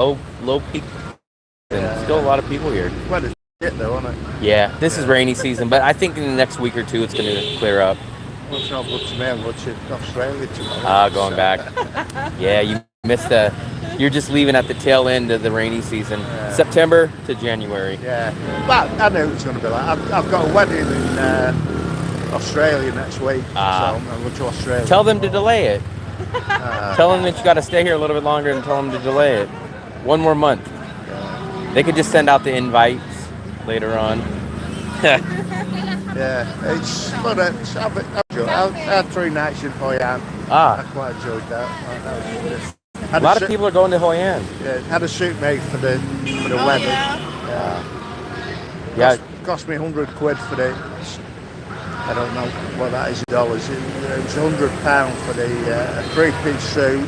low peak. And still a lot of people here. Quite a shit though, isn't it? Yeah, this is rainy season, but I think in the next week or two it's going to clear up. Well, it's not good to me. I'm going to Australia tomorrow. Going back. Yeah, you missed the. You're just leaving at the tail end of the rainy season, September to January. Yeah, but I knew it was going to be like. I've got a wedding in Australia next week, so I'm going to Australia. Tell them to delay it. Tell them that you got to stay here a little bit longer, and tell them to delay it. One more month. They could just send out the invites later on. Yeah, it's but I had 3 nights in Hoi An. I quite enjoyed that. A lot of people are going to Hoi An. Yeah, had a suit made for the wedding. Yeah. Cost me £100 for the. I don't know what that is in dollars. It was £100 for the 3-piece suit.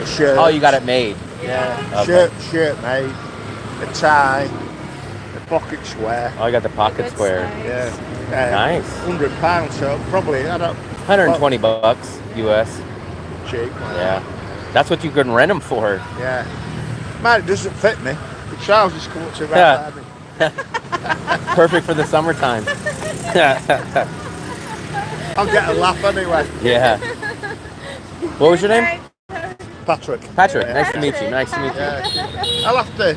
A shirt. Oh, you got it made. Yeah, okay. shirt made, a tie, a pocket square. Oh, I got the pocket square. Yeah. Nice. £100, so probably I don't. $120 US. Cheap. Yeah. That's what you can rent them for. Yeah. Man, it doesn't fit me. The trousers come up to about Perfect for the summertime. I'll get a laugh anyway. Yeah. What was your name? Patrick. Patrick, nice to meet you. Nice to meet you. I'll have to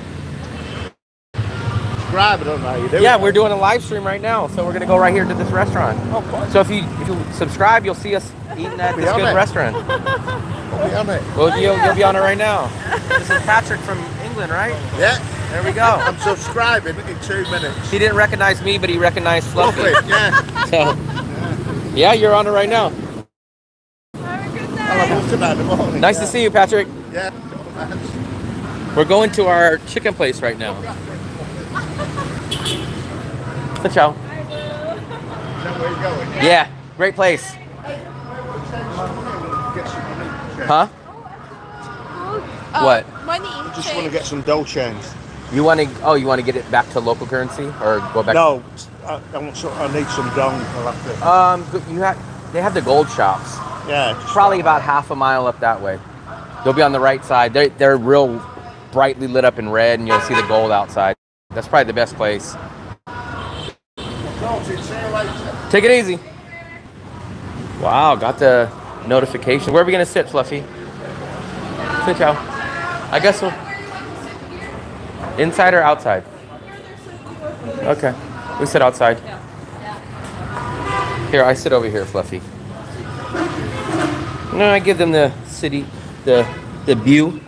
subscribe. I don't know how you do. Yeah, we're doing a live stream right now, so we're gonna go right here to this restaurant. Oh, cool. So if you subscribe, you'll see us eating at this good restaurant. We'll be on it. Well, you'll be on it right now. This is Patrick from England, right? Yeah. There we go. I'm subscribing in 2 minutes. He didn't recognize me, but he recognized Fluffy. Yeah. So, yeah, you're on it right now. Nice to see you, Patrick. Yeah. We're going to our chicken place right now. So, ciao. Is that where you're going? Yeah, great place. Huh? What? Money. I just want to get some dough changed. You want to? Oh, you want to get it back to local currency or go back? No, I need some dough. I'll have to. They have the gold shops. Yeah. Probably about half a mile up that way. They'll be on the right side. They're real brightly lit up in red, and you'll see the gold outside. That's probably the best place. Take it easy. Wow, got the notification. Where are we gonna sit, Fluffy? Sit, ciao. I guess we'll. Inside or outside? Okay, we sit outside. Here, I sit over here, Fluffy. No, I give them the city, the view.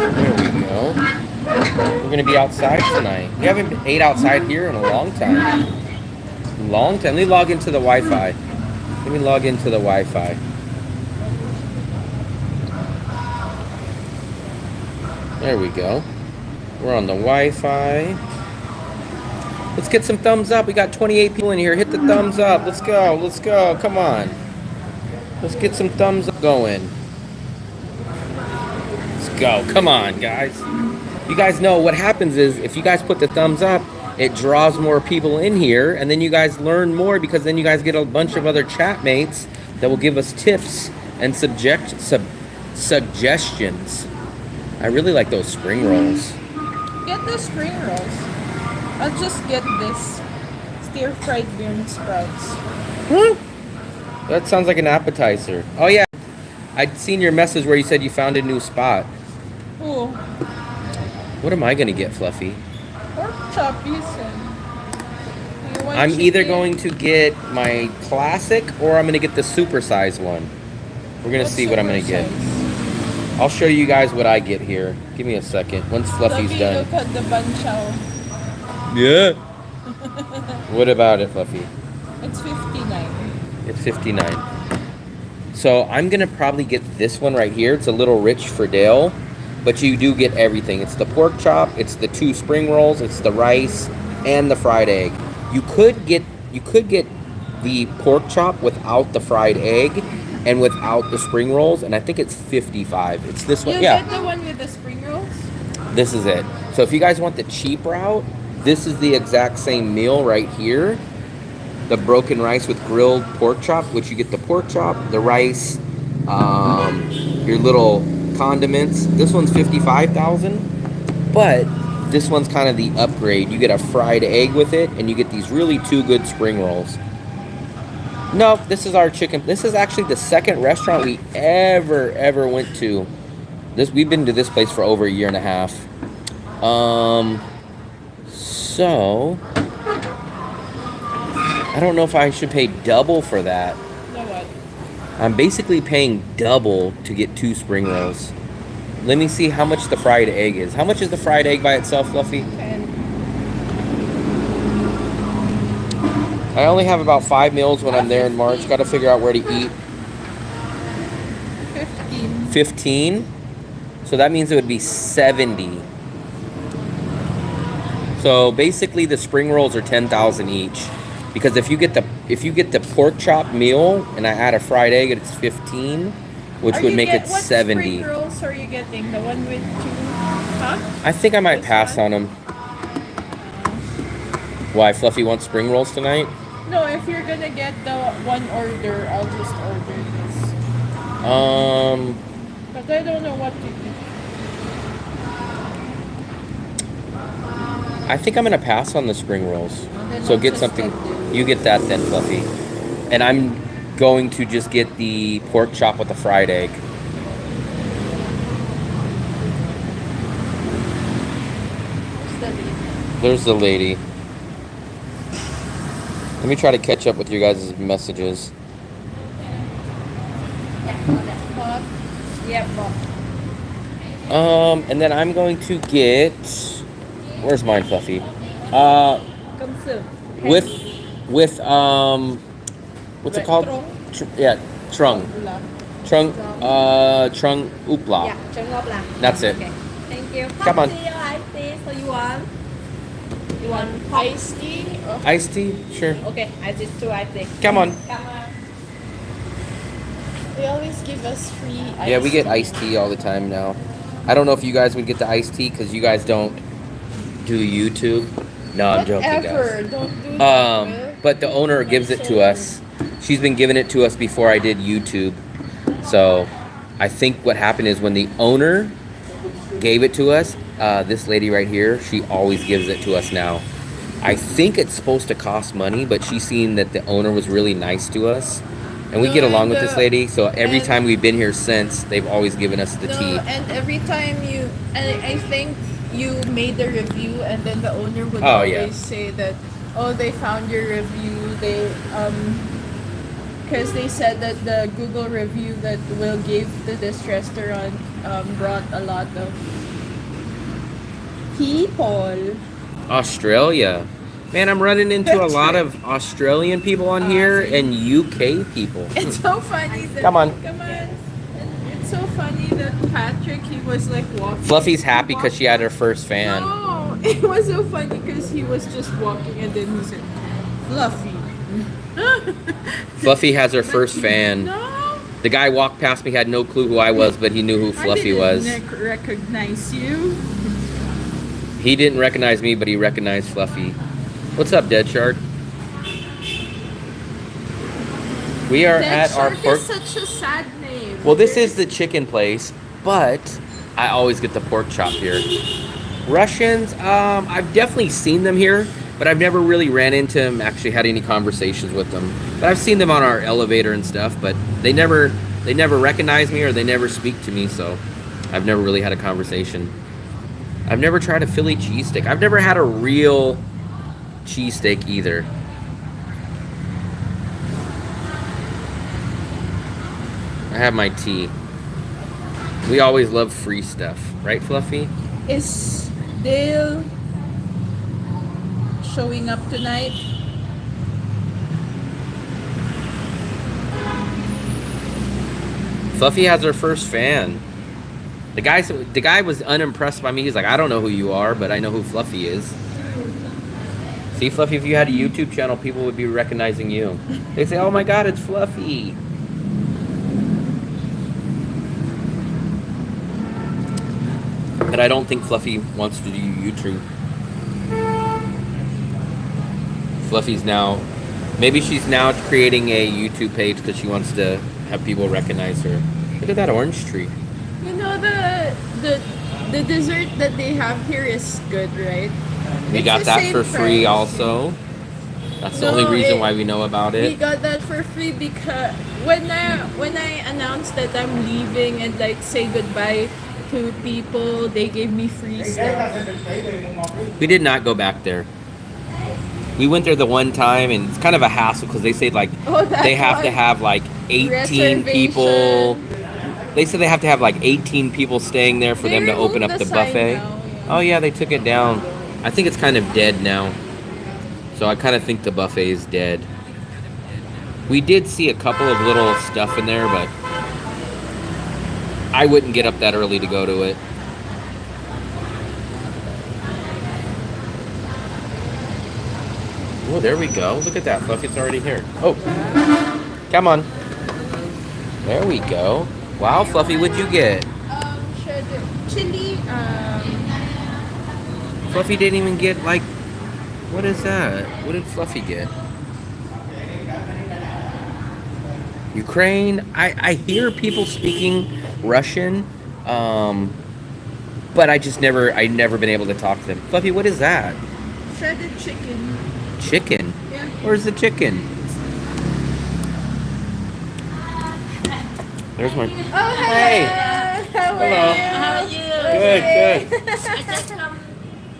There we go. We're gonna be outside tonight. We haven't ate outside here in a long time. Let me log into the Wi-Fi. There we go. We're on the Wi-Fi. Let's get some thumbs up. We got 28 people in here. Hit the thumbs up. Let's go. Come on. Let's get some thumbs up going. Let's go. Come on, guys. You guys know what happens is if you guys put the thumbs up, it draws more people in here, and then you guys learn more because then you guys get a bunch of other chat mates that will give us tips and suggestions. I really like those spring rolls. Get the spring rolls. I'll just get this stir-fried bean sprouts. That sounds like an appetizer. Oh yeah, I'd seen your message where you said you found a new spot. Oh. What am I gonna get, Fluffy? Pork chop, you said. I'm either going to get my classic or I'm gonna get the supersize one. We're gonna see what I'm gonna get. I'll show you guys what I get here. Give me a second. Once Fluffy's done. Look at the banchao. Yeah. What about it, Fluffy? It's 59. It's 59. So I'm gonna probably get this one right here. It's a little rich for Dale, but you do get everything. It's the pork chop, it's the 2 spring rolls, it's the rice, and the fried egg. You could get the pork chop without the fried egg and without the spring rolls, and I think it's 55. It's this one. You get the one with the spring rolls? This is it. So if you guys want the cheap route, this is the exact same meal right here. the broken rice with grilled pork chop, which you get the pork chop, the rice, your little condiments. This one's 55,000, but this one's kind of the upgrade. You get a fried egg with it, and you get these really two good spring rolls. No, this is our chicken. This is actually the second restaurant we ever went to. We've been to this place for over a year and a half. So I don't know if I should pay double for that. No what? I'm basically paying double to get 2 spring rolls. Let me see how much the fried egg is. How much is the fried egg by itself, Fluffy? 10. I only have about 5 meals when I'm there in March. Got to figure out where to eat. 15. 15? So that means it would be 70. So basically the spring rolls are 10,000 each. Because if you get the pork chop meal and I add a fried egg, it's 15, which would make it 70. What spring rolls are you getting? The one with 2, huh? I think I might This pass one? on them. Why, Fluffy wants spring rolls tonight? No, if you're gonna get the one order, I'll just order this. But I don't know what to do. I think I'm gonna pass on the spring rolls. Then So I'll get just something. get this. You get that then, Fluffy. And I'm going to just get the pork chop with the fried egg. There's the lady. Let me try to catch up with you guys' messages. Yep. And then I'm going to get. Where's mine, Fluffy? With what's it called? Trung. Trung upla. Yeah, trứng ốp la. That's it. Okay. Thank you. Come on. Coffee or iced tea? So you want? You want Iced tea? Oh. Iced tea, sure. Okay, I just 2 iced tea. Come on. Come on. They always give us free iced Yeah, we get tea. iced tea all the time now. I don't know if you guys would get the iced tea because you guys don't do YouTube. No, I'm joking, Whatever, guys. don't do that. But the owner gives it to us. She's been giving it to us before I did YouTube. So I think what happened is when the owner gave it to us, this lady right here, she always gives it to us now. I think it's supposed to cost money, but she's seen that the owner was really nice to us. And we No, get along and with this lady, so every and- time we've been here since, they've always given us the No, tea. and every time I think you made the review, and then the owner would Oh, always yeah. say that, oh, they found your review. They because they said that the Google review that Will gave to this restaurant brought a lot of people. Australia. Man, I'm running into a lot of Australian people on here and UK people. It's so funny that Come on. And it's so funny that Patrick, he was like walking. Fluffy's happy because she had her first fan. No, it was so funny because he was just walking and then he said, Fluffy. Fluffy has her first fan. No, The guy walked past me, had no clue who I was, but he knew who Fluffy was. I didn't recognize you. He didn't recognize me, but he recognized Fluffy. What's up, Dead Shark? We are That at our shark pork. is such a sad name. Well, this is the chicken place, but I always get the pork chop here. Russians, I've definitely seen them here, but I've never really ran into them, actually had any conversations with them. But I've seen them on our elevator and stuff, but they never recognize me or they never speak to me, so I've never really had a conversation. I've never tried a Philly cheesesteak. I've never had a real cheesesteak either. I have my tea. We always love free stuff, right, Fluffy? Is Dale showing up tonight? Fluffy has her first fan. The guy was unimpressed by me. He's like, I don't know who you are, but I know who Fluffy is. See, Fluffy, if you had a YouTube channel, people would be recognizing you. They'd say, oh my God, it's Fluffy. But I don't think Fluffy wants to do YouTube. Fluffy's now Maybe she's now creating a YouTube page because she wants to have people recognize her. Look at that orange tree. You know the dessert that they have here is good, right? We It's got the that same for free price. also. That's the No, only reason why we know about We it. got that for free because when I announced that I'm leaving and like say goodbye to people, they gave me free stuff. We did not go back there. We went there the one time, and it's kind of a hassle because they say like Oh, that they have to one. have like 18 people. They said they have to have like 18 people staying there for They them to open removed up the the sign buffet. now, yeah. Oh yeah, they took it down. I think it's kind of dead now. So I kind of think the buffet is dead. We did see a couple of little stuff in there, but I wouldn't get up that early to go to it. Oh, there we go. Look at that, Fluffy. It's already here. Oh, come on. There we go. Wow, Fluffy, what'd you get? Cheddar chili. Fluffy didn't even get, like, what is that? What did Fluffy get? Ukraine. I hear people speaking Russian, but I've never been able to talk to them. Fluffy, what is that? Shredded chicken. Chicken? Yeah. Where's the chicken? There's my... Oh, Hey. How Hello. How are you? Good, good. I just come.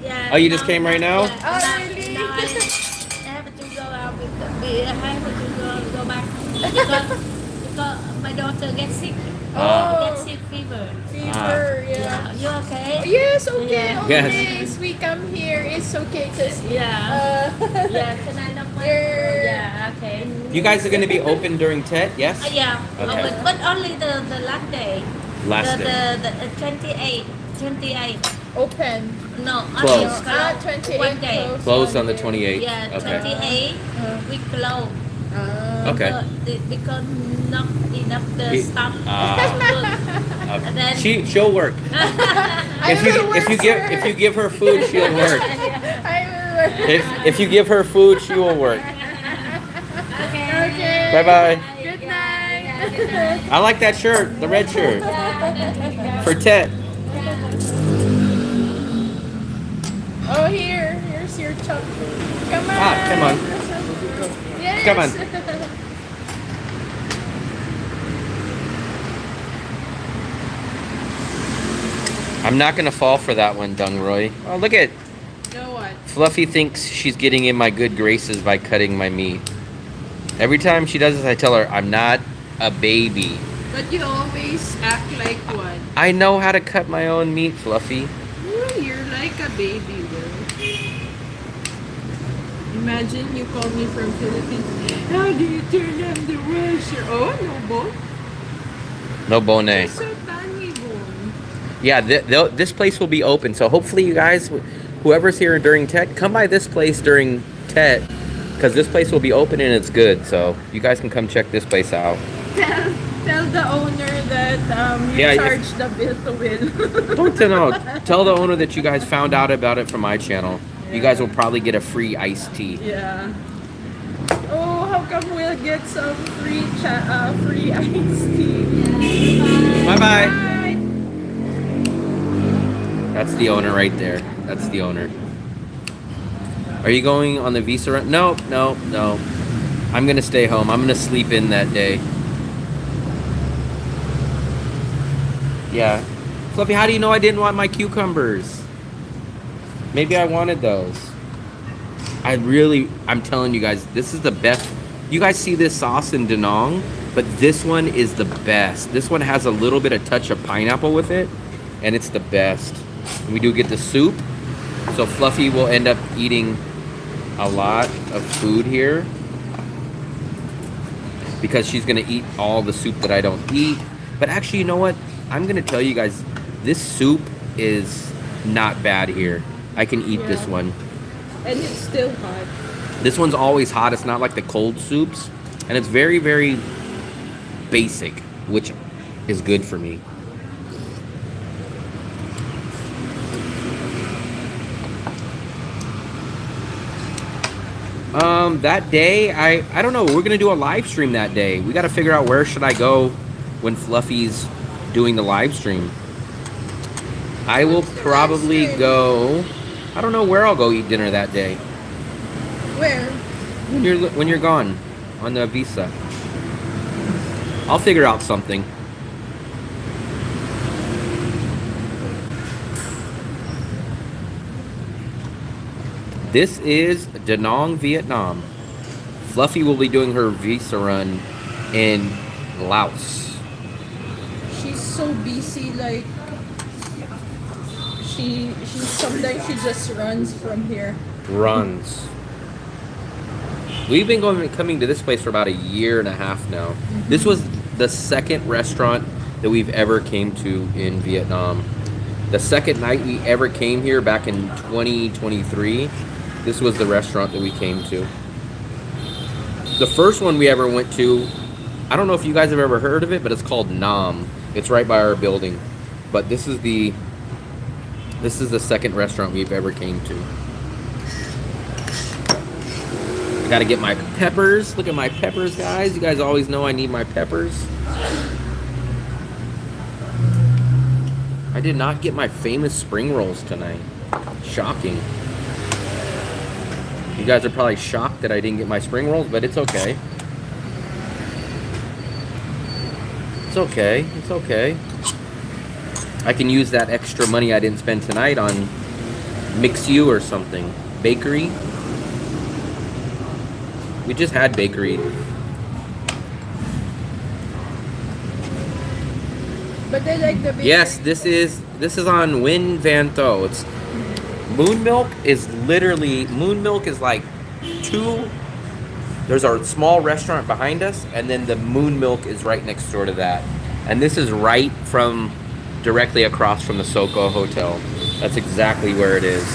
Yeah. Oh, you just came right now? Yeah, Oh, now- really? now I have to go out with the I have to go back because my daughter gets sick. Oh. Gets sick fever. Fever, Yeah. yeah. You okay? Yes, okay. Yeah. Always we come here, it's okay because Yeah. Yeah. Can I knock my? You're- Yeah. Okay. You guys are going to be open during TED, yes? Yeah. Okay. But only the last day. Last day. The 28. open. No, Closed. only Ah, 28 one day. Closed on the 28th. Yeah, Okay. 28 we close. Okay. Because not enough the It- stuff ah. to work. Okay. And then She'll work. If you give her food, she'll work. I will work. If you give her food, she will work. Okay. Bye bye. Good night. I like that shirt, the red shirt. For Tet. Oh, here's your chocolate. Come on. Come on. Yes. Come on. I'm not gonna fall for that one, Dungroy. Oh, look at Know what? Fluffy thinks she's getting in my good graces by cutting my meat. Every time she does this, I tell her I'm not a baby. But you always act like one. I know how to cut my own meat, Fluffy. Ooh, you're like a baby, Will. Imagine you call me from Philippines. How do you turn on the washer? Oh, no bone. No bone. It's so tiny bone. Yeah, this place will be open. So hopefully you guys, whoever's here during TET, come by this place during TET because this place will be open and it's good. So you guys can come check this place out. Tell the owner that you Yeah, charge the bill to Will. Don't tell the owner that you guys found out about it from my channel. You guys will probably get a free iced tea. Yeah. Oh, how come we'll get some free iced tea? Bye bye. Bye. That's the owner right there. That's the owner. Are you going on the visa run? No. I'm gonna stay home. I'm gonna sleep in that day. Yeah. Fluffy, how do you know I didn't want my cucumbers? Maybe I wanted those. I'm telling you guys, this is the best. You guys see this sauce in Danong, but this one is the best. This one has a little bit of touch of pineapple with it, and it's the best. And we do get the soup, so Fluffy will end up eating a lot of food here because she's gonna eat all the soup that I don't eat. But actually, you know what? I'm gonna tell you guys, this soup is not bad here. I can eat this one. And it's still hot. This one's always hot. It's not like the cold soups. And it's very, very basic, which is good for me. That day, I don't know. We're gonna do a live stream that day. We got to figure out where should I go when Fluffy's doing the live stream. I will probably go. I don't know where I'll go eat dinner that day. Where? When you're gone on the visa, I'll figure out something. This is Da Nang, Vietnam. Fluffy will be doing her visa run in Laos. She's so busy, like she sometimes she just runs from here. Runs. We've been coming to this place for about a year and a half now. Mm-hmm. This was the second restaurant that we've ever came to in Vietnam. The second night we ever came here back in 2023, this was the restaurant that we came to. The first one we ever went to, I don't know if you guys have ever heard of it, but it's called Nam. It's right by our building. But this is the second restaurant we've ever came to. I gotta get my peppers. Look at my peppers, guys. You guys always know I need my peppers. I did not get my famous spring rolls tonight. Shocking. You guys are probably shocked that I didn't get my spring rolls, but it's okay. It's okay. It's okay. I can use that extra money I didn't spend tonight on Mix You or something. Bakery. We just had bakery. But they like the bakery. Yes, this is on Nguyen Van Tho. It's Moon Milk is like two. There's a small restaurant behind us, and then the Moon Milk is right next door to that. And this is right from directly across from the Soko Hotel. That's exactly where it is.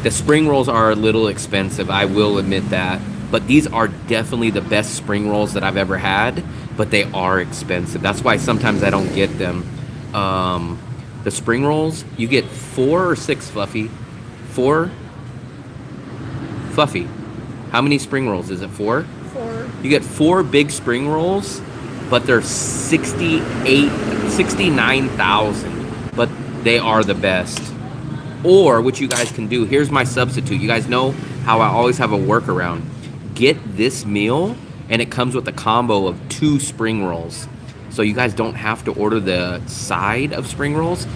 The spring rolls are a little expensive, I will admit that. But these are definitely the best spring rolls that I've ever had, but they are expensive. That's why sometimes I don't get them. The spring rolls, you get 4 or 6, Fluffy? 4? Fluffy, how many spring rolls? Is it 4? 4. You get 4 big spring rolls, but they're 69,000. But they are the best. Or what you guys can do, here's my substitute. You guys know how I always have a workaround. Get this meal, and it comes with a combo of 2 spring rolls. So you guys don't have to order the side of spring rolls.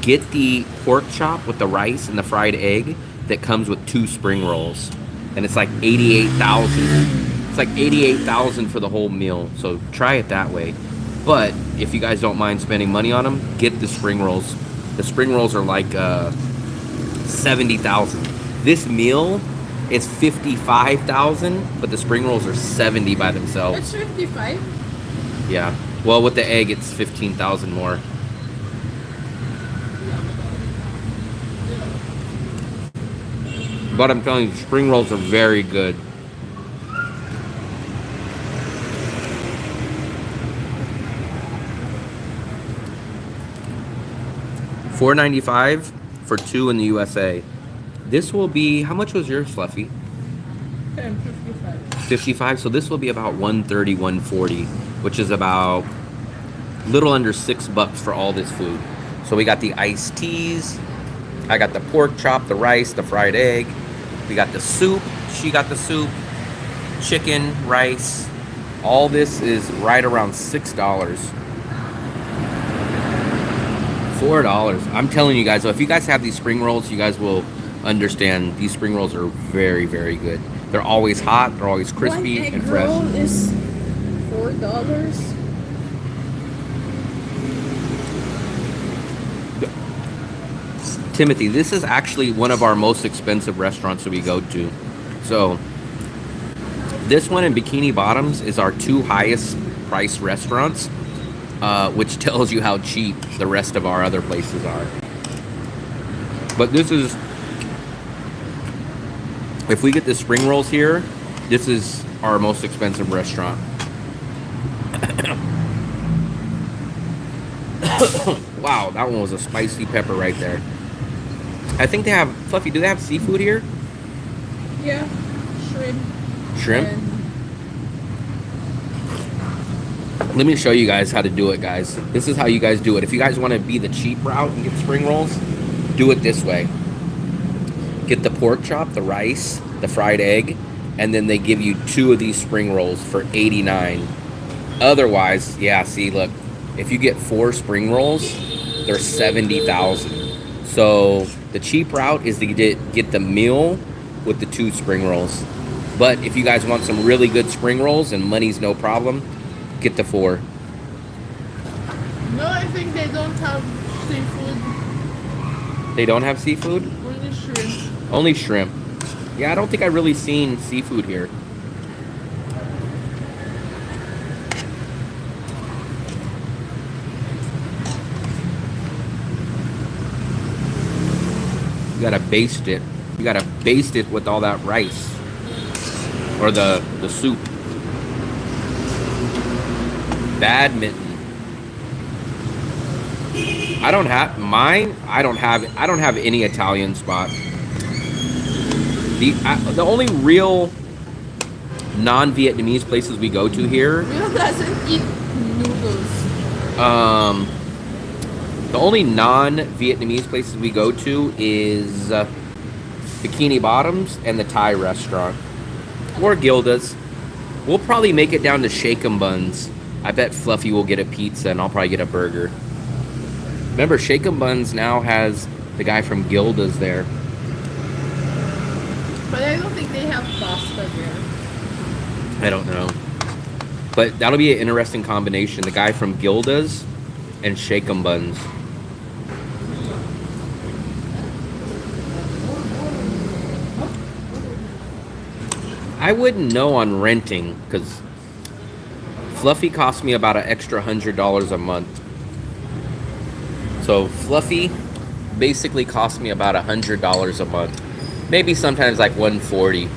Get the pork chop with the rice and the fried egg that comes with 2 spring rolls. And it's like 88,000. It's like 88,000 for the whole meal. So try it that way. But if you guys don't mind spending money on them, get the spring rolls. The spring rolls are like 70,000. This meal is 55,000, but the spring rolls are 70 by themselves. It's 55. Yeah. Well, with the egg, it's 15,000 more. But I'm telling you, spring rolls are very good. $4.95 for 2 in the USA. This will be, how much was yours, Fluffy? 55. 55. So this will be about 130, 140, which is about a little under $6 for all this food. So we got the iced teas. I got the pork chop, the rice, the fried egg. We got the soup. She got the soup, chicken, rice. All this is right around $6. $4. I'm telling you guys, though, if you guys have these spring rolls, you guys will understand these spring rolls are very, very good. They're always hot, they're always crispy One egg and fresh. roll is $4. Timothy, this is actually one of our most expensive restaurants that we go to. So this one in Bikini Bottoms is our 2 highest priced restaurants, which tells you how cheap the rest of our other places are. But this is, if we get the spring rolls here, this is our most expensive restaurant. Wow, that one was a spicy pepper right there. I think they have, Fluffy, do they have seafood here? Yeah, shrimp. Shrimp? And Let me show you guys how to do it, guys. This is how you guys do it. If you guys want to be the cheap route and get spring rolls, do it this way. Get the pork chop, the rice, the fried egg, and then they give you 2 of these spring rolls for $89. Otherwise, yeah, see, look, if you get 4 spring rolls, they're $70,000. So the cheap route is to get the meal with the 2 spring rolls. But if you guys want some really good spring rolls and money's no problem, get the 4. no, I think they don't have seafood. They don't have seafood? Only shrimp. Only shrimp. Yeah, I don't think I've really seen seafood here. You gotta baste it. You gotta baste it with all that rice. Or the soup. Badminton. I don't have mine. I don't have any Italian spot. The only real non-Vietnamese places we go to here. Will doesn't eat noodles. The only non-Vietnamese places we go to is Bikini Bottoms and the Thai restaurant, or Gilda's. We'll probably make it down to Shake 'em Buns. I bet Fluffy will get a pizza and I'll probably get a burger. Remember, Shake 'em Buns now has the guy from Gilda's there. But I don't think they have pasta there. I don't know. But that'll be an interesting combination. The guy from Gilda's and Shake 'em Buns. I wouldn't know on renting because Fluffy cost me about an extra $100 a month. So Fluffy basically cost me about $100 a month. Maybe sometimes like $140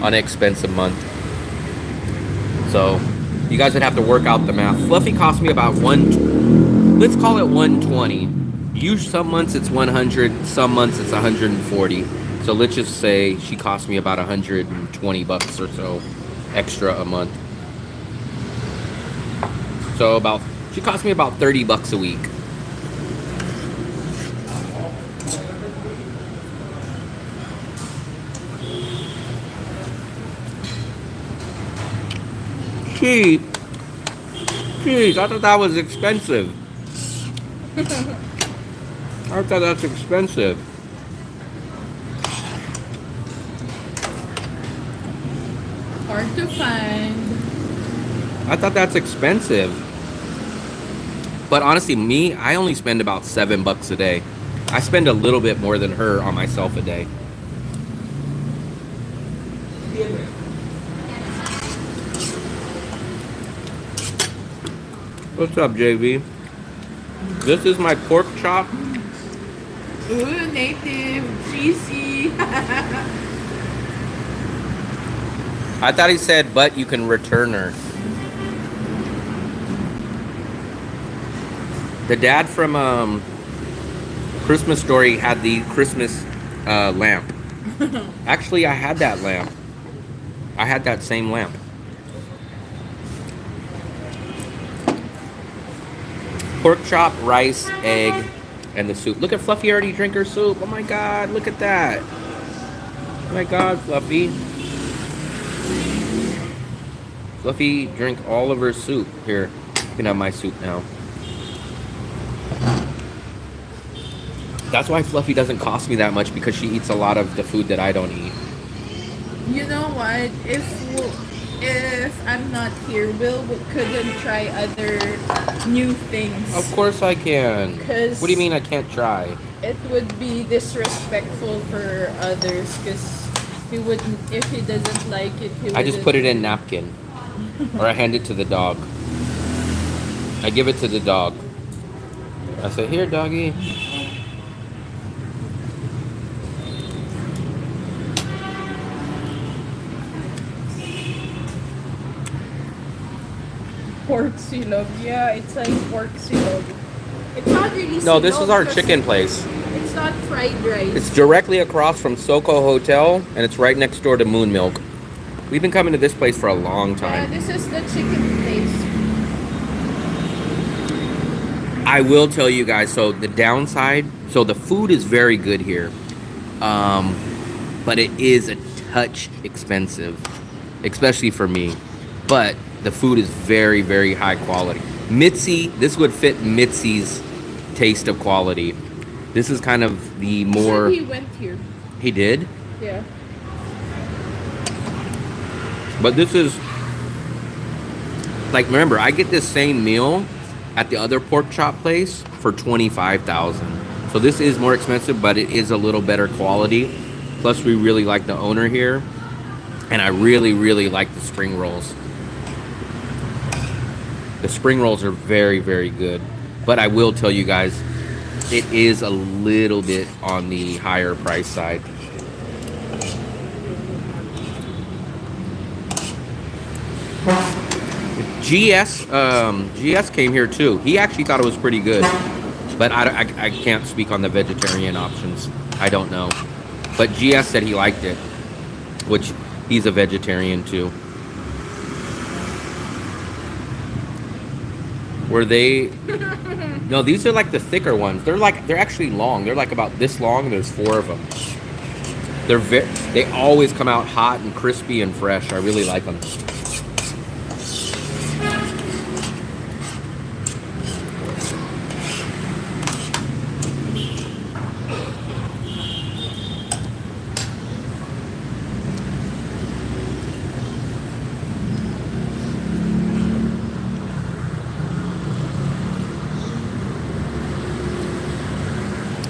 on an expensive month. So you guys would have to work out the math. Fluffy cost me about let's call it $120. Some months it's $100, some months it's $140. So let's just say she cost me about $120 or so extra a month. So she cost me about $30 a week. Cheap. Jeez, I thought that was expensive. I thought that's expensive. Hard to find. I thought that's expensive. But honestly, I only spend about $7 a day. I spend a little bit more than her on myself a day. What's up, JV? This is my pork chop. Ooh, native, cheesy. I thought he said, but you can return her. The dad from Christmas Story had the Christmas lamp. Actually, I had that lamp. I had that same lamp. Pork chop, rice, egg, and the soup. Look at Fluffy already drink her soup. Oh my God, look at that. Oh my God, Fluffy. Fluffy drink all of her soup. Here, you can have my soup now. That's why Fluffy doesn't cost me that much, because she eats a lot of the food that I don't eat. You know what? If I'm not here, Will couldn't try other new things. Of course I can. 'Cause What do you mean I can't try? it would be disrespectful for others, because he wouldn't. If he doesn't like it, he I just wouldn't- put it in napkin. Or I hand it to the dog. I give it to the dog. I say, here, doggy. Pork silog. Yeah, it's like pork silog. It's not really No, this silog is our because chicken place. It's not fried rice. It's directly across from Soko Hotel, and it's right next door to Moon Milk. We've been coming to this place for a long Yeah, time. this is the chicken place. I will tell you guys, so the downside, so the food is very good here, but it is a touch expensive, especially for me. But the food is very, very high quality. Mitzi, this would fit Mitzi's taste of quality. This is kind of the more... He went here. He did? Yeah. But this is... Like, remember, I get this same meal at the other pork chop place for $25,000. So this is more expensive, but it is a little better quality. Plus, we really like the owner here. And I really, really like the spring rolls. The spring rolls are very, very good. But I will tell you guys, it is a little bit on the higher price side. GS came here too. He actually thought it was pretty good. But I can't speak on the vegetarian options. I don't know. But GS said he liked it. Which, he's a vegetarian too. Were they... No, these are like the thicker ones. They're actually long. They're like about this long. There's 4 of them. They always come out hot and crispy and fresh. I really like them.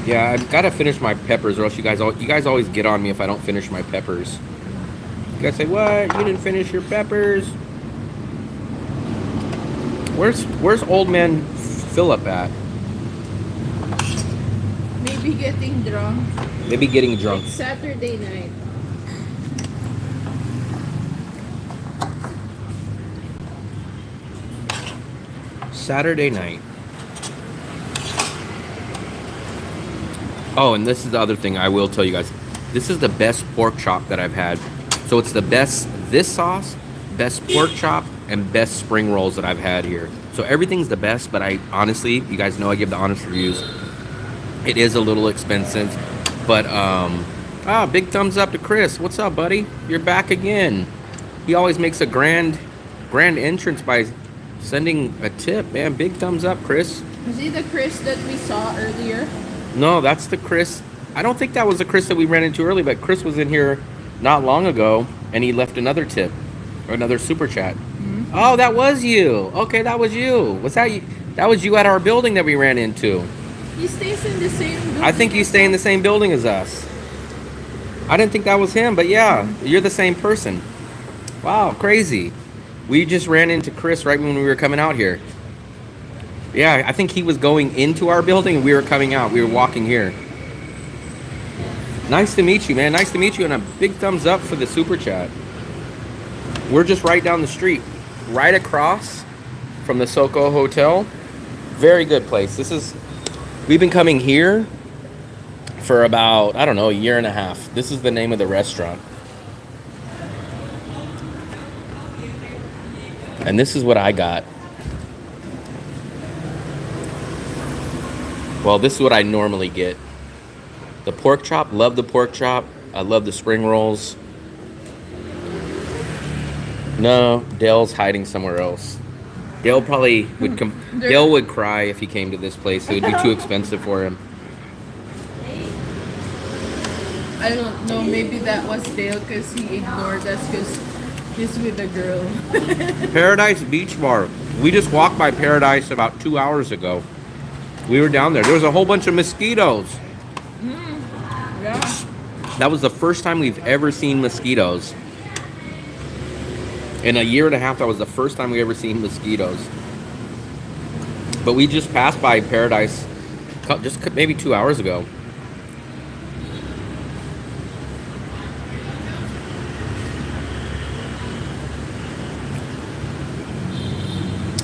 Yeah, I've got to finish my peppers, or else you guys always get on me if I don't finish my peppers. You guys say, "What? You didn't finish your peppers?" Where's old man Philip at? Maybe getting drunk. Maybe getting drunk. It's Saturday night. Saturday night. Oh, and this is the other thing I will tell you guys. This is the best pork chop that I've had. So it's the best this sauce, best pork chop, and best spring rolls that I've had here. So everything's the best, but I honestly, you guys know I give the honest reviews. It is a little expensive, but big thumbs up to Chris. What's up, buddy? You're back again. He always makes a grand entrance by sending a tip, man. Big thumbs up, Chris. Is he the Chris that we saw earlier? No, that's the Chris. I don't think that was the Chris that we ran into early, but Chris was in here not long ago, and he left another tip, or another super chat. Mm-hmm. Oh, that was you. Okay, that was you. Was that you? That was you at our building that we ran into. He stays in the same building. I think you stay in the same building as us. I didn't think that was him, but yeah, you're the same person. Wow, crazy. We just ran into Chris right when we were coming out here. Yeah, I think he was going into our building and we were coming out. We were walking here. Nice to meet you, man. Nice to meet you, and a big thumbs up for the super chat. We're just right down the street, right across from the Soko Hotel. Very good place. We've been coming here for about, I don't know, a year and a half. This is the name of the restaurant. And this is what I got. Well, this is what I normally get. The pork chop, love the pork chop. I love the spring rolls. No, Dale's hiding somewhere else. Dale probably would Dale would cry if he came to this place. It would be too expensive for him. I don't know, maybe that was Dale because he ignored us because he's with a girl. Paradise Beach Bar. We just walked by Paradise about 2 hours ago. We were down there. There was a whole bunch of mosquitoes. Yeah. That was the first time we've ever seen mosquitoes. In a year and a half, that was the first time we ever seen mosquitoes. But we just passed by Paradise just maybe 2 hours ago.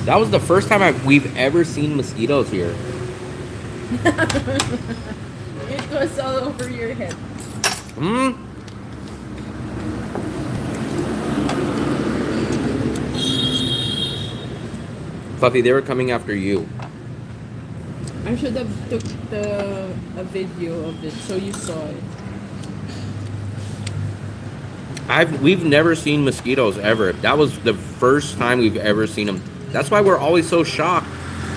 That was the first time we've ever seen mosquitoes here. It was all over your head. Hmm. Fluffy, they were coming after you. I should have took a video of it so you saw it. We've never seen mosquitoes ever. That was the first time we've ever seen them. That's why we're always so shocked.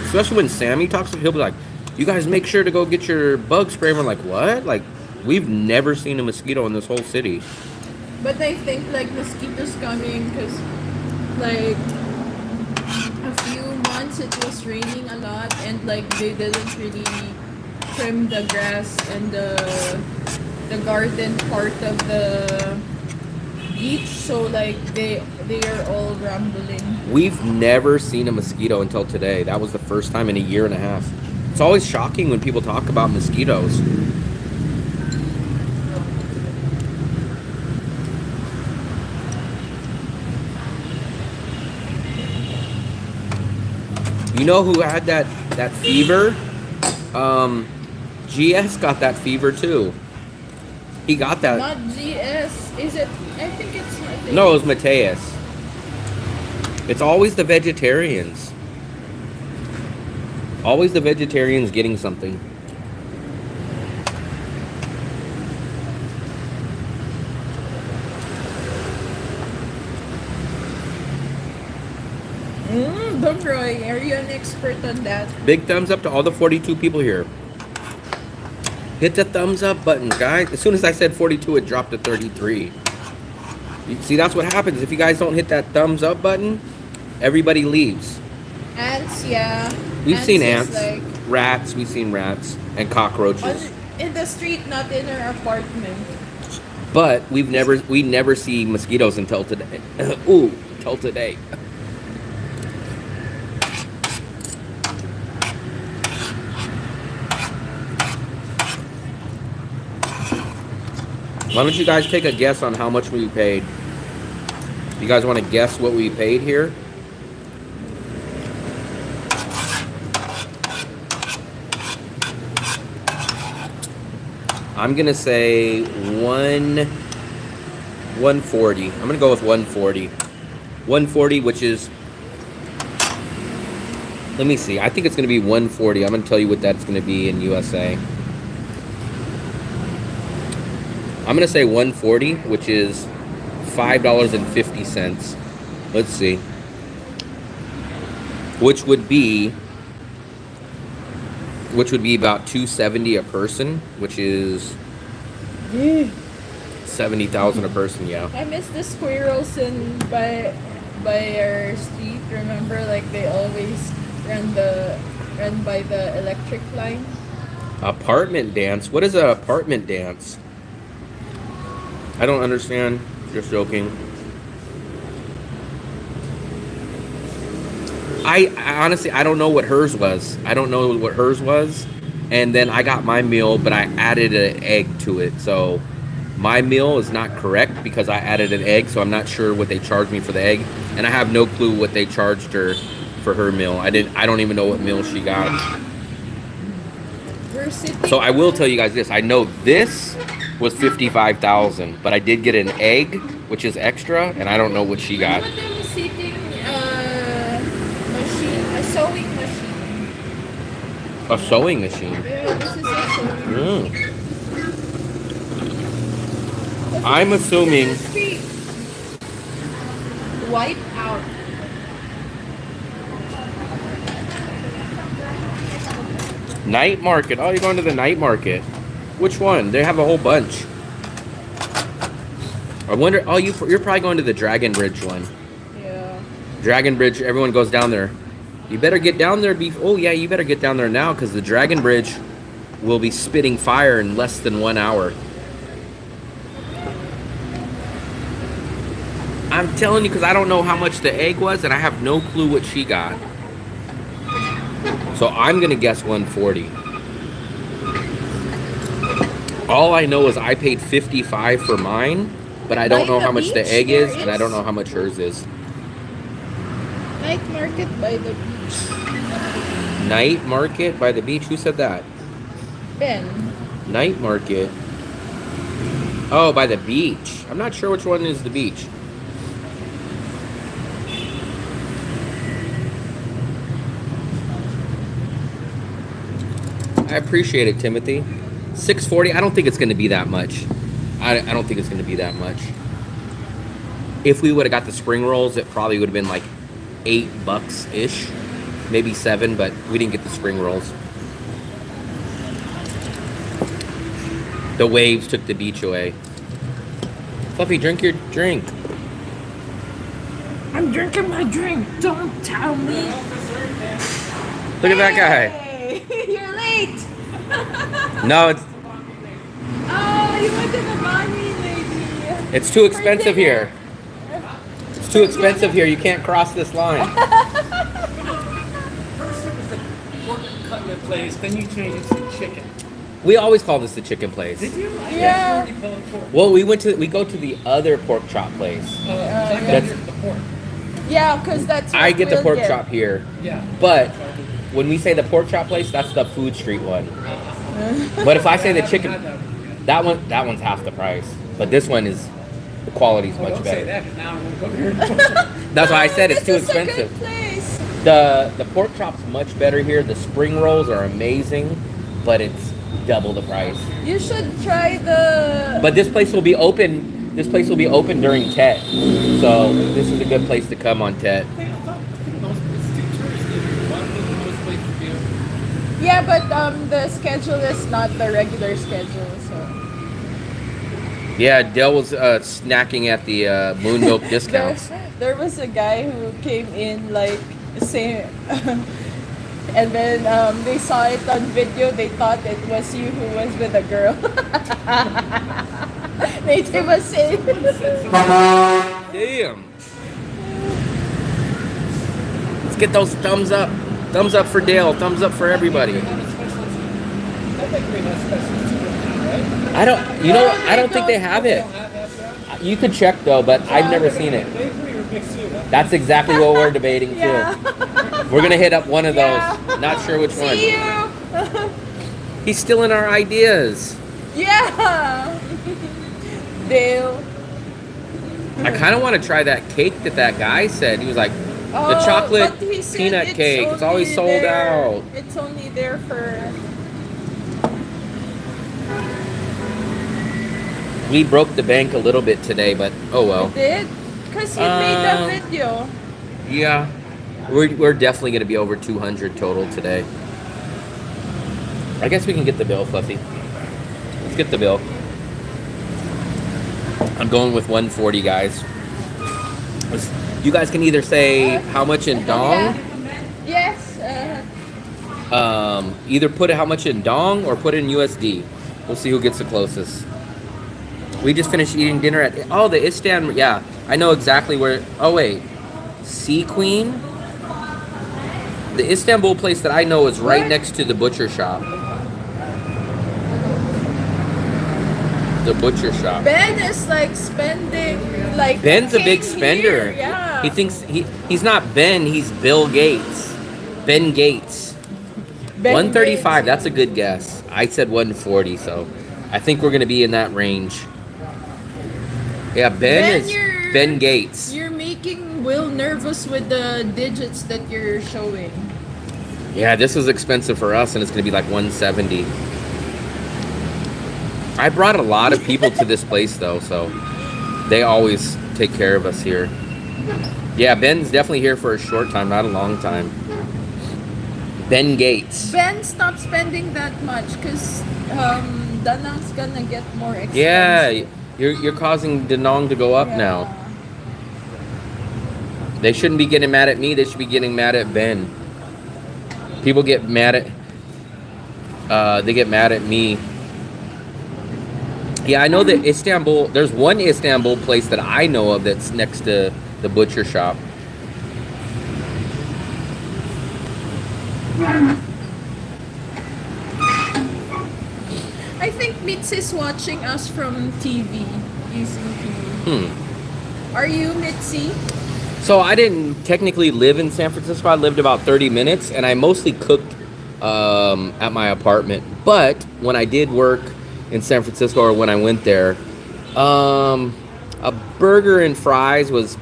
Especially when Sammy talks to him, he'll be like, you guys make sure to go get your bug spray. And we're like, what? Like, we've never seen a mosquito in this whole city. But I think like mosquitoes coming because like a few months it was raining a lot and like they didn't really trim the grass and the garden part of the beach, so like they are all rambling. We've never seen a mosquito until today. That was the first time in a year and a half. It's always shocking when people talk about mosquitoes. You know who had that fever? GS got that fever too. He got that. Not GS, is it? I think it's Mateus. No, it was Mateus. It's always the vegetarians. Always the vegetarians getting something. Roy, are you an expert on that? Big thumbs up to all the 42 people here. Hit the thumbs up button, guys. As soon as I said 42, it dropped to 33. You see, that's what happens. If you guys don't hit that thumbs up button, everybody leaves. Ants, yeah. We've seen is ants, like rats, we've seen rats, and cockroaches. in the street, not in our apartment. But we never see mosquitoes until today. Ooh, until today. Why don't you guys take a guess on how much we paid? You guys want to guess what we paid here? I'm gonna say 140. I'm gonna go with 140. 140, which is, let me see. I think it's gonna be 140. I'm gonna tell you what that's gonna be in USA. I'm gonna say 140, which is $5.50. Let's see. Which would be about $270 a person, which is 70,000 a person. Yeah. I miss the squirrels by our street. Remember, like they always ran by the electric line. Apartment dance. What is an apartment dance? I don't understand. Just joking. I honestly, I don't know what hers was. And then I got my meal, but I added an egg to it. So my meal is not correct because I added an egg. So I'm not sure what they charged me for the egg. And I have no clue what they charged her for her meal. I don't even know what meal she got. So I will tell you guys this. I know this was 55,000, but I did get an egg, which is extra, and I don't know what she got. What the sitting machine, a sewing machine. A sewing machine. Yeah, this is a sewing machine. I'm assuming. Wipe out. Night market. Oh, you're going to the night market. Which one? They have a whole bunch. I wonder. Oh, you're probably going to the Dragon Bridge one. Yeah. Dragon Bridge. Everyone goes down there. You better get down there. Oh yeah, you better get down there now because the Dragon Bridge will be spitting fire in less than 1 hour. I'm telling you because I don't know how much the egg was and I have no clue what she got. So I'm gonna guess 140. All I know is I paid 55 for mine, but I don't know how much the egg is, and I don't know how much hers is. Night market by the beach. Night market by the beach? Who said that? Ben. Night market. Oh, by the beach. I'm not sure which one is the beach. I appreciate it, Timothy. $6.40. I don't think it's going to be that much. I don't think it's going to be that much. If we would have got the spring rolls, it probably would have been like $8 ish, maybe 7. But we didn't get the spring rolls. The waves took the beach away. Fluffy, drink your drink. I'm drinking my drink. Don't tell me. Look at that guy. Hey, you're late. No, it's Oh, you went to the bunny lady. it's too expensive here. It's too expensive here. You can't cross this line. First it was the pork cutlet place, then you changed it to chicken. We always call this the chicken place. Did you? I Yeah. guess you already called it pork. Well, we go to the other pork chop place. I got That's- here for the pork. Yeah, because that's what I get the we'll pork get. chop here, Yeah. but when we say the pork chop place, that's the food street one. But if I say the chicken, that one's half the price. But this one is the quality's Oh, much don't say better. that, 'cause now I'm going to go here. That's why I said it's too This is a good expensive. place. The pork chop's much better here. The spring rolls are amazing, but it's double the price. You should try the. But this place will be open. This place will be open during Tet, so this is a good place to come on Tet. I thought it's too touristy. Why don't most places be open? Yeah, but the schedule is not the regular schedule, so. Yeah, Dell was snacking at the Moon Milk discounts. There was a guy who came in like saying, and then they saw it on video. They thought it was you who was with a girl. Native was saying. Damn. Let's get those thumbs up. Thumbs up for Dale. Thumbs up for everybody. I think we have specialty now, right? I don't think they have it. Don't have that stuff? You could check though, but I've never seen it. Bakery or mixed soup? That's exactly what we're debating too. Yeah. We're gonna hit up one of those. Yeah. Not sure which one. See you. He's stealing our ideas. Yeah. Dale. I kind of want to try that cake that guy said. He was like, the Oh, chocolate but he said peanut cake. It's always only sold there- out. It's only there for. We broke the bank a little bit today, but oh well. Did? Because he made a Um, video. Yeah, we're definitely gonna be over 200 total today. I guess we can get the bill, Fluffy. Let's get the bill. I'm going with 140, guys. You guys can either say how much in dong, Yes. either put how much in dong or put it in USD. We'll see who gets the closest. We just finished eating dinner at the Istanbul. Yeah, I know exactly where. Oh wait, Sea Queen. The Istanbul place that I know is right What? next to the butcher shop. The butcher shop. Ben is like spending like. Ben's a big king spender. here, Yeah. He thinks he's not Ben. He's Bill Gates. Ben Gates. Ben 135. Gates. That's a good guess. I said 140, so I think we're gonna be in that range. Yeah, Ben is you're- Ben Gates. You're making Will nervous with the digits that you're showing. Yeah, this is expensive for us, and it's gonna be like 170. I brought a lot of people to this place though, so they always take care of us here. Yeah, Ben's definitely here for a short time, not a long time. Ben Gates. Ben, stop spending that much because Danang's gonna get more expensive. Yeah, you're causing Danong to go up now. They shouldn't be getting mad at me. They should be getting mad at Ben. People get mad at. They get mad at me. Yeah, I know that Istanbul. There's one Istanbul place that I know of that's next to the butcher shop. I think Mitz is watching us from TV, using TV. Are you, Mitzi? So I didn't technically live in San Francisco. I lived about 30 minutes, and I mostly cooked at my apartment. But when I did work in San Francisco, or when I went there, a burger and fries was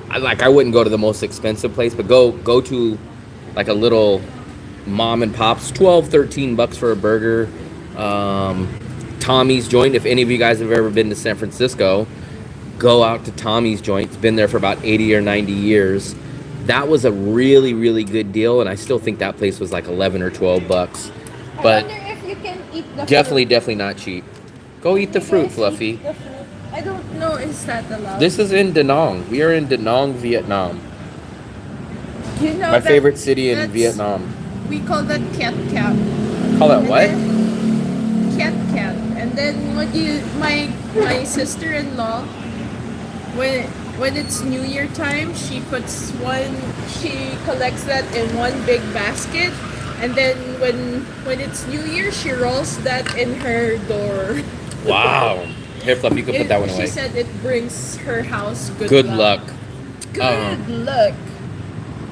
I wouldn't go to the most expensive place, but go to like a little mom and pops, 12, 13 bucks for a burger. Tommy's Joint, if any of you guys have ever been to San Francisco, go out to Tommy's Joint. It's been there for about 80 or 90 years. That was a really, really good deal, and I still think that place was like 11 or 12 bucks. But I wonder if you can eat the definitely not cheap. Go eat the fruit, Fluffy. The fruit. I don't know, is that allowed? This is in Da Nang. We are in Da Nang, Vietnam. You know My that- favorite city in that's- Vietnam. We call that cat cat. Call that what? Cat cat. And then my sister-in-law, when it's New Year time, she collects that in one big basket, and then when it's New Year, she rolls that in her door. Wow. Here, Fluffy, you can put that one away. She said it brings her house Good luck. Good luck.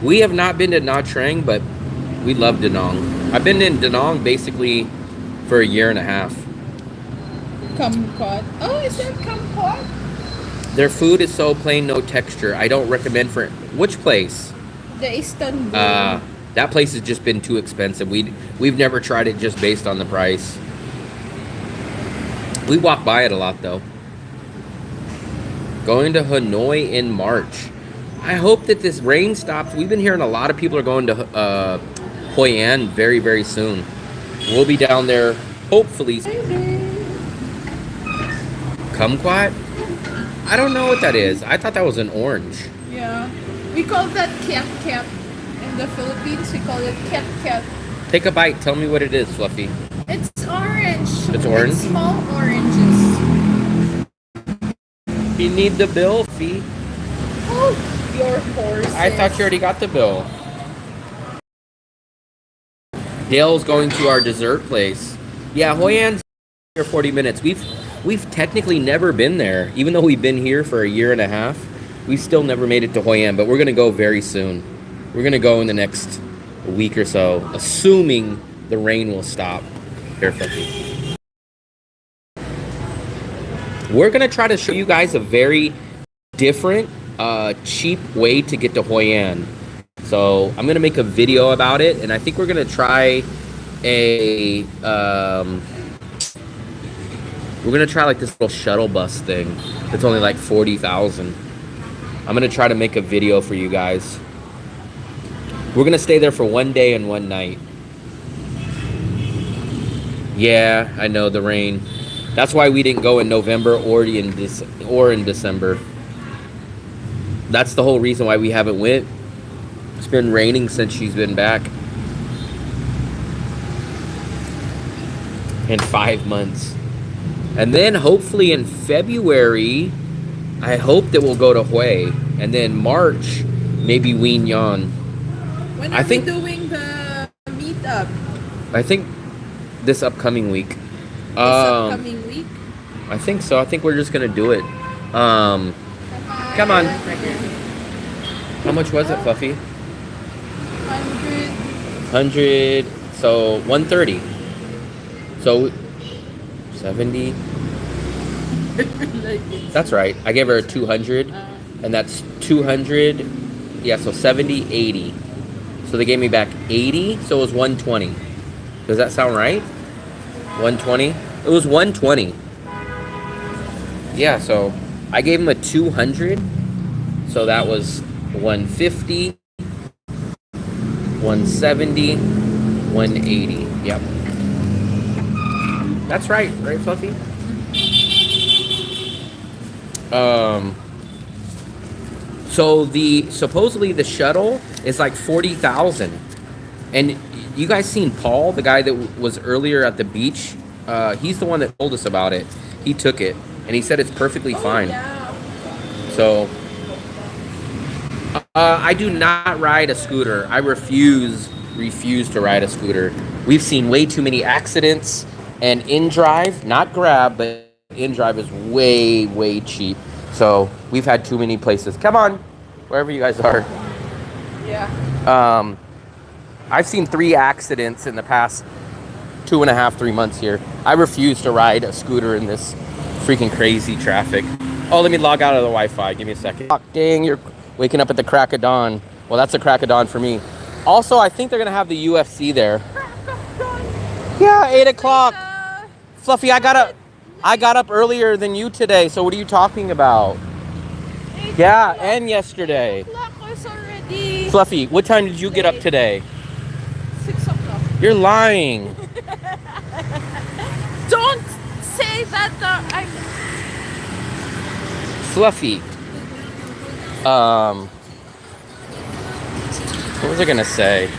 We have not been to Nha Trang, but we love Da Nang. I've been in Da Nang basically for a year and a half. Kumquat. Oh, is that kumquat? Their food is so plain, no texture. I don't recommend for which place. The Istanbul. That place has just been too expensive. We've never tried it just based on the price. We walk by it a lot though. Going to Hanoi in March. I hope that this rain stops. We've been hearing a lot of people are going to Hoi An very, very soon. We'll be down there hopefully. Kumquat? I don't know what that is. I thought that was an orange. Yeah. We call that cat cat. In the Philippines, we call it cat cat. Take a bite. Tell me what it is, Fluffy. It's orange. It's orange? It's small oranges. You need the bill, Fee. Oh, your horse. I thought you already got the bill. Dale's going to our dessert place. Yeah, Hoi An's here 40 minutes. We've technically never been there. Even though we've been here for a year and a half, we've still never made it to Hoi An, but we're going to go very soon. We're going to go in the next week or so, assuming the rain will stop. Here, Fluffy. We're going to try to show you guys a very different, cheap way to get to Hoi An. So I'm going to make a video about it, and I think we're going to try we're going to try like this little shuttle bus thing. It's only like 40,000. I'm going to try to make a video for you guys. We're going to stay there for 1 day and 1 night. Yeah, I know, the rain. That's why we didn't go in November or in December. That's the whole reason why we haven't went. It's been raining since she's been back. In 5 months. And then hopefully in February, I hope that we'll go to Hue. And then March, maybe Wien Yan. When are we doing the meetup? I think this upcoming week. This upcoming week? I think so. I think we're just gonna do it. Come on. How much was it, Fluffy? 100. So 130. So 70. That's right. I gave her a 200, and that's 200. Yeah, so 70, 80. So they gave me back 80, so it was 120. Does that sound right? 120? It was 120. Yeah, so I gave him a 200. So that was 150, 170, 180. Yep. That's right, right, Fluffy? So supposedly the shuttle is like 40,000. And you guys seen Paul, the guy that was earlier at the beach? He's the one that told us about it. He took it and he said it's perfectly fine. Yeah. So I do not ride a scooter. I refuse to ride a scooter. We've seen way too many accidents, and InDrive, not Grab, but InDrive is way, way cheap. So we've had too many places. Come on, wherever you guys are. Yeah. I've seen 3 accidents in the past 2.5, 3 months here. I refuse to ride a scooter in this freaking crazy traffic. Oh, let me log out of the Wi-Fi. Give me a second. Oh, dang, you're waking up at the crack of dawn. Well, that's a crack of dawn for me. Also, I think they're gonna have the UFC there. Yeah, 8 o'clock. Fluffy, I got up earlier than you today. So what are you talking about? Yeah, and yesterday. Was already Fluffy, what time did you get up today? 6 o'clock. You're lying. Don't say that. I'm Fluffy. What was I gonna say?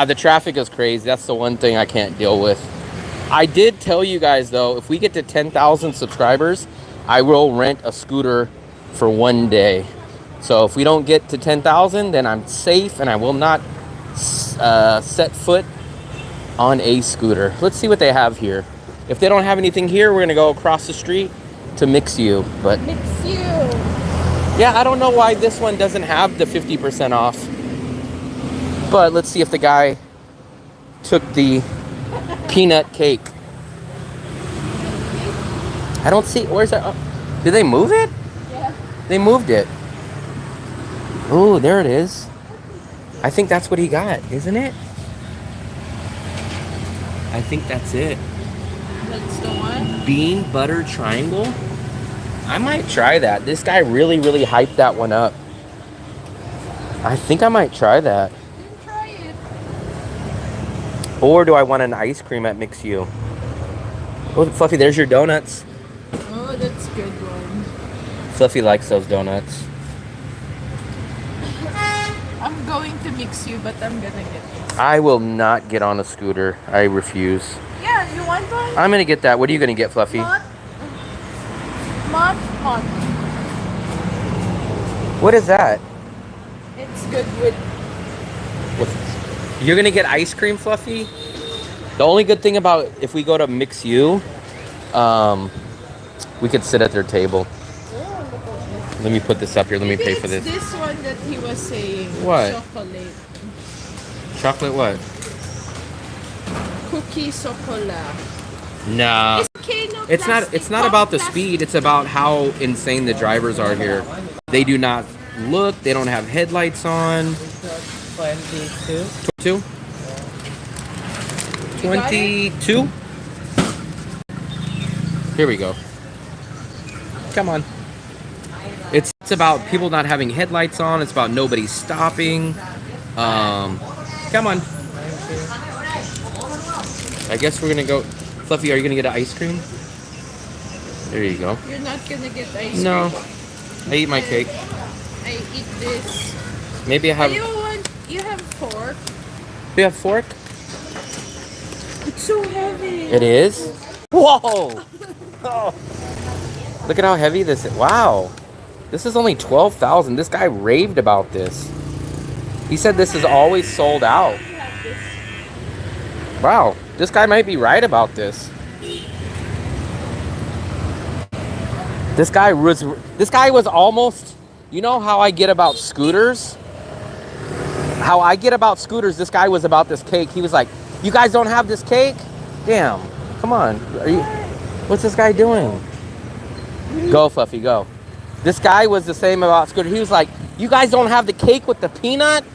The traffic is crazy. That's the one thing I can't deal with. I did tell you guys though, if we get to 10,000 subscribers, I will rent a scooter for 1 day. So if we don't get to 10,000, then I'm safe and I will not set foot on a scooter. Let's see what they have here. If they don't have anything here, we're gonna go across the street to Mix You. But Mix You. yeah, I don't know why this one doesn't have the 50% off. But let's see if the guy took the peanut cake. I don't see. Where's that? Oh, did they move it? Yeah. They moved it. Oh, there it is. I think that's what he got, isn't it? I think that's it. That's the one. Bean butter triangle. I might try that. This guy really, really hyped that one up. I think I might try that. Try it. Or do I want an ice cream at Mix You? Oh, Fluffy, there's your donuts. Oh, that's good one. Fluffy likes those donuts. I'm going to Mix You, but I'm gonna get this. I will not get on a scooter. I refuse. Yeah, you want one? I'm gonna get that. What are you gonna get, Fluffy? Hot. What is that? It's good with. You're gonna get ice cream, Fluffy? The only good thing about if we go to Mix You, we could sit at their table. Let me put this up here. Let me Maybe pay for this. This one that he was saying. What? Chocolate. Chocolate what? Cookie chocolate. Nah. It's It's not about the speed. It's about how insane the drivers are here. They do not look. They don't have headlights on. 22. 22? 22? Here we go. Come on. It's about people not having headlights on. It's about nobody stopping. Come on. I guess we're gonna go. Fluffy, are you gonna get an ice cream? There you go. You're not gonna get ice cream. No. I eat my cake. I eat this. Maybe I have. You have fork. Do you have fork? It's so heavy. It is? Whoa! Oh. Look at how heavy this is. Wow. This is only 12,000. This guy raved about this. He said this is always sold out. Wow. This guy might be right about this. This guy was almost, you know how I get about scooters? How I get about scooters, this guy was about this cake. He was like, you guys don't have this cake? Damn. Come on. What's this guy doing? Go, Fluffy, go. This guy was the same about scooter. He was like, you guys don't have the cake with the peanut?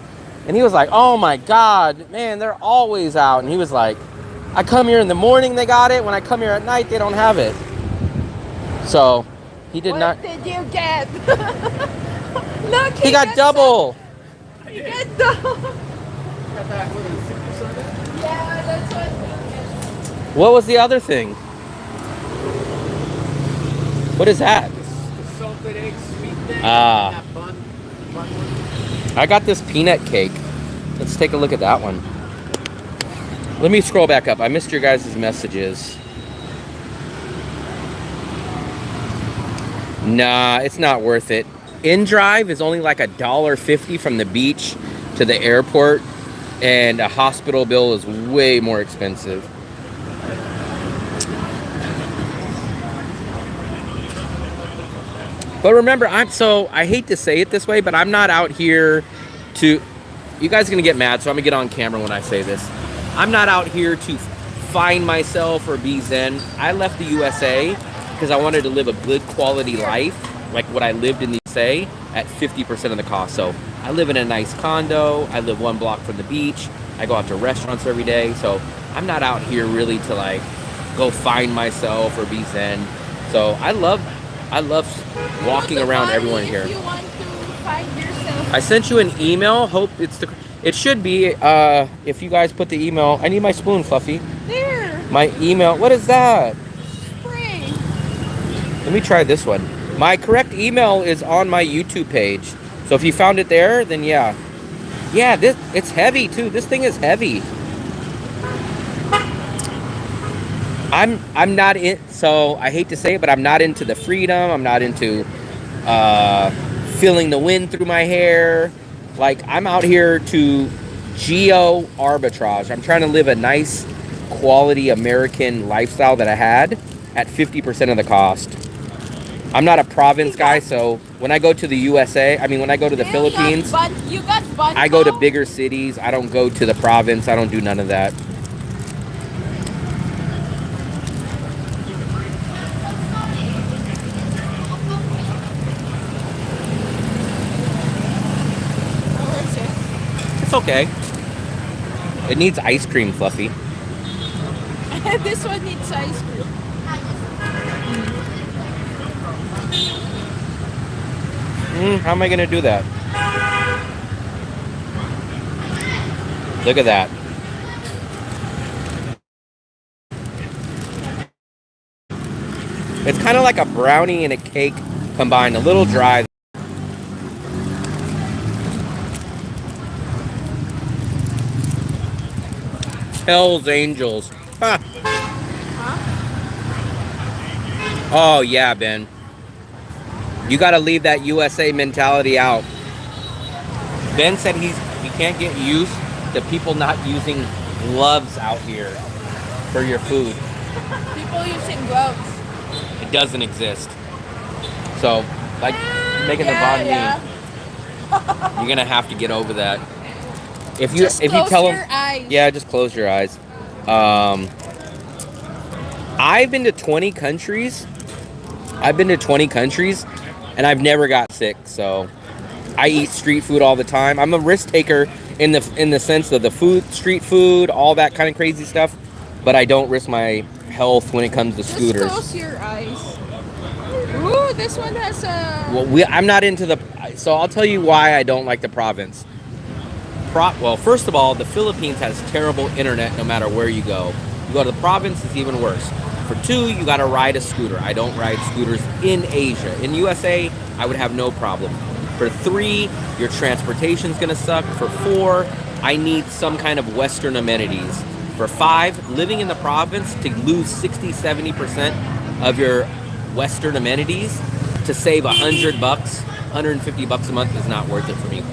And he was like, oh my God, man, they're always out. And he was like, I come here in the morning, they got it. When I come here at night, they don't have it. So he did not. What did you get? Look, He got double. He got double. Got that, what is it, 6%? Yeah, that's what. What was the other thing? What is that? The salted egg sweet thing. Ah. That bun one. I got this peanut cake. Let's take a look at that one. Let me scroll back up. I missed your guys' messages. Nah, it's not worth it. In-drive is only like $1.50 from the beach to the airport, and a hospital bill is way more expensive. But remember, I hate to say it this way, but I'm not out here to, you guys are gonna get mad, so I'm gonna get on camera when I say this. I'm not out here to find myself or be zen. I left the USA because I wanted to live a good quality life, like what I lived in the USA, at 50% of the cost. So I live in a nice condo. I live 1 block from the beach. I go out to restaurants every day. So I'm not out here really to like go find myself or be zen. So I love walking around everyone here. If you want to find yourself. I sent you an email. Hope it should be, if you guys put the email. I need my spoon, Fluffy. There. My email, what is that? Spring. Let me try this one. My correct email is on my YouTube page. So if you found it there, then yeah. Yeah, it's heavy too. This thing is heavy. I'm not in, so I hate to say it, but I'm not into the freedom. I'm not into feeling the wind through my hair. Like, I'm out here to geo arbitrage. I'm trying to live a nice quality American lifestyle that I had at 50% of the cost. I'm not a province guy, so when I go to the USA, when I go to the Philippines, You got bun I go to bigger cities. I don't go to the province. I don't do none of that. It's okay. It needs ice cream, Fluffy. This one needs ice cream. How am I gonna do that? Look at that. It's kind of like a brownie and a cake combined, a little dry. Hell's Angels. Ha. Oh yeah, Ben. You got to leave that USA mentality out. Ben said he can't get used to people not using gloves out here for your food. People using gloves. It doesn't exist. So, like making the banh mi, you're gonna have to get over that. If you tell them, eyes. yeah, just close your eyes. I've been to 20 countries. And I've never got sick, so I eat street food all the time. I'm a risk taker in the sense of the food, street food, all that kind of crazy stuff, but I don't risk my health when it comes to scooters. Just close your eyes. Ooh, this one has a... Well, I'm not into the... So I'll tell you why I don't like the province. Well, first of all, the Philippines has terrible internet no matter where you go. You go to the province, it's even worse. For 2, you gotta ride a scooter. I don't ride scooters in Asia. In USA, I would have no problem. For 3, your transportation's gonna suck. For 4, I need some kind of Western amenities. For 5, living in the province, to lose 60-70% of your Western amenities to save $100, $150 a month is not worth it for me.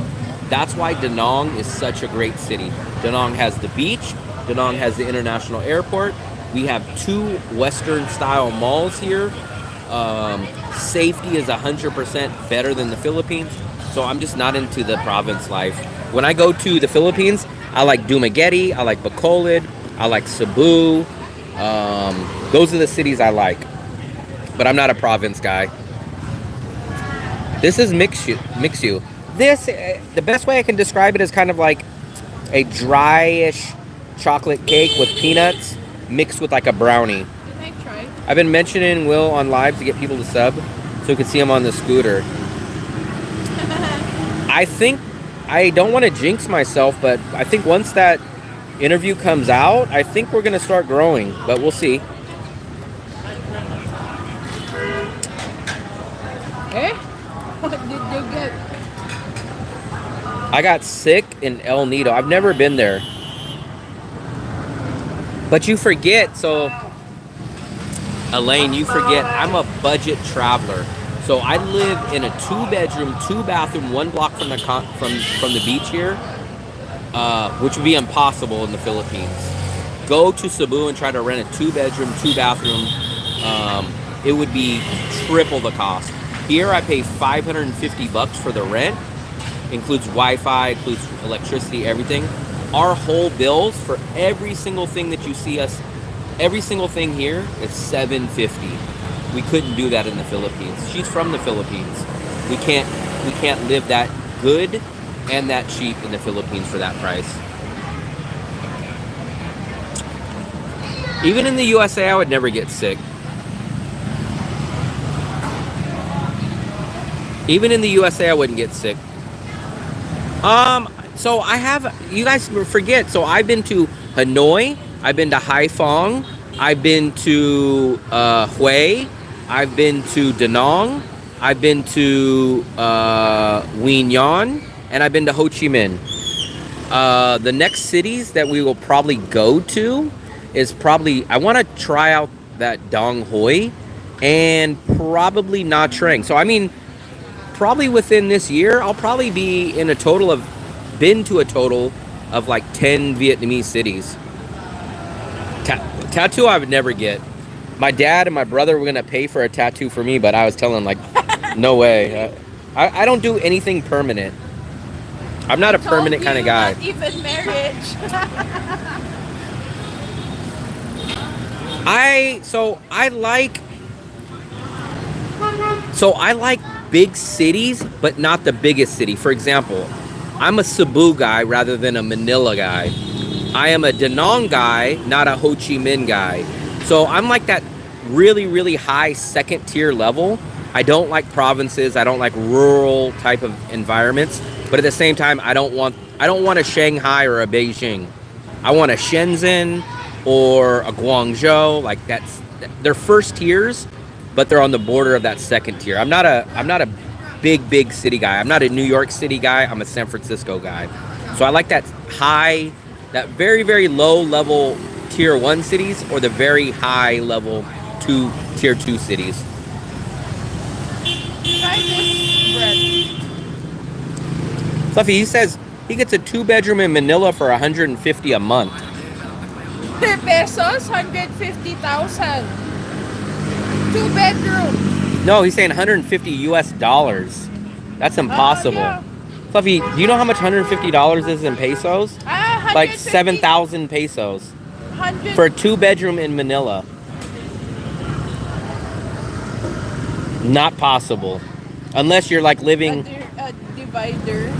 That's why Da Nang is such a great city. Da Nang has the beach. Da Nang has the international airport. We have 2 Western-style malls here. Safety is 100% better than the Philippines. So I'm just not into the province life. When I go to the Philippines, I like Dumaguete, I like Bacolod, I like Cebu. Those are the cities I like. But I'm not a province guy. This is Mixu. This, the best way I can describe it is kind of like a dryish chocolate cake with peanuts mixed with like a brownie. Can I try? I've been mentioning Will on live to get people to sub so we can see him on the scooter. I think, I don't want to jinx myself, but I think once that interview comes out, I think we're going to start growing, but we'll see. Eh? What did you get? I got sick in El Nido. I've never been there. But you forget, so Elaine, you forget, I'm a budget traveler. So I live in a 2-bedroom, 2-bathroom, 1 block from the beach here, which would be impossible in the Philippines. Go to Cebu and try to rent a 2-bedroom, 2-bathroom. It would be triple the cost. Here I pay $550 for the rent, includes Wi-Fi, includes electricity, everything. Our whole bills for every single thing that you see us, every single thing here is $750. We couldn't do that in the Philippines. She's from the Philippines. We can't live that good and that cheap in the Philippines for that price. Even in the USA, I would never get sick. Even in the USA, I wouldn't get sick. So I have, you guys forget, so I've been to Hanoi, I've been to Haiphong, I've been to Hue, I've been to Da Nang, I've been to Quy Nhon, and I've been to Ho Chi Minh. The next cities that we will probably go to is probably, I want to try out that Dong Hoi and probably Nha Trang. So I mean, probably within this year, I'll probably be in a total of, been to a total of like 10 Vietnamese cities. Tattoo I would never get. My dad and my brother were gonna pay for a tattoo for me, but I was telling them like, no way. I don't do anything permanent. I'm not a permanent kind of guy. Not even marriage. I like big cities, but not the biggest city. For example, I'm a Cebu guy rather than a Manila guy. I am a Da Nang guy, not a Ho Chi Minh guy. So I'm like that really, really high second tier level. I don't like provinces. I don't like rural type of environments. But at the same time, I don't want a Shanghai or a Beijing. I want a Shenzhen or a Guangzhou. Like they're first tiers, but they're on the border of that second tier. I'm not a big city guy. I'm not a New York City guy. I'm a San Francisco guy. So I like that high, that very, very low level tier 1 cities or the very high level tier 2 cities. Try this bread. Fluffy, he says he gets a 2-bedroom in Manila for $150 a month. Pesos, 150,000. 2-bedroom. No, he's saying 150 US dollars. That's impossible. Yeah. Fluffy, do you know how much $150 is in pesos? Like 7,000 pesos. 100. For a 2-bedroom in Manila. Not possible. Unless you're like living... A divider.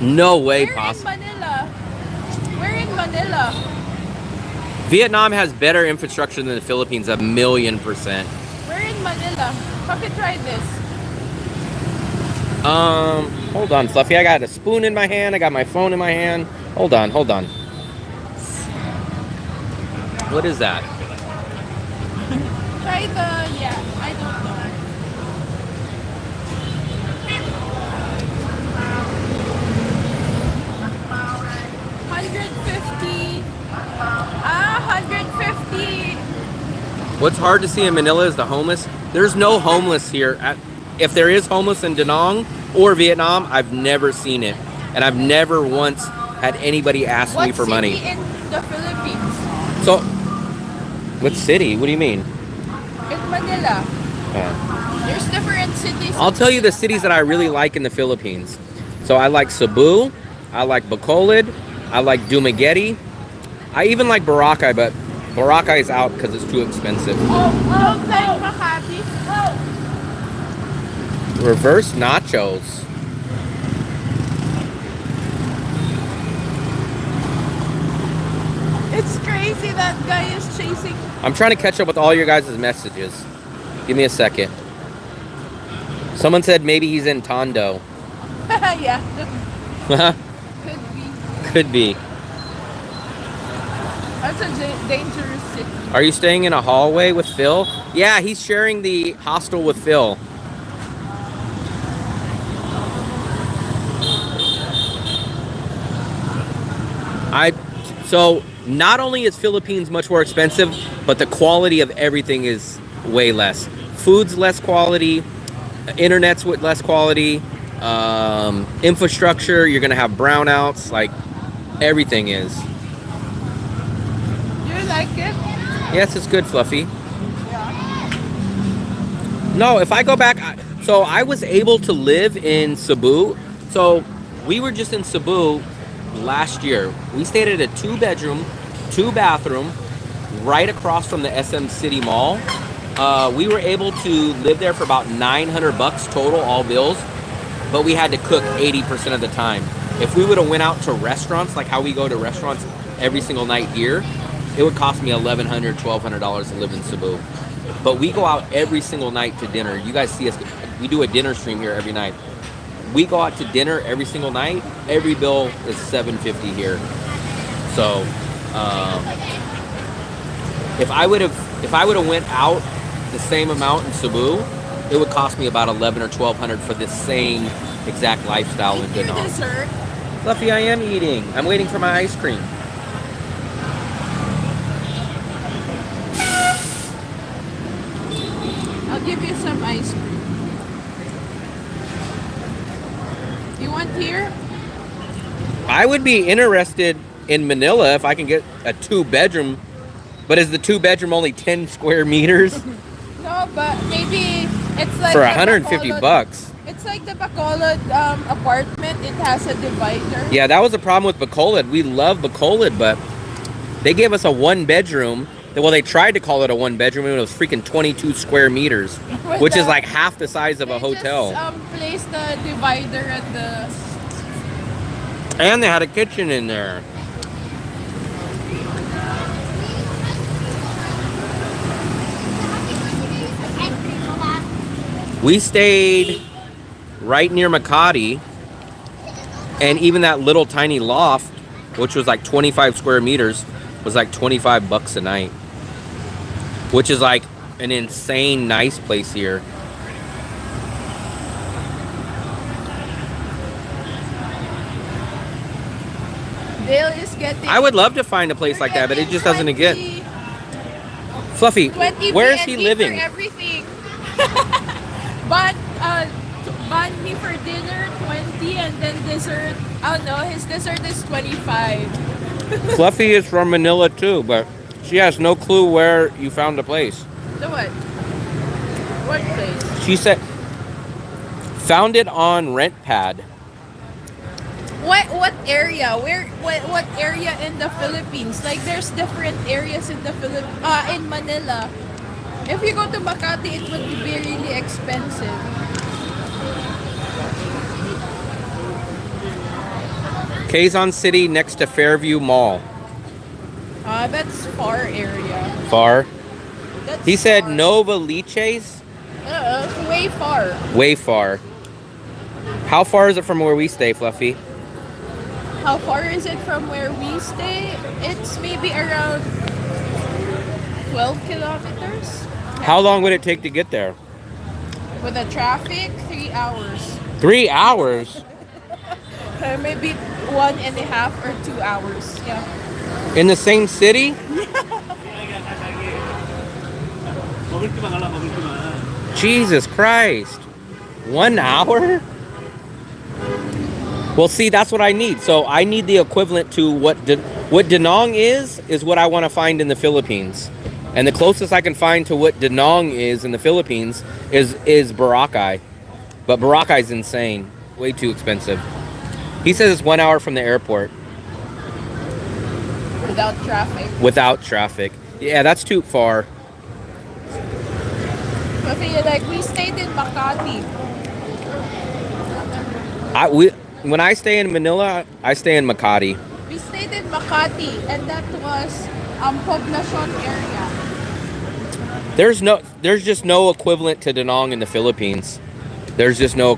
No way We're possible. in Manila. We're in Manila. Vietnam has better infrastructure than the Philippines, 1,000,000%. We're in Manila. Fucking try this. Hold on, Fluffy. I got a spoon in my hand. I got my phone in my hand. Hold on. What is that? Try the, I don't know. $150. What's hard to see in Manila is the homeless. There's no homeless here. If there is homeless in Da Nang or Vietnam, I've never seen it. And I've never once had anybody ask me for money. What city in the Philippines? So, what city? What do you mean? In Manila. Yeah. There's different cities. I'll tell you the cities that I really like in the Philippines. So I like Cebu. I like Bacolod. I like Dumaguete. I even like Boracay, but Boracay is out because it's too expensive. Like Makati. Reverse nachos. It's crazy that guy is chasing. I'm trying to catch up with all your guys' messages. Give me a second. Someone said maybe he's in Tondo. Yeah. Could be. That's a dangerous city. Are you staying in a hallway with Phil? Yeah, he's sharing the hostel with Phil. So not only is Philippines much more expensive, but the quality of everything is way less. Food's less quality, internet's with less quality, infrastructure, you're gonna have brownouts, like everything is. You like it? Yes, it's good, Fluffy. No, if I go back, so I was able to live in Cebu So we were just in Cebu last year. We stayed at a 2-bedroom, 2-bathroom, right across from the SM City Mall. We were able to live there for about $900 total, all bills, but we had to cook 80% of the time. If we would have went out to restaurants, like how we go to restaurants every single night here, it would cost me $1,100, $1,200 to live in Cebu. But we go out every single night to dinner. You guys see us, we do a dinner stream here every night. We go out to dinner every single night. Every bill is $750 here. So if I would have went out the same amount in Cebu, it would cost me about $1,100 or $1,200 for this same exact lifestyle in Your Danang. dessert. Fluffy, I am eating. I'm waiting for my ice cream. I'll give you some ice cream. You want here? I would be interested in Manila if I can get a 2-bedroom, but is the 2-bedroom only 10 square meters No, but maybe it's like for the $150? Bacolod- It's like the Bacolod apartment. It has a divider. Yeah, that was the problem with Bacolod. We love Bacolod, but they gave us a 1-bedroom. Well, they tried to call it a 1-bedroom, and it was freaking 22 square meters, which is like half the size of a hotel. Just, place the divider at the. And they had a kitchen in there. We stayed right near Makati, and even that little tiny loft, which was like 25 square meters, was like $25 a night, which is like an insane nice place here. Dale is getting. I would love to find a place like that, but it just doesn't get. Fluffy, 20 where is he BNB living? For everything. But banh mi for dinner 20, and then dessert. Oh no, his dessert is 25. Fluffy is from Manila too, but she has no clue where you found the place. The what? What place? She said, found it on RentPad. What area? What area in the Philippines? Like there's different areas in the in Manila. If you go to Makati, it would be really expensive. Quezon City next to Fairview Mall. That's far area. Far. That's He said far. Nova Liches. Way far. Way far. How far is it from where we stay, Fluffy? How far is it from where we stay? It's maybe around 12 kilometers. How long would it take to get there? With the traffic, 3 hours. 3 hours? Maybe 1.5 or 2 hours. Yeah. In the same city? Jesus Christ. 1 hour? Well, see, that's what I need. So I need the equivalent to what Danang is what I want to find in the Philippines. And the closest I can find to what Danang is in the Philippines is Boracay. But Boracay is insane. Way too expensive. He says it's 1 hour from the airport. Without traffic. Without traffic. Yeah, that's too far. Like we stayed in Makati. When I stay in Manila, I stay in Makati. We stayed in Makati, and that was Poblacion area. There's just no equivalent to Danang in the Philippines. There's just no.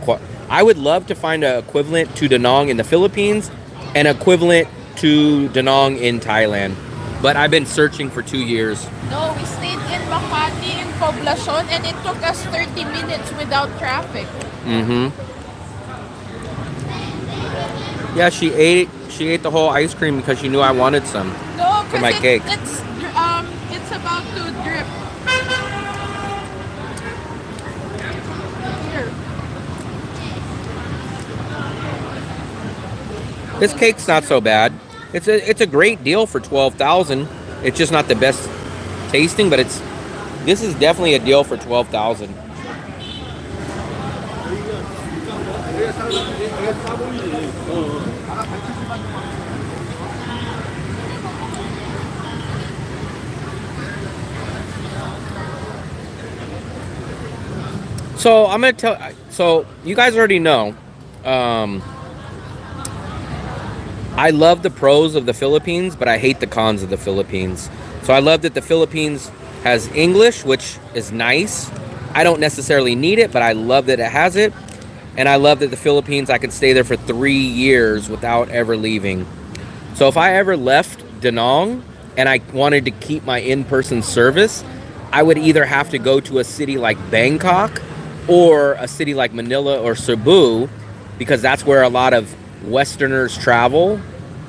I would love to find an equivalent to Danang in the Philippines, and equivalent to Danang in Thailand. But I've been searching for 2 years. No, we stayed in Makati in Poblacion, and it took us 30 minutes without traffic. Mm-hmm. Yeah, she ate the whole ice cream because she knew I wanted some. No, For my cake. It's about to drip. Here. This cake's not so bad. It's a great deal for $12,000. It's just not the best tasting, but this is definitely a deal for $12,000. So I'm gonna tell. So you guys already know. I love the pros of the Philippines, but I hate the cons of the Philippines. So I love that the Philippines has English, which is nice. I don't necessarily need it, but I love that it has it. And I love that the Philippines, I could stay there for 3 years without ever leaving. So if I ever left Da Nang and I wanted to keep my in-person service, I would either have to go to a city like Bangkok or a city like Manila or Cebu, because that's where a lot of Westerners travel.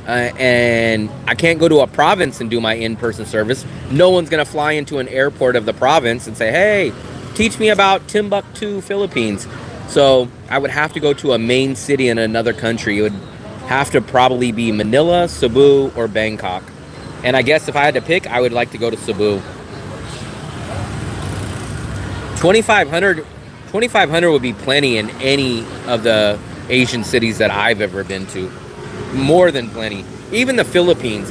And I can't go to a province and do my in-person service. No one's going to fly into an airport of the province and say, hey, teach me about Timbuktu, Philippines. So I would have to go to a main city in another country. It would have to probably be Manila, Cebu, or Bangkok. And I guess if I had to pick, I would like to go to Cebu. 2,500 would be plenty in any of the Asian cities that I've ever been to. More than plenty. Even the Philippines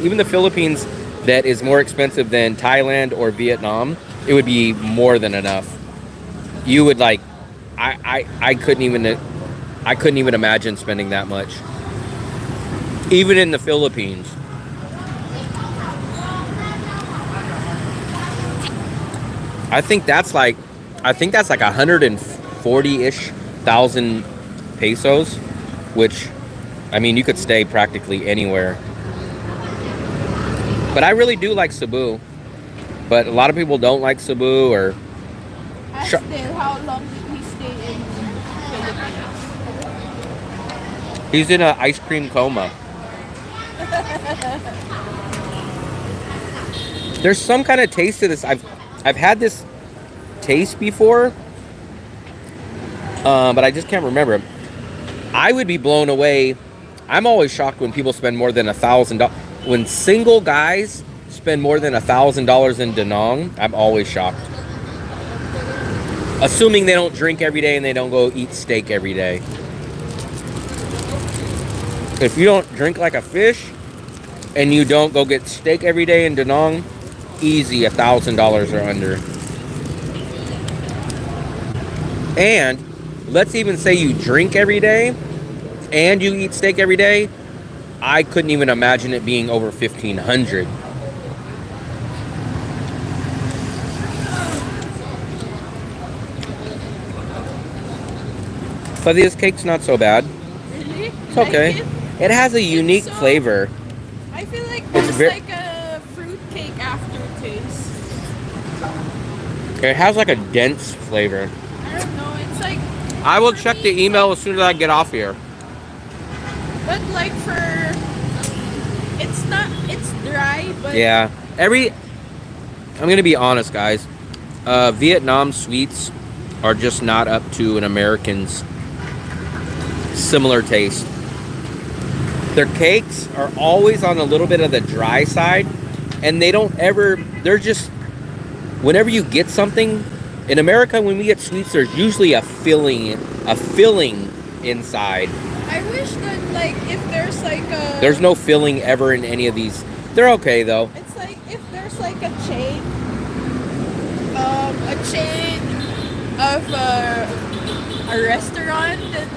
that is more expensive than Thailand or Vietnam, it would be more than enough. You would like, I couldn't even imagine spending that much. Even in the Philippines. I think that's like 140-ish thousand pesos, which, I mean, you could stay practically anywhere. But I really do like Cebu. But a lot of people don't like Cebu or... Still, how long did he stay in Philippines? He's in an ice cream coma. There's some kind of taste to this. I've had this taste before, but I just can't remember. I would be blown away. I'm always shocked when people spend more than $1,000. When single guys spend more than $1,000 in Da Nang, I'm always shocked. Assuming they don't drink every day and they don't go eat steak every day. If you don't drink like a fish and you don't go get steak every day in Da Nang, easy $1,000 or under. And let's even say you drink every day and you eat steak every day, I couldn't even imagine it being over 1,500. But this cake's not so bad. Really? It's okay. It has a unique flavor. I feel like there's like a fruit cake aftertaste. It has like a dense flavor. I don't know. It's like... I will for check me, the email as soon as I get off here. But like for... It's not... It's dry, but... Yeah. I'm going to be honest, guys. Vietnam sweets are just not up to an American's similar taste. Their cakes are always on a little bit of the dry side, and they don't ever... They're just... Whenever you get something... In America, when we get sweets, there's usually a filling inside. I wish that, like, if there's like a... There's no filling ever in any of these. They're okay, though. It's like, if there's like a chain of a restaurant that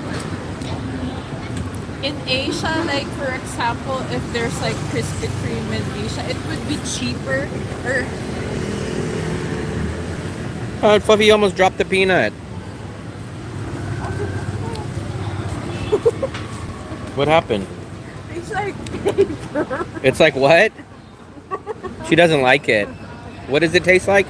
in Asia, like, for example, if there's like Krispy Kreme in Asia, it would be cheaper, or... Fluffy almost dropped the peanut. What happened? It's like paper. It's like what? She doesn't like it. What does it taste like?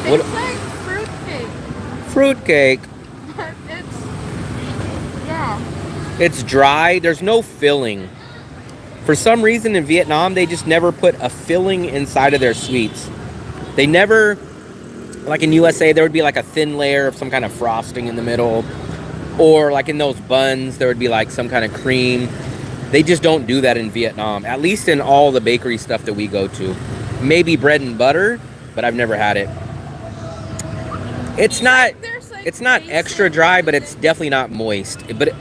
What? It's like fruitcake. Fruitcake. But it's... Yeah. It's dry. There's no filling. For some reason in Vietnam, they just never put a filling inside of their sweets. They never, like in USA, there would be like a thin layer of some kind of frosting in the middle. Or like in those buns, there would be like some kind of cream. They just don't do that in Vietnam. At least in all the bakery stuff that we go to. Maybe bread and butter, but I've never had it. It's not. There's like It's not rice extra and- dry, but it's definitely not moist. But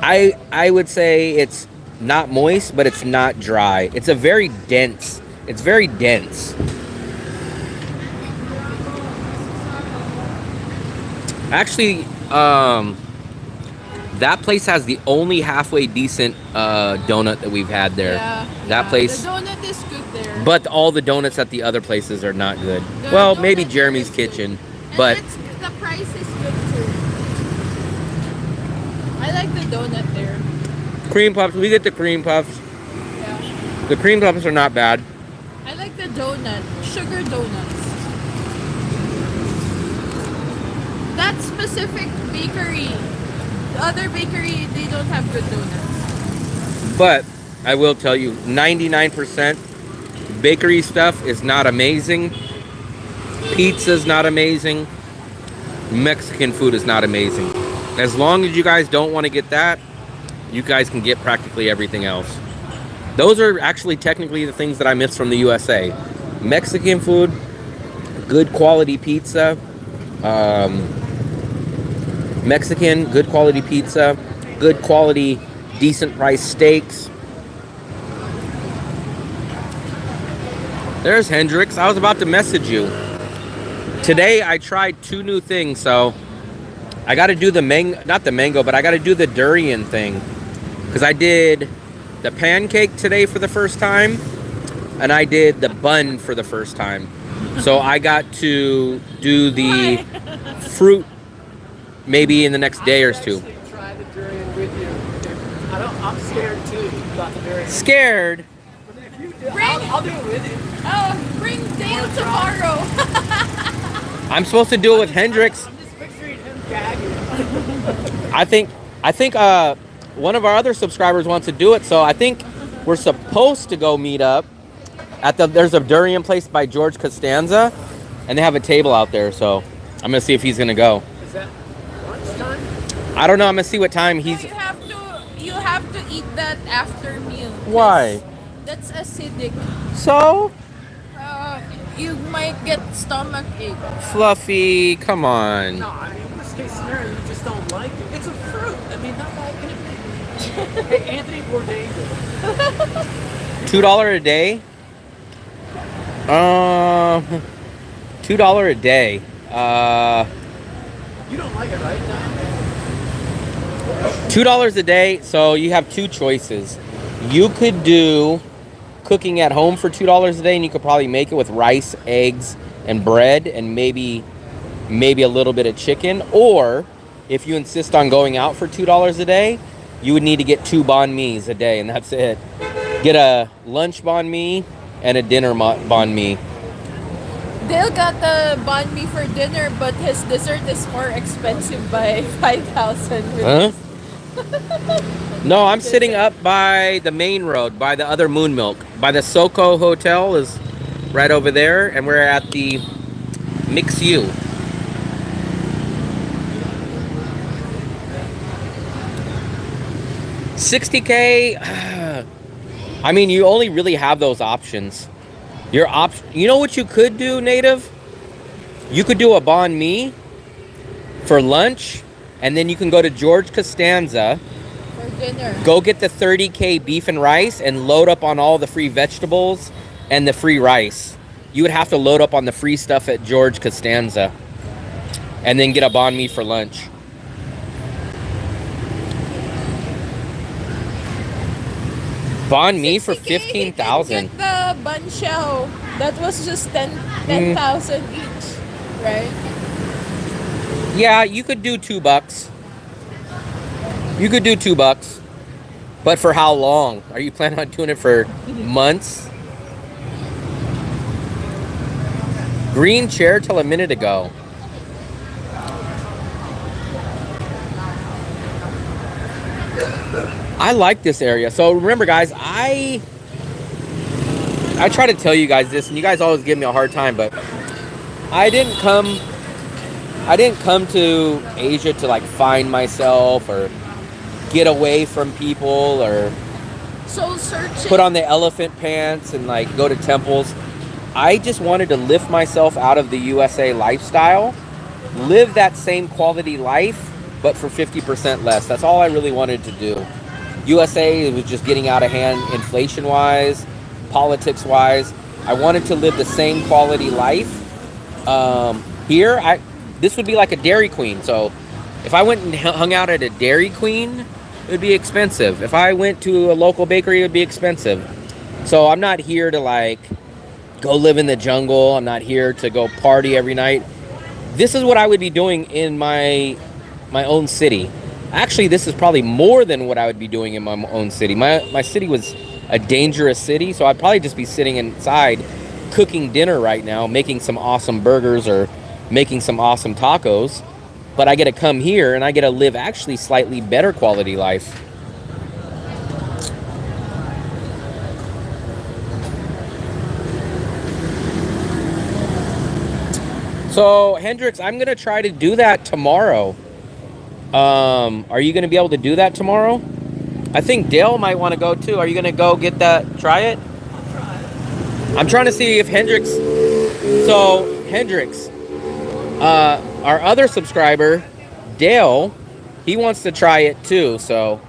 I would say it's not moist, but it's not dry. It's a very dense. It's very dense. Actually, that place has the only halfway decent donut that we've had there. Yeah, That yeah. place. The donut is good there. But all the donuts at the other places are not good. The Well, donut maybe there Jeremy's is good. Kitchen, And but the price is good too. I like the donut there. cream puffs. We get the cream puffs. Yeah. The cream puffs are not bad. I like the donut. Sugar donuts. That specific bakery. The other bakery, they don't have good donuts. But I will tell you, 99% bakery stuff is not amazing. Pizza's not amazing. Mexican food is not amazing. As long as you guys don't want to get that, you guys can get practically everything else. Those are actually technically the things that I miss from the USA. Mexican food, good quality pizza, Mexican, good quality pizza, good quality, decent price steaks. There's Hendrix. I was about to message you. Today I tried 2 new things, so I got to do the not the mango, but I got to do the durian thing. Because I did the pancake today for the first time, and I did the bun for the first time. So I got to do the fruit maybe in the next day or two. I'll actually try the durian with you. I'm scared too about the durian. Scared? But if you do, I'll do it with you. Oh, bring Dale tomorrow. I'm supposed to do it with Hendrix. I'm just picturing him gagging. I think one of our other subscribers wants to do it, so I think we're supposed to go meet up at there's a durian place by George Costanza, and they have a table out there, so I'm gonna see if he's gonna go. Is that lunchtime? I don't know. I'm gonna see what time he's. You have to eat that after meal. 'Cause Why? That's acidic. So You might get stomach ache. Fluffy, come on. No, I mean, worst case scenario, you just don't like it. It's a fruit. I mean, how bad can it be? Hey, Anthony Bourdain. $2 a day. $2 a day. You don't like it, right? $2 a day. So you have 2 choices. You could do cooking at home for $2 a day, and you could probably make it with rice, eggs, and bread, and maybe a little bit of chicken. Or if you insist on going out for $2 a day, you would need to get 2 banh mi's a day, and that's it. Get a lunch banh mi and a dinner banh mi. Dale got the banh mi for dinner, but his dessert is more expensive by 5,000. Huh? No, I'm sitting up by the main road, by the other Moon Milk. By the Soco Hotel is right over there, and we're at the Mix U. $60K. I mean, you only really have those options. You know what you could do, Native? You could do a banh mi for lunch, and then you can go to George Costanza, For dinner. go get the 30K beef and rice, and load up on all the free vegetables and the free rice. You would have to load up on the free stuff at George Costanza, and then get a banh mi for lunch. Banh mi for 15,000. Get the bun shell. That was just 10,000 each, right? Yeah, you could do $2. You could do $2. But for how long? Are you planning on doing it for months? Green chair till a minute ago. I like this area. So remember, guys, I try to tell you guys this, and you guys always give me a hard time, but I didn't come to Asia to like find myself or get away from people or Soul searching. put on the elephant pants and like go to temples. I just wanted to lift myself out of the USA lifestyle live that same quality life, but for 50% less. That's all I really wanted to do. USA was just getting out of hand inflation-wise, politics-wise. I wanted to live the same quality life. Here, this would be like a Dairy Queen. So if I went and hung out at a Dairy Queen, it would be expensive. If I went to a local bakery, it would be expensive. So I'm not here to like go live in the jungle. I'm not here to go party every night. This is what I would be doing in my own city. Actually, this is probably more than what I would be doing in my own city. My city was a dangerous city, so I'd probably just be sitting inside cooking dinner right now, making some awesome burgers or making some awesome tacos. But I get to come here and I get to live actually slightly better quality life. So, Hendrix, I'm going to try to do that tomorrow. Are you going to be able to do that tomorrow? I think Dale might want to go too. Are you going to go get that, try it? I'll try it. I'm trying to see if Hendrix... So, Hendrix, our other subscriber, Dale, he wants to try it too. So,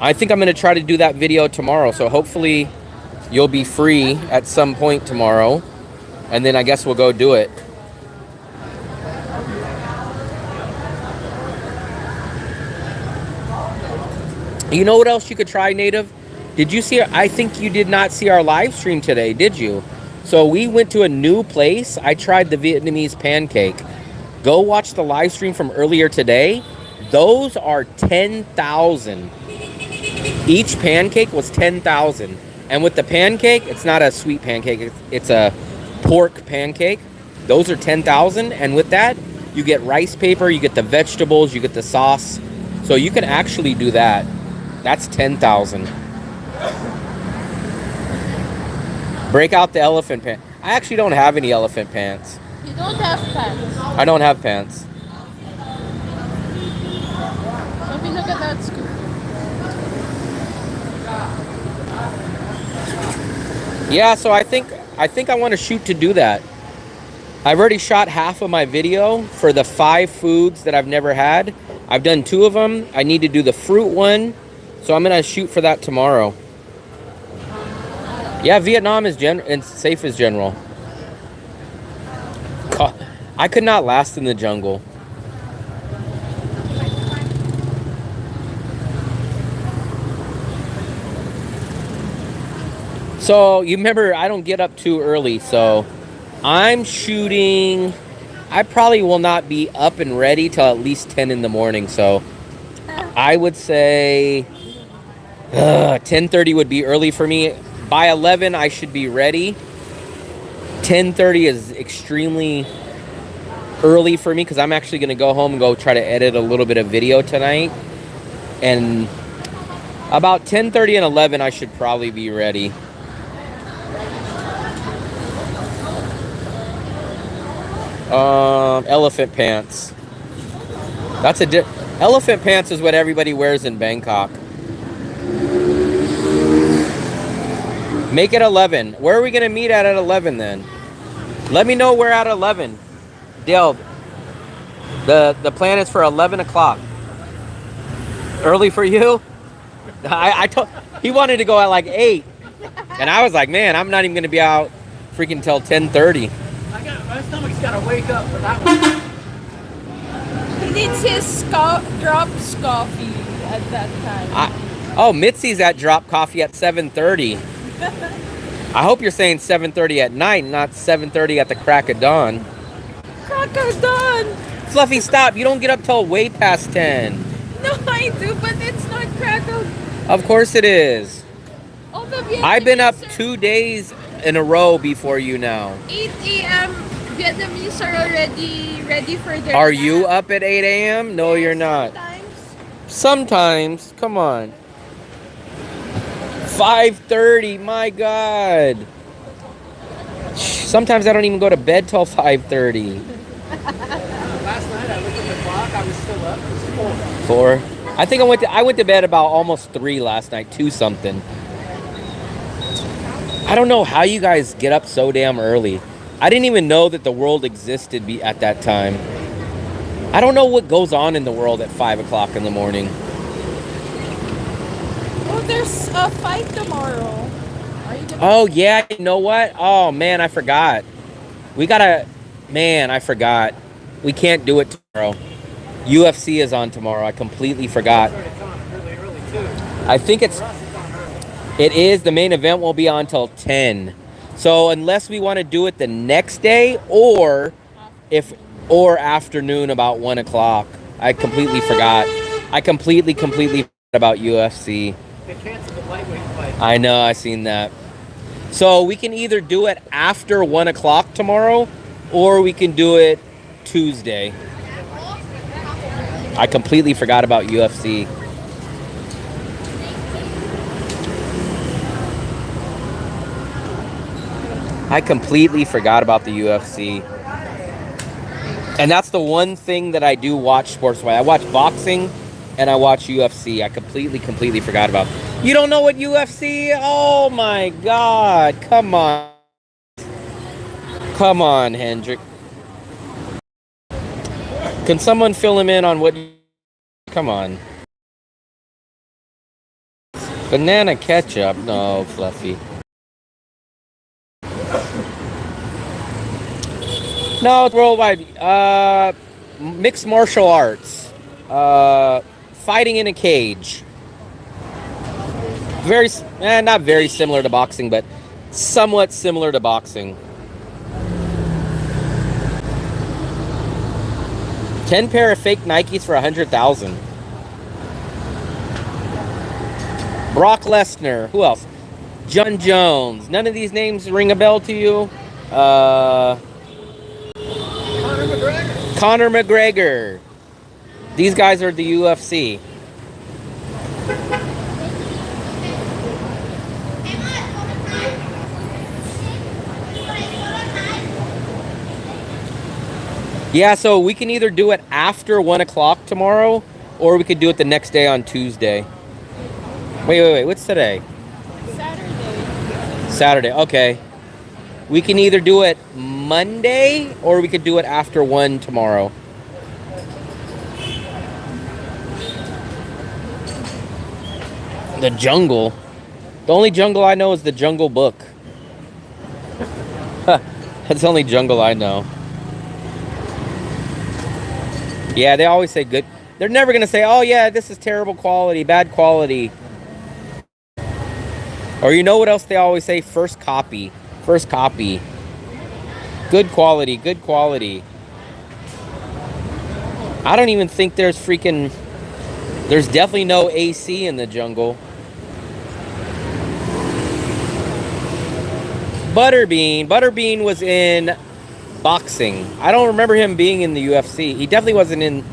I think I'm going to try to do that video tomorrow. So, hopefully, you'll be free at some point tomorrow. And then I guess we'll go do it. You know what else you could try, Native? Did you see? I think you did not see our live stream today, did you? So we went to a new place. I tried the Vietnamese pancake. Go watch the live stream from earlier today. Those are 10,000. Each pancake was 10,000. And with the pancake, it's not a sweet pancake. It's a pork pancake. Those are 10,000. And with that, you get rice paper, you get the vegetables, you get the sauce. So you can actually do that. That's 10,000. Break out the elephant pants. I actually don't have any elephant pants. You don't have pants. I don't have pants. Let me look at that scoop. Yeah, so I think I want to shoot to do that. I've already shot half of my video for the 5 foods that I've never had. I've done 2 of them. I need to do the fruit one. So I'm going to shoot for that tomorrow. Yeah, Vietnam is and safe as general. God, I could not last in the jungle. So you remember, I don't get up too early. So I'm shooting. I probably will not be up and ready till at least 10 in the morning. So I would say 10:30 would be early for me. By 11, I should be ready. 10:30 is extremely early for me because I'm actually going to go home and go try to edit a little bit of video tonight. And about 10:30 and 11, I should probably be ready. Elephant pants. That's elephant pants is what everybody wears in Bangkok. Make it 11. Where are we going to meet at 11 then? Let me know where at 11. Dale, the plan is for 11 o'clock. Early for you? I told he wanted to go at like 8. And I was like, man, I'm not even going to be out freaking till 10:30. My stomach's got to wake up for that one. He needs his drops coffee at that time. Mitzi's at drop coffee at 7:30. I hope you're saying 7:30 at night, not 7:30 at the crack of dawn. Crack of dawn! Fluffy, stop. You don't get up till way past 10. No, I do, but it's not crack of... Of course it is. All the Vietnamese I've been up are 2 days in a row before you now. 8 a.m. Vietnamese are already ready for their Are nap. you up at 8 a.m.? No, you're not. Sometimes. Come on. 5:30. My God. Sometimes I don't even go to bed till 5:30. Last night I looked at the clock. I was still up. It was 4. I think I went to bed about almost 3 last night. 2 something. I don't know how you guys get up so damn early. I didn't even know that the world existed at that time. I don't know what goes on in the world at 5 o'clock in the morning. Oh, there's a fight tomorrow. Are you gonna? Oh, yeah, you know what? Oh, man, I forgot. We gotta... Man, I forgot. We can't do it tomorrow. UFC is on tomorrow. I completely forgot. It's on really early too. I think it's... It is. The main event won't be on till 10. So unless we want to do it the next day or afternoon about 1 o'clock. I completely forgot. I completely forgot about UFC. They canceled the lightweight fight. I know, I seen that. So we can either do it after 1 o'clock tomorrow or we can do it Tuesday. I completely forgot about UFC. I completely forgot about the UFC. And that's the one thing that I do watch sports-wise. I watch boxing and I watch UFC. I completely forgot about. You don't know what UFC? Oh my God. Come on. Come on, Hendrik. Can someone fill him in on what... Come on. Banana ketchup? No, Fluffy. No, it's worldwide. Mixed martial arts. Fighting in a cage. Not very similar to boxing, but somewhat similar to boxing. 10 pair of fake Nikes for $100,000. Brock Lesnar. Who else? John Jones. None of these names ring a bell to you? Conor McGregor. These guys are the UFC. Yeah, so we can either do it after 1 o'clock tomorrow, or we could do it the next day on Tuesday. Wait. What's today? Saturday, okay. We can either do it Monday, or we could do it after 1 tomorrow. The Jungle. The only jungle I know is the Jungle Book. That's the only jungle I know. Yeah, they always say good. They're never going to say, oh, yeah, this is terrible quality, bad quality. Or you know what else they always say? First copy. First copy. Good quality, good quality. I don't even think there's definitely no AC in the jungle. Butterbean was in boxing. I don't remember him being in the UFC. He definitely wasn't in...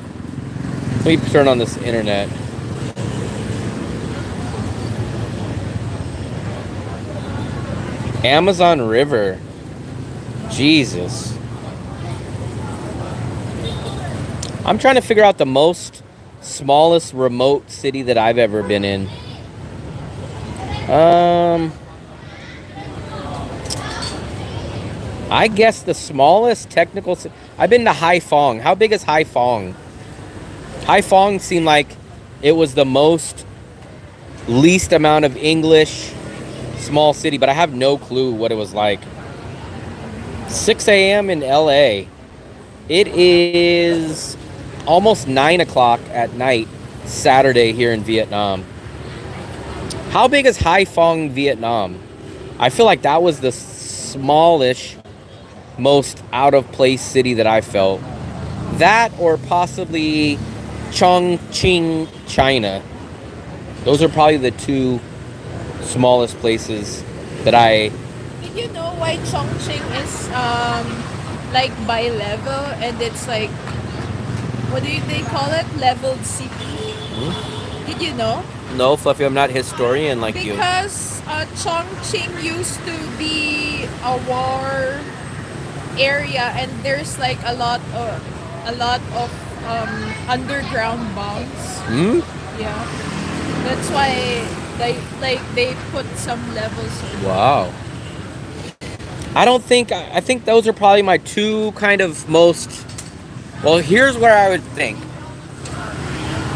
Let me turn on this internet. Amazon River. Jesus. I'm trying to figure out the smallest remote city that I've ever been in. I guess the smallest technical... I've been to Haiphong. How big is Haiphong? Haiphong seemed like it was the least amount of English small city, but I have no clue what it was like. 6 a.m. in LA. It is almost 9 o'clock at night Saturday here in Vietnam. How big is Haiphong, Vietnam? I feel like that was the smallish, most out of place city that I felt. That or possibly Chongqing, China. Those are probably the two smallest places that I... Did you know why Chongqing is like by level and it's like, what do they call it? Leveled city? Hmm? Did you know? No, Fluffy, I'm not a historian like you. Because Chongqing used to be a war area and there's like a lot of underground bombs. Hmm? Yeah. That's why they put some levels. Wow. I think those are probably my two kind of most Well, here's where I would think.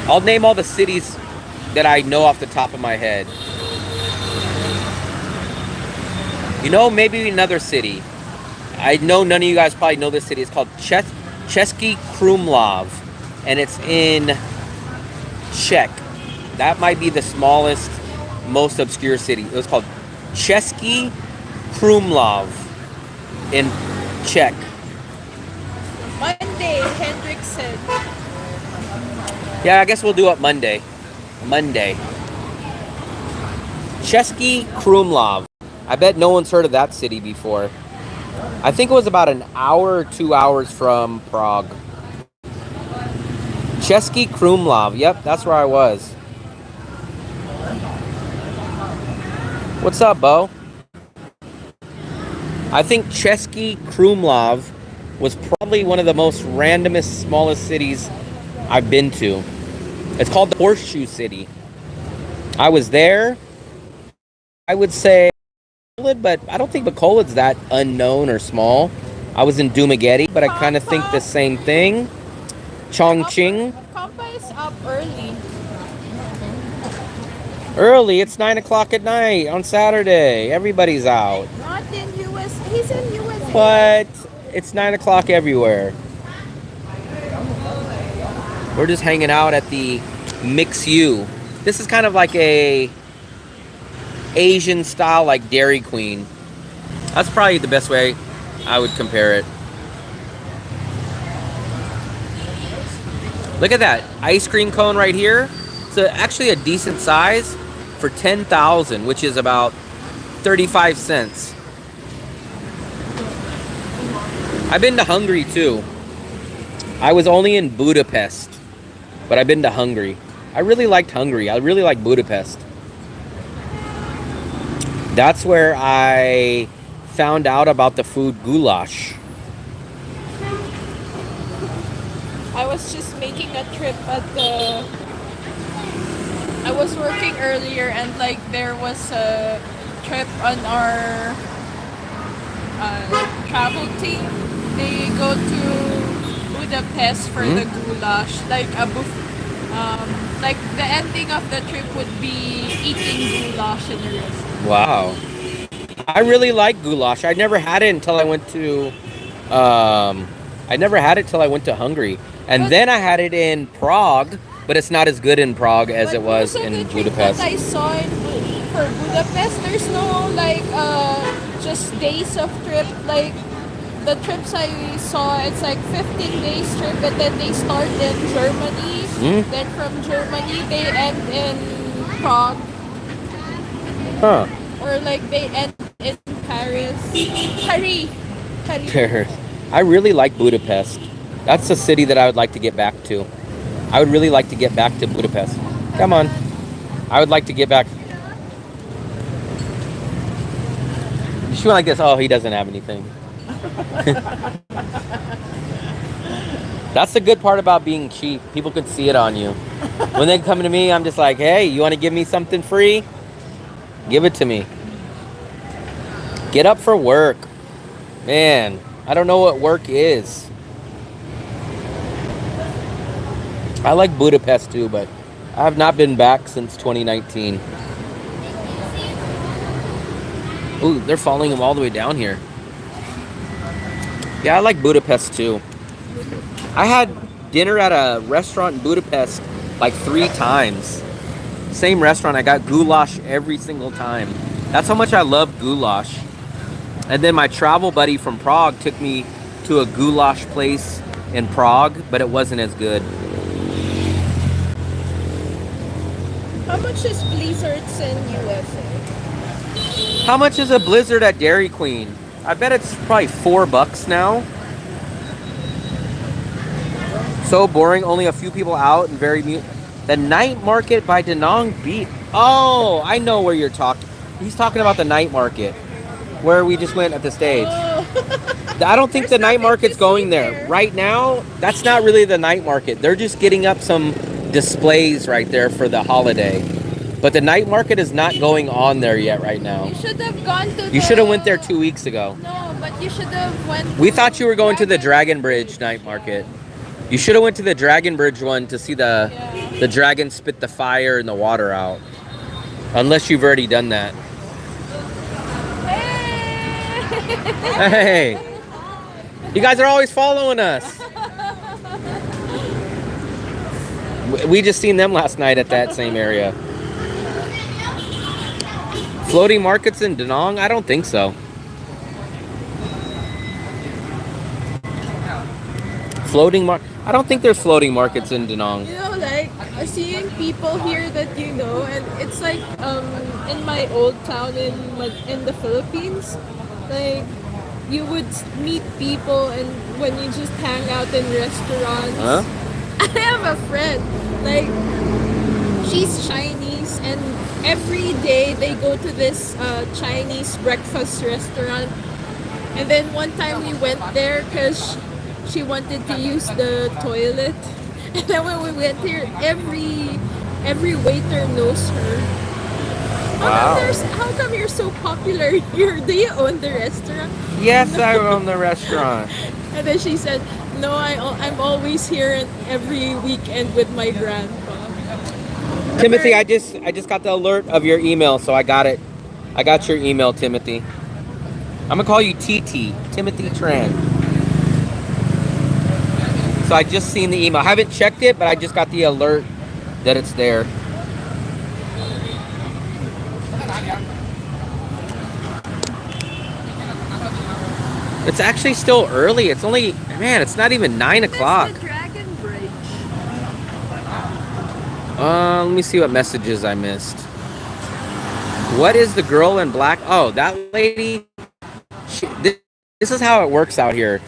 I'll name all the cities that I know off the top of my head. You know, maybe another city. I know none of you guys probably know this city. It's called Český Krumlov, and it's in Czech. That might be the smallest, most obscure city. It was called Český Krumlov in Czech. Monday, Hendrik said. Yeah, I guess we'll do it Monday. Monday. Český Krumlov. I bet no one's heard of that city before. I think it was about an hour or 2 hours from Prague. Český Krumlov. Yep, that's where I was. What's up, Bo? I think Český Krumlov was probably one of the most randomest, smallest cities I've been to. It's called the Horseshoe City. I was there. I would say, but I don't think Bacolad's that unknown or small. I was in Dumaguete, but I kind of think the same thing. Chongqing. Kampa is up early. Early, it's 9 o'clock at night on Saturday. Everybody's out. Not in US. He's in USA. But it's 9 o'clock everywhere. We're just hanging out at the Mix U. This is kind of like a Asian style, like Dairy Queen. That's probably the best way I would compare it. Look at that ice cream cone right here. It's actually a decent size for 10,000, which is about 35 cents. I've been to Hungary too. I was only in Budapest, but I've been to Hungary. I really liked Hungary. I really like Budapest. That's where I found out about the food goulash. I was just making a trip at the... I was working earlier and like there was a trip on our travel team. They go to Budapest for the goulash, like a like the ending of the trip would be eating goulash in a restaurant. Wow. I really like goulash. I never had it until I went to Hungary. And then I had it in Prague, but it's not as good in Prague as But it was most of in the trip Budapest. that I saw for Budapest, there's no like just days of trip. Like the trips I saw, it's like 15 days trip, and then they start in Germany. Then from Germany they end in Prague, Huh. or like they end in Paris. Paris. Paris. I really like Budapest. That's a city that I would like to get back to. I would really like to get back to Budapest. Come on. I would like to get back. She went like this. Oh, he doesn't have anything. That's the good part about being cheap. People can see it on you. When they come to me, I'm just like, hey, you want to give me something free? Give it to me. Get up for work. Man, I don't know what work is. I like Budapest too, but I have not been back since 2019. Ooh, they're following him all the way down here. Yeah, I like Budapest too. I had dinner at a restaurant in Budapest like 3 times. Same restaurant. I got goulash every single time. That's how much I love goulash. And then my travel buddy from Prague took me to a goulash place in Prague, but it wasn't as good. How much is blizzards in USA? How much is a blizzard at Dairy Queen? I bet it's probably $4 now. So boring, only a few people out and very mute. The night market by Da Nang Beach. Oh, I know where you're talking. He's talking about the night market where we just went at the stage. Oh. I don't think the night nothing market's to going see there. Right now, that's not really the night market. They're just getting up some displays right there for the holiday. But the night market is not going on there yet right now. You should have gone to You should have went there 2 weeks ago. No, but you should have went We thought you were going to the Dragon Bridge night market. You should have went to the Dragon Bridge one to see the dragon spit the fire and the water out. Unless you've already done that. Hey! You guys are always following us. We just seen them last night at that same area. Floating markets in Da Nang? I don't think so. I don't think there's floating markets in Da Nang. You know, like seeing people here that you know, and it's like in my old town in the Philippines, like you would meet people, and when you just hang out in restaurants. Huh? I have a friend, like she's Chinese, and every day they go to this Chinese breakfast restaurant. And then one time we went there because she wanted to use the toilet. And then when we went there, every waiter knows her. Wow. How come you're so popular here? Do you own the restaurant? Yes, I own the restaurant. And then she said, no, I'm always here every weekend with my grandpa. Timothy, I just got the alert of your email, so I got it. I got your email, Timothy. I'm gonna call you TT, Timothy Tran. So I just seen the email. I haven't checked it, but I just got the alert that it's there. It's actually still early. It's only, man, it's not even 9 o'clock. That's the Dragon Bridge. Let me see what messages I missed. What is the girl in black? Oh, that lady. This is how it works out here.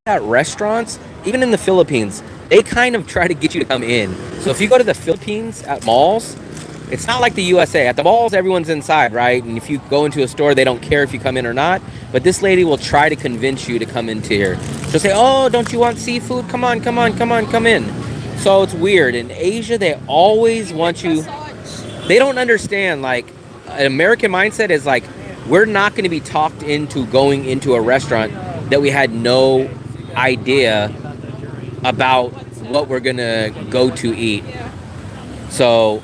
At restaurants, even in the Philippines, they kind of try to get you to come in. So if you go to the Philippines at malls, it's not like the USA. At the malls, everyone's inside, right? And if you go into a store, they don't care if you come in or not. But this lady will try to convince you to come into here. She'll say, oh, don't you want seafood? Come on, come on, come on, come in. So it's weird. In Asia, they always want you. They don't understand, like, an American mindset is like, we're not going to be talked into going into a restaurant that we had no idea about what we're going to go to eat. So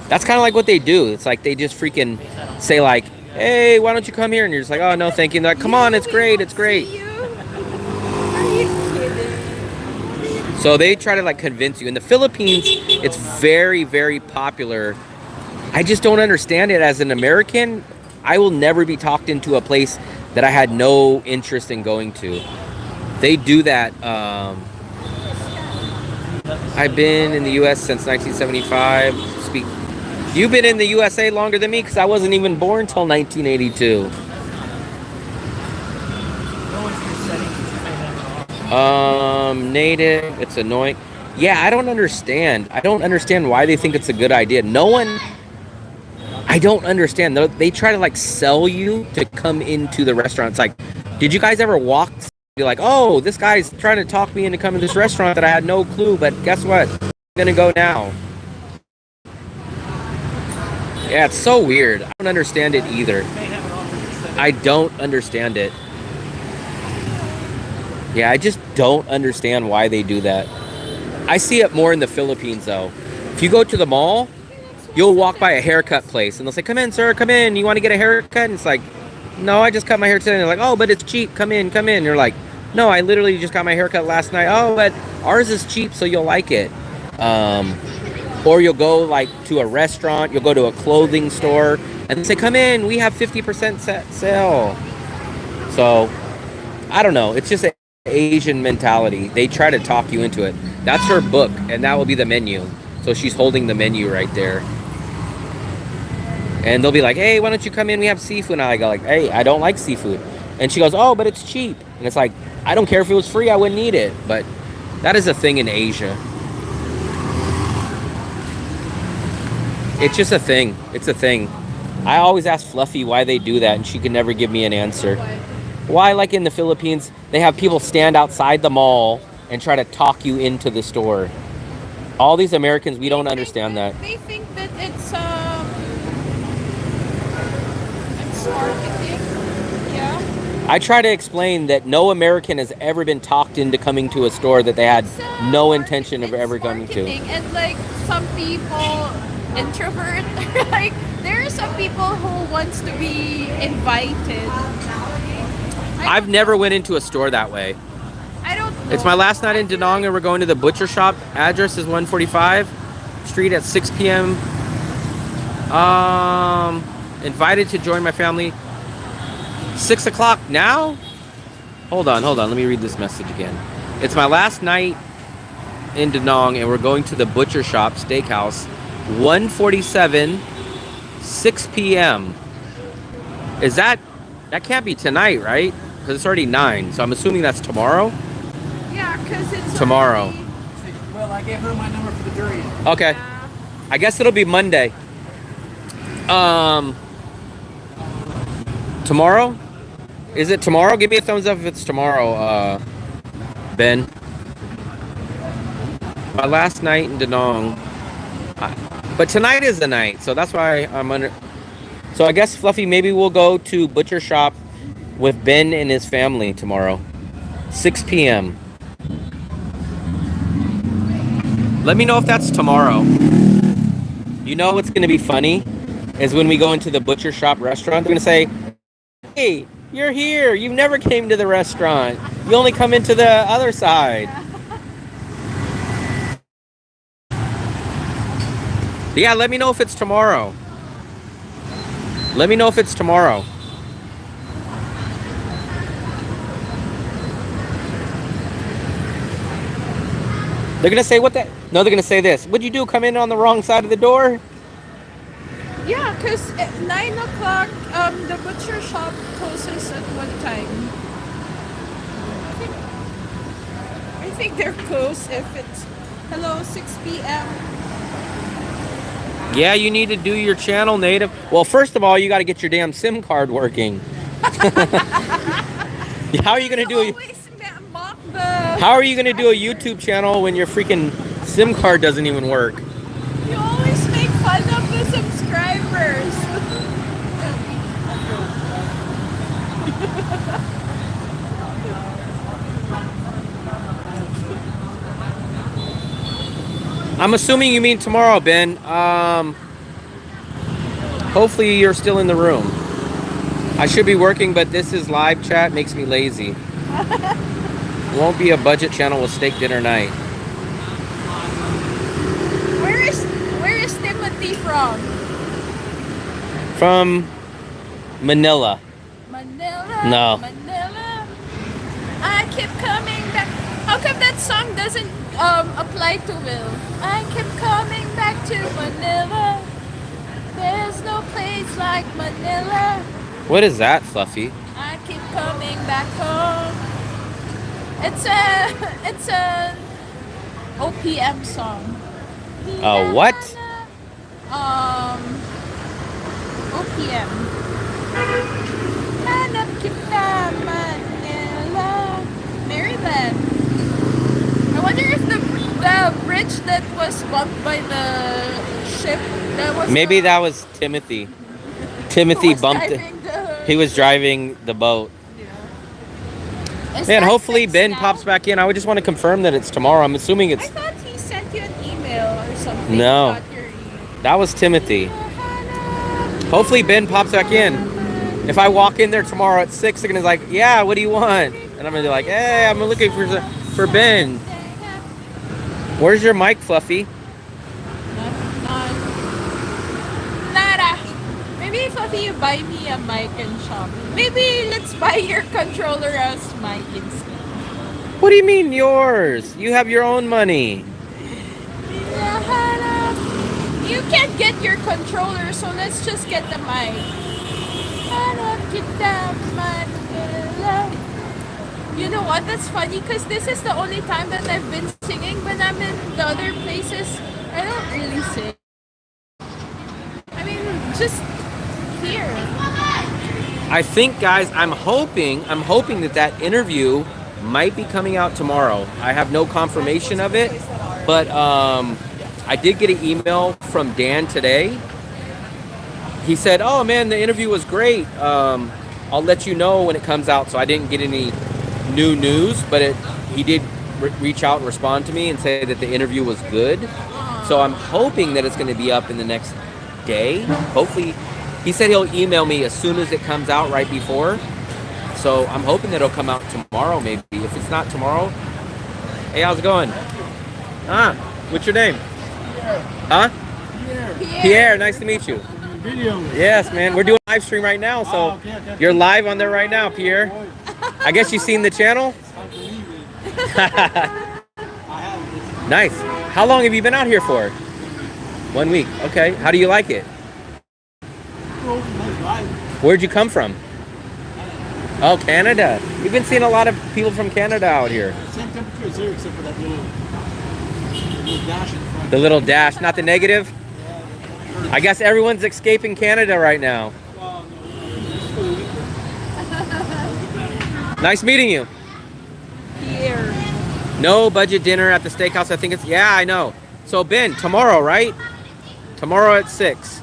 that's kind of like what they do. It's like they just freaking say like, hey, why don't you come here? And you're just like, oh, no, thank you. And they're like, come on, it's great, it's great. So they try to like convince you. In the Philippines, it's very, very popular. I just don't understand it. As an American, I will never be talked into a place that I had no interest in going to. They do that. I've been in the U.S. since 1975. You've been in the USA longer than me because I wasn't even born till 1982. Native. It's annoying. Yeah, I don't understand. I don't understand why they think it's a good idea. I don't understand. They try to like sell you to come into the restaurant. It's like, did you guys ever walk? Be like, oh, this guy's trying to talk me into coming to this restaurant that I had no clue. But guess what? I'm gonna go now. Yeah, it's so weird. I don't understand it either. I don't understand it. Yeah, I just don't understand why they do that. I see it more in the Philippines though. If you go to the mall, you'll walk by a haircut place and they'll say, come in, sir, come in. You want to get a haircut? And it's like, no, I just cut my hair today. And they're like, oh, but it's cheap. Come in, come in. And you're like, no, I literally just got my haircut last night. Oh, but ours is cheap, so you'll like it. Or you'll go like to a restaurant, you'll go to a clothing store and they say, come in, we have 50% sale. So, I don't know. It's just an Asian mentality. They try to talk you into it. That's her book, and that will be the menu. So she's holding the menu right there. And they'll be like, hey, why don't you come in? We have seafood. And I go like, hey, I don't like seafood. And she goes, oh, but it's cheap. And it's like, I don't care if it was free, I wouldn't eat it. But that is a thing in Asia. It's just a thing. It's a thing. I always ask Fluffy why they do that, and she can never give me an answer. Why, like in the Philippines, they have people stand outside the mall and try to talk you into the store. All these Americans, we don't understand that. They think that it's marketing. Yeah. I try to explain that no American has ever been talked into coming to a store that they had no intention of ever coming to. And like some people introvert, like there are some people who wants to be invited. I've never went into a store that way. I don't know. It's my last night in Da Nang and we're going to the butcher shop. Address is 145 Street at 6 p.m. Invited to join my family. 6 o'clock now? Hold on. Let me read this message again. It's my last night in Da Nang and we're going to the butcher shop steakhouse. 147, 6 p.m. Is that can't be tonight, right? Because it's already 9, so I'm assuming that's tomorrow. Yeah, because it's tomorrow. already... Well, I gave her my number for the durian. Okay. Yeah. I guess it'll be Monday. Tomorrow? Is it tomorrow? Give me a thumbs up if it's tomorrow, Ben. My last night in Da Nang. But tonight is the night, so that's why I'm under... So I guess, Fluffy, maybe we'll go to Butcher Shop with Ben and his family tomorrow. 6 p.m. Let me know if that's tomorrow. You know what's going to be funny? Is when we go into the Butcher Shop restaurant, they're going to say, hey, you're here. You never came to the restaurant. You only come into the other side. Yeah, let me know if it's tomorrow. Let me know if it's tomorrow. They're gonna say what the... No, they're gonna say this. What'd you do? Come in on the wrong side of the door? Yeah, because at 9 o'clock, the butcher shop closes at what time? I think they're closed if it's... Hello, 6 p.m. Yeah, you need to do your channel native. Well, first of all, you got to get your damn SIM card working. How are you gonna do it? How are you gonna do a YouTube channel when your freaking SIM card doesn't even work? You always make fun of the subscribers. I'm assuming you mean tomorrow, Ben. Hopefully you're still in the room. I should be working, but this is live chat, makes me lazy. Won't be a budget channel with steak dinner night. Where is Timothy from? From Manila. Manila. No. Manila. I keep coming back. How come that song doesn't apply to Will? I keep coming back to Manila. There's no place like Manila. What is that, Fluffy? I keep coming back home. It's a OPM song. A what? OPM. Hanap kita Manila, Maryland. I wonder if the bridge that was bumped by the ship, that was Maybe that was Timothy. Timothy bumped it. He was driving the boat. Man, hopefully Ben pops back in. I would just want to confirm that it's tomorrow. I'm assuming I it's... thought he sent you an email or something. No. About your email. That was Timothy. Hopefully Ben pops back in. If I walk in there tomorrow at 6, they're going to be like, yeah, what do you want? And I'm going to be like, hey, I'm looking for Ben. Where's your mic, Fluffy? Nada. Maybe Fluffy, you buy me a mic and shop. Maybe let's buy your controller as mic instead. What do you mean yours? You have your own money. You can't get your controller, so let's just get the mic. You know what? That's funny because this is the only time that I've been singing. When I'm in the other places, I don't really sing. I mean, just here. I think, guys, I'm hoping that interview might be coming out tomorrow. I have no confirmation of it, but I did get an email from Dan today. He said, oh man, the interview was great. I'll let you know when it comes out. So I didn't get any new news, but he did reach out and respond to me and say that the interview was good. So I'm hoping that it's going to be up in the next day. Hopefully, he said he'll email me as soon as it comes out right before. So I'm hoping that it'll come out tomorrow maybe. If it's not tomorrow, hey, how's it going? What's your name? Huh? Pierre, nice to meet you. Video. Yes, man. We're doing a live stream right now, so okay. you're live on there right now, Pierre. I guess you've seen the channel? Nice. How long have you been out here for? 1 week. Okay. How do you like it? Where'd you come from? Oh, Canada. You've been seeing a lot of people from Canada out here. Same temperature as here, except for that little dash in front. The little dash, not the negative? I guess everyone's escaping Canada right now. Nice meeting you. Here. No budget dinner at the steakhouse. I think it's, yeah, I know. So Ben, tomorrow, right? Tomorrow at 6.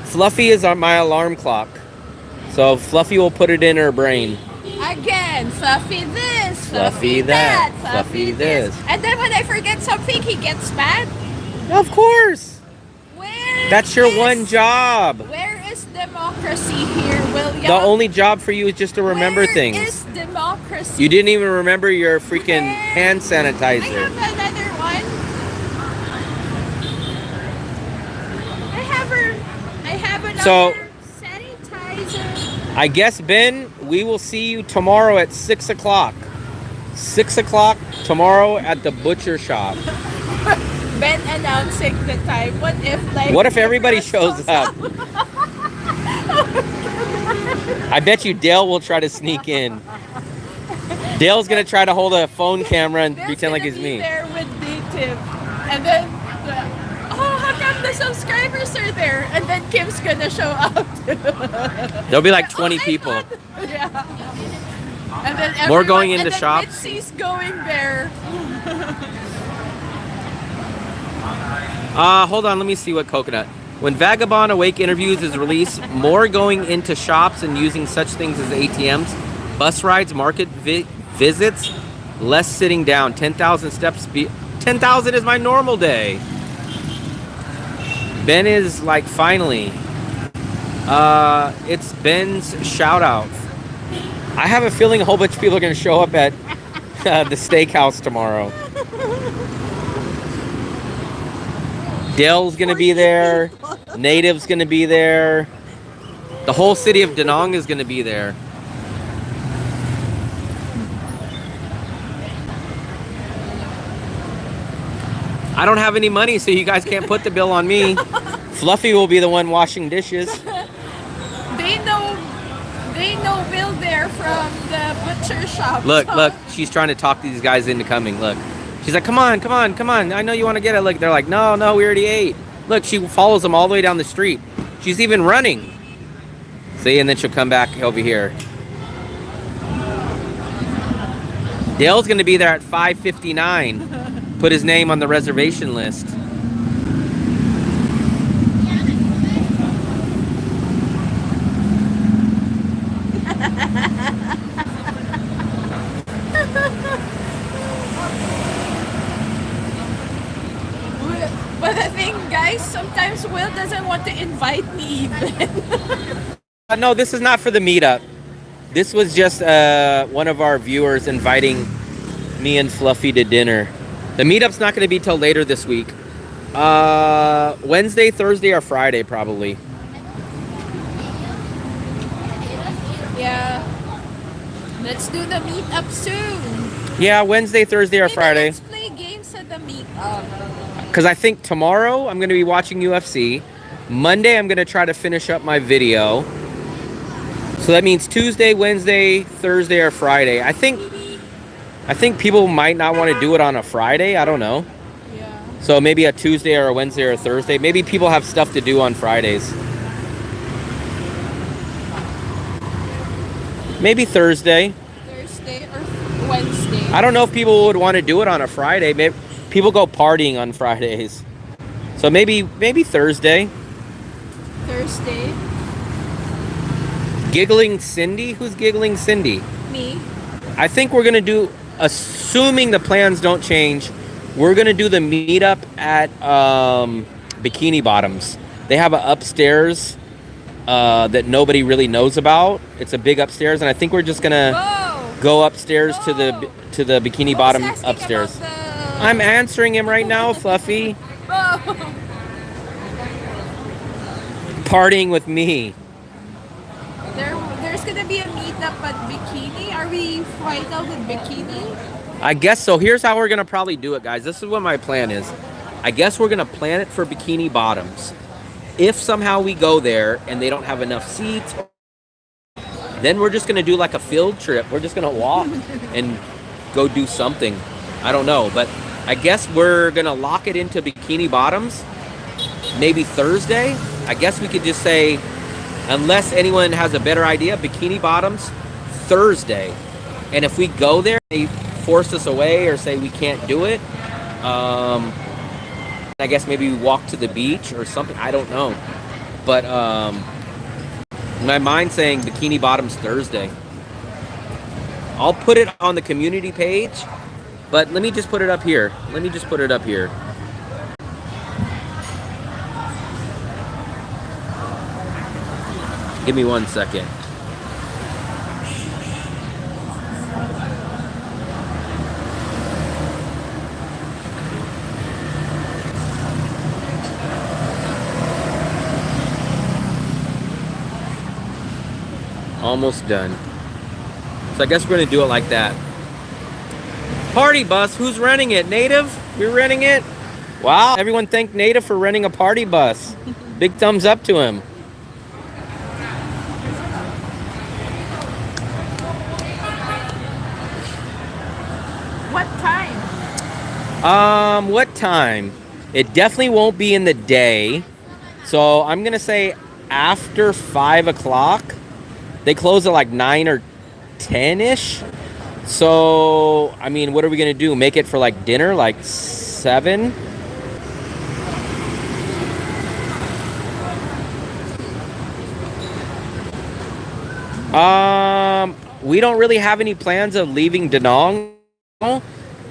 Fluffy is on my alarm clock. So Fluffy will put it in her brain. Again, Fluffy this, Fluffy that, Fluffy this. And then when I forget something, he gets mad. Of course. Where That's your is- one job. Where is democracy here, William? The only job for you is just to remember Where things. is democracy? You didn't even remember your freaking Where- hand I sanitizer. have another one. I have another So- sanitizer. I guess, Ben, we will see you tomorrow at 6 o'clock. 6 o'clock tomorrow at the butcher shop. Ben announcing the time. What if everybody shows up? I bet you Dale will try to sneak in. Dale's gonna try to hold a phone camera and pretend like it's me. There with Native, and then how come the subscribers are there? And then Kim's gonna show up. There'll be like 20 people. Yeah. And then More everyone- going into and then shops. Mitzi's going there. Hold on, let me see what coconut. When Vagabond Awake Interviews is released, more going into shops and using such things as ATMs, bus rides, market visits, less sitting down. 10,000 steps. 10,000 is my normal day. Ben is like, finally. It's Ben's shout out. I have a feeling a whole bunch of people are going to show up at the steakhouse tomorrow. Dale's going to be there. Native's going to be there. The whole city of Danang is going to be there. I don't have any money, so you guys can't put the bill on me. Fluffy will be the one washing dishes. They know Bill there from the butcher shop. Look, so- look, she's trying to talk these guys into coming. Look. She's like, come on, come on, come on. I know you want to get it. Look, they're like, no, we already ate. Look, she follows them all the way down the street. She's even running. See, and then she'll come back over here. Dale's going to be there at 5:59. Put his name on the reservation list. But the thing, guys, sometimes Will doesn't want to invite me even. No, this is not for the meetup. This was just one of our viewers inviting me and Fluffy to dinner. The meetup's not going to be till later this week. Wednesday, Thursday, or Friday, probably. Yeah. Let's do the meetup soon. Yeah, Wednesday, Thursday, or Maybe Friday. Let's play games at the meetup. Because I think tomorrow I'm going to be watching UFC. Monday I'm going to try to finish up my video. So that means Tuesday, Wednesday, Thursday, or Friday. I think people might not want to do it on a Friday. I don't know. Yeah. So maybe a Tuesday or a Wednesday or a Thursday. Maybe people have stuff to do on Fridays. Maybe Thursday. Thursday or Wednesday. I don't know if people would want to do it on a Friday. Maybe people go partying on Fridays. So maybe Thursday. Thursday. Giggling Cindy? Who's Giggling Cindy? Me. I think we're gonna do, assuming the plans don't change, we're gonna do the meetup at Bikini Bottoms. They have an upstairs that nobody really knows about. It's a big upstairs, and I think we're just gonna Whoa. go upstairs to Whoa. the Bikini Who's Bottom asking upstairs. about the- I'm answering him right now, Fluffy. Whoa. Partying with me. There's gonna be a meetup at Bikini. Are we flying out with Bikini? I guess so. Here's how we're gonna probably do it, guys. This is what my plan is. I guess we're gonna plan it for Bikini Bottoms. If somehow we go there and they don't have enough seats, then we're just gonna do like a field trip. We're just gonna walk and go do something. I don't know, but I guess we're gonna lock it into Bikini Bottoms maybe Thursday. I guess we could just say, unless anyone has a better idea, Bikini Bottoms Thursday. And if we go there, they force us away or say we can't do it, I guess maybe we walk to the beach or something. I don't know. But my mind's saying Bikini Bottoms Thursday. I'll put it on the community page, but let me just put it up here. Let me just put it up here. Give me 1 second. Almost done. So I guess we're gonna do it like that. Party bus, who's renting it? Native? You're renting it? Wow, everyone thank Native for renting a party bus. Big thumbs up to him. What time? What time? It definitely won't be in the day. So I'm gonna say after 5 o'clock. They close at like 9 or 10-ish. So, I mean, what are we gonna do? Make it for like dinner, like 7? We don't really have any plans of leaving Da Nang.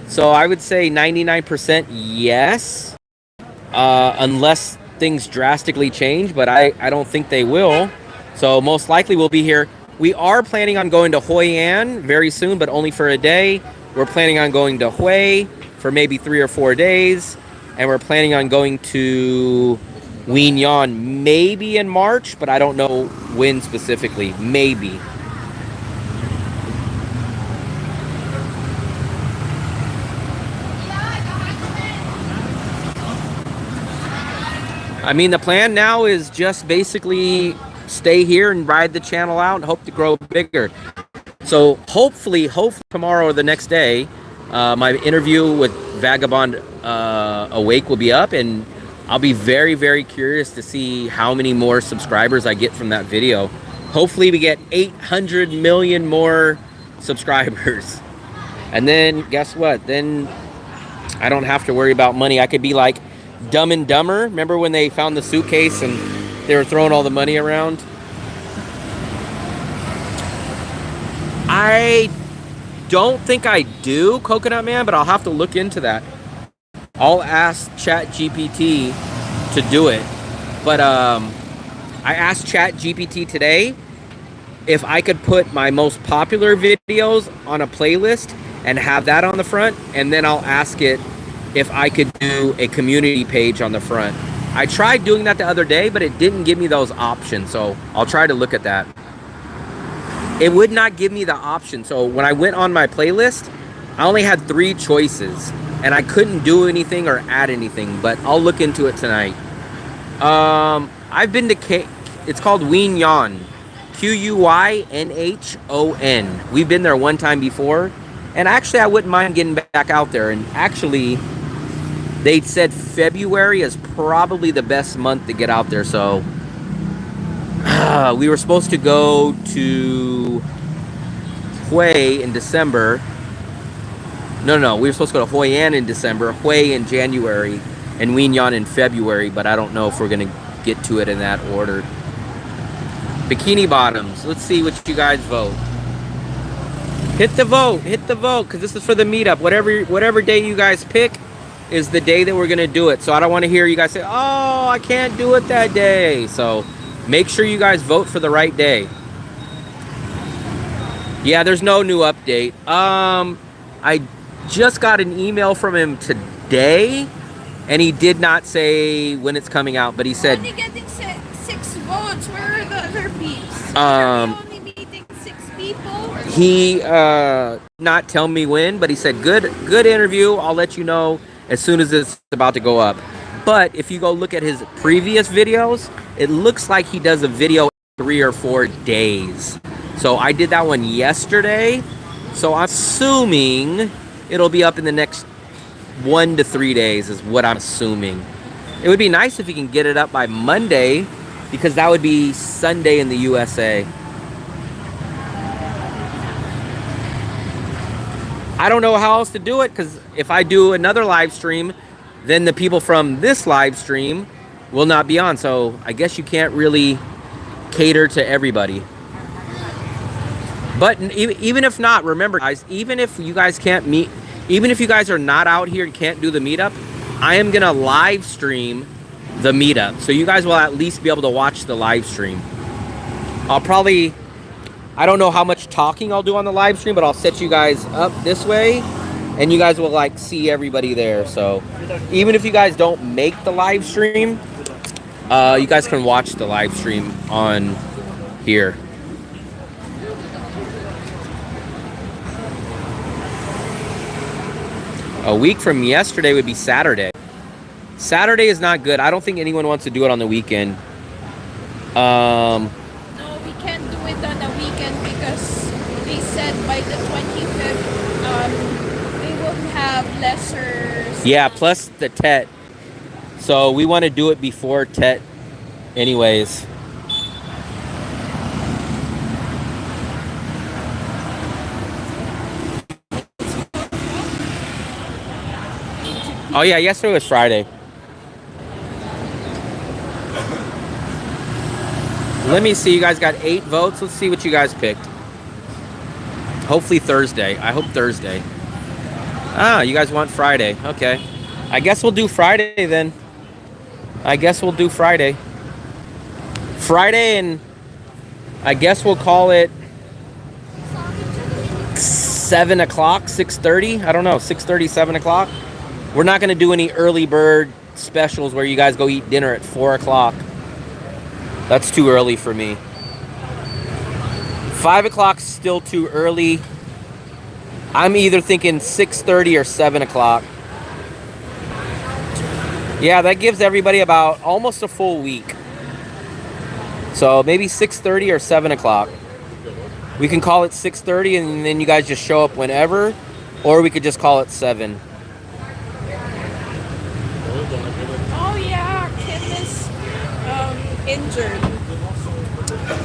So I would say 99% yes. Unless things drastically change, but I don't think they will. So most likely we'll be here. We are planning on going to Hoi An very soon, but only for a day. We're planning on going to Hue for maybe 3 or 4 days. And we're planning on going to Wien Yan maybe in March, but I don't know when specifically. Maybe. I mean, the plan now is just basically stay here and ride the channel out and hope to grow bigger. So hopefully tomorrow or the next day, my interview with Vagabond Awake will be up, and I'll be very, very curious to see how many more subscribers I get from that video. Hopefully we get 800 million more subscribers. And then guess what? Then I don't have to worry about money. I could be like Dumb and Dumber. Remember when they found the suitcase and they were throwing all the money around? I don't think I do, Coconut Man, but I'll have to look into that. I'll ask ChatGPT to do it. But I asked ChatGPT today if I could put my most popular videos on a playlist and have that on the front, and then I'll ask it if I could do a community page on the front. I tried doing that the other day, but it didn't give me those options, so I'll try to look at that. It would not give me the option. So when I went on my playlist, I only had 3 choices, and I couldn't do anything or add anything, but I'll look into it tonight. I've been to it's called Wien Yan, Quynhon. We've been there one time before, and actually I wouldn't mind getting back out there. And actually, they said February is probably the best month to get out there. So we were supposed to go to Hue in December. No, we were supposed to go to Hoi An in December, Hue in January, and Wien Yan in February, but I don't know if we're going to get to it in that order. Bikini bottoms. Let's see what you guys vote. Hit the vote, because this is for the meetup. Whatever day you guys pick is the day that we're gonna do it. So I don't want to hear you guys say, "Oh, I can't do it that day." So make sure you guys vote for the right day. Yeah, there's no new update. I just got an email from him today, and he did not say when it's coming out, but he said Only getting 6 votes. Where are the other peeps? Um, Are we only meeting 6 people? he not tell me when, but he said good interview. I'll let you know as soon as it's about to go up. But if you go look at his previous videos, it looks like he does a video 3 or 4 days. So I did that one yesterday. So I'm assuming it'll be up in the next 1 to 3 days is what I'm assuming. It would be nice if he can get it up by Monday, because that would be Sunday in the USA. I don't know how else to do it, because if I do another live stream, then the people from this live stream will not be on. So I guess you can't really cater to everybody. But even if not, remember guys, even if you guys can't meet, even if you guys are not out here and can't do the meetup, I am gonna live stream the meetup. So you guys will at least be able to watch the live stream. I'll probably, I don't know how much talking I'll do on the live stream, but I'll set you guys up this way and you guys will like see everybody there. So even if you guys don't make the live stream, you guys can watch the live stream on here. A week from yesterday would be Saturday. Saturday is not good. I don't think anyone wants to do it on the weekend. No, we can't do it on a weekend because they said by the 25th, they will have lesser. Yeah, plus the Tet. So we want to do it before Tet anyways. Oh yeah, yesterday was Friday. Let me see, you guys got 8 votes. Let's see what you guys picked. Hopefully Thursday. I hope Thursday. Ah, you guys want Friday. Okay. I guess we'll do Friday then. I guess we'll do Friday. Friday, and I guess we'll call it 7 o'clock, 6:30. I don't know, 6:30, 7 o'clock. We're not going to do any early bird specials where you guys go eat dinner at 4 o'clock. That's too early for me. 5 o'clock's still too early. I'm either thinking 6:30 or 7 o'clock. Yeah, that gives everybody about almost a full week. So maybe 6:30 or 7 o'clock. We can call it 6:30 and then you guys just show up whenever, or we could just call it 7. Oh yeah, Kim is injured.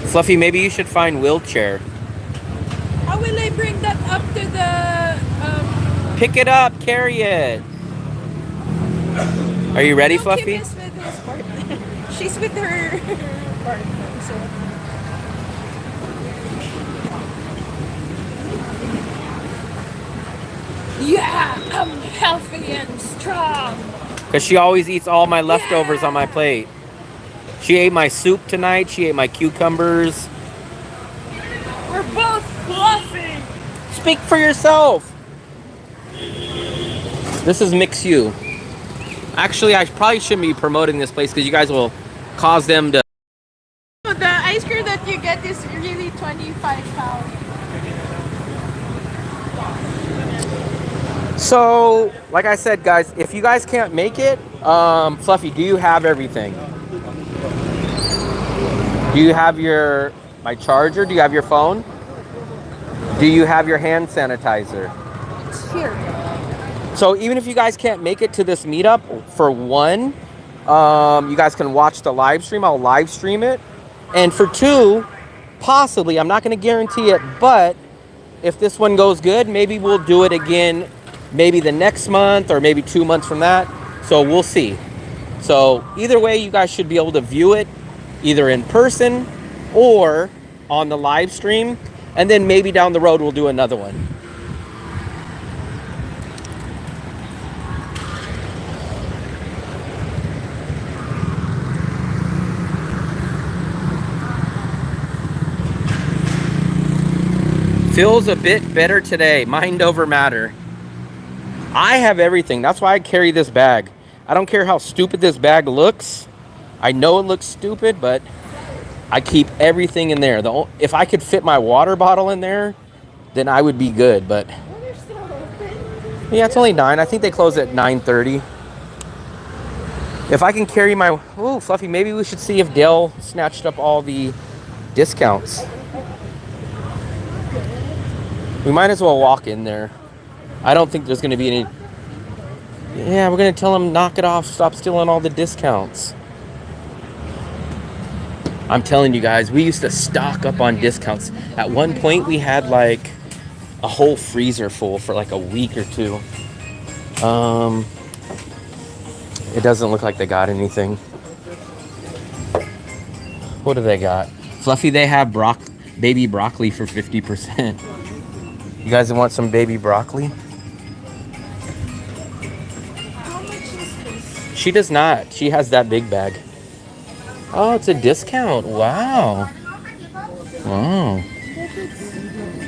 Fluffy, maybe you should find wheelchair. How will I bring that up to the? Pick it up, carry it. Are you ready, No, Fluffy? Kim is with his partner. She's with her partner. So. Yeah, I'm healthy and strong. Because she always eats all my leftovers on my plate. She ate my soup tonight. She ate my cucumbers. We're both fluffy. Speak for yourself. This is Mix You. Actually, I probably shouldn't be promoting this place because you guys will cause them to... The ice cream that you get is really 25 pounds. So, like I said, guys, if you guys can't make it, Fluffy, do you have everything? Do you have my charger? Do you have your phone? Do you have your hand sanitizer? It's here. So even if you guys can't make it to this meetup, for one, you guys can watch the live stream. I'll live stream it. And for two, possibly, I'm not going to guarantee it, but if this one goes good, maybe we'll do it again, maybe the next month or maybe 2 months from that. So we'll see. So either way, you guys should be able to view it either in person or on the live stream, and then maybe down the road we'll do another one. Feels a bit better today. Mind over matter. I have everything. That's why I carry this bag. I don't care how stupid this bag looks. I know it looks stupid, but I keep everything in there. If I could fit my water bottle in there, then I would be good, but yeah, it's only 9. I think they close at 9:30. If I can carry my... Oh, Fluffy, maybe we should see if Dale snatched up all the discounts. We might as well walk in there. I don't think there's going to be any... Yeah, we're going to tell him, knock it off, stop stealing all the discounts. I'm telling you guys, we used to stock up on discounts. At one point, we had like a whole freezer full for like a week or two. It doesn't look like they got anything. What do they got? Fluffy, they have baby broccoli for 50%. You guys want some baby broccoli? How much is this? She does not. She has that big bag. Oh, it's a discount. Wow. Wow.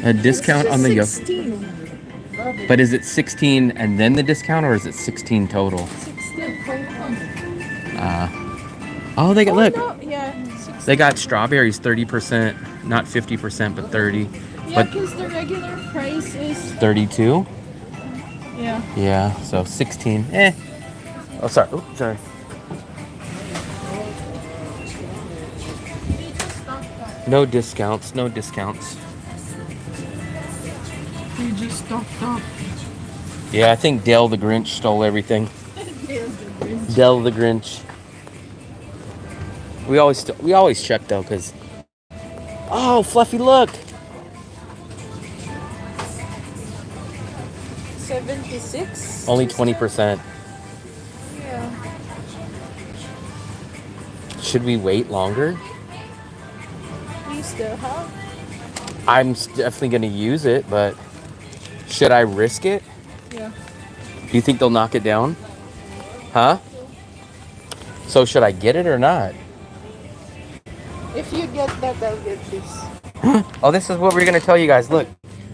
A discount on the yogurt. 16. But is it 16 and then the discount, or is it 16 total? 16. Oh, they got, look. No, yeah, 16. They got strawberries 30%, not 50%, but 30. Yeah, But because the regular price is 32? yeah. Yeah, so 16. Oh, sorry. Oh, sorry. No discounts, no discounts. You just stocked up. Yeah, I think Dale the Grinch stole everything. Dale the Grinch. We always check though, cause oh, Fluffy, look. 76. Only 20%. Yeah. Should we wait longer? We still have. I'm definitely gonna use it, but should I risk it? Yeah. Do you think they'll knock it down? Huh? So should I get it or not? If you get that, I'll get this. Oh, this is what we're gonna tell you guys. Look,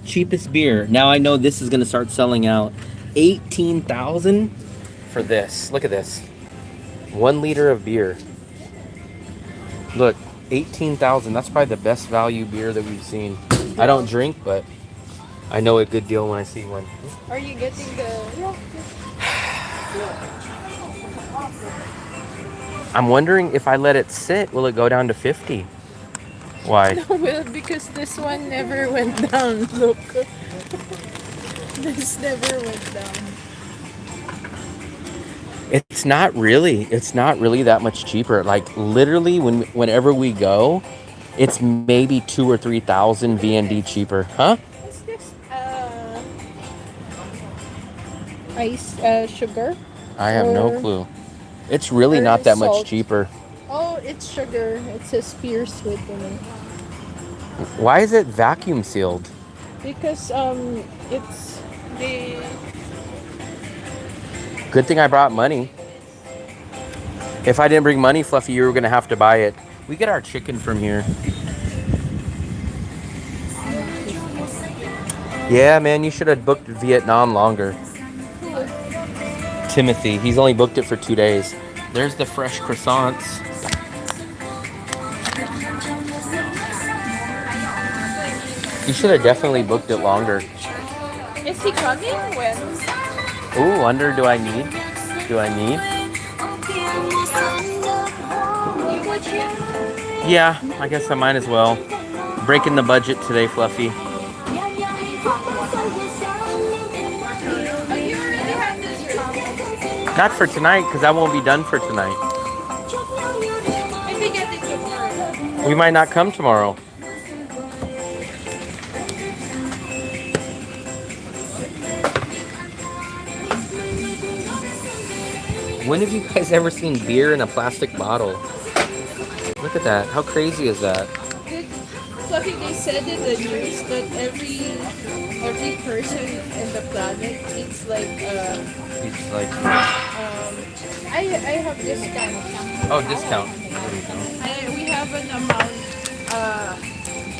cheapest beer. Now I know this is gonna start selling out. 18,000 for this. Look at this. 1 liter of beer. Look, 18,000. That's probably the best value beer that we've seen. I don't drink, but I know a good deal when I see one. Are you getting the? Yeah. I'm wondering if I let it sit, will it go down to 50? Why? No, well, because this one never went down. Look, this never went down. It's not really that much cheaper. Like literally whenever we go, it's maybe 2,000 or 3,000 VND cheaper. Huh? What's this? Ice sugar? I have no Or- clue. It's really or not that much salt. cheaper. Oh, it's sugar. It says pure sweetener. Why is it vacuum sealed? Because it's the Good thing I brought money. If I didn't bring money, Fluffy, you were gonna have to buy it. We get our chicken from here. Yeah, man, you should have booked Vietnam longer. Timothy, he's only booked it for 2 days. There's the fresh croissants. You should have definitely booked it longer. Is he coming? When? Ooh, wonder do I need? Yeah, I guess I might as well. Breaking the budget today, Fluffy. Not for tonight, because I won't be done for tonight. Maybe get it tomorrow. We might not come tomorrow. When have you guys ever seen beer in a plastic bottle? Look at that. How crazy is that? Fluffy, they said in the news that every person in the planet eats like It's like, I have discount. oh, discount. There we go. We have an amount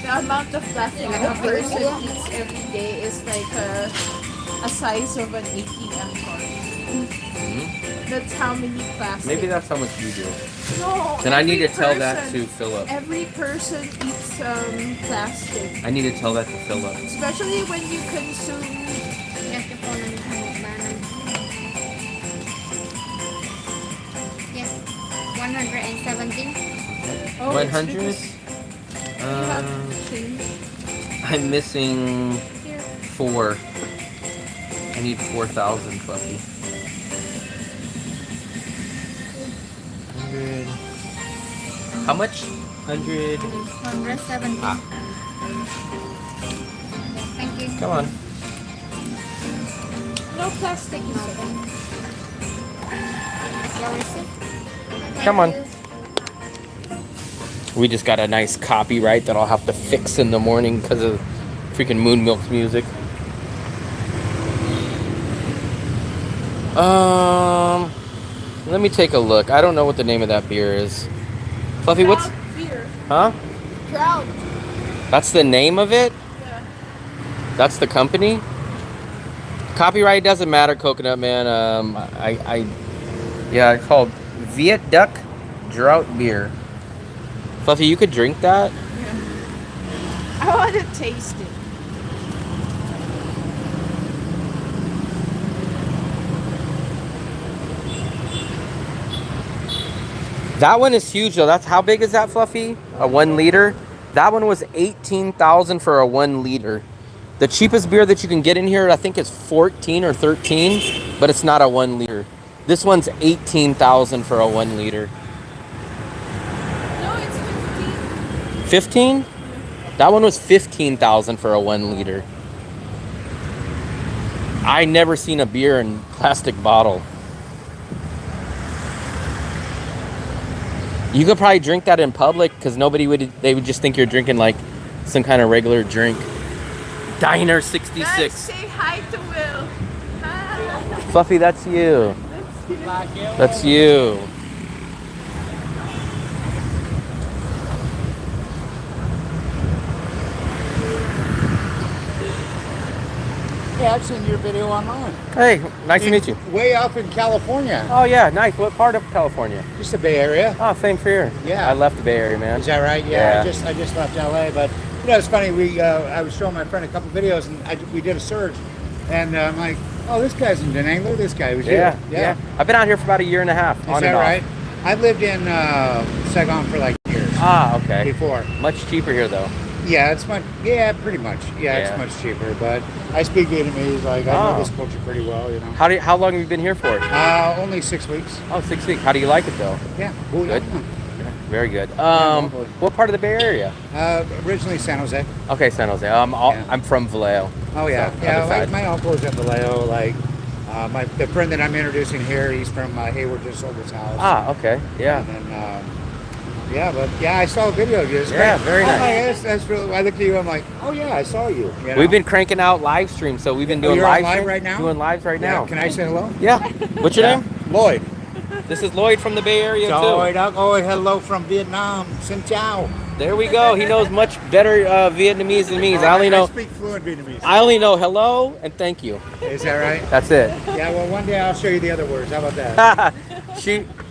the amount of plastic a person eats every day is like a size of an ATM card. That's how many plastic. Maybe that's how much you do. No. Then I need to every tell that person- to Philip. Every person eats plastic. I need to tell that to Philip. Especially when you consume. Yes, the phone and mukbang. Yes, 117. Oh, 100? it's because you have change. I'm missing Here. 4. I need 4,000, Fluffy. 100. How much? 100. 117. Ah, Thank you. come on. No plastic. Your receipt. Come on. We just got a nice copyright that I'll have to fix in the morning because of freaking Moon Milk's music. Let me take a look. I don't know what the name of that beer is. Fluffy, what's... Drought beer. Huh? Drought. That's the name of it? Yeah. That's the company? Copyright doesn't matter, Coconut Man. Yeah, it's called Viet Duck Drought Beer. Fluffy, you could drink that? Yeah. I want to taste it. That one is huge though. That's how big is that, Fluffy? A 1 liter? That one was 18,000 for a 1 liter. The cheapest beer that you can get in here, I think, is 14 or 13, but it's not a 1 liter. This one's 18,000 for a 1 liter. No, it's 15. 15? That one was 15,000 for a 1 liter. I never seen a beer in plastic bottle. You could probably drink that in public because they would just think you're drinking like some kind of regular drink. Diner 66. Guys, say hi to Will. Hi. Fluffy, that's you. That's you. Yeah, I've seen your video online. Hey, nice to meet you. Way up in California. Oh yeah, nice. What part of California? Just the Bay Area. Oh, same for here. Yeah. I left the Bay Area, man. Is that right? Yeah. Yeah. I just left LA, but you know it's funny. I was showing my friend a couple videos, and we did a search, and I'm like, oh, this guy's in Da Nang. Look at this guy. He was Yeah, here. yeah. I've been out here for about 1.5 years. Is that right? I lived in Saigon for like years Ah, okay. before. Much cheaper here though. Yeah, it's much. Yeah, pretty much. Yeah, Yeah. it's much cheaper. But I speak Vietnamese. Like I Oh. know this culture pretty well. You know. How long have you been here for? Only 6 weeks. Oh, 6 weeks. How do you like it though? Yeah. Good. Very good. lovely. What part of the Bay Area? Originally San Jose. Okay, San Jose. Yeah. I'm from Vallejo. Oh yeah, So, yeah. other Like side. my uncle's at Vallejo. Like the friend that I'm introducing here, he's from Hayward, just sold his house. Ah, okay. Yeah. And then, I saw a video of you. It's Yeah, great. very Like, nice. that's really. I looked at you. I'm like, oh yeah, I saw you. You know? We've been cranking out live streams, so we've been doing you're on live live streams right now? Doing lives right Yeah, now. can I say hello? Yeah. What's your Yeah. name? Lloyd. This is Lloyd from the Bay Area Lloyd. too. Oh, hello from Vietnam. Xin chào. There we go. He knows much better Vietnamese than me. I I speak fluent Vietnamese. only know hello and thank you. Is that right? That's it. Yeah. Well, one day I'll show you the other words. How about that?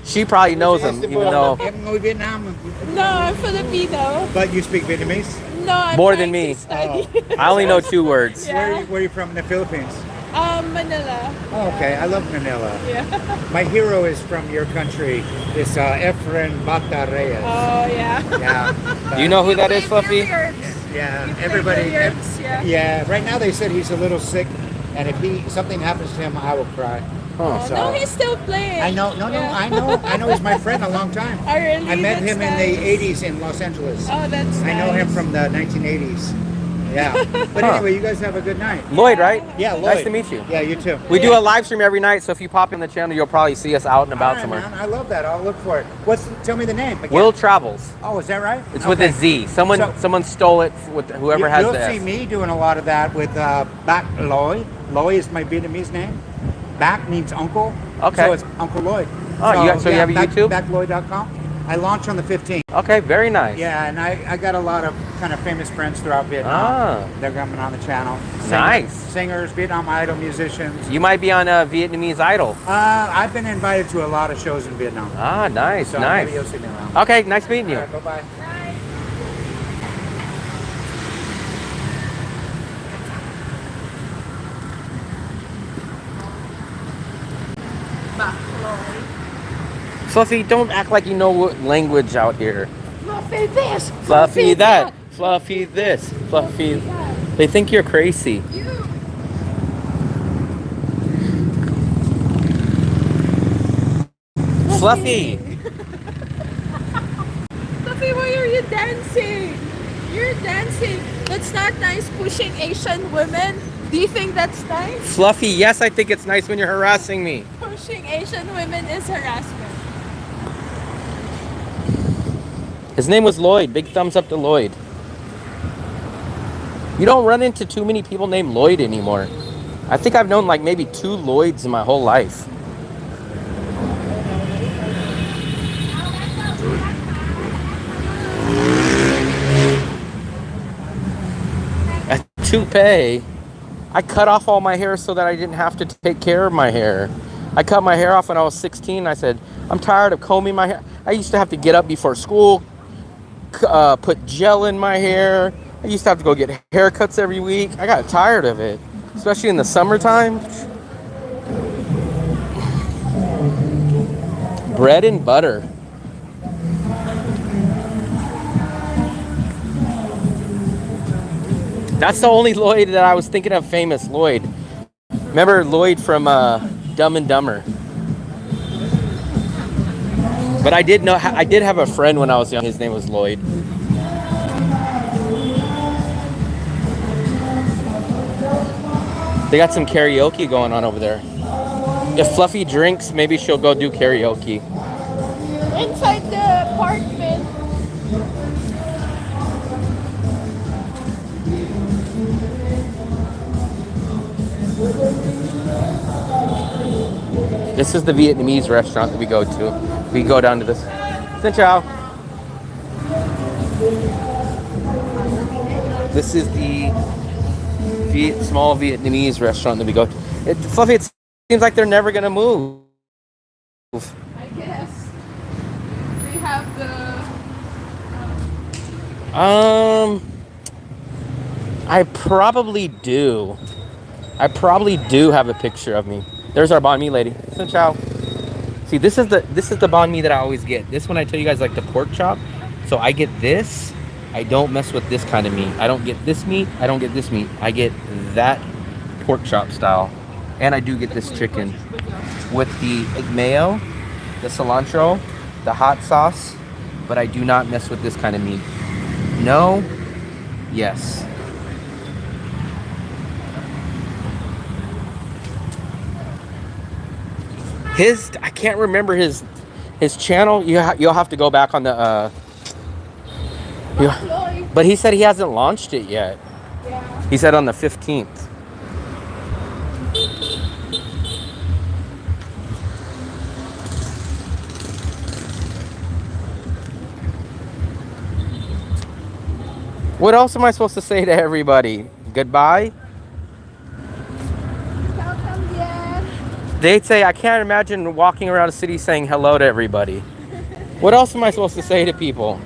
she probably knows them, even though Em ngồi Việt Nam. No, I'm Filipino. But you speak Vietnamese? No, I'm More trying than to me. study. I only know 2 words. Yeah. Where are you from in the Philippines? Manila. Oh, okay. I love Manila. Yeah. My hero is from your country. It's Efren Bata Reyes. Oh, yeah. Yeah. Do you know who that is, Fluffy? Yeah. Everybody. Billiards, yeah. Yeah. Right now they said he's a little sick, and if something happens to him, I will cry. Huh. So- No, he's still playing. I know. No. Yeah. I know. He's my friend a long time. Oh, really? I met That's him in nice. the '80s in Los Angeles. Oh, that's I know him nice. from the 1980s. Yeah. But Huh. anyway, you guys have a good night. Lloyd, right? Yeah, Lloyd. Nice to meet you. Yeah, you too. We do a live stream every night, so if you pop in the channel, you'll probably see us out and about All right, somewhere. man. I love that. I'll look for it. Tell me the name again. Will Travels. Oh, is that right? It's with a Z. Someone stole it with whoever has You'll the see S. me doing a lot of that with Bac Loy. Loy is my Vietnamese name. Bac means uncle. Okay. So it's Uncle Lloyd. Oh, you have a YouTube? Bacloyd.com. I launched on the 15th. Okay, very nice. Yeah, and I got a lot of kind of famous friends throughout Vietnam. Ah. They're coming on the channel. Nice. Singers, Vietnam Idol musicians. You might be on Vietnamese Idol. I've been invited to a lot of shows in Vietnam. Ah, nice, So nice. maybe you'll see me around. Okay, nice meeting you. All right, bye-bye. Backloy. Fluffy, don't act like you know what language out here. Fluffy this. Fluffy that. Fluffy this. Fluffy. They think you're crazy. Fluffy. Fluffy, why are you dancing? You're dancing. That's not nice pushing Asian women. Do you think that's nice? Fluffy, yes, I think it's nice when you're harassing me. Pushing Asian women is harassment. His name was Lloyd. Big thumbs up to Lloyd. You don't run into too many people named Lloyd anymore. I think I've known like maybe 2 Lloyds in my whole life. A toupee. I cut off all my hair so that I didn't have to take care of my hair. I cut my hair off when I was 16. I said, I'm tired of combing my hair. I used to have to get up before school, put gel in my hair. I used to have to go get haircuts every week. I got tired of it, especially in the summertime. Bread and butter. That's the only Lloyd that I was thinking of famous, Lloyd. Remember Lloyd from Dumb and Dumber? But I did have a friend when I was young. His name was Lloyd. They got some karaoke going on over there. If Fluffy drinks, maybe she'll go do karaoke. Inside the apartment. This is the Vietnamese restaurant that we go to. We go down to this. Xin chào. This is the small Vietnamese restaurant that we go to. Fluffy, it seems like they're never gonna move. I guess. We have the. I probably do. I probably do have a picture of me. There's our banh mi lady. Xin chào. See, this is the banh mi that I always get. This one I tell you guys like the pork chop. So I get this. I don't mess with this kind of meat. I don't get this meat. I don't get this meat. I get that pork chop style. And I do get this chicken with the mayo, the cilantro, the hot sauce. But I do not mess with this kind of meat. No. Yes. I can't remember his channel. You'll have to go back on the but he said he hasn't launched it yet. Yeah. He said on the 15th. What else am I supposed to say to everybody? Goodbye? Welcome, yes. They'd say, I can't imagine walking around a city saying hello to everybody. What else am I supposed to say to people?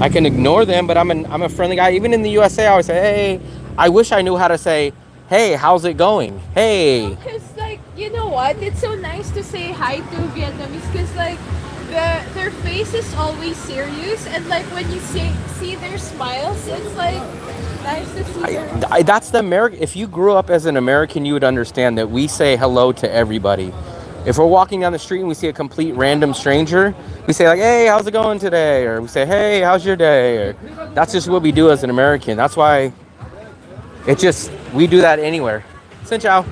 I can ignore them, but I'm a friendly guy. Even in the USA, I always say, hey. I wish I knew how to say, hey, how's it going? Hey. Because, like, you know what? It's so nice to say hi to Vietnamese because, like, their face is always serious. And, like, when you see their smiles, it's, like, nice to see That's the American. If you grew up as an American, you would understand that we say hello to everybody. If we're walking down the street and we see a complete random stranger, we say like, hey, how's it going today? Or we say, hey, how's your day? Or that's just what we do as an American. That's why we do that anywhere. Xin chào.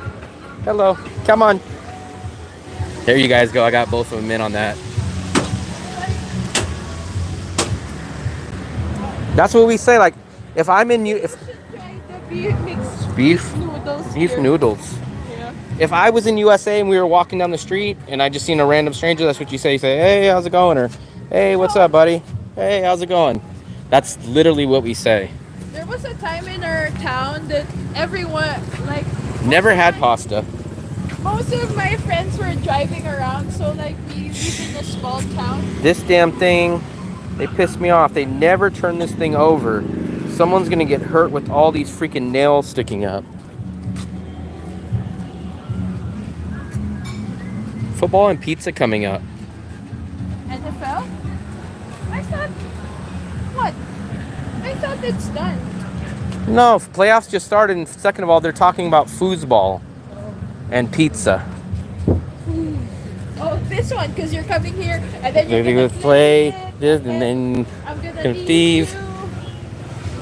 Hello. Come on. There you guys go. I got both of them in on that. That's what we say. Like, if I'm in you, if beef noodles. Yeah. If I was in USA and we were walking down the street and I just seen a random stranger, that's what you say. You say, hey, how's it going? Or, hey, what's up, buddy? Hey, how's it going? That's literally what we say. There was a time in our town that everyone, like... Never had pasta. Most of my friends were driving around, so like we live in a small town. This damn thing, they pissed me off. They never turn this thing over. Someone's gonna get hurt with all these freaking nails sticking up. Football and pizza coming up. NFL? I thought... What? I thought it's done. No, playoffs just started, and second of all, they're talking about foosball and pizza. Oh, this one, because you're coming here, and then you're Maybe gonna we'll play this, and and then I'm gonna gonna leave thieve. you.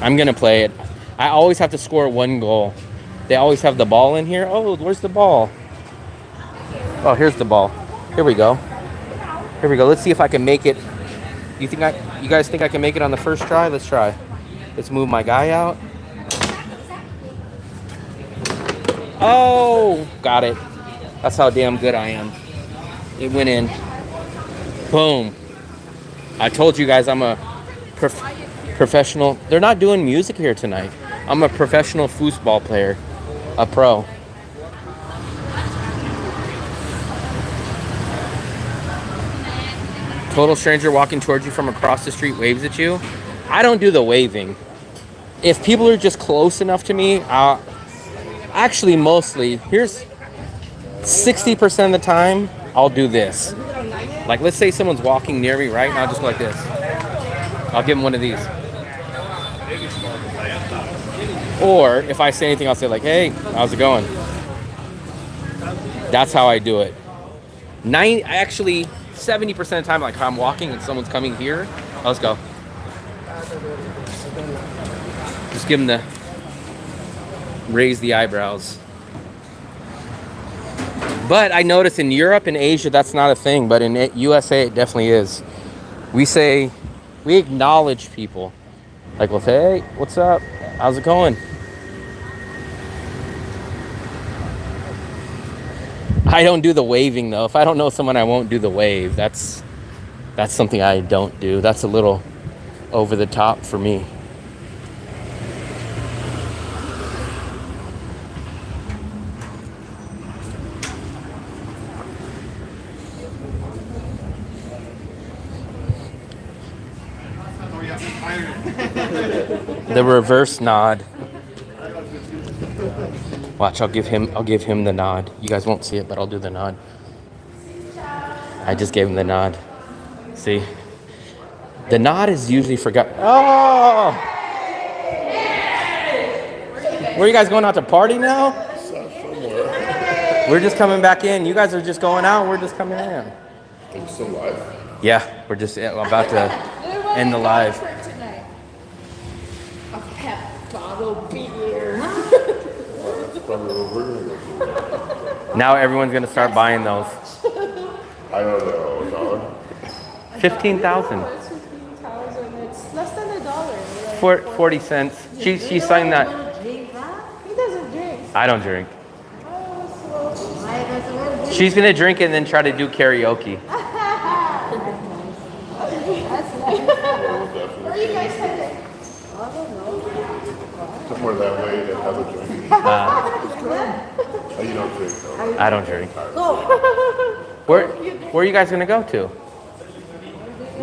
I'm gonna play it. I always have to score one goal. They always have the ball in here. Oh, where's the ball? Oh, here's the ball. Here we go. Here we go. Let's see if I can make it. You guys think I can make it on the first try? Let's try. Let's move my guy out. Oh, got it. That's how damn good I am. It went in. Boom. I told you guys I'm a professional. They're not doing music here tonight. I'm a professional foosball player. A pro. Total stranger walking towards you from across the street waves at you. I don't do the waving. If people are just close enough to me, actually mostly, here's 60% of the time, I'll do this. Like, let's say someone's walking near me, right? And I'll just go like this. I'll give them one of these. Or if I say anything, I'll say like, hey, how's it going? That's how I do it. 70% of the time, like I'm walking and someone's coming here, let's go. Just give them the raise the eyebrows. But I notice in Europe and Asia, that's not a thing. But in USA, it definitely is. We acknowledge people. Like we'll say, hey, what's up? How's it going? I don't do the waving though. If I don't know someone, I won't do the wave. That's something I don't do. That's a little over the top for me. The reverse nod. Watch, I'll give him the nod. You guys won't see it, but I'll do the nod. I just gave him the nod. See? The nod is usually forgot. Oh! Where are you guys going out to party now? We're just coming back in. You guys are just going out. We're just coming in. I'm still live. Yeah, we're just about to end the live. A pep bottle beer. Probably what we're gonna go. Now everyone's gonna start buying those. I don't know, $1. 15,000. It's 15,000. It's less than $1. 40 cents. She's saying that. He doesn't drink. I don't drink. Oh, so She's gonna drink and then try to do karaoke. where are you guys headed? Somewhere that way to have a drink. Oh, you don't drink though. I don't drink. Where are you guys gonna go to? You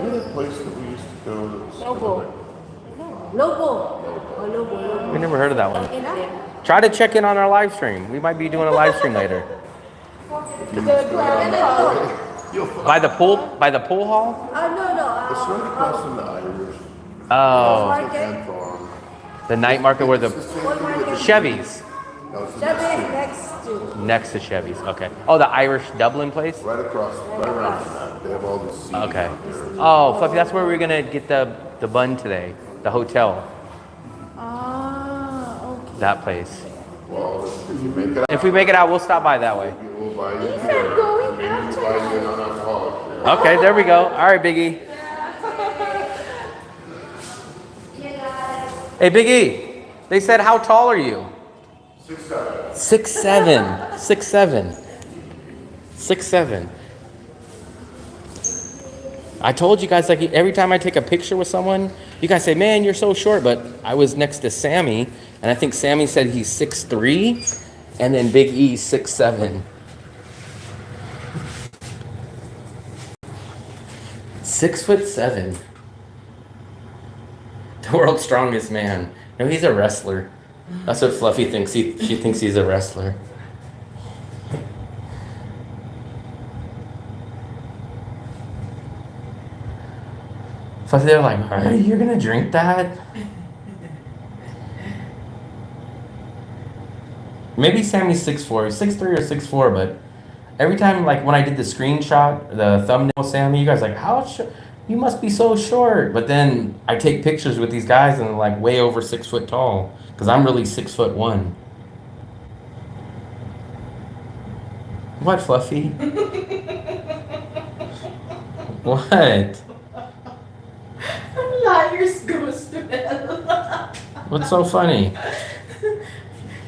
know that place that we used to go that was Lobo. We never heard of that one. Try to check in on our live stream. We might be doing a live stream later. By the pool hall? It's right across from the Irish. Oh, And farm. the night market where the Chevys. No, it's next to. Next to Chevy's. Okay. Oh, the Irish Dublin place. Right across, right around from that. They have all this seating. Okay. Oh, Fluffy, that's where we're gonna get the bun today. The hotel. Ah, okay. That place. Well, if you make it out, If we make it out, we'll stop by that way. we'll buy you If beer. I'm going Maybe out we'll buy you a non-alcoholic. Okay, there we go. All right, Biggie. Hey, Big E. They said, how tall are you? 6'7". 6'7". 6'7". 6'7". I told you guys, like, every time I take a picture with someone, you guys say, man, you're so short. But I was next to Sammy, and I think Sammy said he's 6'3", and then Big E's 6'7". 6'7". The world's strongest man. No, he's a wrestler. That's what Fluffy thinks. She thinks he's a wrestler. Fluffy, they're like, all right, you're gonna drink that? Maybe Sammy's 6'4", 6'3" or 6'4", but every time, like when I did the screenshot, the thumbnail, Sammy, you guys are like, how short? You must be so short. But then I take pictures with these guys and they're like way over 6 foot tall, because I'm really 6'1". What, Fluffy? What? Liars goes to hell. What's so funny?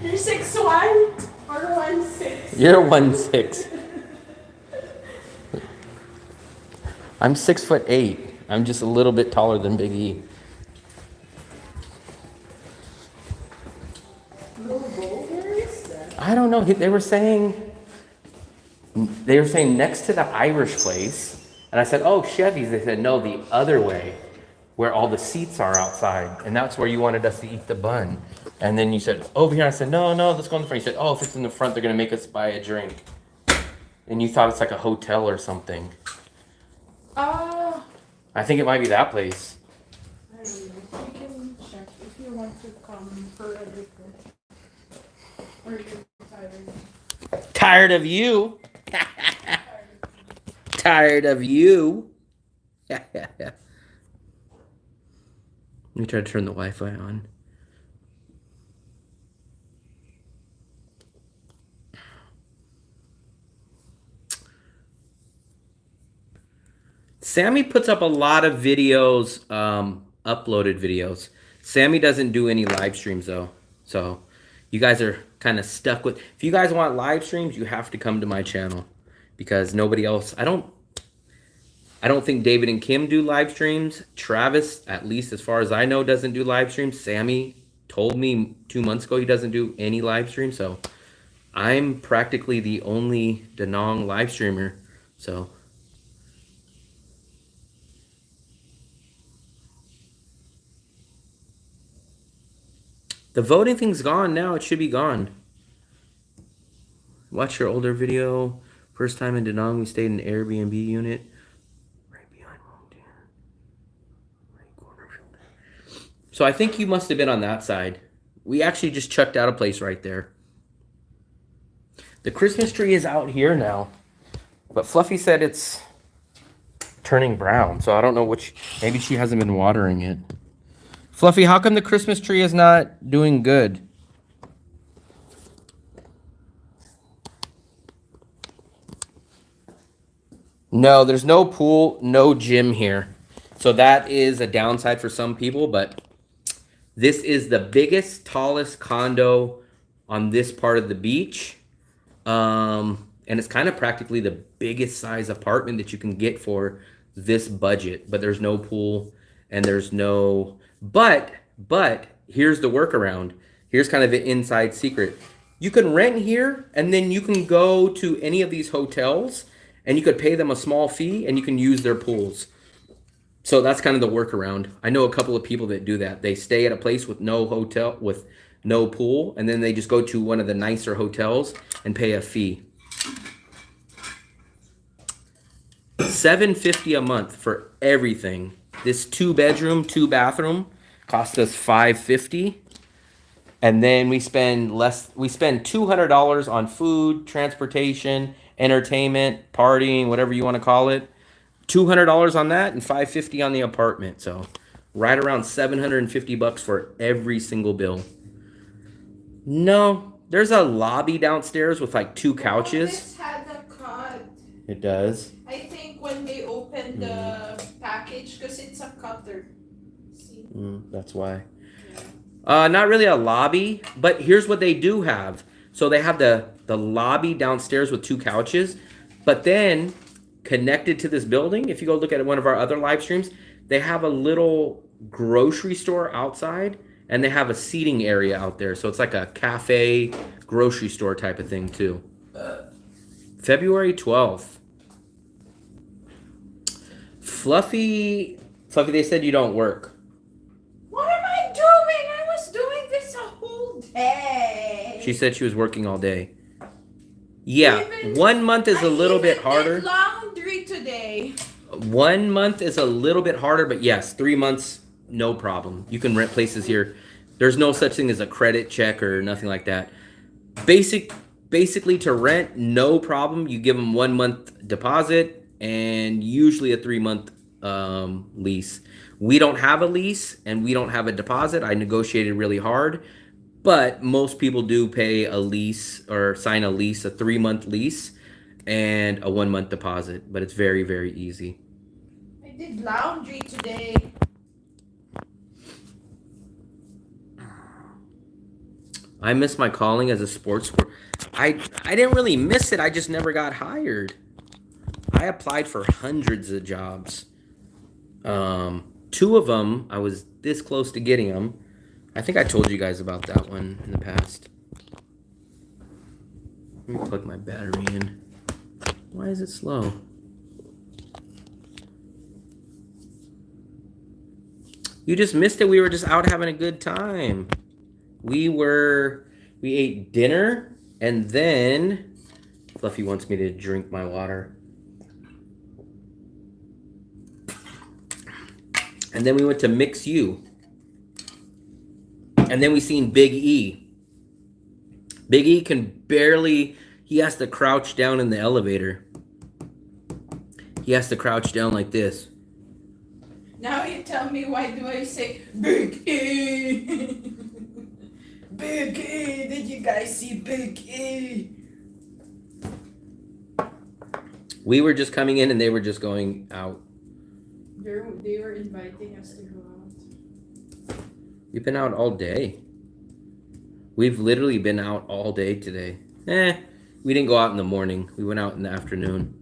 You're 6'1" or 1'6". You're 1'6". I'm 6'8". I'm just a little bit taller than Big E. I don't know. They were saying next to the Irish place, and I said, "Oh, Chevy's." They said, "No, the other way, where all the seats are outside, and that's where you wanted us to eat the bun." And then you said, "Over here." I said, "No, let's go in the front." You said, "Oh, if it's in the front, they're gonna make us buy a drink." And you thought it's like a hotel or something. I think it might be that place. I don't know. You can check if you want to come for a different. Or you're tired. Tired of you. Tired of you. Let me try to turn the Wi-Fi on. Sammy puts up a lot of videos, uploaded videos. Sammy doesn't do any live streams though. So you guys are kind of stuck with, if you guys want live streams, you have to come to my channel, because nobody else, I don't think David and Kim do live streams. Travis, at least as far as I know, doesn't do live streams. Sammy told me 2 months ago he doesn't do any live streams. So I'm practically the only Danong live streamer. So the voting thing's gone now. It should be gone. Watch your older video. First time in Danong, we stayed in an Airbnb unit. Right behind Mom. Right corner from there. So I think you must have been on that side. We actually just checked out a place right there. The Christmas tree is out here now. But Fluffy said it's turning brown. So I don't know which. Maybe she hasn't been watering it. Fluffy, how come the Christmas tree is not doing good? No, there's no pool, no gym here. So that is a downside for some people, but this is the biggest, tallest condo on this part of the beach. And it's kind of practically the biggest size apartment that you can get for this budget, but there's no pool and there's no... But here's the workaround. Here's kind of the inside secret. You can rent here, and then you can go to any of these hotels, and you could pay them a small fee, and you can use their pools. So that's kind of the workaround. I know a couple of people that do that. They stay at a place with no hotel, with no pool, and then they just go to one of the nicer hotels and pay a fee. $750 a month for everything. This 2-bedroom, 2-bathroom cost us $550. And then we spend $200 on food, transportation, entertainment, partying, whatever you want to call it. $200 on that and $550 on the apartment. So right around $750 for every single bill. No, there's a lobby downstairs with like 2 couches. This had a cut. It does. I think when they opened the package, because it's a cutter. See? That's why. Not really a lobby, but here's what they do have. So they have the lobby downstairs with 2 couches, but then connected to this building, if you go look at one of our other live streams, they have a little grocery store outside, and they have a seating area out there. So it's like a cafe, grocery store type of thing too. February 12th. Fluffy, they said you don't work. What am I doing? I was doing this a whole day. She said she was working all day. Yeah, 1 month is a little bit harder. Did laundry today. 1 month is a little bit harder, but yes, 3 months, no problem. You can rent places here. There's no such thing as a credit check or nothing like that. Basically to rent, no problem. You give them 1 month deposit and usually a 3 month lease. We don't have a lease and we don't have a deposit. I negotiated really hard, but most people do pay a lease or sign a lease, a 3 month lease and a 1 month deposit, but it's very, very easy. I did laundry today. I miss my calling as a sports. I didn't really miss it. I just never got hired. I applied for hundreds of jobs. 2 of them, I was this close to getting them. I think I told you guys about that one in the past. Let me plug my battery in. Why is it slow? You just missed it. We were just out having a good time. We ate dinner, and then Fluffy wants me to drink my water. And then we went to Mix U. And then we seen Big E. Big E can barely, he has to crouch down in the elevator. He has to crouch down like this. Now you tell me, why do I say Big E? Big E, did you guys see Big E? We were just coming in and they were just going out. They were inviting us to go out. We've been out all day. We've literally been out all day today. We didn't go out in the morning. We went out in the afternoon.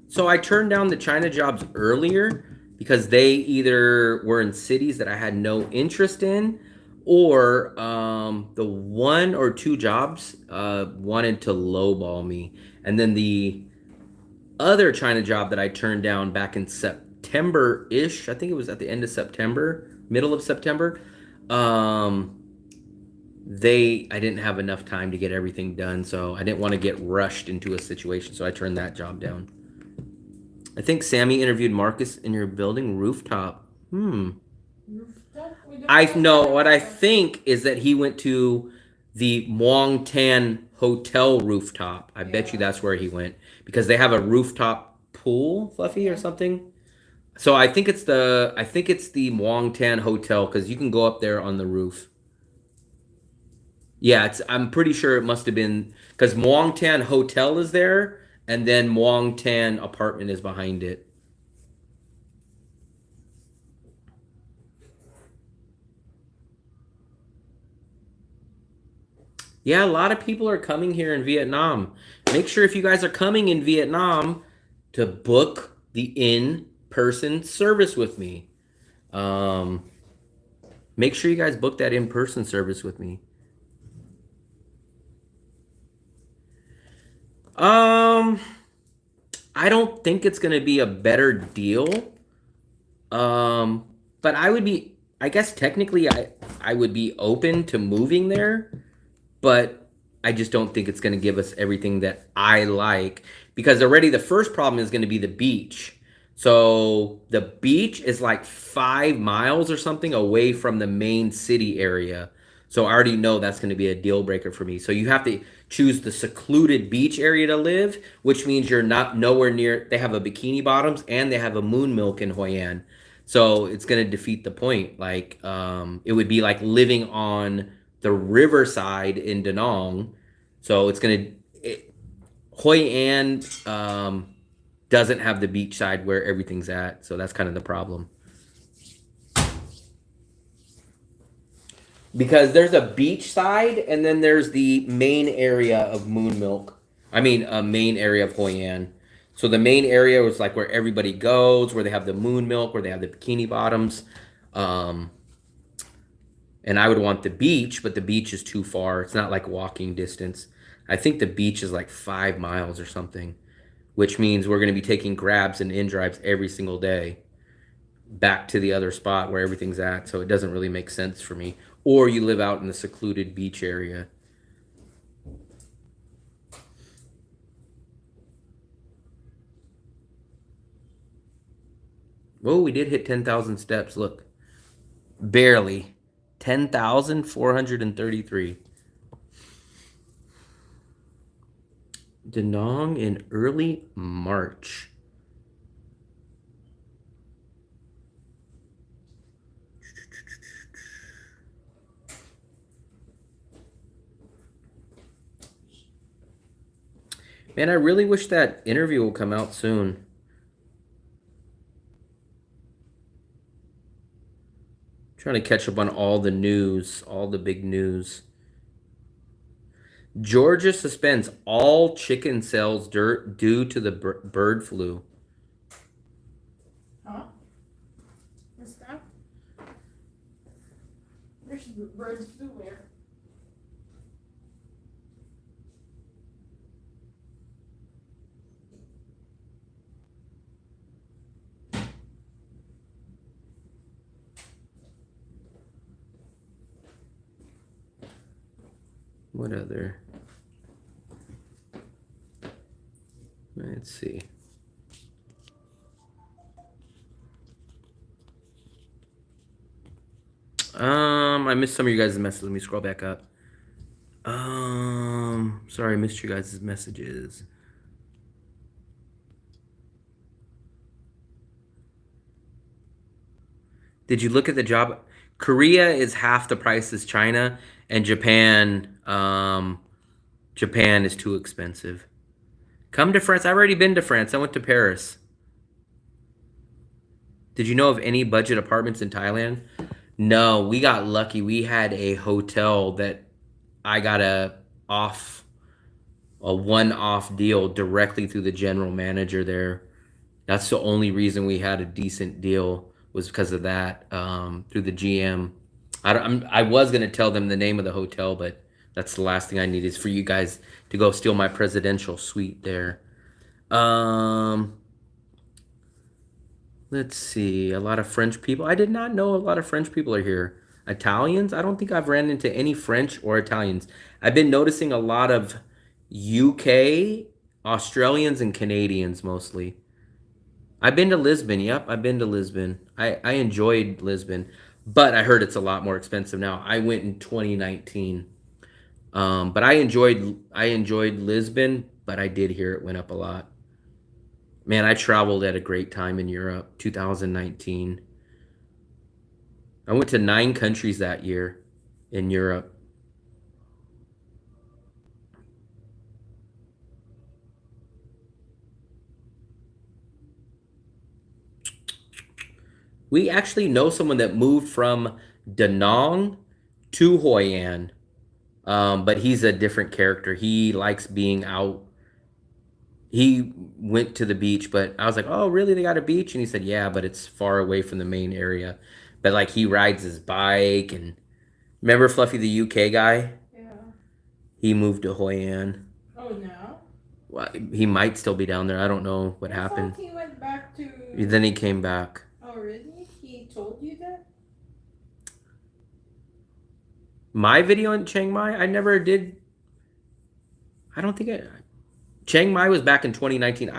So I turned down the China jobs earlier because they either were in cities that I had no interest in, or the 1 or 2 jobs wanted to lowball me. And then the other China job that I turned down back in September-ish, I think it was at the end of September, middle of September, I didn't have enough time to get everything done, so I didn't want to get rushed into a situation, so I turned that job down. I think Sammy interviewed Marcus in your building rooftop. I know what I think is that he went to the Muang Tan Hotel rooftop. I bet you that's where he went because they have a rooftop pool, Fluffy, or something. So I think it's the Muang Tan Hotel because you can go up there on the roof. Yeah, I'm pretty sure it must have been because Muang Tan Hotel is there, and then Muang Tan apartment is behind it. Yeah, a lot of people are coming here in Vietnam. Make sure if you guys are coming in Vietnam to book the in-person service with me. Make sure you guys book that in-person service with me. I don't think it's going to be a better deal. But I guess technically I would be open to moving there. But I just don't think it's going to give us everything that I like. Because already the first problem is going to be the beach. So the beach is like 5 miles or something away from the main city area. So I already know that's going to be a deal breaker for me. So you have to choose the secluded beach area to live, which means you're not nowhere near. They have a Bikini Bottoms and they have a Moon Milk in Hoi An. So it's going to defeat the point. Like it would be like living on the riverside in Da Nang. So it's going to Hoi An doesn't have the beach side where everything's at. So that's kind of the problem. Because there's a beach side and then there's the main area of Moon Milk. I mean, a main area of Hoi An. So the main area was like where everybody goes, where they have the Moon Milk, where they have the Bikini Bottoms. And I would want the beach, but the beach is too far. It's not like walking distance. I think the beach is like 5 miles or something, which means we're going to be taking grabs and in drives every single day back to the other spot where everything's at. So it doesn't really make sense for me. Or you live out in the secluded beach area. Whoa, we did hit 10,000 steps. Look, barely. 10,433. Da Nang in early March. Man, I really wish that interview will come out soon. Trying to catch up on all the news, all the big news. Georgia suspends all chicken sales due to the bird flu. Huh? What's that? There's birds everywhere. What other? Let's see. I missed some of you guys' messages. Let me scroll back up. Sorry, I missed you guys' messages. Did you look at the job? Korea is half the price as China, and Japan is too expensive. Come to France. I've already been to France. I went to Paris. Did you know of any budget apartments in Thailand? No, we got lucky. We had a hotel that I got a one-off deal directly through the general manager there. That's the only reason we had a decent deal was because of that through the GM. I was gonna tell them the name of the hotel, but that's the last thing I need is for you guys to go steal my presidential suite there. Let's see. A lot of French people. I did not know a lot of French people are here. Italians? I don't think I've ran into any French or Italians. I've been noticing a lot of UK, Australians, and Canadians mostly. I've been to Lisbon. Yep, I've been to Lisbon. I enjoyed Lisbon, but I heard it's a lot more expensive now. I went in 2019. But I enjoyed Lisbon, but I did hear it went up a lot. Man, I traveled at a great time in Europe, 2019. I went to 9 countries that year in Europe. We actually know someone that moved from Da Nang to Hoi An, but he's a different character. He likes being out. He went to the beach, but I was like, oh, really? They got a beach? And he said, yeah, but it's far away from the main area. But like he rides his bike and remember Fluffy, the UK guy? Yeah. He moved to Hoi An. Oh, no? Well, he might still be down there. I don't know what happened. He went back to... Then he came back. Oh, really? He told you that? My video in Chiang Mai, I never did. I don't think Chiang Mai was back in 2019.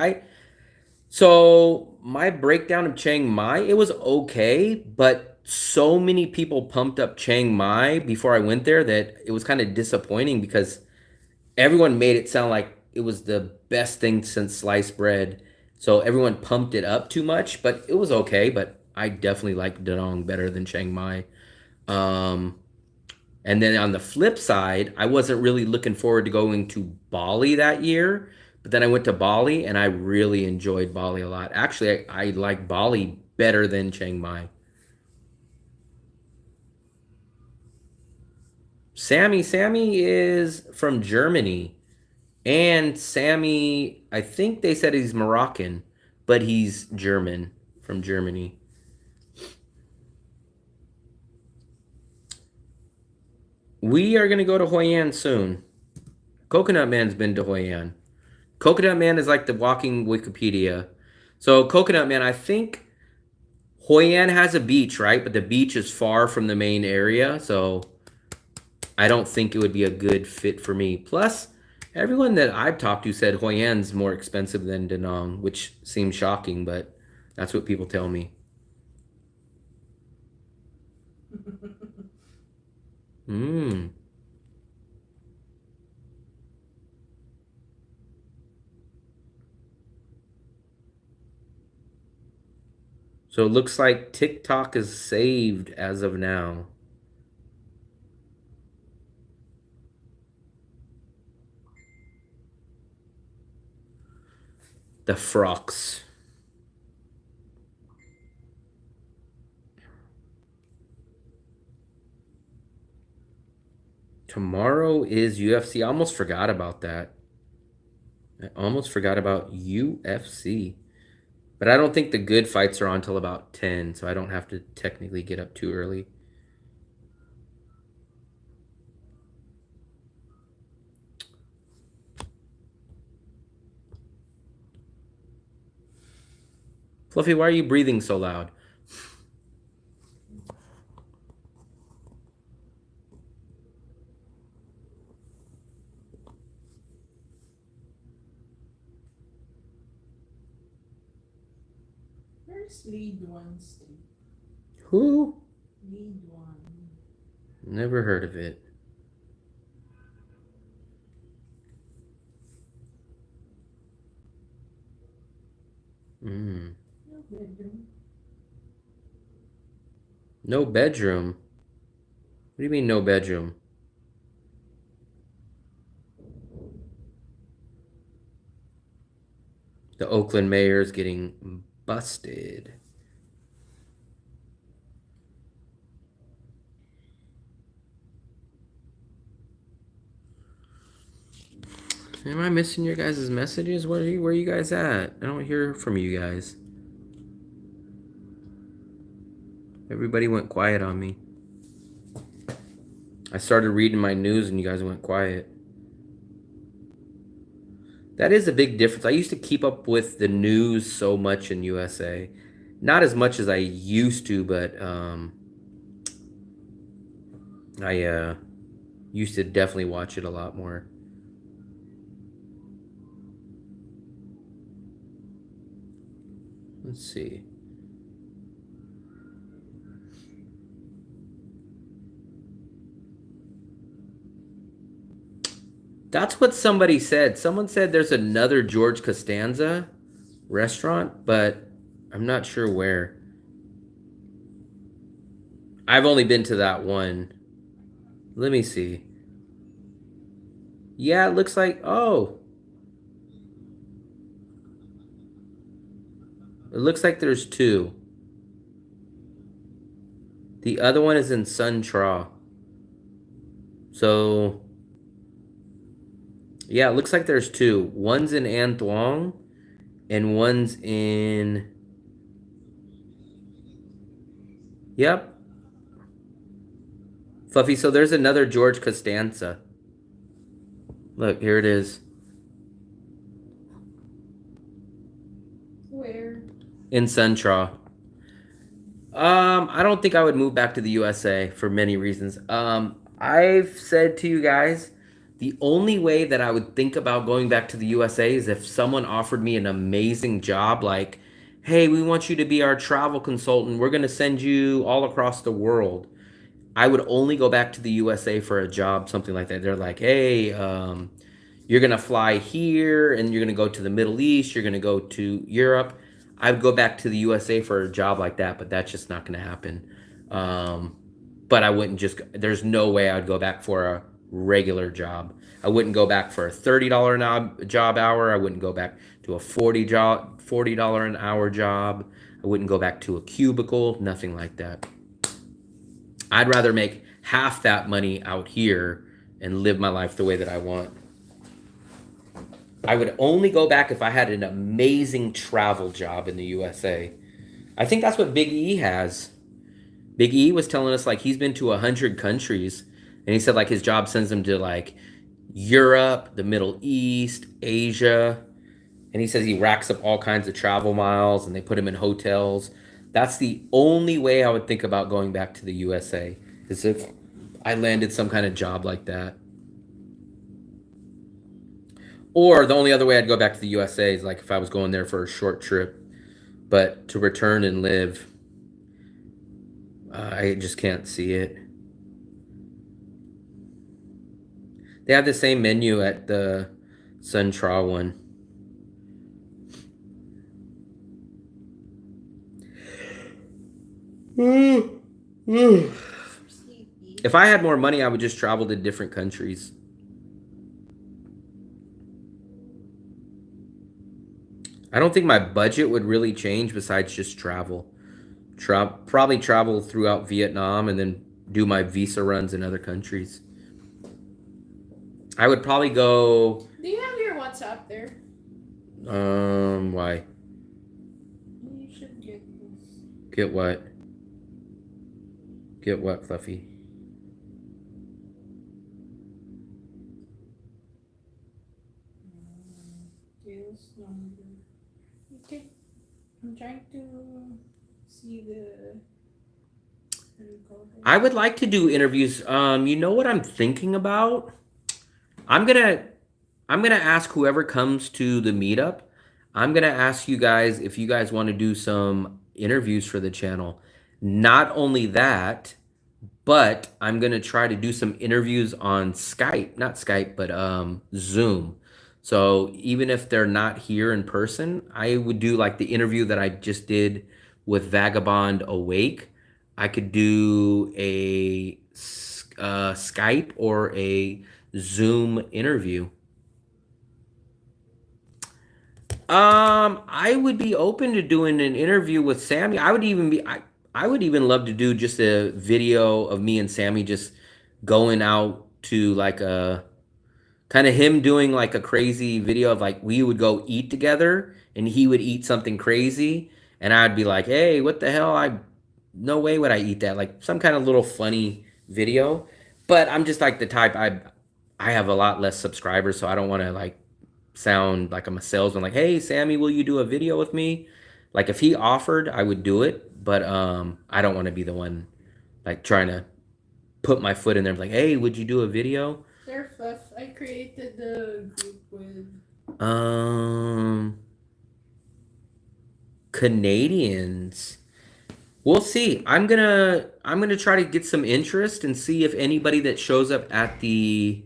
So my breakdown of Chiang Mai, it was okay, but so many people pumped up Chiang Mai before I went there that it was kind of disappointing because everyone made it sound like it was the best thing since sliced bread. So everyone pumped it up too much, but it was okay. But I definitely like Da Nang better than Chiang Mai. Um, and then on the flip side, I wasn't really looking forward to going to Bali that year. But then I went to Bali and I really enjoyed Bali a lot. Actually, I like Bali better than Chiang Mai. Sammy is from Germany. And Sammy, I think they said he's Moroccan, but he's German, from Germany. We are going to go to Hoi An soon. Coconut Man's been to Hoi An. Coconut Man is like the walking Wikipedia. So Coconut Man, I think Hoi An has a beach, right? But the beach is far from the main area, so I don't think it would be a good fit for me. Plus, everyone that I've talked to said Hoi An's more expensive than Da Nang, which seems shocking, but that's what people tell me. Hmm. So it looks like TikTok is saved as of now. The frocks. Tomorrow is UFC. I almost forgot about that. I almost forgot about UFC. But I don't think the good fights are on until about 10, so I don't have to technically get up too early. Fluffy, why are you breathing so loud? Where's lead one, Steve? Who? Lead one. Never heard of it. Hmm. No bedroom. No bedroom. What do you mean no bedroom? The Oakland mayor's getting busted. Am I missing your guys' messages? Where are you guys at? I don't hear from you guys. Everybody went quiet on me. I started reading my news and you guys went quiet. That is a big difference. I used to keep up with the news so much in USA. Not as much as I used to, but I used to definitely watch it a lot more. Let's see. That's what somebody said. Someone said there's another George Costanza restaurant, but I'm not sure where. I've only been to that one. Let me see. Yeah, it looks like, oh. It looks like there's two. The other one is in Sun Tra. So, yeah, it looks like there's two. One's in An Thuong and one's in... Yep. Fluffy, so there's another George Costanza. Look, here it is. Where? In Centra. I don't think I would move back to the USA for many reasons. I've said to you guys, The only way that I would think about going back to the USA is if someone offered me an amazing job, like, hey, we want you to be our travel consultant. We're going to send you all across the world. I would only go back to the USA for a job, something like that. They're like, hey, you're going to fly here and you're going to go to the Middle East. You're going to go to Europe. I would go back to the USA for a job like that, but that's just not going to happen. But I wouldn't just, there's no way I'd go back for a regular job. I wouldn't go back for a $30 job hour. I wouldn't go back to a $40 an hour job. I wouldn't go back to a cubicle, nothing like that. I'd rather make half that money out here and live my life the way that I want. I would only go back if I had an amazing travel job in the USA. I think that's what Big E has. Big E was telling us like he's been to 100 countries, and he said like his job sends him to like Europe, the Middle East, Asia, and he says he racks up all kinds of travel miles and they put him in hotels. That's the only way I would think about going back to the USA, is if I landed some kind of job like that. Or the only other way I'd go back to the USA is like if I was going there for a short trip, but to return and live, I just can't see it. They have the same menu at the Sun Tra one. If I had more money, I would just travel to different countries. I don't think my budget would really change besides just travel. Probably travel throughout Vietnam and then do my visa runs in other countries. I would probably go... Do you have your WhatsApp there? Why? You should get this. Get what? Get what, Fluffy? This number. Okay. I'm trying to see the... What do you call it? I would like to do interviews. You know what I'm thinking about? I'm gonna ask whoever comes to the meetup. I'm gonna ask you guys if you guys want to do some interviews for the channel. Not only that, but I'm gonna try to do some interviews on Skype, not Skype, but Zoom. So even if they're not here in person, I would do like the interview that I just did with Vagabond Awake. I could do a Skype or a Zoom interview. I would be open to doing an interview with Sammy. I would even love to do just a video of me and Sammy just going out to like a kind of him doing like a crazy video of like we would go eat together and he would eat something crazy and I'd be like, hey, what the hell? No way would I eat that. Like some kind of little funny video. But I'm just like the type, I have a lot less subscribers, so I don't want to like sound like I'm a salesman. Like, hey, Sammy, will you do a video with me? Like if he offered, I would do it. But I don't want to be the one like trying to put my foot in there. Like, hey, would you do a video? There, Fluff. I created the group with... Canadians. We'll see. I'm gonna try to get some interest and see if anybody that shows up at the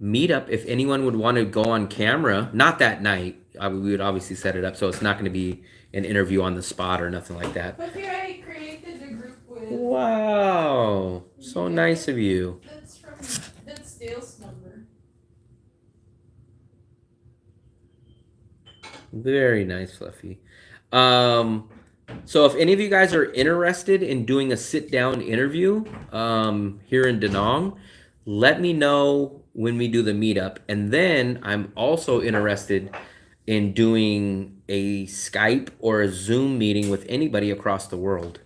meetup, if anyone would want to go on camera. Not that night. We would obviously set it up so it's not going to be an interview on the spot or nothing like that. But here I created the group with... Wow, so nice of you. That's Dale's number. Very nice, Fluffy. So if any of you guys are interested in doing a sit-down interview here in Da Nang, let me know when we do the meetup. And then I'm also interested in doing a Skype or a Zoom meeting with anybody across the world.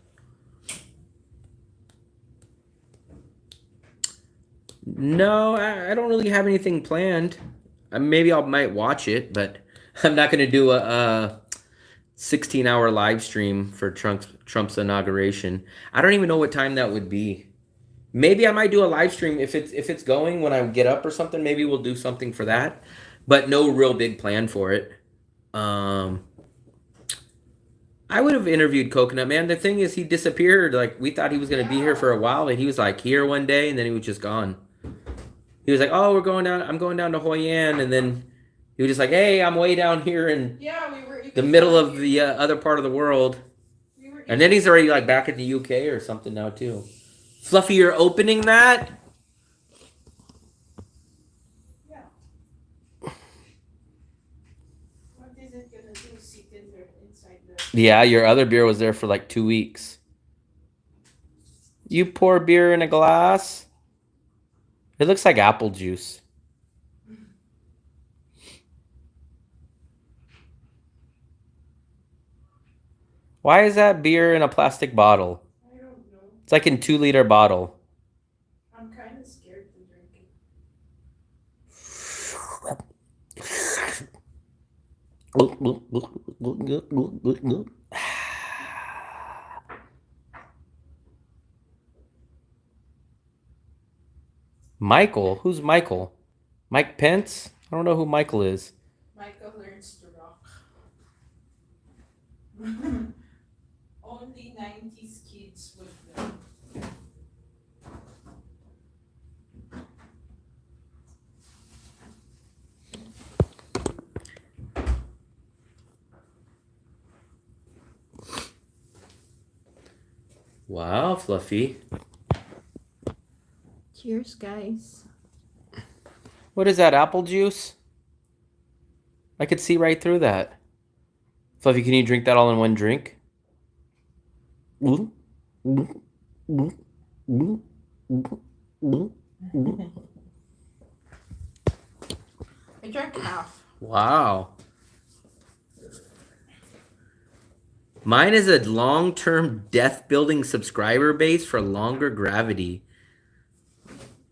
No, I don't really have anything planned. Maybe I might watch it, but I'm not going to do a 16-hour live stream for Trump's inauguration. I don't even know what time that would be. Maybe I might do a live stream if it's going when I get up or something. Maybe we'll do something for that, but no real big plan for it. I would have interviewed Coconut Man. The thing is, he disappeared. Like we thought he was gonna be here for a while, and he was like here one day, and then he was just gone. He was like, "Oh, we're going down. I'm going down to Hoi An," and then he was just like, "Hey, I'm way down here in Yeah, we were the middle of the other part of the world." We were And then he's already like back in the UK or something now too. Fluffy, you're opening that? Yeah. What is it gonna do? Sit in there inside the. Yeah, your other beer was there for like 2 weeks. You pour beer in a glass? It looks like apple juice. Why is that beer in a plastic bottle? I don't know. It's like in 2-liter bottle. I'm kind of scared to drink it. Michael? Who's Michael? Mike Pence? I don't know who Michael is. Michael learns to rock. Only 90s kids would know. Wow, Fluffy. Cheers, guys. What is that, apple juice? I could see right through that. Fluffy, can you drink that all in one drink? I drank half. Wow. Mine is a long-term death building subscriber base for longer gravity.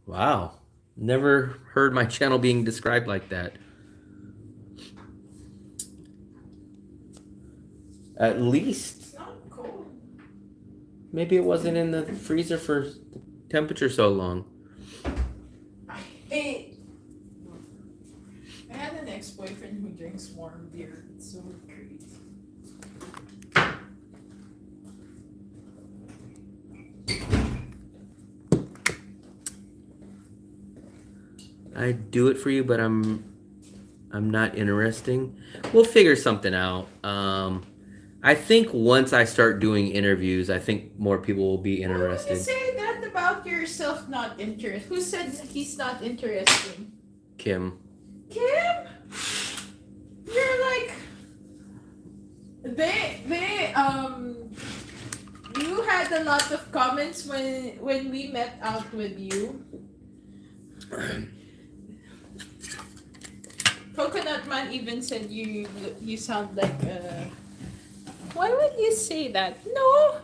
Wow. Never heard my channel being described like that. At least. It's not cold. Maybe it wasn't in the freezer for temperature so long. I had an ex-boyfriend who drinks warm beer. It's so great. I'd do it for you, but I'm not interesting. We'll figure something out. I think once I start doing interviews, I think more people will be Why would interested. you say that about yourself? Not interested. Who said he's not interesting? Kim. Kim, you're like you had a lot of comments when we met out with you. Coconut Man even said you sound like why would you say that? No.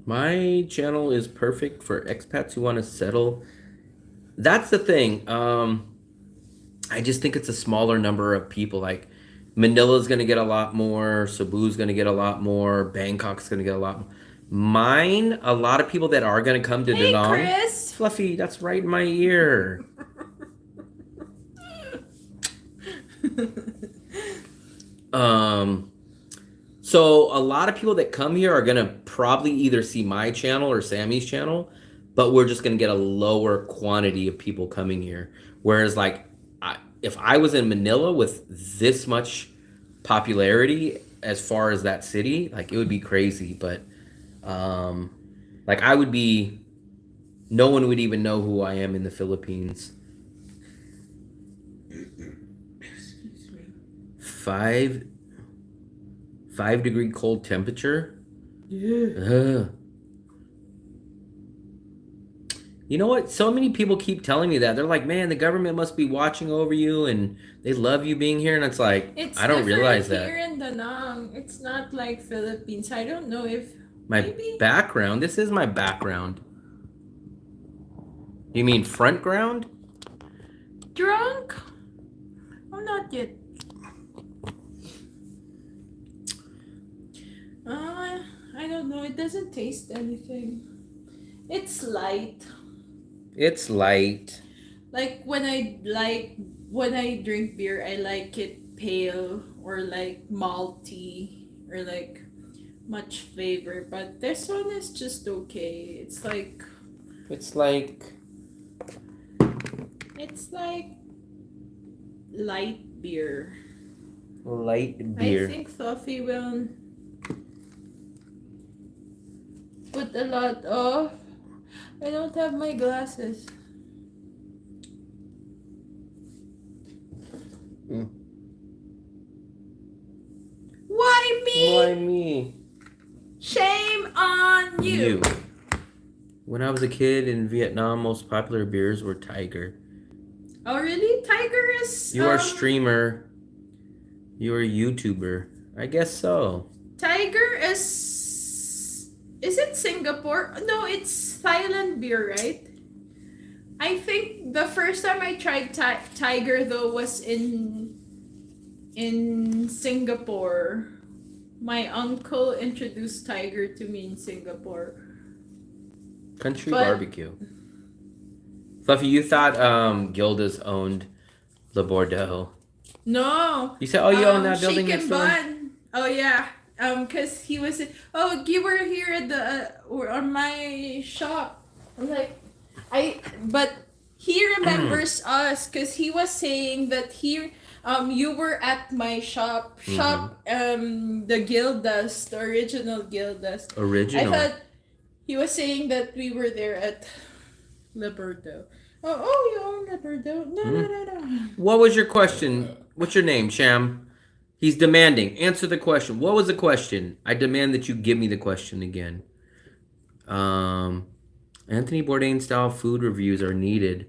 My channel is perfect for expats who want to settle. That's the thing. I just think it's a smaller number of people. Like Manila's gonna get a lot more, Cebu's gonna get a lot more, Bangkok's gonna get a lot more. Mine, a lot of people that are gonna come to Hey, Danang. Chris. Fluffy, that's right in my ear. So a lot of people that come here are gonna probably either see my channel or Sammy's channel, but we're just gonna get a lower quantity of people coming here. Whereas like, if I was in Manila with this much popularity as far as that city, like it would be crazy. But like I would be, no one would even know who I am in the Philippines. Excuse me. 5-degree cold temperature. Yeah. You know what? So many people keep telling me that. They're like, man, the government must be watching over you and they love you being here. And it's like, It's I don't realize different that. here in Danang. It's not like Philippines. I don't know if My maybe background, this is my background. You mean front ground? drunk. I'm not yet. I don't know. It doesn't taste anything. It's light. It's light. Like when I drink beer, I like it pale or like malty or like much flavor. But this one is just okay. It's like It's like light beer. light I beer. think Fluffy will put a lot of. I don't have my glasses. Mm. Why me? Why me? Shame on you. When I was a kid in Vietnam, most popular beers were Tiger. Oh really? Tiger is. You are a streamer. You are a YouTuber. I guess so. Tiger is. Is it Singapore? No, it's Thailand beer, right? I think the first time I tried Tiger though was in Singapore. My uncle introduced Tiger to me in Singapore. Country But- barbecue. Fluffy, you thought Gilda's owned Le Bordeaux. No. You said, oh, you own that building Shake next and door? Bun. Oh yeah. Cause he was. Oh, you were here at the or on my shop. I'm like, But he remembers us, cause he was saying that you were at my shop. The Gildas, the original Gildas. Original. I thought he was saying that we were there at Le Bordeaux. Oh, you own Le Bordeaux? No. What was your question? What's your name, Sham? He's demanding. Answer the question. What was the question? I demand that you give me the question again. Anthony Bourdain style food reviews are needed.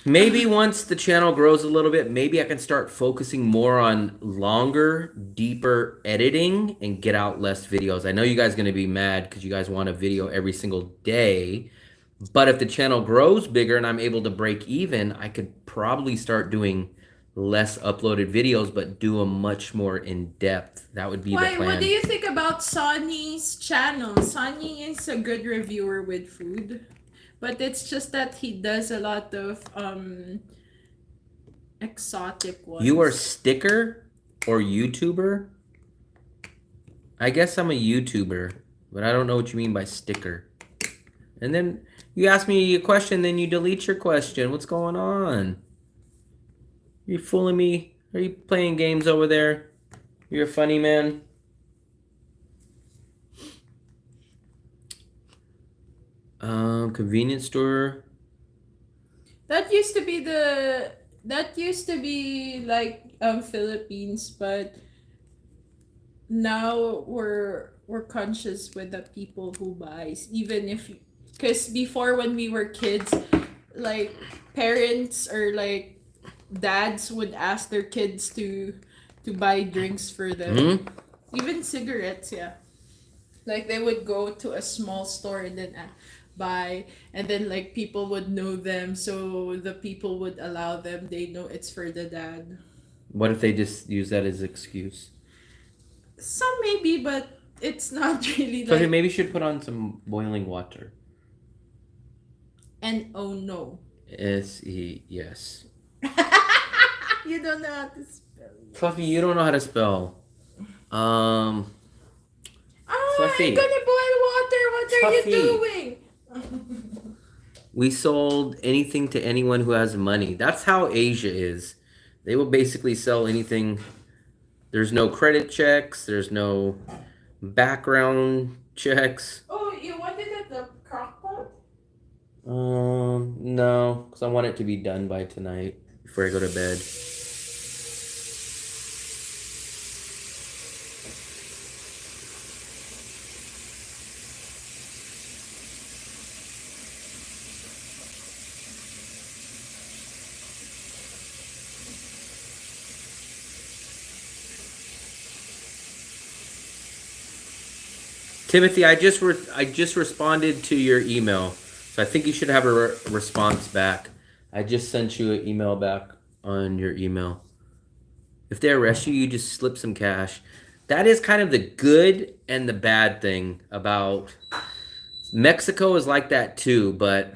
Maybe once the channel grows a little bit, maybe I can start focusing more on longer, deeper editing and get out less videos. I know you guys are going to be mad because you guys want a video every single day. But if the channel grows bigger and I'm able to break even, I could probably start doing less uploaded videos, but do them much more in depth. That would be the plan. What do you think about Sonny's channel? Sonny is a good reviewer with food, but it's just that he does a lot of exotic ones. You are sticker or YouTuber? I guess I'm a YouTuber, but I don't know what you mean by sticker. And then you ask me a question, then you delete your question. What's going on? You fooling me? Are you playing games over there? You're a funny man. Convenience store. That used to be like Philippines, but now we're conscious with the people who buys, even if, because before when we were kids, like parents or like dads would ask their kids to buy drinks for them. Even cigarettes, yeah. Like they would go to a small store and then buy, and then like people would know them, so the people would allow them. They know it's for the dad. What if they just use that as excuse? Some maybe, but it's not really So like. maybe you should put on some boiling water. And oh no. Yes. You don't know how to spell. Fluffy, you don't know how to spell. Oh, Fluffy. I'm gonna boil water. What are Fluffy. you doing? We sold anything to anyone who has money. That's how Asia is. They will basically sell anything. There's no credit checks. There's no background checks. Oh, you want it at the crock pot? No, because I want it to be done by tonight before I go to bed. Timothy, I just responded to your email, so I think you should have a response back. I just sent you an email back on your email. If they arrest you, you just slip some cash. That is kind of the good and the bad thing about Mexico is like that too, but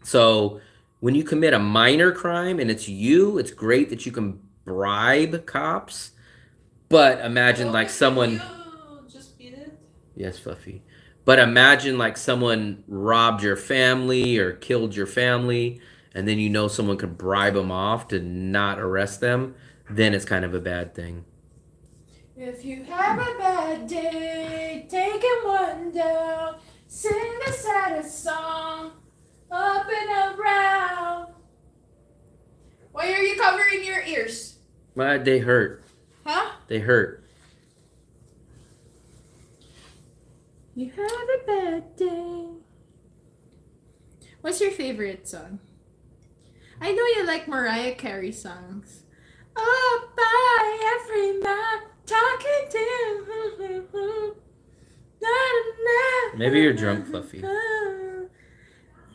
so when you commit a minor crime and it's you, it's great that you can bribe cops. But imagine like someone. You just beat it. Yes, Fluffy. But imagine like someone robbed your family or killed your family, and then you know someone could bribe them off to not arrest them. Then it's kind of a bad thing. If you have a bad day, take it one down. Sing the saddest song, up and around. Why are you covering your ears? But they hurt. Huh? They hurt. You have a bad day. What's your favorite song? I know you like Mariah Carey songs. Oh, by every man talking to Maybe you're drunk, Fluffy.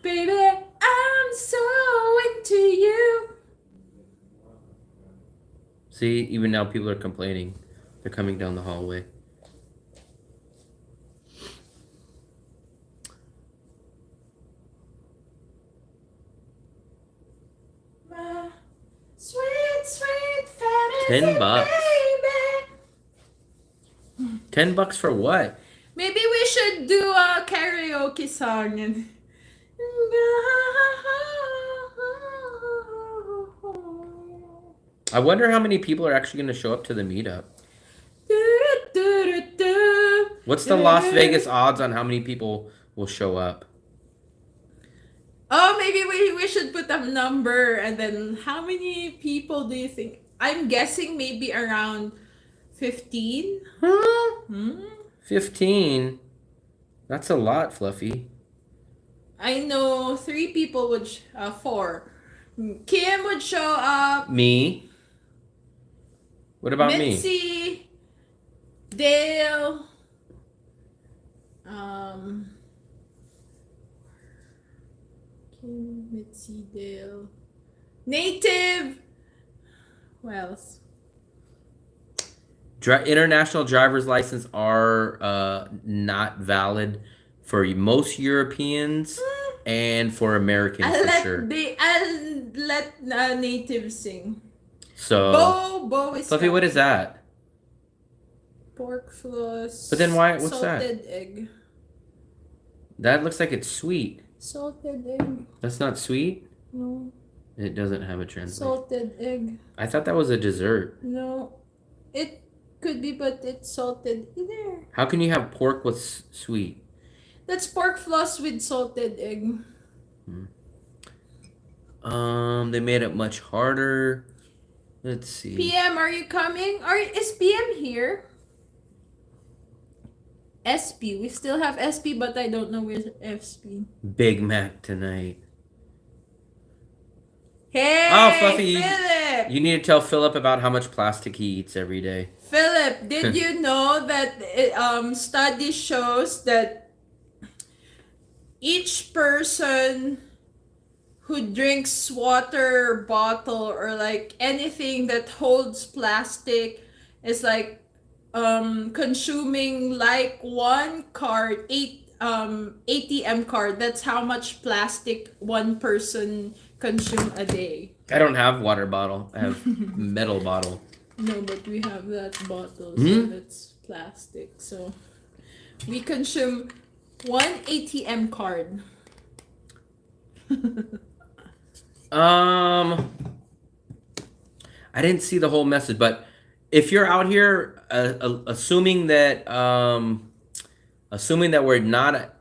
Baby, I'm so into you. See, even now people are complaining. They're coming down the hallway. My sweet, sweet fantasy, $10. baby. $10 for what? Maybe we should do a karaoke song and I wonder how many people are actually going to show up to the meetup. What's the Las Vegas odds on how many people will show up? Oh, maybe we should put a number and then how many people do you think? I'm guessing maybe around 15. Huh? 15? That's a lot, Fluffy. I know 3 people would, 4. Kim would show up. Me? What about me? Mitzi, Dale, Kim, Mitzi, Dale, Native. Who else? International driver's license are not valid for most Europeans and for Americans I'll for sure. let Native sing. So, Bo is Fluffy, what is that? pork floss. But then why? What's that? Salted egg. That looks like it's sweet. Salted egg. That's not sweet? No. It doesn't have a translation. Salted egg. I thought that was a dessert. No. It could be, but it's salted in there. How can you have pork with sweet? That's pork floss with salted egg. They made it much harder. Let's see. PM, are you coming? Is PM here? SP. We still have SP, but I don't know where's SP. Big Mac tonight. Hey, Oh, Fluffy, Philip! you need to tell Philip about how much plastic he eats every day. Philip, did you know that study shows that each person who drinks water bottle or like anything that holds plastic is like consuming like one card, ATM card. That's how much plastic one person consume a day. I don't have water bottle. I have metal bottle. No, but we have that bottle, so that's plastic. So we consume one ATM card. I didn't see the whole message, but if you're out here, assuming that we're not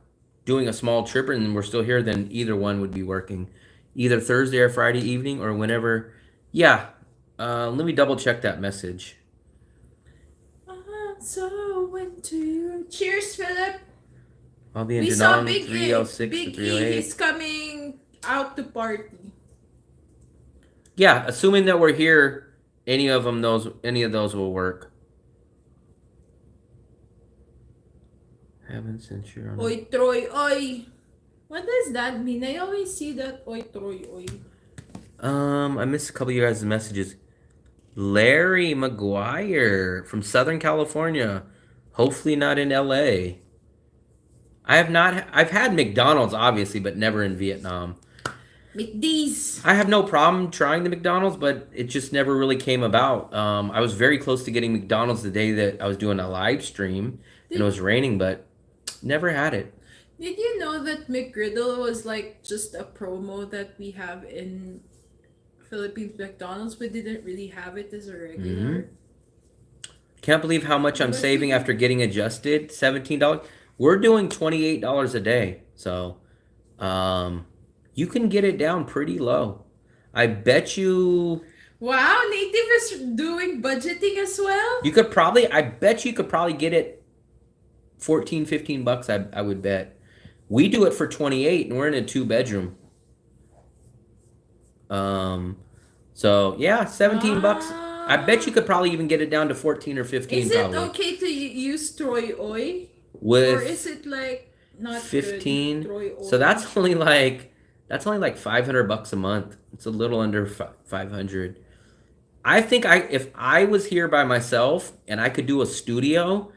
doing a small trip and we're still here, then either one would be working, either Thursday or Friday evening or whenever. Yeah, let me double check that message. So into you. Cheers, Philip. I'll be in We saw Danang Big 306 Big to E. 308. He's coming out to party. Yeah, assuming that we're here, any of those will work. Haven't since you're on. Oy Troy, oy. What does that mean? I always see that oy Troy, oy. I missed a couple of you guys' messages. Larry McGuire from Southern California. Hopefully not in LA. I have not. I've had McDonald's obviously, but never in Vietnam. McD's. I have no problem trying the McDonald's, but it just never really came about. I was very close to getting McDonald's the day that I was doing a live stream and it was raining, but never had it. Did you know that McGriddle was like just a promo that we have in Philippines McDonald's? We didn't really have it as a regular. Can't believe how much I'm saving after getting adjusted. $17. We're doing $28 a day, so you can get it down pretty low. I bet you. Wow, Native is doing budgeting as well. You could probably. I bet you could probably get it. $14-15. I would bet. We do it for 28, and we're in a 2-bedroom. So yeah, $17. I bet you could probably even get it down to 14 or 15. Is it probably. okay to use Troy Oy? With Or is it like not 15? good? Troy Oy? So that's only like $500 a month. It's a little under 500. I think if I was here by myself and I could do a studio,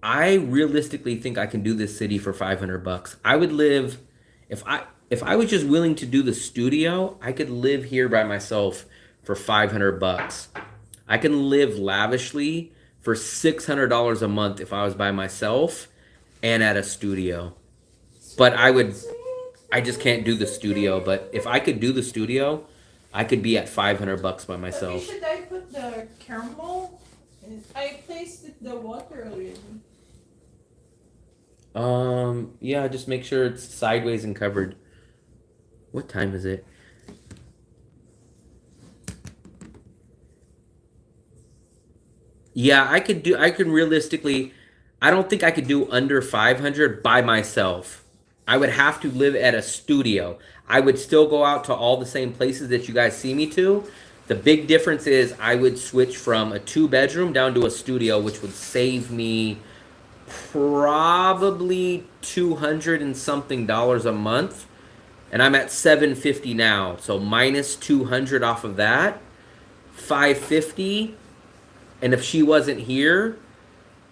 I realistically think I can do this city for $500. I would live if I was just willing to do the studio, I could live here by myself for $500. I can live lavishly for $600 a month if I was by myself and at a studio. But I just can't do the studio. But if I could do the studio, I could be at $500 by myself. Should I put the caramel? I placed the water already. Yeah, just make sure it's sideways and covered. What time is it? Yeah, I could realistically, I don't think I could do under 500 by myself. I would have to live at a studio. I would still go out to all the same places that you guys see me to. The big difference is I would switch from a 2-bedroom down to a studio, which would save me probably $200 and something a month. And I'm at $750 now. So minus $200 off of that, $550. And if she wasn't here,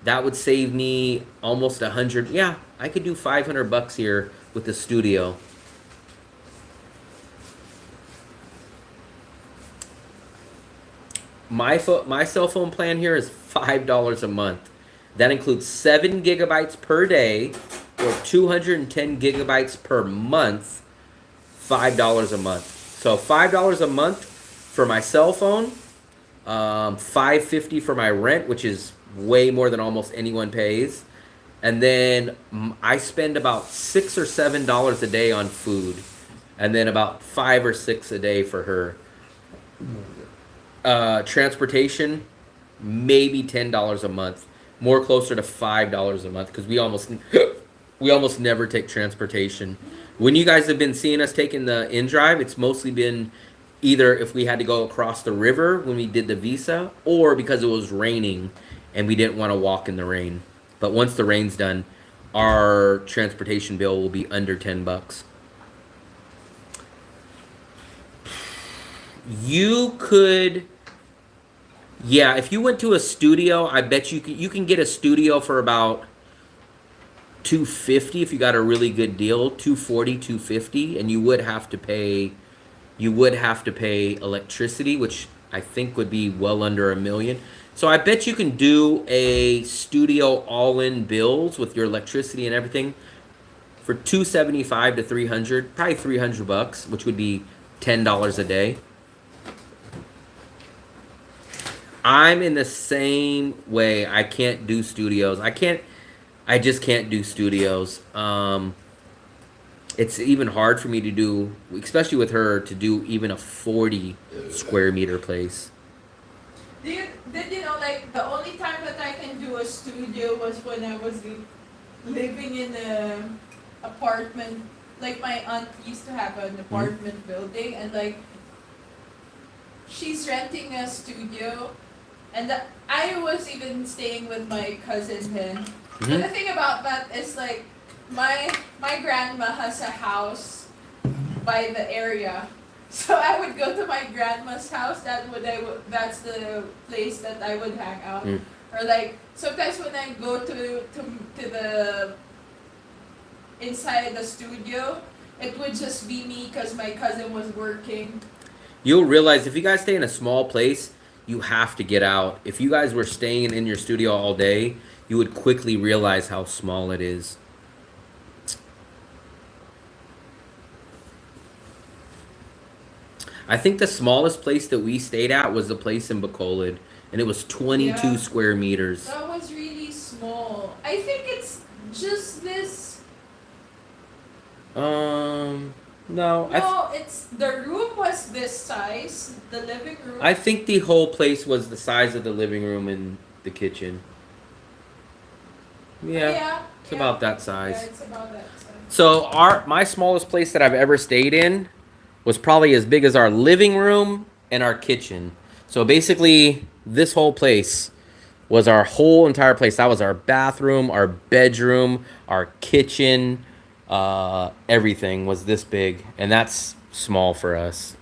that would save me almost $100. Yeah, I could do $500 here with the studio. My cell phone plan here is $5 a month. That includes 7 gigabytes per day or 210 gigabytes per month, $5 a month. So $5 a month for my cell phone, $550 for my rent, which is way more than almost anyone pays. And then I spend about $6 or $7 a day on food, and then about $5 or $6 a day for her. Transportation, maybe $10 a month, more closer to $5 a month, because we almost never take transportation. When you guys have been seeing us taking the in-drive, it's mostly been either if we had to go across the river when we did the visa, or because it was raining and we didn't want to walk in the rain. But once the rain's done, our transportation bill will be under $10. You could, yeah, if you went to a studio, I bet you can get a studio for about $250 if you got a really good deal, $240, $250, and you would have to pay electricity, which I think would be well under $1 million. So I bet you can do a studio all-in bills with your electricity and everything for $275 to $300, probably $300, which would be $10 a day. I'm in the same way. I can't do studios. I just can't do studios. It's even hard for me to do, especially with her, to do even a 40 square meter place. Did you know, like, the only time that I can do a studio was when I was living in an apartment. Like, my aunt used to have an apartment building, and, like, she's renting a studio, and I was even staying with my cousin then. And the thing about that is, like, my grandma has a house by the area. So I would go to my grandma's house. That's the place that I would hang out. Or like sometimes when I go to the inside the studio, it would just be me because my cousin was working. You'll realize if you guys stay in a small place, you have to get out. If you guys were staying in your studio all day, you would quickly realize how small it is. I think the smallest place that we stayed at was the place in Bacolod, and it was 22 Yeah. square meters. That was really small. I think it's just this. No. No, it's the room was this size. The living room. I think the whole place was the size of the living room and the kitchen. Yeah, it's about that size. Yeah, it's about that size. So my smallest place that I've ever stayed in was probably as big as our living room and our kitchen. So basically, this whole place was our whole entire place. That was our bathroom, our bedroom, our kitchen, everything was this big, and that's small for us.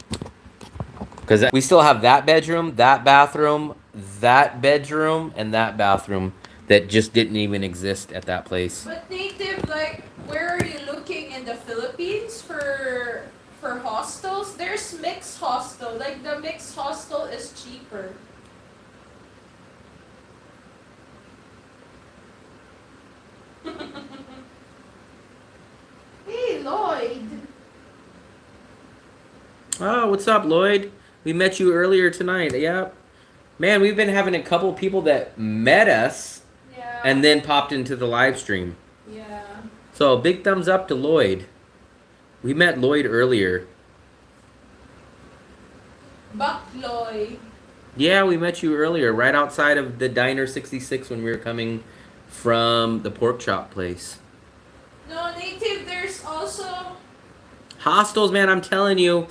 Because we still have that bedroom, that bathroom, that bedroom, and that bathroom that just didn't even exist at that place. But native, like, where are you looking in the Philippines for hostels? There's mixed hostel. Like the mixed hostel is cheaper. Hey Lloyd. Oh, what's up, Lloyd? We met you earlier tonight. Yep. Man, we've been having a couple of people that met us Yeah. and then popped into the live stream. Yeah. So big thumbs up to Lloyd. We met Lloyd earlier. Buck Lloyd. Yeah, we met you earlier, right outside of the Diner 66 when we were coming from the pork chop place. No, native. There's also. Hostels, man, I'm telling you,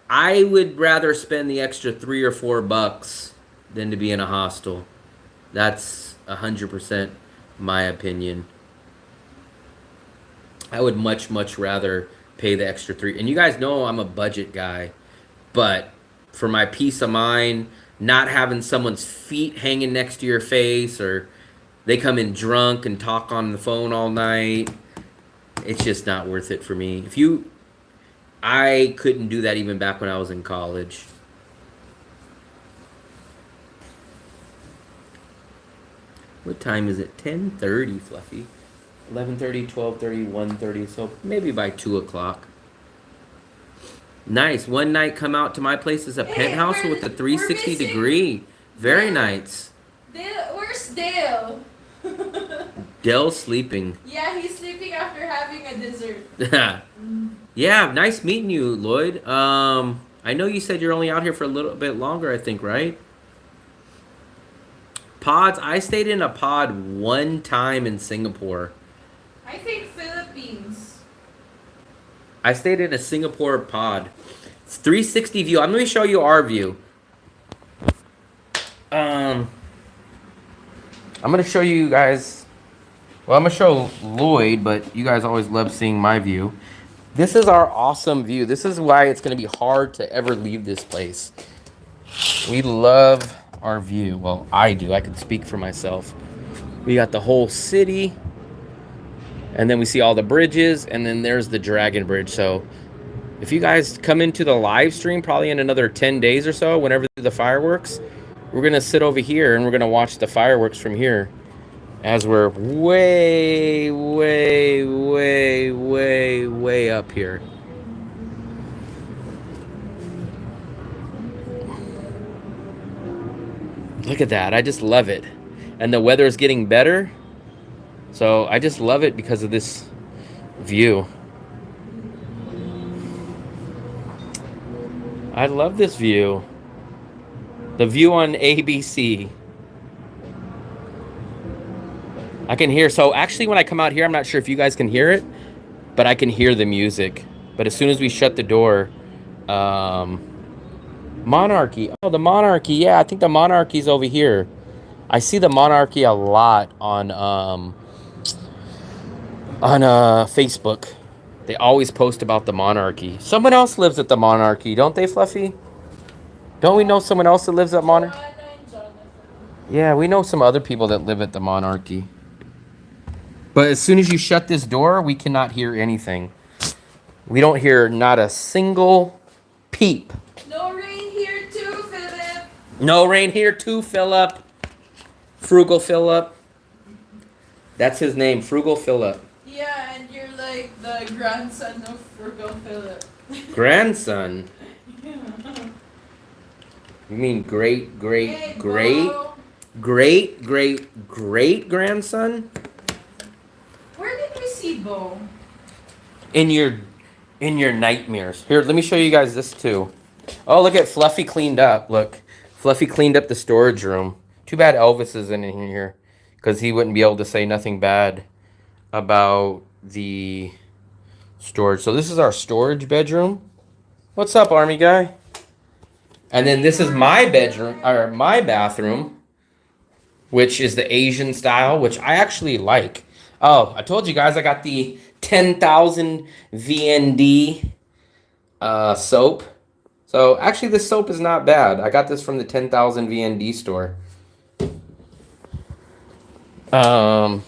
I would rather spend the extra $3 or $4 than to be in a hostel. That's 100% my opinion. I would much rather pay the extra $3. And you guys know I'm a budget guy, but for my peace of mind, not having someone's feet hanging next to your face, or they come in drunk and talk on the phone all night, it's just not worth it for me. I couldn't do that even back when I was in college. What time is it? 10:30, Fluffy. 11:30, 12:30, 1:30, so maybe by 2 o'clock. Nice. One night come out to my place as a Hey, penthouse we're- with a 360 we're missing- degree. Very Yeah. nice. Dale, where's Dale? Dell's sleeping. Yeah, he's sleeping after having a dessert. Yeah, nice meeting you, Lloyd. I know you said you're only out here for a little bit longer, I think, right? Pods, I stayed in a pod one time in Singapore. I think Philippines. I stayed in a Singapore pod. It's 360 view. I'm going to show you our view. I'm going to show you guys. Well, I'm going to show Lloyd, but you guys always love seeing my view. This is our awesome view. This is why it's going to be hard to ever leave this place. We love our view. Well, I do. I can speak for myself. We got the whole city. And then we see all the bridges, and then there's the Dragon Bridge. So if you guys come into the live stream probably in another 10 days or so, whenever the fireworks, we're going to sit over here and we're going to watch the fireworks from here as we're way up here. Look at that. I just love it. And the weather is getting better. So I just love it because of this view. I love this view. The view on ABC. I can hear, so actually when I come out here, I'm not sure if you guys can hear it, but I can hear the music. But as soon as we shut the door, Monarchy. Oh, the Monarchy. Yeah, I think the Monarchy's over here. I see the Monarchy a lot on Facebook. They always post about the Monarchy. Someone else lives at the Monarchy, don't they, Fluffy? Don't we know someone else that lives at Monarchy? Joanna and Jonathan. Yeah, we know some other people that live at the Monarchy. But as soon as you shut this door, we cannot hear anything. We don't hear not a single peep. No rain here too, Philip. No rain here too, Philip. Frugal Philip. That's his name, Frugal Philip. Yeah, and you're like the grandson of Frugal Philip. Grandson? Yeah. You mean great Hey, Bo. grandson? Where did we see Bo? In your nightmares. Here, let me show you guys this too. Oh, look at Fluffy cleaned up. Look. Fluffy cleaned up the storage room. Too bad Elvis isn't in here, because he wouldn't be able to say nothing bad about the storage. So this is our storage bedroom. What's up, Army guy? And then this is my bedroom, or my bathroom, which is the Asian style, which I actually like. Oh, I told you guys I got the 10,000 VND soap. So actually this soap is not bad. I got this from the 10,000 VND store. And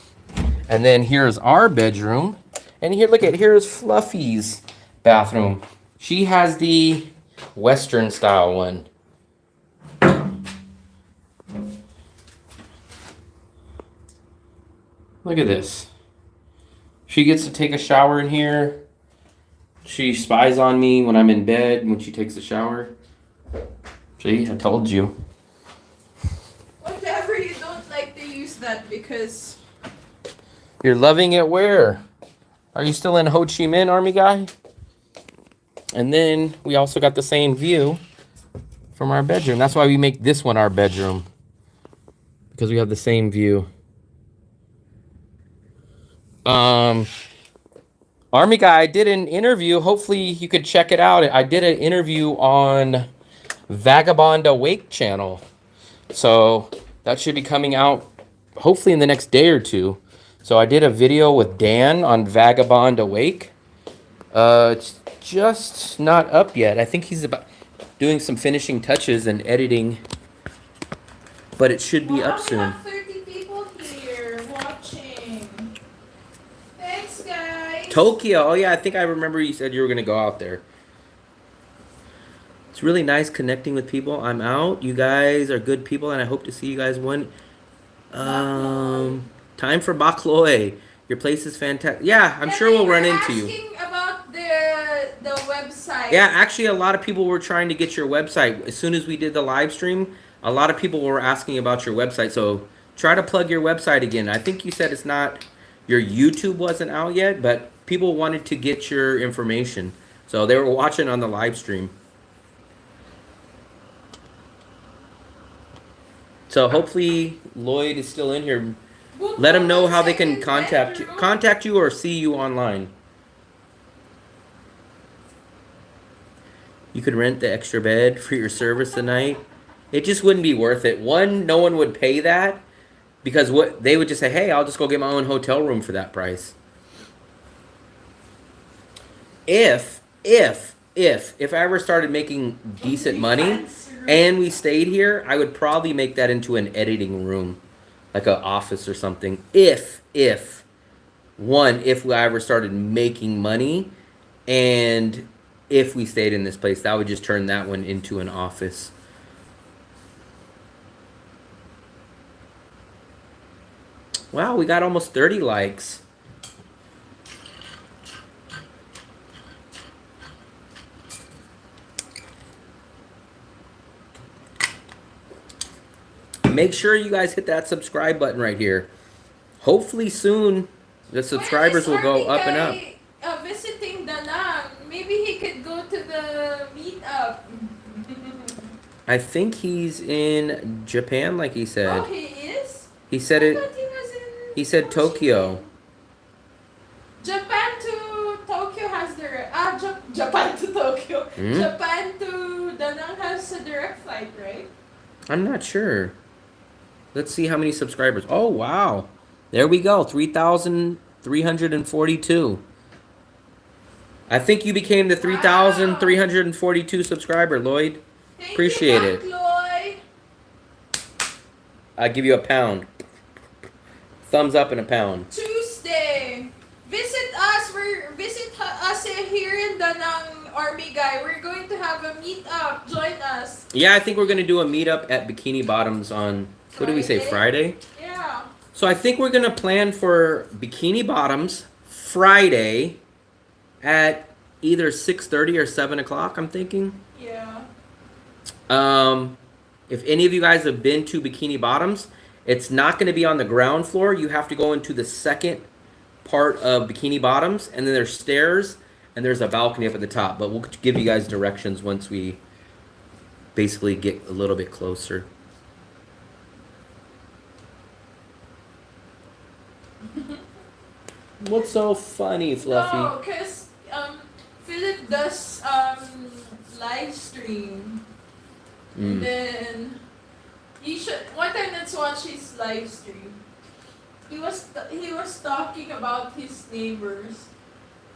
then here's our bedroom. And here, look at, here's Fluffy's bathroom. She has the Western style one. Look at this. She gets to take a shower in here. She spies on me when I'm in bed when she takes a shower. See, I told you. Whatever, you don't like to use that because... You're loving it where? Are you still in Ho Chi Minh, Army guy? And then we also got the same view from our bedroom. That's why we make this one our bedroom. Because we have the same view. Army guy, I did an interview. Hopefully you could check it out. I did an interview on Vagabond Awake channel. So that should be coming out hopefully in the next day or two. So I did a video with Dan on Vagabond Awake. It's just not up yet. I think he's about doing some finishing touches and editing. But it should be up We soon. have 30 people here watching. Thanks, guys. Tokyo. Oh yeah, I think I remember you said you were gonna go out there. It's really nice connecting with people. I'm out. You guys are good people, and I hope to see you guys one. Time for Bakloi. Your place is fantastic. Yeah, I'm sure we'll run into you. Asking about the website. Yeah, actually, a lot of people were trying to get your website. As soon as we did the live stream, a lot of people were asking about your website. So try to plug your website again. I think you said it's not, your YouTube wasn't out yet, but people wanted to get your information. So they were watching on the live stream. So hopefully Lloyd is still in here. Let them know how they can contact you or see you online. You could rent the extra bed for your service tonight. It just wouldn't be worth it. One, no one would pay that because what they would just say, hey, I'll just go get my own hotel room for that price. If I ever started making decent money and we stayed here, I would probably make that into an editing room, like an office or something. If we ever started making money and if we stayed in this place, that would just turn that one into an office. Wow, we got almost 30 likes. Make sure you guys hit that subscribe button right here. Hopefully soon the subscribers will go up and up. Visiting Danang. Maybe he could go to the meetup. I think he's in Japan, like he said. Oh, he is? He said I it. thought he was in He said Ho Chi Tokyo. Minh. Japan to Tokyo has direct. Japan to Tokyo. Hmm? Japan to Danang has a direct flight, right? I'm not sure. Let's see how many subscribers. Oh, wow. There we go. 3,342. I think you became the 3,342 subscriber, Lloyd. Thank Appreciate you, it. Lloyd. I'll give you a pound. Thumbs up and a pound. Tuesday. Visit us. Visit us here in Danang, Army Guy. We're going to have a meetup. Join us. Yeah, I think we're gonna do a meetup at Bikini Bottoms on what did we say, Friday? Yeah. So I think we're gonna plan for Bikini Bottoms Friday at either 6:30 or 7 o'clock. I'm thinking. Yeah. If any of you guys have been to Bikini Bottoms, it's not going to be on the ground floor. You have to go into the second part of Bikini Bottoms, and then there's stairs, and there's a balcony up at the top. But we'll give you guys directions once we basically get a little bit closer. What's so funny, Fluffy? No, because Philip does live stream. And then you should one time let's watch his live stream. He was talking about his neighbors.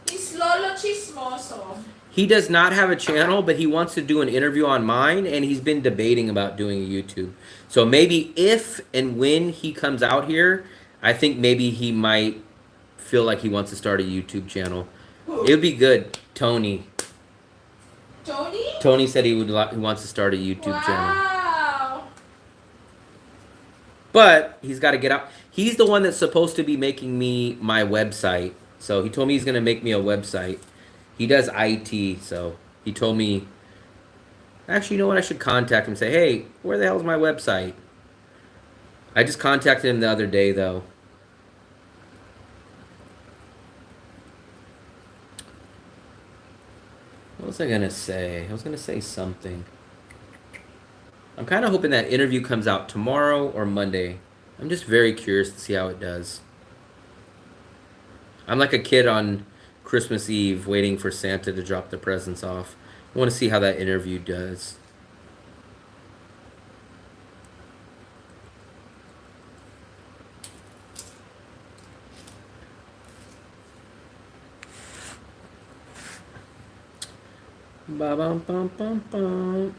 He's Lolo Chismoso. He does not have a channel, but he wants to do an interview on mine, and he's been debating about doing a YouTube. So maybe if and when he comes out here, I think maybe he might feel like he wants to start a YouTube channel. It would be good. Tony. Tony? Tony said he wants to start a YouTube channel. Wow. But he's got to get out. He's the one that's supposed to be making me my website. So he told me he's going to make me a website. He does IT, so he told me, actually, you know what? I should contact him and say, hey, where the hell is my website? I just contacted him the other day, though. What was I going to say? I was going to say something. I'm kind of hoping that interview comes out tomorrow or Monday. I'm just very curious to see how it does. I'm like a kid on Christmas Eve waiting for Santa to drop the presents off. I want to see how that interview does. Ba-bum-bum-bum-bum.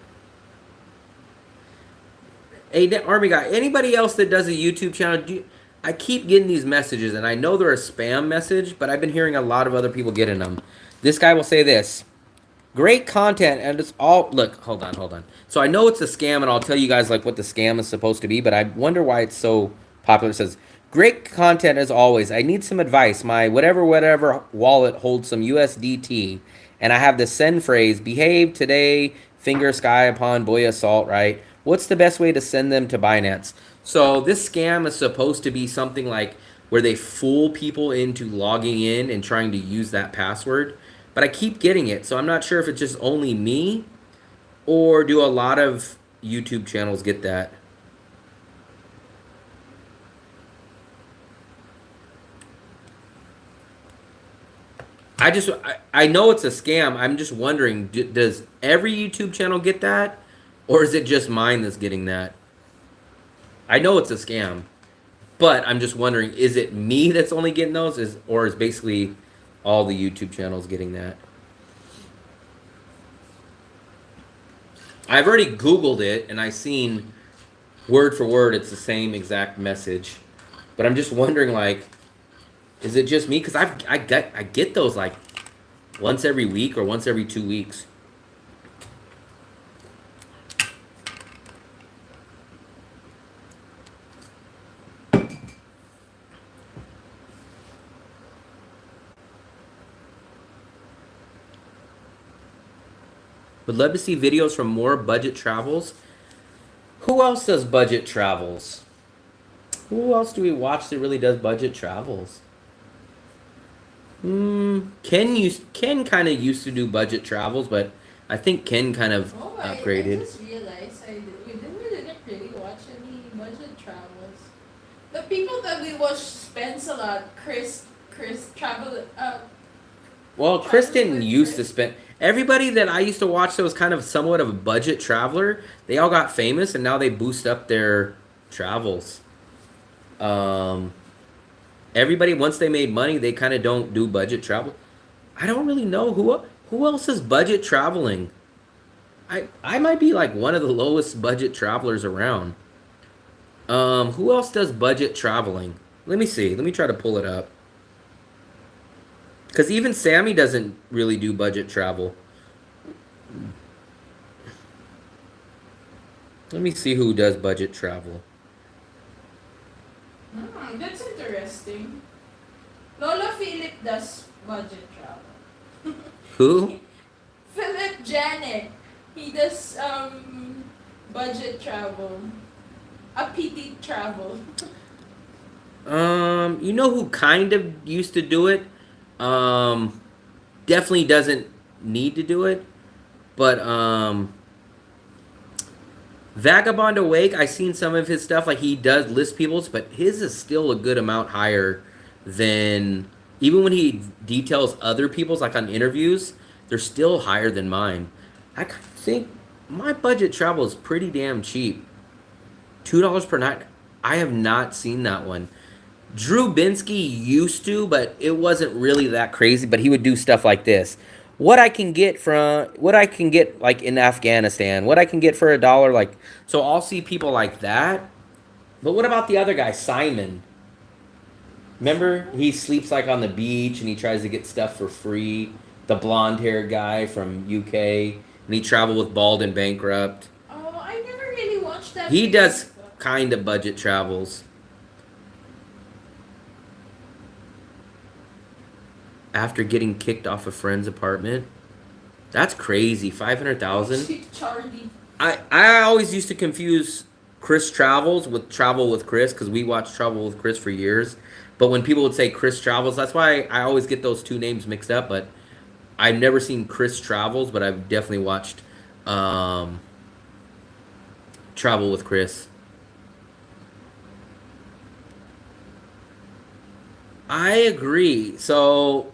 Hey, Army Guy, anybody else that does a YouTube channel, I keep getting these messages, and I know they're a spam message, but I've been hearing a lot of other people getting them. This guy will say this. Great content, and it's all... Look, hold on. So I know it's a scam, and I'll tell you guys like what the scam is supposed to be, but I wonder why it's so popular. It says, great content as always. I need some advice. My whatever wallet holds some USDT, and I have the send phrase, behave today, finger sky upon boy assault, right? What's the best way to send them to Binance? So this scam is supposed to be something like where they fool people into logging in and trying to use that password. But I keep getting it, so I'm not sure if it's just only me or do a lot of YouTube channels get that. I know it's a scam. I'm just wondering, does every YouTube channel get that? Or is it just mine that's getting that? I know it's a scam. But I'm just wondering, is it me that's only getting those? Or is basically all the YouTube channels getting that? I've already Googled it, and I've seen word for word it's the same exact message. But I'm just wondering, like, is it just me? Because I get those like once every week or once every 2 weeks. Would love to see videos from more budget travels. Who else does budget travels? Who else do we watch that really does budget travels? Ken kind of used to do budget travels, but I think Ken kind of upgraded. I just realized we didn't really watch any budget travels. The people that we watch spends a lot. Chris travel. Well, Chris didn't used to spend. Everybody that I used to watch that was kind of somewhat of a budget traveler, they all got famous and now they boost up their travels. Everybody, once they made money, they kind of don't do budget travel. I don't really know who else is budget traveling. I might be like one of the lowest budget travelers around. Who else does budget traveling? Let me see. Let me try to pull it up. Because even Sammy doesn't really do budget travel. Let me see who does budget travel. That's interesting. Lola Philip does budget travel. Who? Philip Janet. He does budget travel. A PT travel. You know who kind of used to do it? Definitely doesn't need to do it. But Vagabond Awake, I seen some of his stuff, like he does list people's, but his is still a good amount higher than, even when he details other people's, like on interviews, they're still higher than mine. I think my budget travel is pretty damn cheap. $2 per night. I have not seen that one. Drew Binsky used to, but it wasn't really that crazy, but he would do stuff like this. What I can get like in Afghanistan, what I can get for $1, like, so I'll see people like that. But what about the other guy, Simon? Remember, he sleeps like on the beach and he tries to get stuff for free. The blonde-haired guy from UK, and he traveled with Bald and Bankrupt. Oh, I never really watched that. He does kind of budget travels. After getting kicked off a friend's apartment. That's crazy. 500,000. Charlie. I always used to confuse Chris Travels with Travel with Chris, because we watched Travel with Chris for years. But when people would say Chris Travels, that's why I always get those two names mixed up. But I've never seen Chris Travels, but I've definitely watched Travel with Chris. I agree. So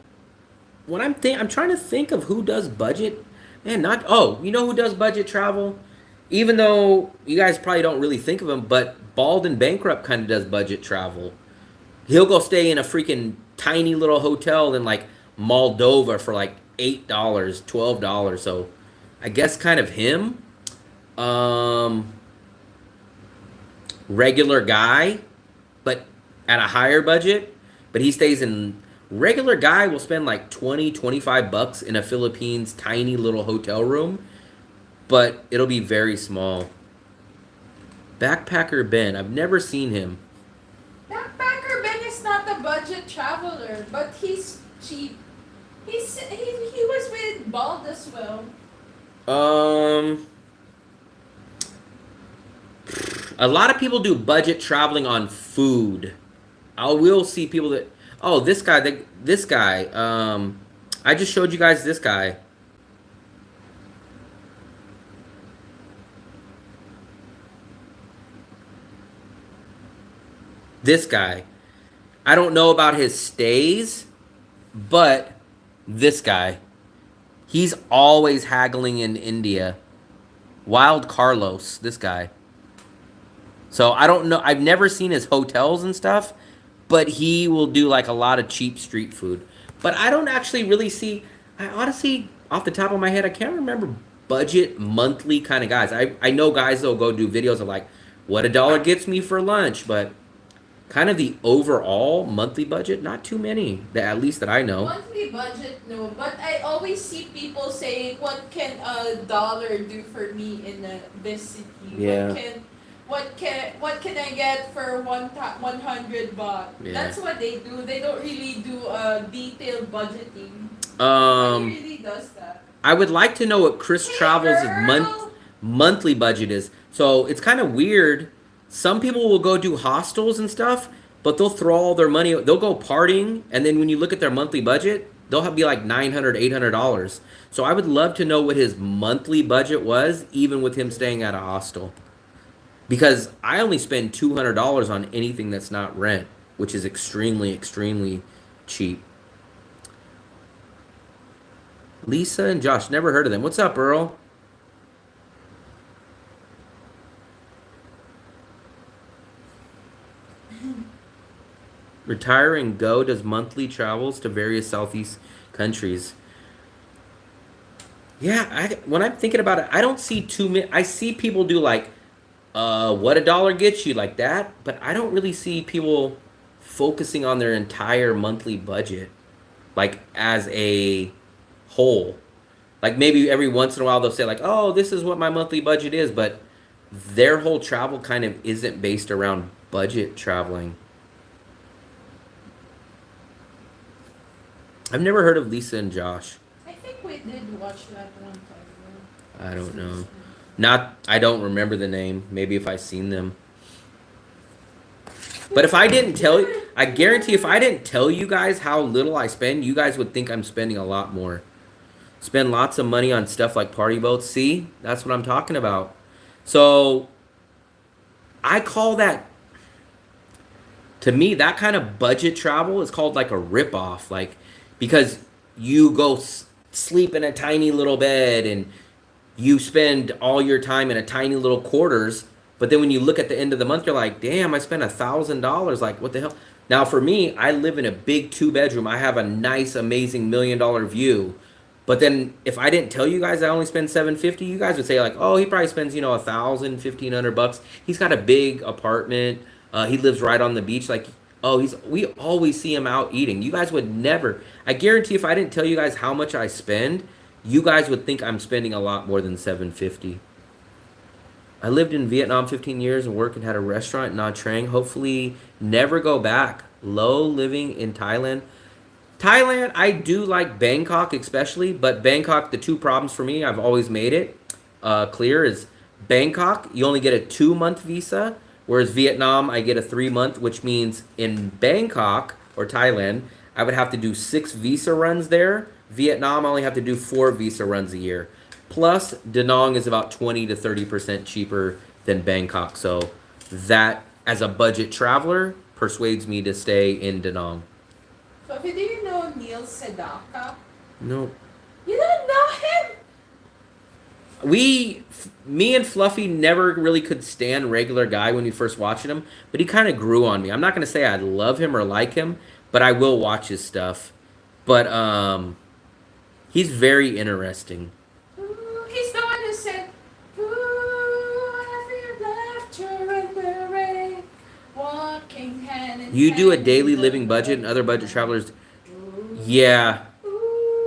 when I'm trying to think of who does budget, man, you know who does budget travel? Even though you guys probably don't really think of him, but Bald and Bankrupt kind of does budget travel. He'll go stay in a freaking tiny little hotel in like Moldova for like $8, $12. So I guess kind of him. Regular guy, but at a higher budget. But he stays in, regular guy will spend like 20, 25 bucks in a Philippines tiny little hotel room, but it'll be very small. Backpacker Ben, I've never seen him. Backpacker Ben is not a budget traveler, but he's cheap. He was with Bald as well. A lot of people do budget traveling on food. I will see people that, oh, this guy, I just showed you guys this guy. This guy. I don't know about his stays, but this guy. He's always haggling in India. Wild Carlos, this guy. So I don't know. I've never seen his hotels and stuff, but he will do like a lot of cheap street food. But I don't actually really see, I honestly, off the top of my head, I can't remember budget monthly kind of guys. I know guys that'll go do videos of like, what $1 gets me for lunch, but kind of the overall monthly budget, not too many, at least that I know. Monthly budget, no. But I always see people saying, what can $1 do for me in this city? Yeah. What can I get for 100 baht? Yeah. That's what they do. They don't really do detailed budgeting. He really does that. I would like to know what Chris Travels' monthly budget is. So it's kind of weird. Some people will go do hostels and stuff, but they'll throw all their money. They'll go partying, and then when you look at their monthly budget, they'll be like $900, $800. So I would love to know what his monthly budget was, even with him staying at a hostel. Because I only spend $200 on anything that's not rent, which is extremely, extremely cheap. Lisa and Josh, never heard of them. What's up, Earl? Retire and Go does monthly travels to various Southeast countries. Yeah, when I'm thinking about it, I don't see too many. I see people do like, what $1 gets you, like that, but I don't really see people focusing on their entire monthly budget. like as a whole. Like maybe every once in a while they'll say like, "Oh, this is what my monthly budget is," but their whole travel kind of isn't based around budget traveling. I've never heard of Lisa and Josh. I think we did watch that one time. I don't know. Not, I don't remember the name. Maybe if I seen them. But if I didn't tell you, I guarantee if I didn't tell you guys how little I spend, you guys would think I'm spending a lot more. Spend lots of money on stuff like party boats. See? That's what I'm talking about. So, I call that, to me, that kind of budget travel is called like a ripoff. Like, because you go sleep in a tiny little bed and you spend all your time in a tiny little quarters, but then when you look at the end of the month, you're like, damn, I spent $1,000. Like, what the hell? Now, for me, I live in a big 2-bedroom. I have a nice, amazing $1 million view. But then if I didn't tell you guys I only spend $750, you guys would say like, oh, he probably spends, $1,000, $1,500. He's got a big apartment. He lives right on the beach. Like, oh, we always see him out eating. You guys would never. I guarantee if I didn't tell you guys how much I spend, you guys would think I'm spending a lot more than $750. I lived in Vietnam 15 years and worked and had a restaurant in Nha Trang. Hopefully never go back. Low living in Thailand. Thailand, I do like Bangkok especially, but Bangkok, the two problems for me, I've always made it clear, is Bangkok, you only get a 2-month visa, whereas Vietnam, I get a 3-month, which means in Bangkok, or Thailand, I would have to do 6 visa runs there. Vietnam, I only have to do 4 visa runs a year. Plus, Da Nang is about 20 to 30% cheaper than Bangkok, so that, as a budget traveler, persuades me to stay in Da Nang. So, do you know Neil Sedaka? No. You don't know him? Me and Fluffy never really could stand Regular Guy when we first watched him, but he kind of grew on me. I'm not going to say I love him or like him, but I will watch his stuff. But he's very interesting. Ooh, he's the one who said, ooh, every laughter in the rain, walking hand in You do a hand daily in the living budget and other budget rain. travelers. Yeah.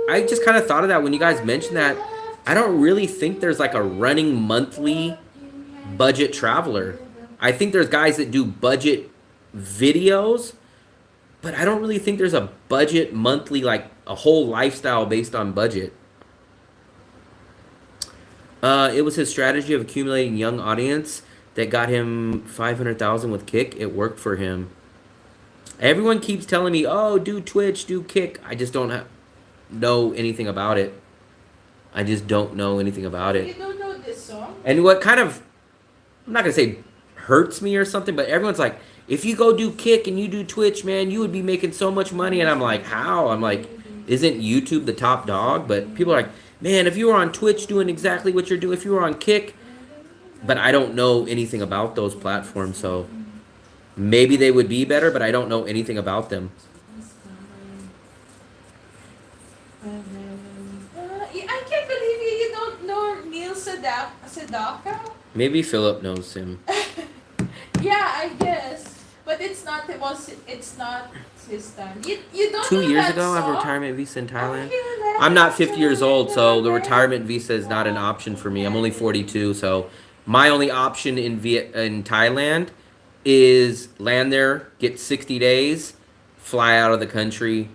I just kind of thought of that when you guys mentioned that. I don't really think there's like a running monthly budget traveler. I think there's guys that do budget videos, but I don't really think there's a budget monthly, like a whole lifestyle based on budget. It was his strategy of accumulating young audience that got him 500,000 with Kick. It worked for him. Everyone keeps telling me, oh, do Twitch, do Kick. I just don't know anything about it. I just don't know anything about You it. don't know this song? And what kind of, I'm not going to say hurts me or something, but everyone's like, if you go do Kick and you do Twitch, man, you would be making so much money. And I'm like, how? I'm like, isn't YouTube the top dog? But people are like, man, if you were on Twitch doing exactly what you're doing, if you were on Kick, but I don't know anything about those platforms, so maybe they would be better, but I don't know anything about them. I can't believe you don't know Neil Sedaka? Maybe Philip knows him. Yeah, I guess. But it's not his time. You don't 2 know years that ago, I have a song? retirement visa in Thailand. Oh, I'm not 50 years old, so the retirement visa is not an option for me. I'm only 42, so my only option in Thailand is land there, get 60 days, fly out of the country,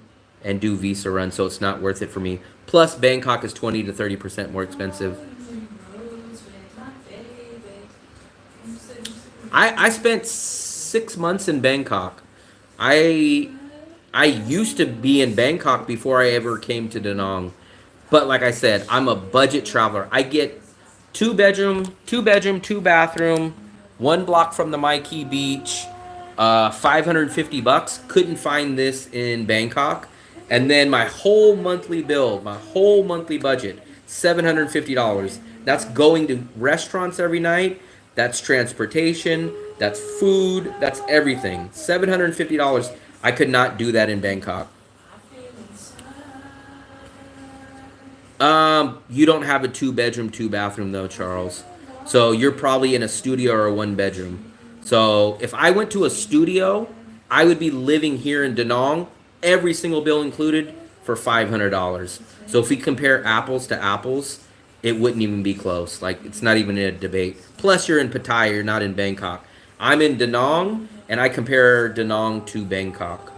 and do visa runs, so it's not worth it for me. Plus, Bangkok is 20 to 30% more expensive. I spent 6 months in Bangkok. I used to be in Bangkok before I ever came to Da Nang. But like I said, I'm a budget traveler. I get 2-bedroom, 2-bathroom, 1 block from the Mai Kea beach, $550. Couldn't find this in Bangkok. And then my whole monthly bill, my whole monthly budget, $750. That's going to restaurants every night. That's transportation. That's food. That's everything. $750. I could not do that in Bangkok. You don't have a 2-bedroom, 2-bathroom though, Charles. So you're probably in a studio or a 1-bedroom. So if I went to a studio, I would be living here in Da Nang, every single bill included, for $500. So if we compare apples to apples, it wouldn't even be close. Like, it's not even a debate. Plus, you're in Pattaya, you're not in Bangkok. I'm in Da Nang, and I compare Da Nang to Bangkok.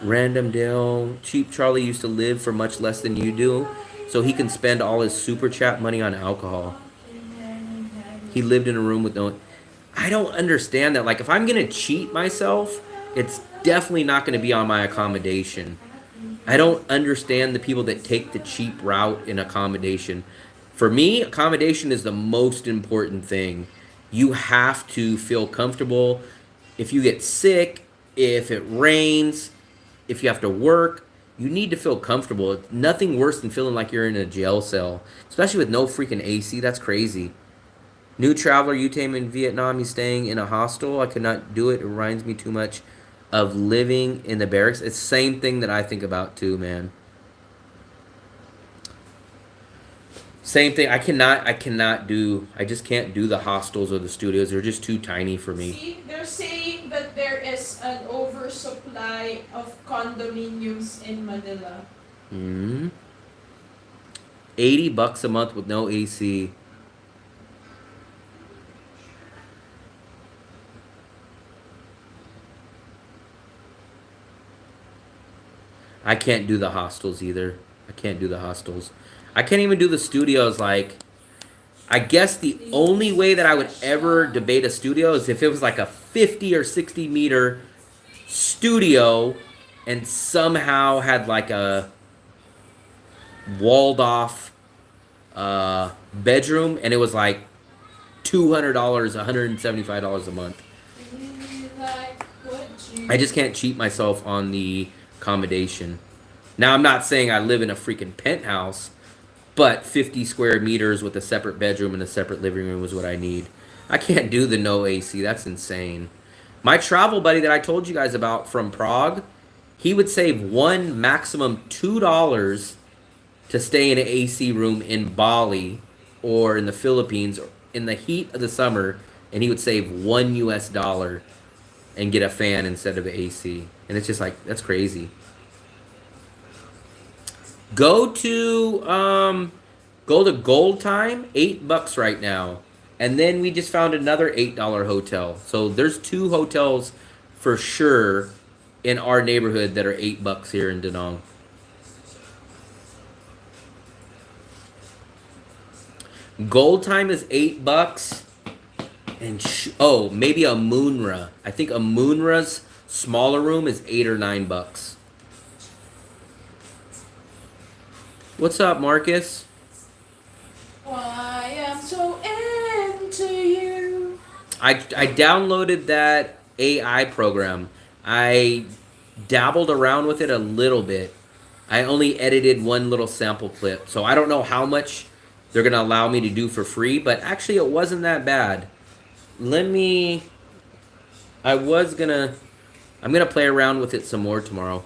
Random Dale, Cheap Charlie used to live for much less than you do, so he can spend all his super chat money on alcohol. He lived in a room with no... I don't understand that. Like, if I'm going to cheat myself, it's definitely not going to be on my accommodation. I don't understand the people that take the cheap route in accommodation. For me, accommodation is the most important thing. You have to feel comfortable. If you get sick, if it rains, if you have to work, you need to feel comfortable. It's nothing worse than feeling like you're in a jail cell, especially with no freaking AC. That's crazy. New traveler, you came in Vietnam, he's staying in a hostel. I could not do it. It reminds me too much of living in the barracks. It's the same thing that I think about too, man. Same thing. I just can't do the hostels or the studios. They're just too tiny for me. See, they're saying that there is an oversupply of condominiums in Manila. $80 a month with no AC. I can't do the hostels either. I can't do the hostels. I can't even do the studios. Like, I guess the only way that I would ever debate a studio is if it was like a 50 or 60 meter studio and somehow had like a walled off bedroom and it was like $200, $175 a month. I just can't cheat myself on the accommodation. Now, I'm not saying I live in a freaking penthouse, but 50 square meters with a separate bedroom and a separate living room is what I need. I can't do the no AC. That's insane. My travel buddy that I told you guys about from Prague, he would save maximum $2 to stay in an AC room in Bali or in the Philippines in the heat of the summer, and he would save $1 and get a fan instead of an AC. And it's just like, that's crazy. Go to Gold Time, $8 right now. And then we just found another $8 hotel. So there's 2 hotels for sure in our neighborhood that are $8 here in Da Nang. Gold Time is $8. And maybe a Munra. I think a Munra's smaller room is $8 or $9. What's up, Marcus? Why I'm so into you. I downloaded that AI program. I dabbled around with it a little bit. I only edited one little sample clip. So I don't know how much they're going to allow me to do for free. But actually, it wasn't that bad. I'm going to play around with it some more tomorrow.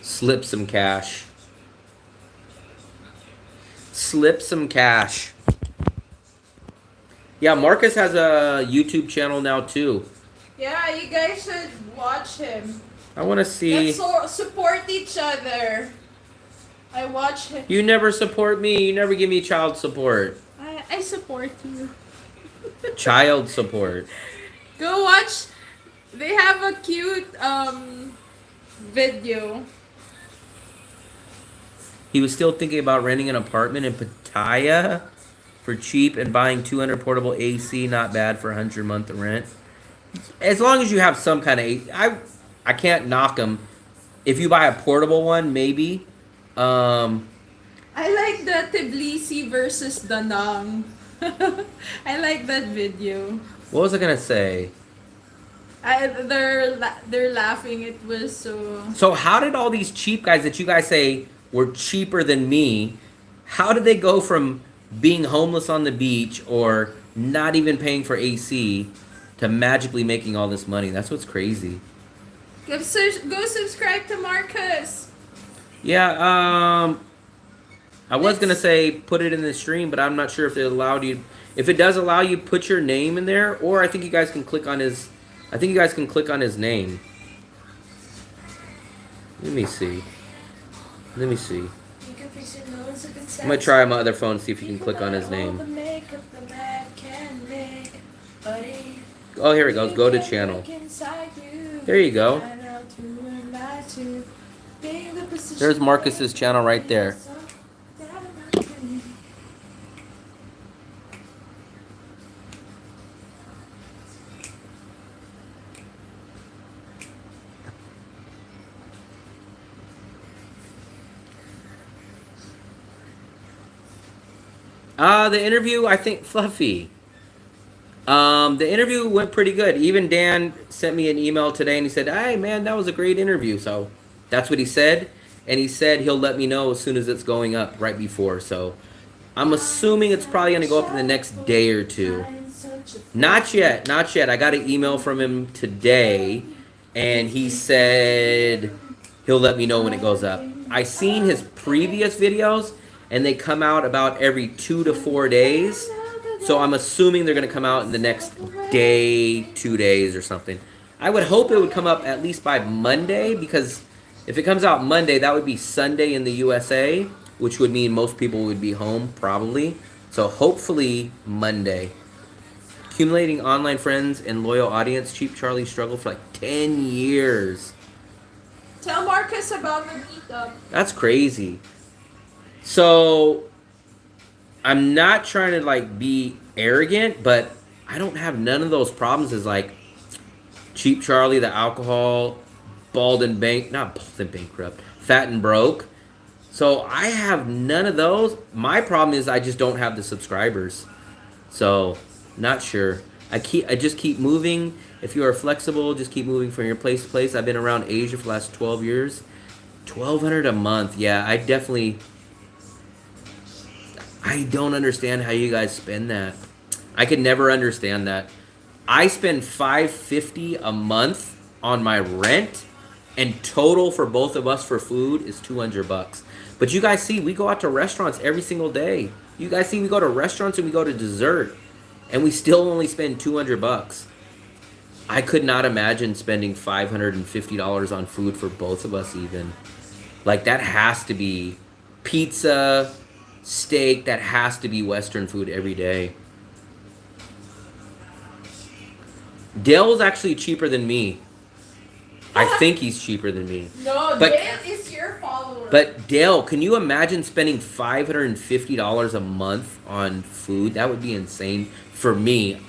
Slip some cash. Slip some cash. Yeah, Marcus has a YouTube channel now too. Yeah, you guys should watch him. I want to see. Let's support each other. I watch him. You never support me. You never give me child support. I support you. Child support. Go watch. They have a cute video. He was still thinking about renting an apartment in Pattaya for cheap and buying 200 portable AC. Not bad for 100 month rent. As long as you have some kind of AC. I can't knock them. If you buy a portable one, maybe. I like the Tbilisi versus Da Nang. I like that video. What was I gonna say? They're laughing. It was so. So how did all these cheap guys that you guys say were cheaper than me, how did they go from being homeless on the beach or not even paying for AC to magically making all this money? That's what's crazy. Go subscribe to Marcus. Yeah, I was gonna say put it in the stream, but I'm not sure if it allowed you. If it does allow you, put your name in there, or I think you guys can click on his I think you guys can click on his name. Let me see. Let me see. I'm gonna try on my other phone, see if you can click on his name. Oh, here it goes. Go to channel. There you go. There's Marcus's channel right there. The interview, I think, Fluffy. The interview went pretty good. Even Dan sent me an email today and he said, "Hey, man, that was a great interview." So that's what he said. And he said he'll let me know as soon as it's going up right before. So I'm assuming it's probably going to go up in the next day or two. Not yet. Not yet. I got an email from him today and he said he'll let me know when it goes up. I seen his previous videos and they come out about every 2 to 4 days. So I'm assuming they're going to come out in the next day, 2 days or something. I would hope it would come up at least by Monday, because if it comes out Monday, that would be Sunday in the USA, which would mean most people would be home probably. So hopefully Monday. Accumulating online friends and loyal audience. Cheap Charlie struggled for like 10 years. Tell Marcus about the meetup. That's crazy. So I'm not trying to like be arrogant, but I don't have none of those problems as like Cheap Charlie, the alcohol, bald and bankrupt, fat and broke. So I have none of those. My problem is I just don't have the subscribers. So not sure. I just keep moving. If you are flexible, just keep moving from your place to place. I've been around Asia for the last 12 years. $1,200 a month. Yeah, I don't understand how you guys spend that. I could never understand that. I spend $550 a month on my rent, and total for both of us for food is $200. But you guys see, we go out to restaurants every single day. You guys see, we go to restaurants and we go to dessert, and we still only spend $200. I could not imagine spending $550 on food for both of us even. Like, that has to be pizza, steak, that has to be Western food every day. Dale's actually cheaper than me. I think he's cheaper than me. No, but, Dale is your follower. But Dale, can you imagine spending $550 a month on food? That would be insane for me.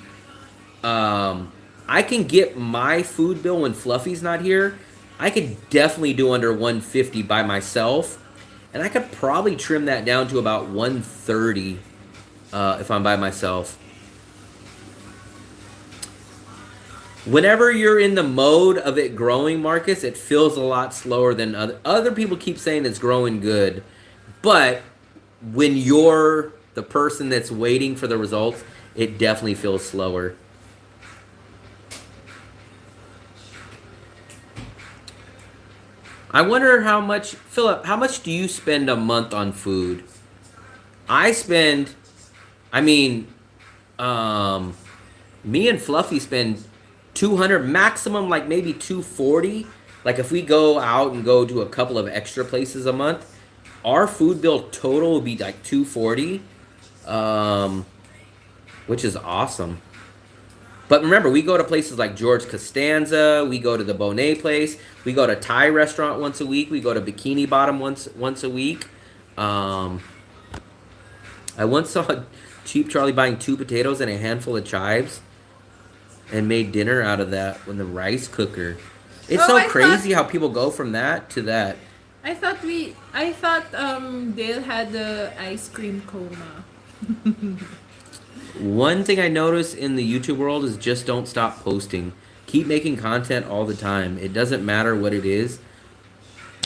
I can get my food bill when Fluffy's not here. I could definitely do under $150 by myself. And I could probably trim that down to about $130 if I'm by myself. Whenever you're in the mode of it growing, Marcus, it feels a lot slower than other people keep saying it's growing good. But when you're the person that's waiting for the results, it definitely feels slower. I wonder how much, Philip, how much do you spend a month on food? Me and Fluffy spend $200, maximum like maybe $240. Like if we go out and go to a couple of extra places a month, our food bill total will be like $240, which is awesome. But remember, we go to places like George Costanza, we go to the Bonet place, we go to Thai restaurant once a week, we go to Bikini Bottom once a week. I once saw Cheap Charlie buying 2 potatoes and a handful of chives and made dinner out of that with the rice cooker. It's crazy how people go from that to that. I thought Dale had the ice cream coma. One thing I notice in the YouTube world is just don't stop posting. Keep making content all the time. It doesn't matter what it is.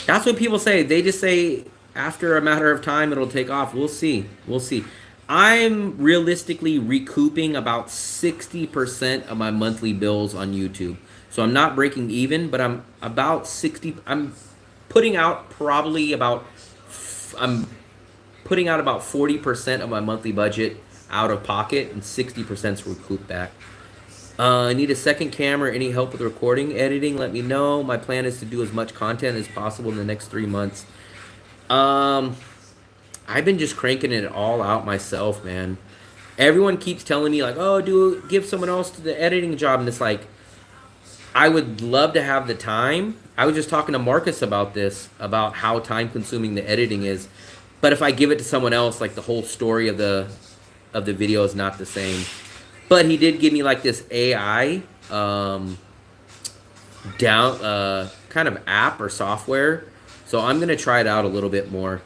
That's what people say. They just say after a matter of time it'll take off. We'll see. We'll see. I'm realistically recouping about 60% of my monthly bills on YouTube. So I'm not breaking even, but I'm about 60. I'm putting out about 40% of my monthly budget out of pocket, and 60% is recouped back. I need a second camera. Any help with recording, editing? Let me know. My plan is to do as much content as possible in the next 3 months. I've been just cranking it all out myself, man. Everyone keeps telling me like, "Oh, give someone else to the editing job," and it's like, I would love to have the time. I was just talking to Marcus about this, about how time-consuming the editing is. But if I give it to someone else, like the whole story of the video is not the same. But he did give me like this AI kind of app or software. So I'm gonna try it out a little bit more.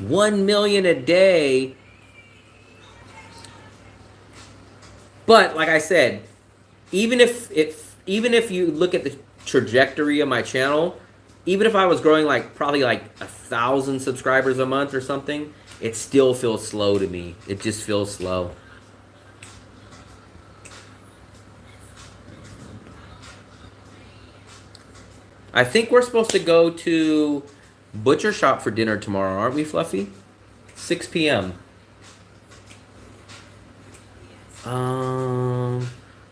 $1 million a day. But like I said, even if you look at the trajectory of my channel, even if I was growing like probably like 1,000 subscribers a month or something, it still feels slow to me. It just feels slow. I think we're supposed to go to Butcher Shop for dinner tomorrow, aren't we, Fluffy? 6 p.m.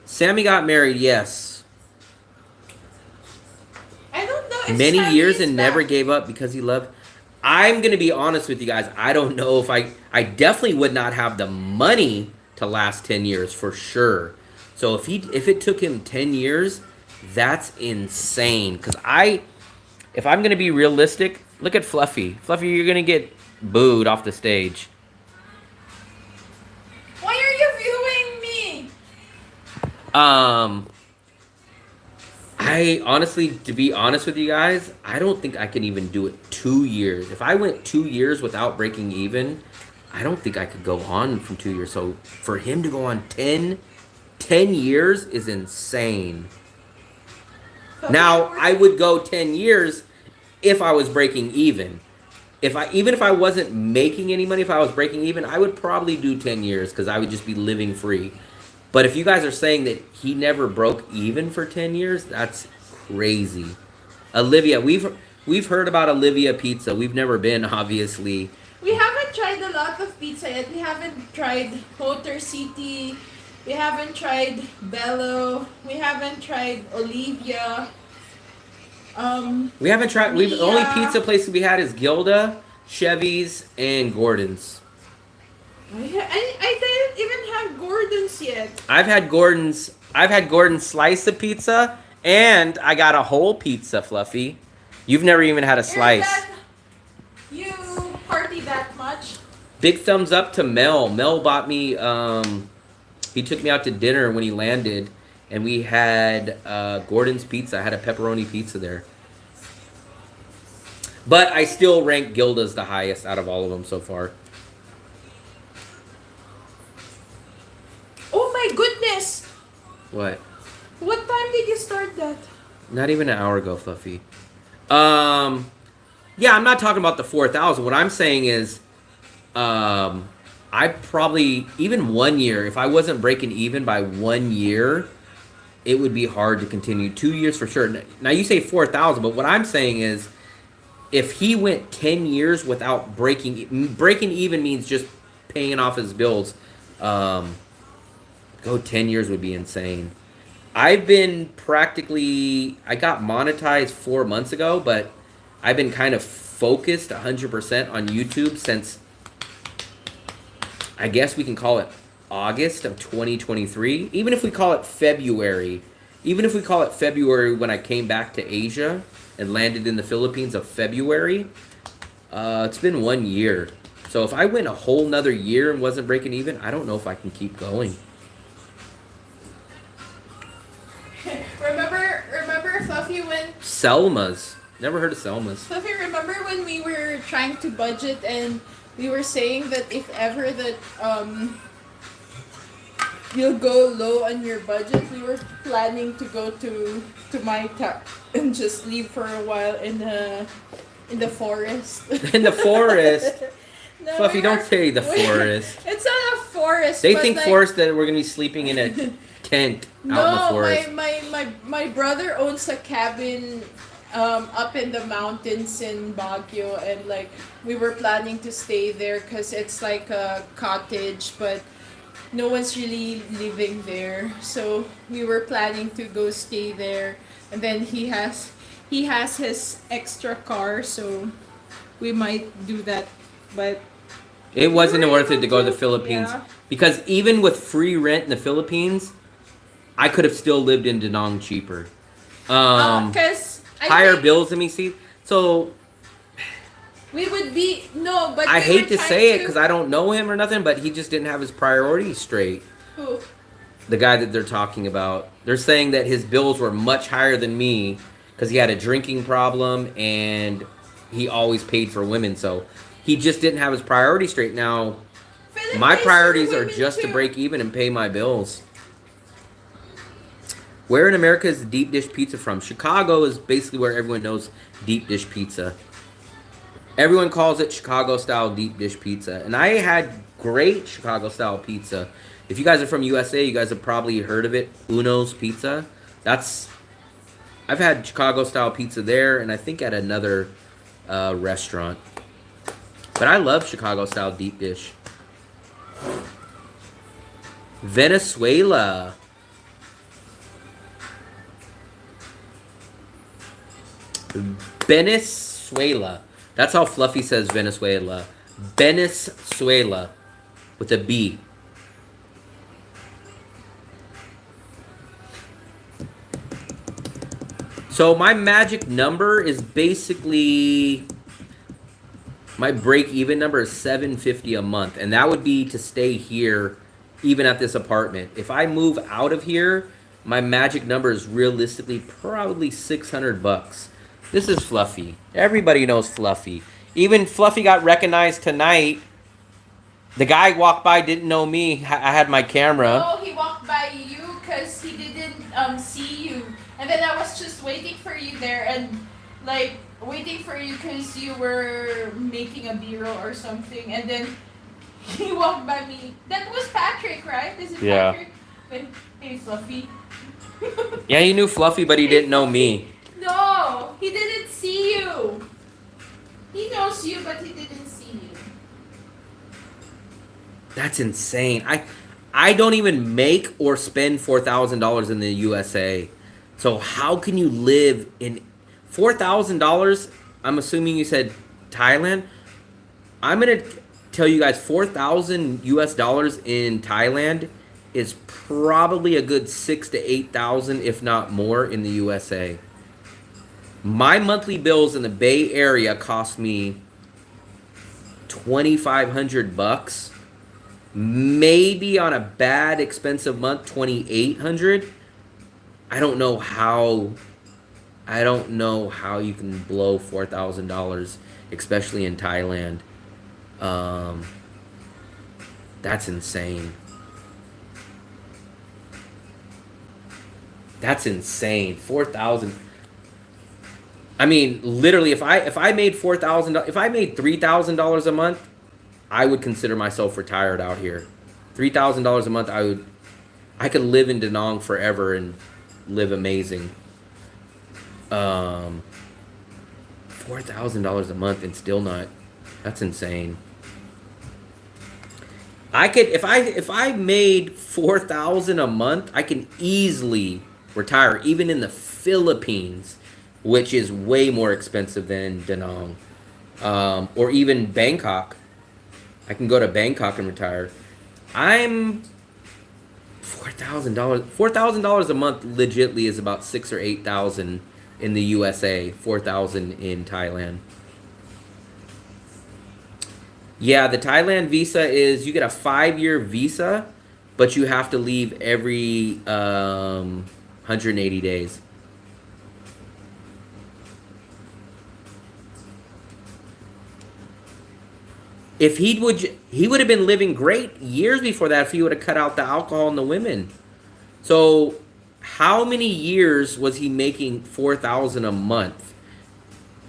Sammy got married, yes. I don't know if Many Sammy years is and back. never gave up because he loved. I'm gonna be honest with you guys. I don't know if I definitely would not have the money to last 10 years for sure. So if it took him 10 years, that's insane. Cause if I'm gonna be realistic, look at Fluffy. Fluffy, you're gonna get booed off the stage. Why are you viewing me? I honestly, to be honest with you guys, I don't think I can even do it 2 years. If I went 2 years without breaking even, I don't think I could go on from 2 years. So for him to go on 10 years is insane. Now, I would go 10 years if I was breaking even. Even if I wasn't making any money, if I was breaking even, I would probably do 10 years because I would just be living free. But if you guys are saying that he never broke even for 10 years, that's crazy. Olivia, we've heard about Olivia Pizza. We've never been, obviously. We haven't tried a lot of pizza yet. We haven't tried Motor City. We haven't tried Bello. We haven't tried Olivia. We haven't tried. The Mia. only pizza place we had is Gilda, Chevy's, and Gordon's. I didn't even have Gordon's yet. I've had Gordon's slice of pizza, and I got a whole pizza, Fluffy. You've never even had a slice. You party that much? Big thumbs up to Mel. Mel bought me. He took me out to dinner when he landed, and we had Gordon's pizza. I had a pepperoni pizza there. But I still rank Gilda's the highest out of all of them so far. Oh my goodness! What? What time did you start that? Not even an hour ago, Fluffy. Yeah, I'm not talking about the 4,000. What I'm saying is, I probably, even 1 year, if I wasn't breaking even by 1 year, it would be hard to continue. 2 years for sure. Now you say 4,000, but what I'm saying is, if he went 10 years without breaking even means just paying off his bills. Go 10 years would be insane. I've been I got monetized 4 months ago, but I've been kind of focused 100% on YouTube since, I guess we can call it August of 2023. Even if we call it February when I came back to Asia and landed in the Philippines of February, it's been 1 year. So if I went a whole nother year and wasn't breaking even, I don't know if I can keep going. Remember Fluffy when Selma's. Never heard of Selma's. Fluffy, remember when we were trying to budget and we were saying that if ever that you'll go low on your budget, we were planning to go to my town and just leave for a while in the forest. In the forest? No, Fluffy, don't say the forest. It's not a forest. They but think like, forest that we're going to be sleeping in a tent out in the forest. my brother owns a cabin up in the mountains in Baguio, and like we were planning to stay there because it's like a cottage, but no one's really living there. So we were planning to go stay there, and then he has his extra car, so we might do that. But It wasn't we were worth it able to go to the Philippines yeah. because even with free rent in the Philippines, I could have still lived in Da Nang cheaper. Because Higher bills than me. See, so we would be no, but I we hate were to trying say it because I don't know him or nothing, but he just didn't have his priorities straight. Who? The guy that they're talking about, they're saying that his bills were much higher than me because he had a drinking problem and he always paid for women, so he just didn't have his priorities straight. Now, Philip my pays for priorities are women just to too. break even and pay my bills. Where in America is deep dish pizza from? Chicago is basically where everyone knows deep dish pizza. Everyone calls it Chicago style deep dish pizza. And I had great Chicago style pizza. If you guys are from USA, you guys have probably heard of it. Uno's Pizza. I've had Chicago style pizza there and I think at another restaurant. But I love Chicago style deep dish. Venezuela. Venezuela. That's how Fluffy says Venezuela. Venezuela. With a B. So my magic number is basically... My break-even number is $750 a month. And that would be to stay here, even at this apartment. If I move out of here, my magic number is realistically probably $600. This is Fluffy. Everybody knows Fluffy. Even Fluffy got recognized tonight. The guy walked by, didn't know me. I had my camera. Oh, he walked by you because he didn't see you, and then I was just waiting for you there and like waiting for you because you were making a B-roll or something, and then he walked by me. That was Patrick, right? Is it Yeah. Patrick? Then, hey, Fluffy. Yeah, he knew Fluffy, but he didn't know me. No, he didn't see you. He knows you, but he didn't see you. That's insane. I don't even make or spend $4,000 in the USA. So how can you live in $4,000? I'm assuming you said Thailand. I'm gonna tell you guys 4,000 US dollars in Thailand is probably a good 6,000 to 8,000, if not more, in the USA. My monthly bills in the Bay Area cost me $2,500. Maybe on a bad, expensive month, $2,800. I don't know how you can blow $4,000, especially in Thailand. That's insane. That's insane. 4,000. I mean, literally, if I made $4,000, if I made $3,000 a month, I would consider myself retired out here. $3,000 a month, I could live in Da Nang forever and live amazing. $4,000 a month and still not. That's insane. I could, if I made $4,000 a month, I can easily retire, even in the Philippines, which is way more expensive than Da Nang, or even Bangkok. I can go to Bangkok and retire. I'm $4,000. $4,000 a month legitly is about 6,000 or 8,000 in the USA. 4,000 in Thailand. Yeah, the Thailand visa is you get a 5-year visa, but you have to leave every 180 days. If he would have been living great years before that if he would have cut out the alcohol and the women. So, how many years was he making $4,000 a month?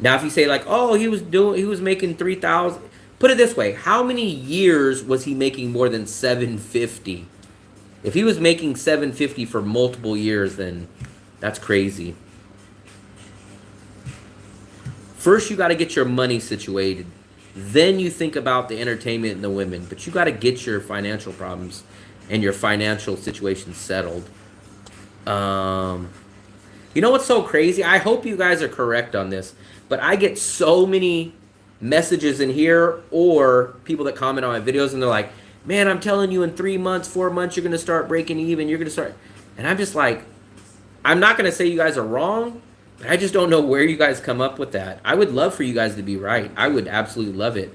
Now, if you say like, oh, he was making $3,000. Put it this way: how many years was he making more than $750? If he was making $750 for multiple years, then that's crazy. First, you got to get your money situated. Then you think about the entertainment and the women. But you got to get your financial problems and your financial situation settled. You know what's so crazy? I hope you guys are correct on this, but I get so many messages in here or people that comment on my videos and they're like, man, I'm telling you in 3 months, 4 months, you're going to start breaking even. You're going to start. And I'm just like, I'm not going to say you guys are wrong, but I just don't know where you guys come up with that. I would love for you guys to be right. I would absolutely love it.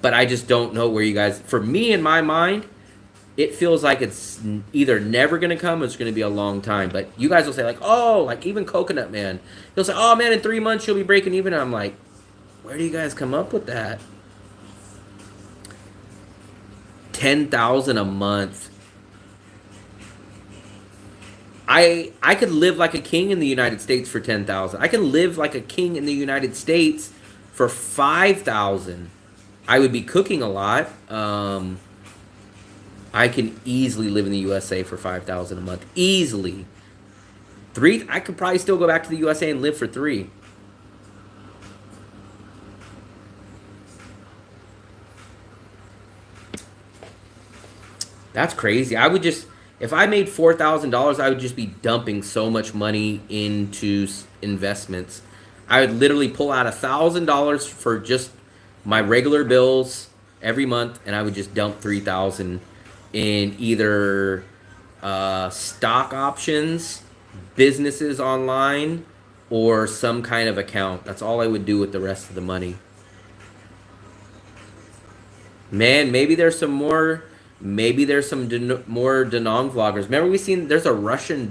But I just don't know where you guys, for me in my mind, it feels like it's either never going to come or it's going to be a long time. But you guys will say like, oh, like even Coconut Man. He'll say, oh man, in 3 months you'll be breaking even. And I'm like, where do you guys come up with that? 10,000 a month. I could live like a king in the United States for 10,000. I can live like a king in the United States for 5,000. I would be cooking a lot. I can easily live in the USA for 5,000 a month. Easily. 3, I could probably still go back to the USA and live for 3. That's crazy. I would just, if I made $4,000, I would just be dumping so much money into investments. I would literally pull out $1,000 for just my regular bills every month, and I would just dump $3,000 in either stock options, businesses online, or some kind of account. That's all I would do with the rest of the money. Man, maybe there's some more. Maybe there's some more Da Nang vloggers. Remember we seen there's a Russian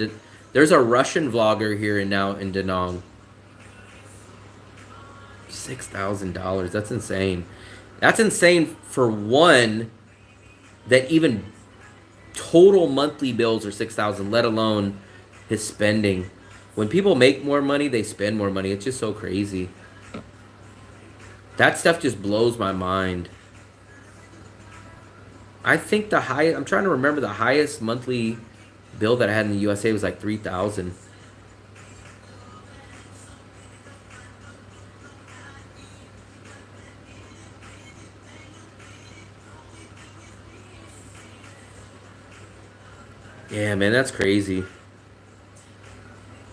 vlogger here and now in Da Nang. $6,000. That's insane. That's insane for one. That even total monthly bills are $6,000, let alone his spending. When people make more money, they spend more money. It's just so crazy. That stuff just blows my mind. I think the highest, I'm trying to remember the highest monthly bill that I had in the USA was like $3,000. Yeah, man, that's crazy.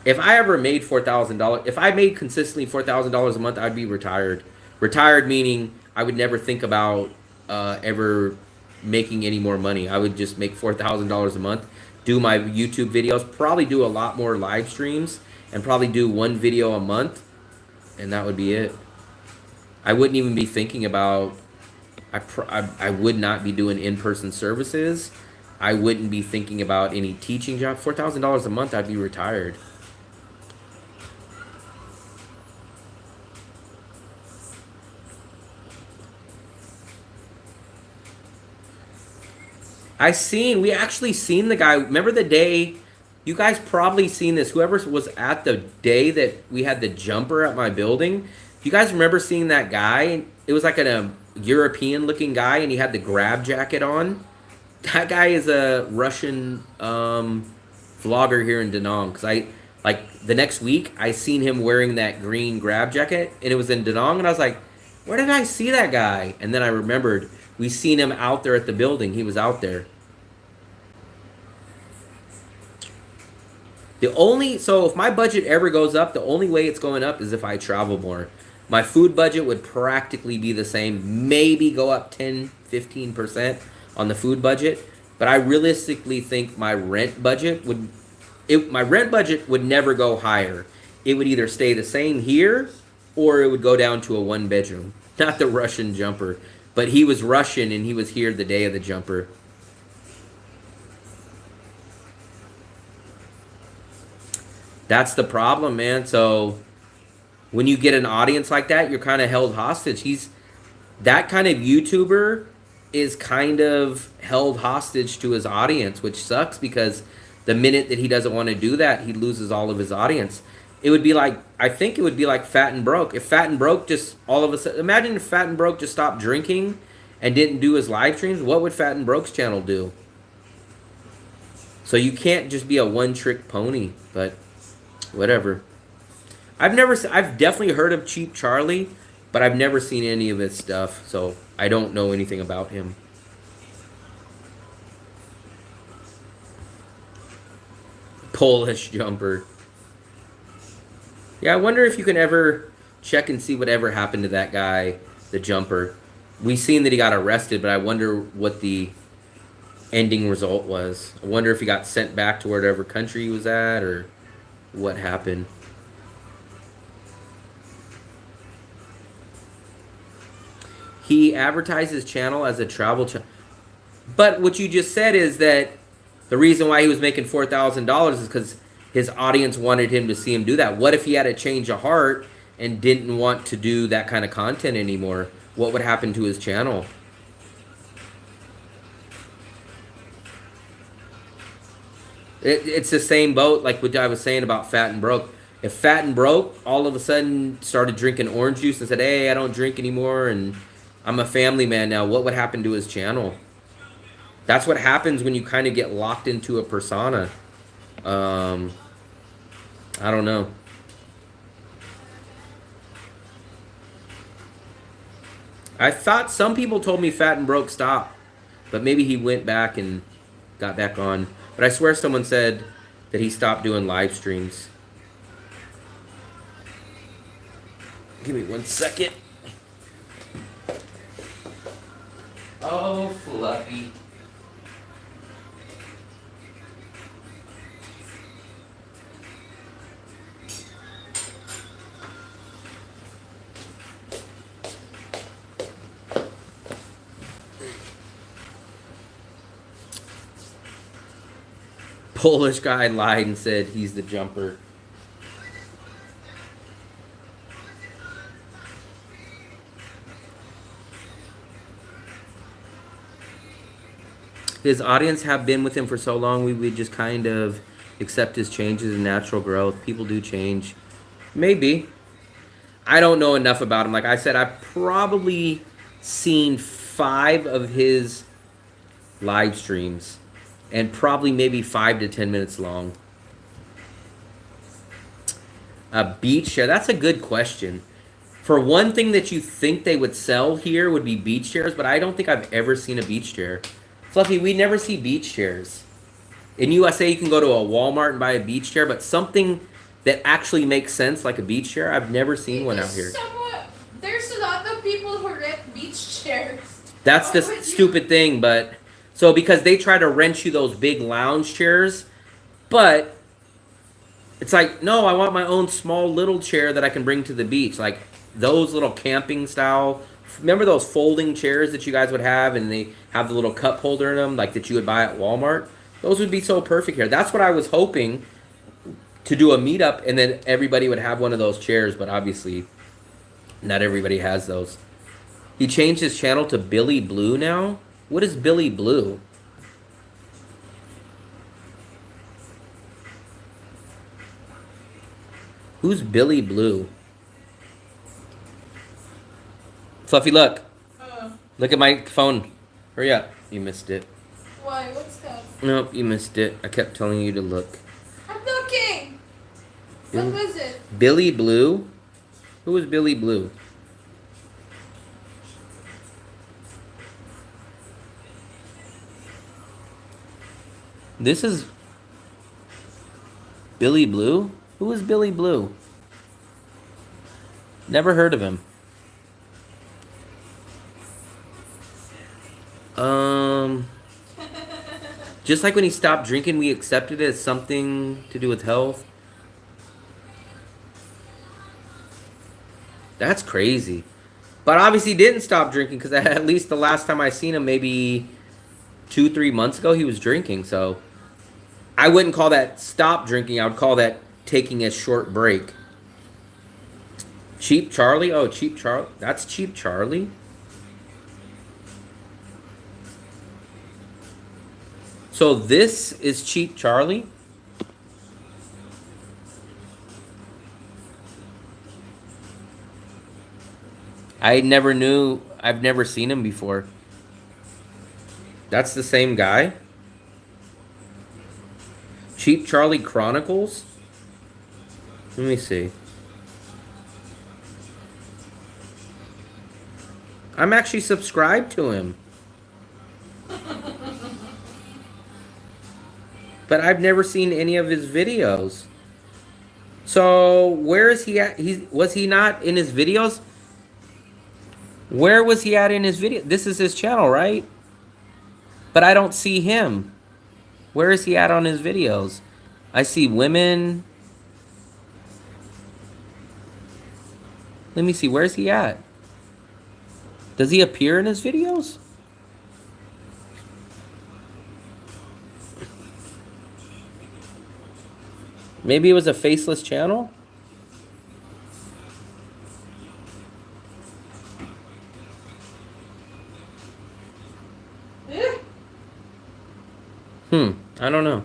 If I ever made $4,000, if I made consistently $4,000 a month, I'd be retired. Retired meaning I would never think about ever making any more money. I would just make $4,000 a month, do my YouTube videos, probably do a lot more live streams, and probably do 1 video a month, and that would be it. I wouldn't even be thinking about, I would not be doing in-person services. I wouldn't be thinking about any teaching job. $4,000 a month, I'd be retired. We actually seen the guy. Remember the day, you guys probably seen this. Whoever was at the day that we had the jumper at my building, you guys remember seeing that guy? It was like a European looking guy and he had the grab jacket on. That guy is a Russian vlogger here in Da Nang. Because the next week, I seen him wearing that green grab jacket. And it was in Da Nang. And I was like, where did I see that guy? And then I remembered, we seen him out there at the building. He was out there. So if my budget ever goes up, the only way it's going up is if I travel more. My food budget would practically be the same. Maybe go up 10, 15%. On the food budget, but I realistically think my rent budget would never go higher. It would either stay the same here or it would go down to a 1-bedroom. Not the Russian jumper, but he was Russian and he was here the day of the jumper. That's the problem, man. So when you get an audience like that, you're kind of held hostage. He's that kind of YouTuber is kind of held hostage to his audience, which sucks because the minute that he doesn't want to do that, he loses all of his audience. It would be like, I think it would be like Fat and Broke. If Fat and Broke just all of a sudden, imagine if Fat and Broke just stopped drinking and didn't do his live streams, what would Fat and Broke's channel do? So you can't just be a one-trick pony, but whatever. I've definitely heard of Cheap Charlie, but I've never seen any of his stuff, so I don't know anything about him. Polish jumper. Yeah, I wonder if you can ever check and see whatever happened to that guy, the jumper. We seen that he got arrested, but I wonder what the ending result was. I wonder if he got sent back to whatever country he was at or what happened. He advertised his channel as a travel channel. But what you just said is that the reason why he was making $4,000 is because his audience wanted him to see him do that. What if he had a change of heart and didn't want to do that kind of content anymore? What would happen to his channel? It's the same boat like what I was saying about Fat and Broke. If Fat and Broke all of a sudden started drinking orange juice and said, hey, I don't drink anymore and I'm a family man now, what would happen to his channel? That's what happens when you kind of get locked into a persona. I don't know. I thought some people told me Fat and Broke stopped, but maybe he went back and got back on. But I swear someone said that he stopped doing live streams. Give me 1 second. Oh, Fluffy. Polish guy lied and said he's the jumper. His audience have been with him for so long, we would just kind of accept his changes and natural growth. People do change. Maybe. I don't know enough about him. Like I said, I've probably seen 5 of his live streams. And probably maybe 5 to 10 minutes long. A beach chair. That's a good question. For one thing that you think they would sell here would be beach chairs, but I don't think I've ever seen a beach chair. Fluffy, we never see beach chairs. In USA, you can go to a Walmart and buy a beach chair, but something that actually makes sense, like a beach chair, I've never seen one out here. There's a lot of people who rent beach chairs. That's the stupid thing, but... So because they try to rent you those big lounge chairs, but it's like, no, I want my own small little chair that I can bring to the beach. Like those little camping style. Remember those folding chairs that you guys would have and they have the little cup holder in them like that you would buy at Walmart? Those would be so perfect here. That's what I was hoping to do a meetup and then everybody would have one of those chairs, but obviously not everybody has those. He changed his channel to Billy Blue now. What is Billy Blue? Who's Billy Blue? Fluffy, look. Look at my phone. Hurry up. You missed it. Why? What's that? Nope, you missed it. I kept telling you to look. I'm looking. What was it? Billy Blue? Who is Billy Blue? This is Billy Blue? Who is Billy Blue? Never heard of him. Just like when he stopped drinking, we accepted it as something to do with health. That's crazy. But obviously he didn't stop drinking because at least the last time I seen him, maybe 2-3 months ago, he was drinking. So I wouldn't call that stop drinking. I would call that taking a short break. Cheap Charlie? Oh, Cheap Charlie. That's Cheap Charlie? So this is Cheap Charlie? I never knew. I've never seen him before. That's the same guy? Cheap Charlie Chronicles? Let me see. I'm actually subscribed to him. But I've never seen any of his videos. So where is he at? Was he not in his videos? Where was he at in his video? This is his channel, right? But I don't see him. Where is he at on his videos? I see women. Let me see. Where's he at? Does he appear in his videos? Maybe it was a faceless channel? I don't know.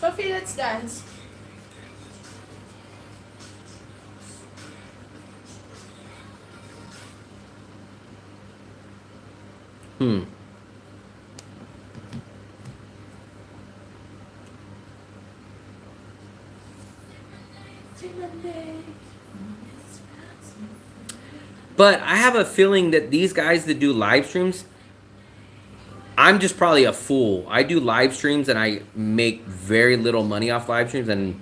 Sophie, let's dance. But I have a feeling that these guys that do live streams, I'm just probably a fool. I do live streams and I make very little money off live streams, and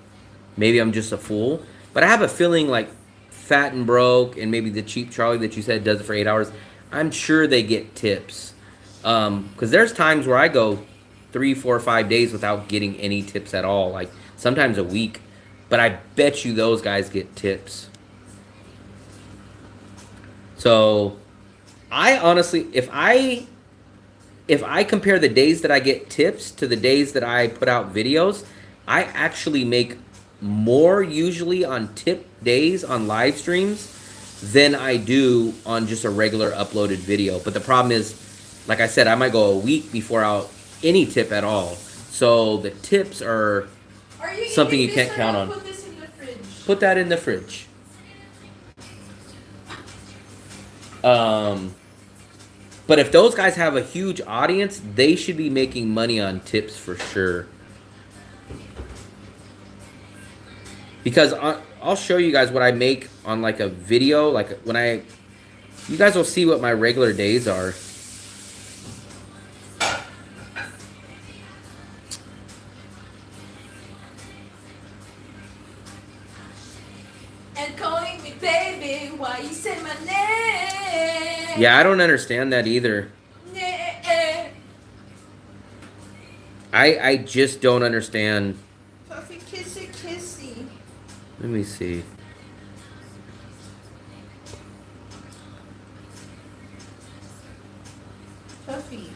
maybe I'm just a fool. But I have a feeling like Fat and Broke and maybe the Cheap Charlie that you said does it for 8 hours, I'm sure they get tips. Because there's times where I go 3, 4, 5 days without getting any tips at all. Like sometimes a week. But I bet you those guys get tips. So I honestly, if I compare the days that I get tips to the days that I put out videos, I actually make more usually on tip days on live streams than I do on just a regular uploaded video. But the problem is, like I said, I might go a week before out any tip at all. So the tips are something you can't count on. Put this in the fridge. Put that in the fridge. But if those guys have a huge audience, they should be making money on tips for sure. Because I'll show you guys what I make on like a video. Like when you guys will see what my regular days are. And calling me baby, why you say my name? Yeah, I don't understand that either. I just don't understand. Puffy kissy kissy. Let me see. Puffy.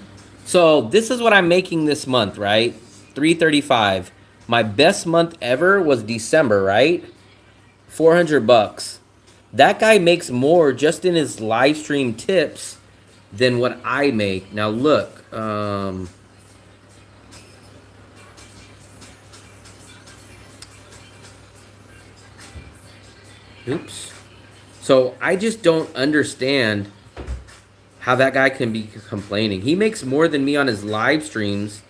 So this is what I'm making this month, right? $335. My best month ever was December, right? $400. That guy makes more just in his live stream tips than what I make. Now look, oops. So I just don't understand how that guy can be complaining. He makes more than me on his live streams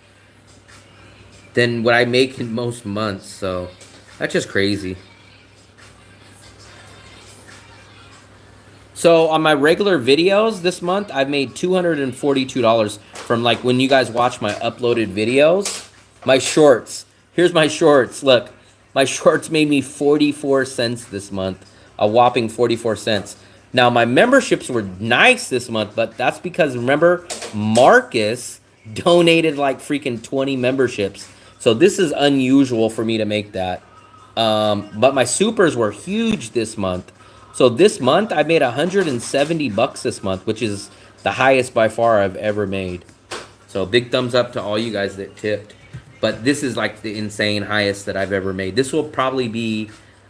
than what I make in most months. So that's just crazy. So on my regular videos this month, I've made $242 from like when you guys watch my uploaded videos. My shorts. Here's my shorts. Look, my shorts made me 44 cents this month. A whopping 44 cents. Now my memberships were nice this month, but that's because remember, Marcus donated like freaking 20 memberships. So this is unusual for me to make that. But my supers were huge this month. So this month I made $170 this month, which is the highest by far I've ever made. So big thumbs up to all you guys that tipped. But this is like the insane highest that I've ever made. This will probably be,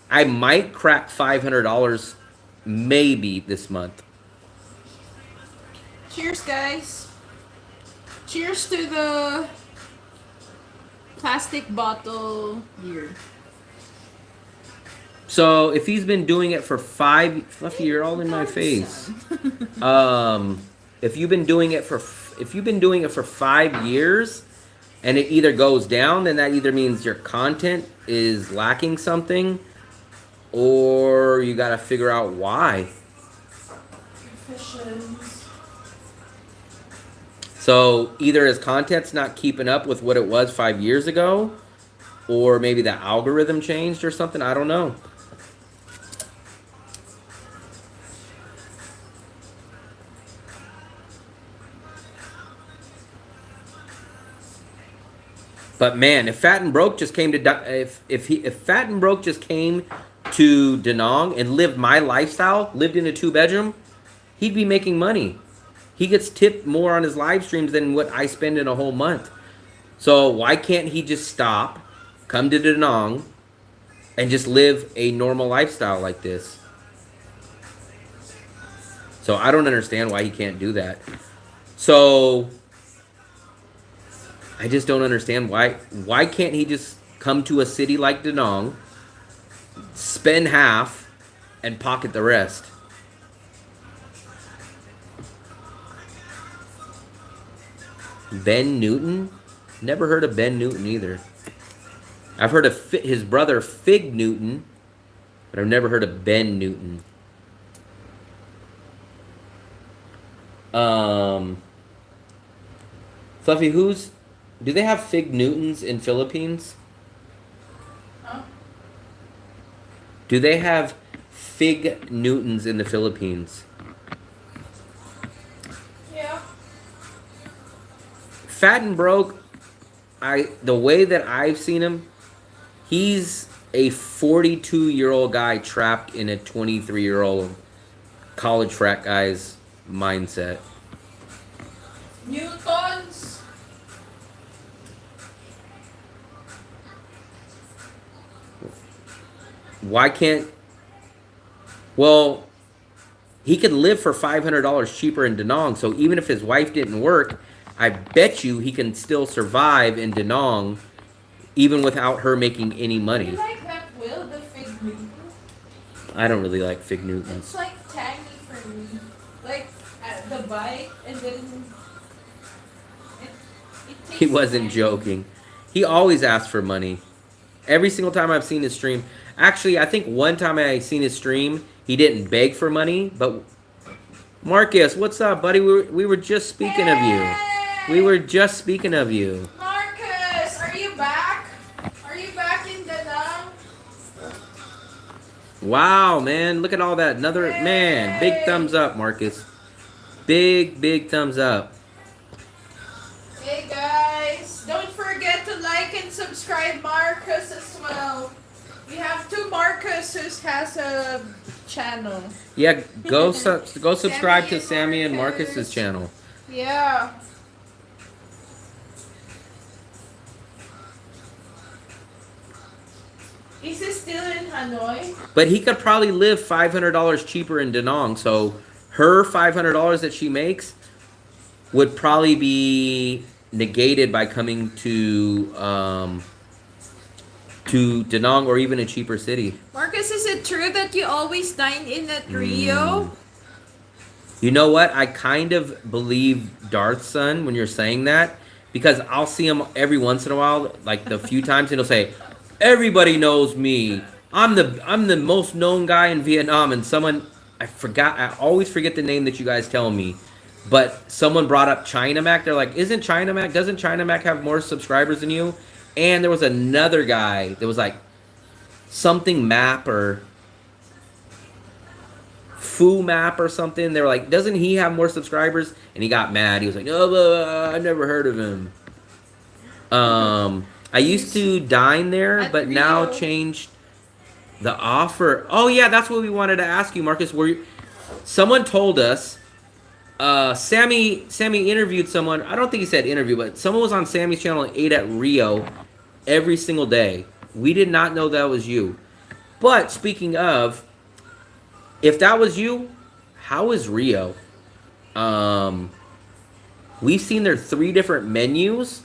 I might crack $500 maybe this month. Cheers, guys. Cheers to the plastic bottle beer. So if he's been doing it for Fluffy, you're all in my face. If you've been doing it for 5 years, and it either goes down, then that either means your content is lacking something, or you got to figure out why. Efficient. So either his content's not keeping up with what it was 5 years ago, or maybe the algorithm changed or something. I don't know. But man, if Fat and Broke just came to if Fat and Broke just came to Danong and lived my lifestyle, lived in a 2-bedroom, he'd be making money. He gets tipped more on his live streams than what I spend in a whole month. So why can't he just stop, come to Danong, and just live a normal lifestyle like this? So I don't understand why he can't do that. So I just don't understand why can't he just come to a city like Danong, spend half, and pocket the rest? Ben Newton? Never heard of Ben Newton either. I've heard of his brother Fig Newton, but I've never heard of Ben Newton. Fluffy, do they have Fig Newtons in Philippines? Huh? Do they have Fig Newtons in the Philippines? Yeah. Fat and Broke, the way that I've seen him, he's a 42-year-old guy trapped in a 23-year-old college frat guy's mindset. Newtons. Why can't... Well, he could live for $500 cheaper in Danong, so even if his wife didn't work, I bet you he can still survive in Danong even without her making any money. You like that, Will, the Fig Newton? I don't really like Fig Newtons. It's like tangy for me. Like at the bite, and then it tastes He wasn't tangy. joking. He always asks for money. Every single time I've seen his stream. Actually, I think one time I seen his stream, he didn't beg for money, but... Marcus, what's up, buddy? We were just speaking of you. We were just speaking of you. Marcus, are you back? Are you back in Danang? Wow, man. Look at all that. Another... Man, big thumbs up, Marcus. Big thumbs up. Hey guys, don't forget to like and subscribe Marcus as well. We have 2 Marcuses has a channel. Yeah, go subscribe to Sammy Sammy and Marcus. Marcus's channel. Yeah. Is he still in Hanoi? But he could probably live $500 cheaper in Danong. So her $500 that she makes would probably be negated by coming to Danong or even a cheaper city. Marcus, is it true that you always dine in at Rio? You know what? I kind of believe Darth's son when you're saying that, because I'll see him every once in a while, like the few times, and he'll say, "Everybody knows me. I'm the most known guy in Vietnam." And someone, I always forget the name that you guys tell me, but someone brought up China Mac. They're like, doesn't China Mac have more subscribers than you? And there was another guy that was like something map or Foo Map or something. They were like, doesn't he have more subscribers? And he got mad. He was like, no, I've never heard of him. I used to dine there, but now changed the offer. Oh yeah, that's what we wanted to ask you, Marcus. Someone told us, Sammy interviewed someone. I don't think he said interview, but someone was on Sammy's channel and ate at Rio every single day. We did not know that was you. But speaking of, if that was you, how is Rio? We've seen their 3 different menus.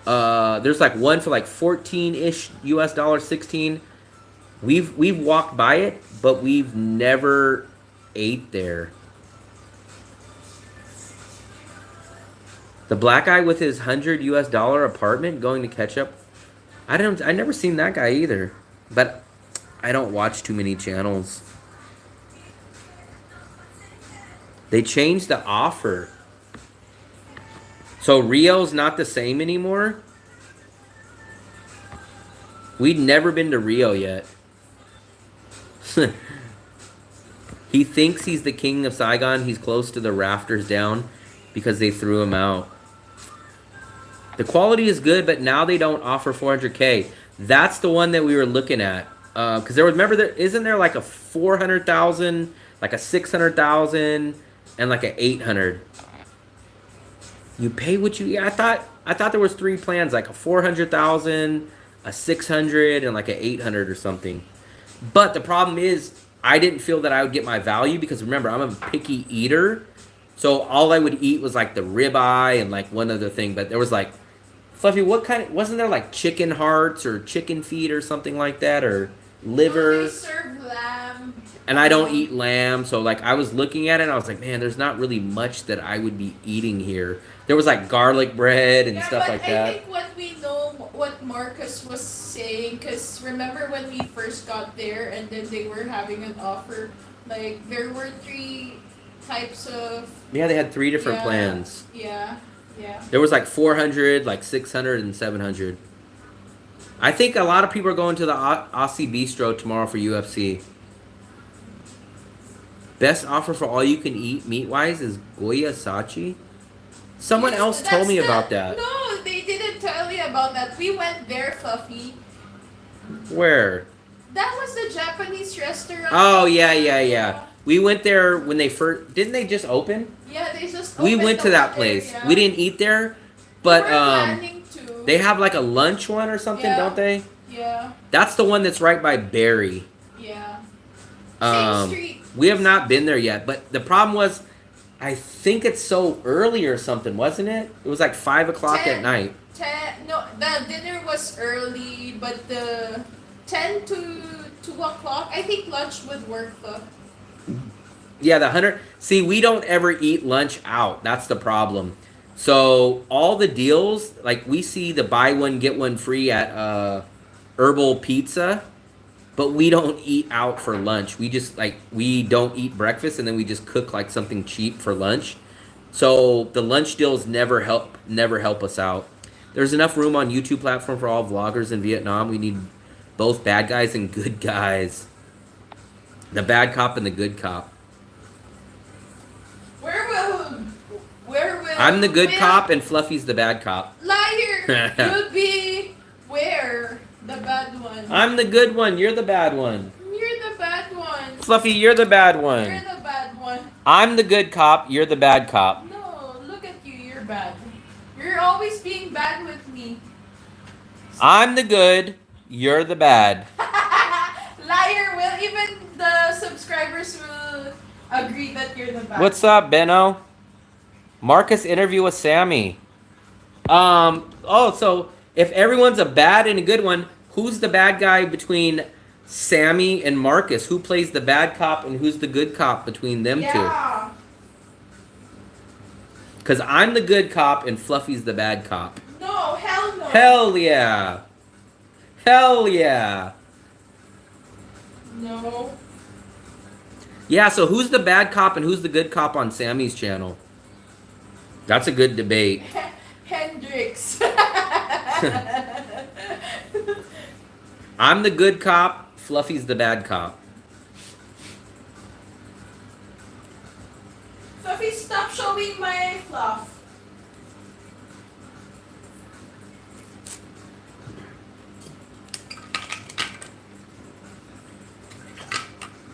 There's like one for like 14-ish US dollars, 16. We've walked by it, but we've never ate there. The black guy with his $100 apartment going to catch up. I never seen that guy either. But I don't watch too many channels. They changed the offer. So Rio's not the same anymore? We'd never been to Rio yet. He thinks he's the king of Saigon. He's close to the rafters down because they threw him out. The quality is good, but now they don't offer 400K. That's the one that we were looking at. Because isn't there like a 400,000, like a 600,000, and like a 800? You pay what you. I thought there was 3 plans, like a 400,000, a 600, and like a 800 or something. But the problem is, I didn't feel that I would get my value because remember, I'm a picky eater. So all I would eat was like the ribeye and like one other thing. But there was like, Fluffy, wasn't there like chicken hearts or chicken feet or something like that, or liver? They serve lamb. And I don't eat lamb, so like I was looking at it and I was like, man, there's not really much that I would be eating here. There was like garlic bread and stuff like that. I think what we know, what Marcus was saying, because remember when we first got there and then they were having an offer, like there were 3 types of... Yeah, they had 3 different plans. Yeah. There was like 400, like 600, and 700. I think a lot of people are going to the Aussie Bistro tomorrow for UFC. Best offer for all you can eat meat-wise is Goya Sachi. Someone else told me about that. No, they didn't tell you about that. We went there, Fluffy. Where? That was the Japanese restaurant. Oh, yeah. We went there when they first... Didn't they just open? Yeah, they just We opened went to that place. area. We didn't eat there, but We were planning to. they have like a lunch one or something, don't they? Yeah. That's the one that's right by Barry. Yeah. Same street. We have not been there yet, but the problem was, I think it's so early or something, wasn't it? It was like 5 o'clock at night. No, the dinner was early, but the 10 to 2 o'clock, I think lunch would work though. Yeah, the 100. See, we don't ever eat lunch out. That's the problem. So all the deals, like we see the buy one get one free at Herbal Pizza, but we don't eat out for lunch. We just we don't eat breakfast and then we just cook like something cheap for lunch. So the lunch deals never help us out. There's enough room on YouTube platform for all vloggers in Vietnam. We need both bad guys and good guys. The bad cop and the good cop. Where will I'm the good cop and Fluffy's the bad cop. Liar! You'll be where? The bad one. I'm the good one. You're the bad one. You're the bad one. Fluffy, you're the bad one. You're the bad one. I'm the good cop. You're the bad cop. No, look at you. You're bad. You're always being bad with me. I'm the good. You're the bad. Liar. Well, even the subscribers will agree that you're the bad. What's up, Benno? Marcus interview with Sammy. So if everyone's a bad and a good one, who's the bad guy between Sammy and Marcus? Who plays the bad cop and who's the good cop between them two? Because I'm the good cop and Fluffy's the bad cop. No, hell no. Hell yeah. Hell yeah. No. Yeah, so who's the bad cop and who's the good cop on Sammy's channel? That's a good debate. Hendrix. I'm the good cop, Fluffy's the bad cop. Fluffy, stop showing my fluff.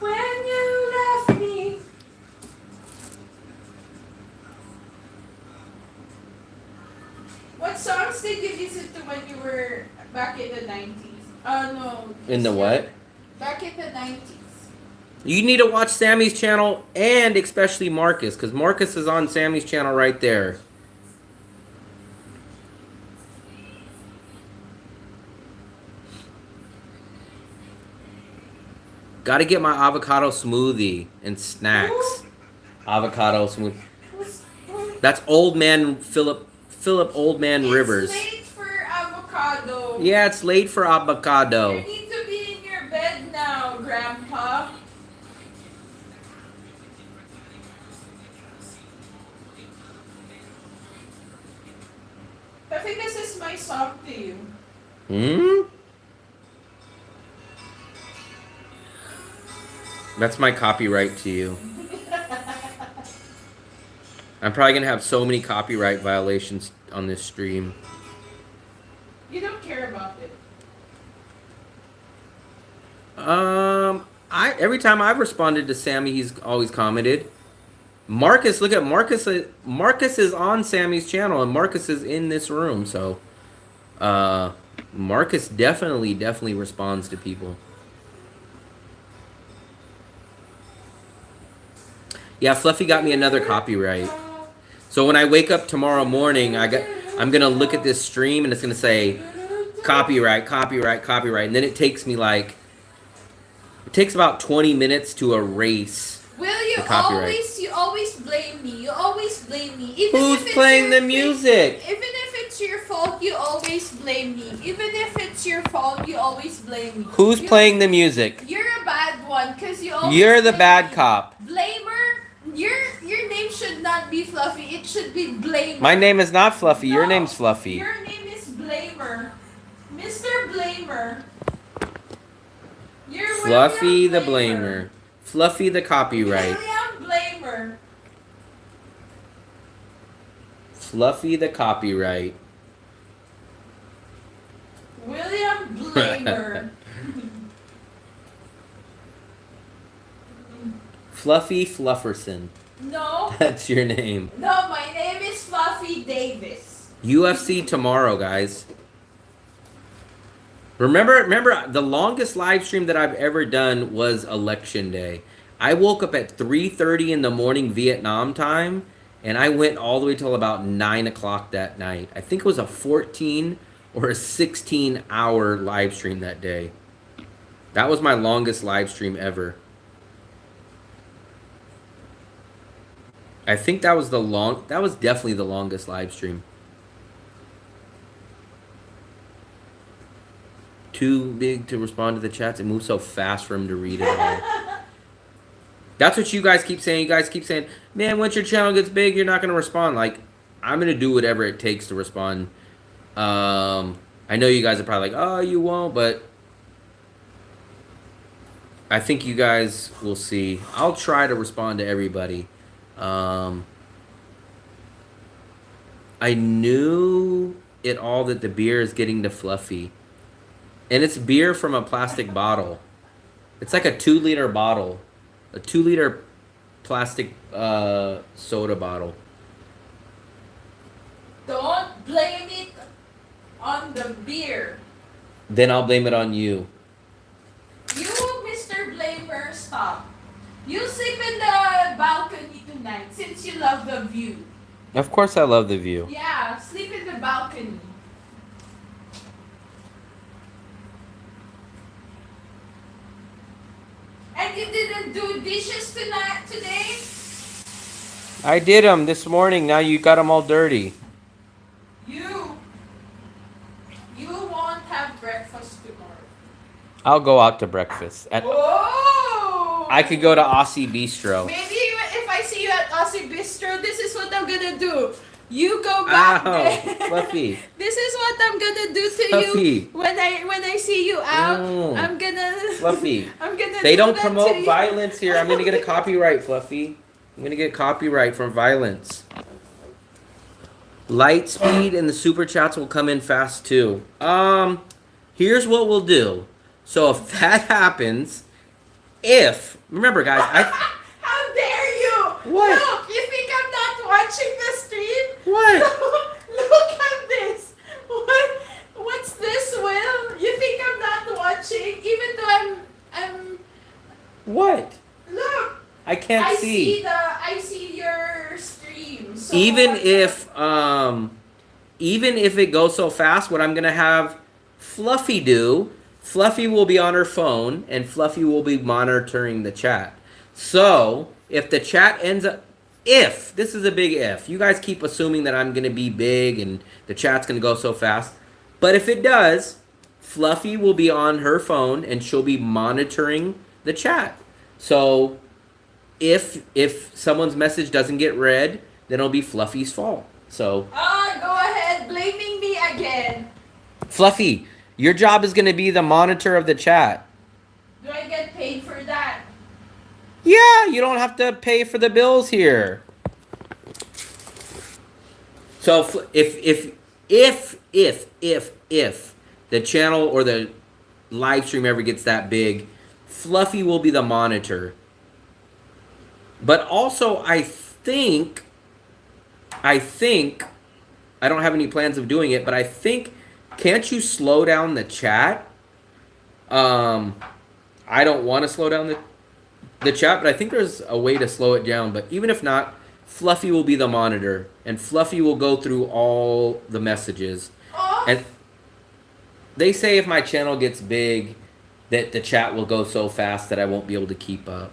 When you left me. What songs did you listen to when you were back in the 90s? No. In the what? Back in the 90s. You need to watch Sammy's channel and especially Marcus, because Marcus is on Sammy's channel right there. Gotta get my avocado smoothie and snacks. Avocado smoothie. That's old man Philip Old Man Rivers. It's late for avocado. Yeah, it's late for You avocado. need to be in your bed now, Grandpa. I think this is my song to you. Hmm? That's my copyright to you. I'm probably gonna have so many copyright violations on this stream. You don't care about it. Every time I've responded to Sammy, he's always commented. Marcus, look at Marcus. Marcus is on Sammy's channel, and Marcus is in this room. So, Marcus definitely responds to people. Yeah, Fluffy got me another copyright. So when I wake up tomorrow morning, I'm gonna look at this stream and it's gonna say copyright, and then it takes me about 20 minutes to erase. Will you the copyright. you always blame me. You always blame me. Who's playing the music? Even if it's your fault, you always blame me. Even if it's your fault, you always blame me. Who's playing the music? You're a bad one because you always You're the blame bad me. cop. Blamer. Your name should not be Fluffy. It should be Blamer. My name is not Fluffy. Your No, name's Fluffy. Your name is Blamer. Mr. Blamer. You're Fluffy the William blamer. Fluffy the copyright. William Blamer. Fluffy the copyright. William Blamer. Fluffy Flufferson. No. That's your name. No, my name is Fluffy Davis. UFC tomorrow, guys. Remember, the longest live stream that I've ever done was Election Day. I woke up at 3:30 in the morning Vietnam time, and I went all the way till about 9 o'clock that night. I think it was a 14 or a 16-hour live stream that day. That was my longest live stream ever. I think that was definitely the longest live stream. Too big to respond to the chats. It moves so fast for him to read it all. That's what you guys keep saying. You guys keep saying, man, once your channel gets big, you're not going to respond. Like, I'm going to do whatever it takes to respond. I know you guys are probably like, oh, you won't, but I think you guys will see. I'll try to respond to everybody. I knew it all that the beer is getting to Fluffy. And it's beer from a plastic bottle. It's like a 2-liter bottle. A 2-liter plastic soda bottle. Don't blame it on the beer. Then I'll blame it on you. You, Mr. Blamer, stop. You sleep in the balcony tonight since you love the view. Of course I love the view. Yeah, sleep in the balcony. And you didn't do dishes today? I did them this morning. Now you got them all dirty. You won't have breakfast tomorrow. I'll go out to breakfast. Oh! I could go to Aussie Bistro. Maybe if I see you at Aussie Bistro, this is what I'm gonna do. You go back there. Fluffy. This is what I'm gonna do to Fluffy. you when I see you out. I'm gonna Fluffy. I'm gonna. They do don't that promote to you. violence here. I'm gonna get a copyright, Fluffy. I'm gonna get copyright from violence. Light speed and the super chats will come in fast too. Here's what we'll do. So if that happens, remember guys, How dare you? What? Look, you think I'm not watching the stream? What? Look at this. What's this, Will? You think I'm not watching, even though I'm. What? Look. I can't see. I see your stream. So Even if it goes so fast, what I'm gonna have Fluffy do, Fluffy will be on her phone and Fluffy will be monitoring the chat. So if the chat ends up if, this is a big if, you guys keep assuming that I'm going to be big and the chat's going to go so fast. But if it does, Fluffy will be on her phone and she'll be monitoring the chat. So if someone's message doesn't get read, then it'll be Fluffy's fault. So Go ahead, blaming me again. Fluffy, your job is going to be the monitor of the chat. Do I get paid for that? Yeah, you don't have to pay for the bills here. So if the channel or the live stream ever gets that big, Fluffy will be the monitor. But also, I think I don't have any plans of doing it, but I think, can't you slow down the chat? I don't want to slow down the chat, but I think there's a way to slow it down. But even if not, Fluffy will be the monitor, and Fluffy will go through all the messages. Oh. And they say if my channel gets big, that the chat will go so fast that I won't be able to keep up.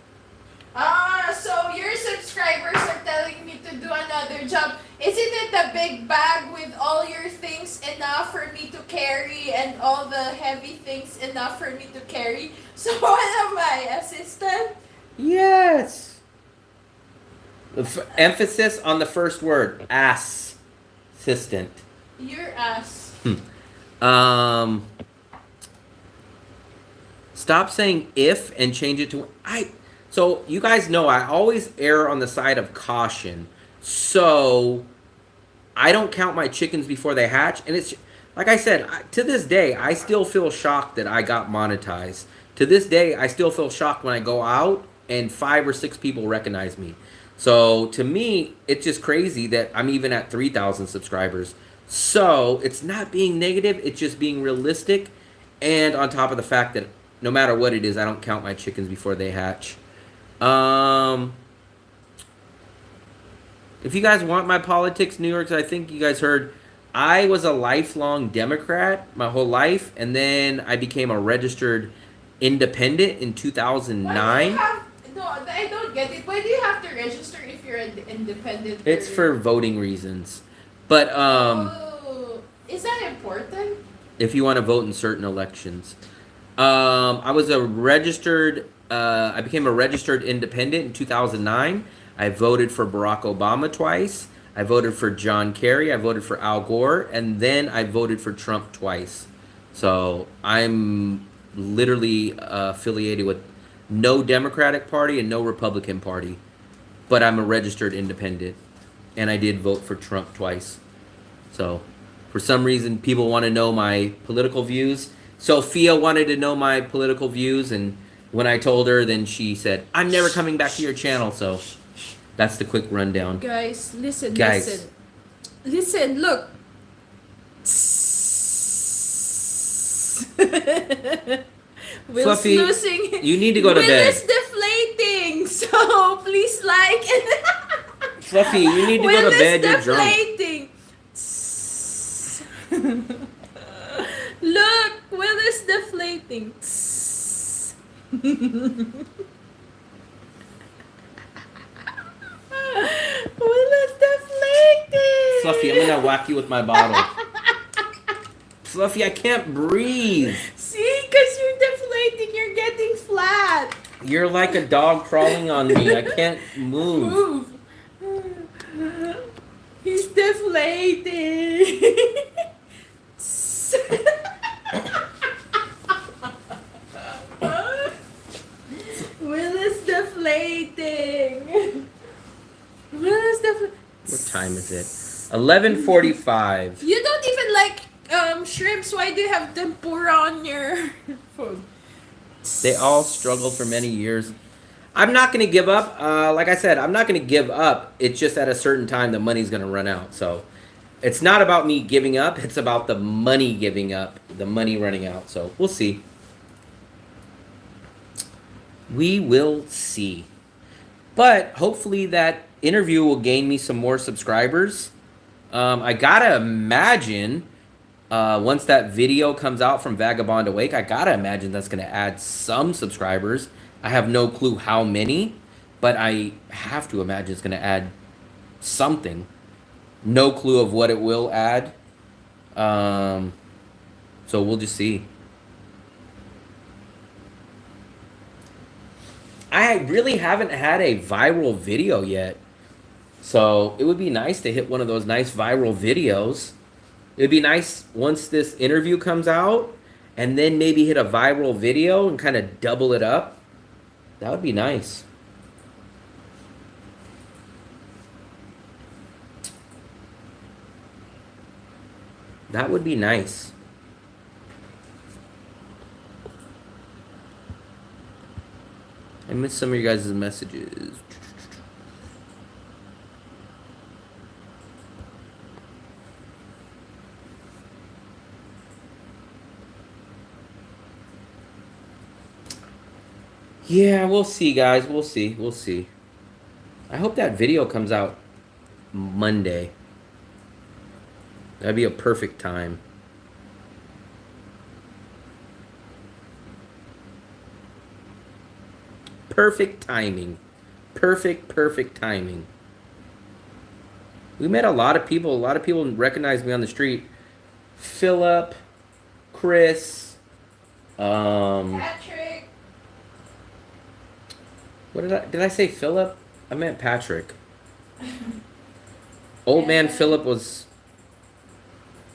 So your subscribers are telling me to do another job. Isn't it the big bag with all your things enough for me to carry and all the heavy things enough for me to carry? So what am I, assistant? Yes. Emphasis on the first word, assistant. Your ass. Stop saying if and change it to I. So you guys know I always err on the side of caution. So I don't count my chickens before they hatch. And it's like I said, to this day, I still feel shocked that I got monetized. To this day, I still feel shocked when I go out and 5 or 6 people recognize me. So to me, it's just crazy that I'm even at 3,000 subscribers. So it's not being negative, it's just being realistic. And on top of the fact that no matter what it is, I don't count my chickens before they hatch. If you guys want my politics, New York, I think you guys heard, I was a lifelong Democrat my whole life, and then I became a registered independent in 2009. No, I don't get it. Why do you have to register if you're an independent? It's for voting reasons. But is that important? if you want to vote in certain elections. I was a registered, I became a registered independent in 2009. I voted for Barack Obama twice. I voted for John Kerry. I voted for Al Gore. And then I voted for Trump twice. So I'm literally affiliated with no Democratic Party and no Republican Party. But I'm a registered independent. And I did vote for Trump twice. So for some reason, people want to know my political views. Sophia wanted to know my political views. And when I told her, then she said, I'm never coming back to your channel. So that's the quick rundown. Guys, listen, Guys. listen. Listen, look. Will's Fluffy, losing. you need to go to Will bed. is deflating, so please like and Fluffy, you need to Will go to bed. You're is drunk. deflating. Look, Will is deflating. Will is deflating. Fluffy, I'm gonna whack you with my bottle. Fluffy, I can't breathe. See, because you're deflating, you're getting flat. You're like a dog crawling on me. I can't move. Move. He's deflating. Will is deflating. Will is deflating. What time is it? 11:45. You don't even like shrimps. Why do you have tempura on your food? They all struggled for many years. I'm not gonna give up. Like I said, I'm not gonna give up. It's just at a certain time the money's gonna run out. So it's not about me giving up. It's about the money giving up, the money running out. So we'll see. We will see. But hopefully that interview will gain me some more subscribers. I gotta imagine once that video comes out from Vagabond Awake, I gotta imagine that's gonna add some subscribers. I have no clue how many, but I have to imagine it's gonna add something. No clue of what it will add. So we'll just see. I really haven't had a viral video yet. So it would be nice to hit one of those nice viral videos. It would be nice once this interview comes out and then maybe hit a viral video and kind of double it up. That would be nice. That would be nice. I missed some of your guys' messages. Yeah, we'll see, guys. We'll see. We'll see. I hope that video comes out Monday. That'd be a perfect time. Perfect timing. Perfect timing. We met a lot of people. A lot of people recognized me on the street. Philip, Chris, Patrick. What did I say Philip? I meant Patrick. Old man Philip was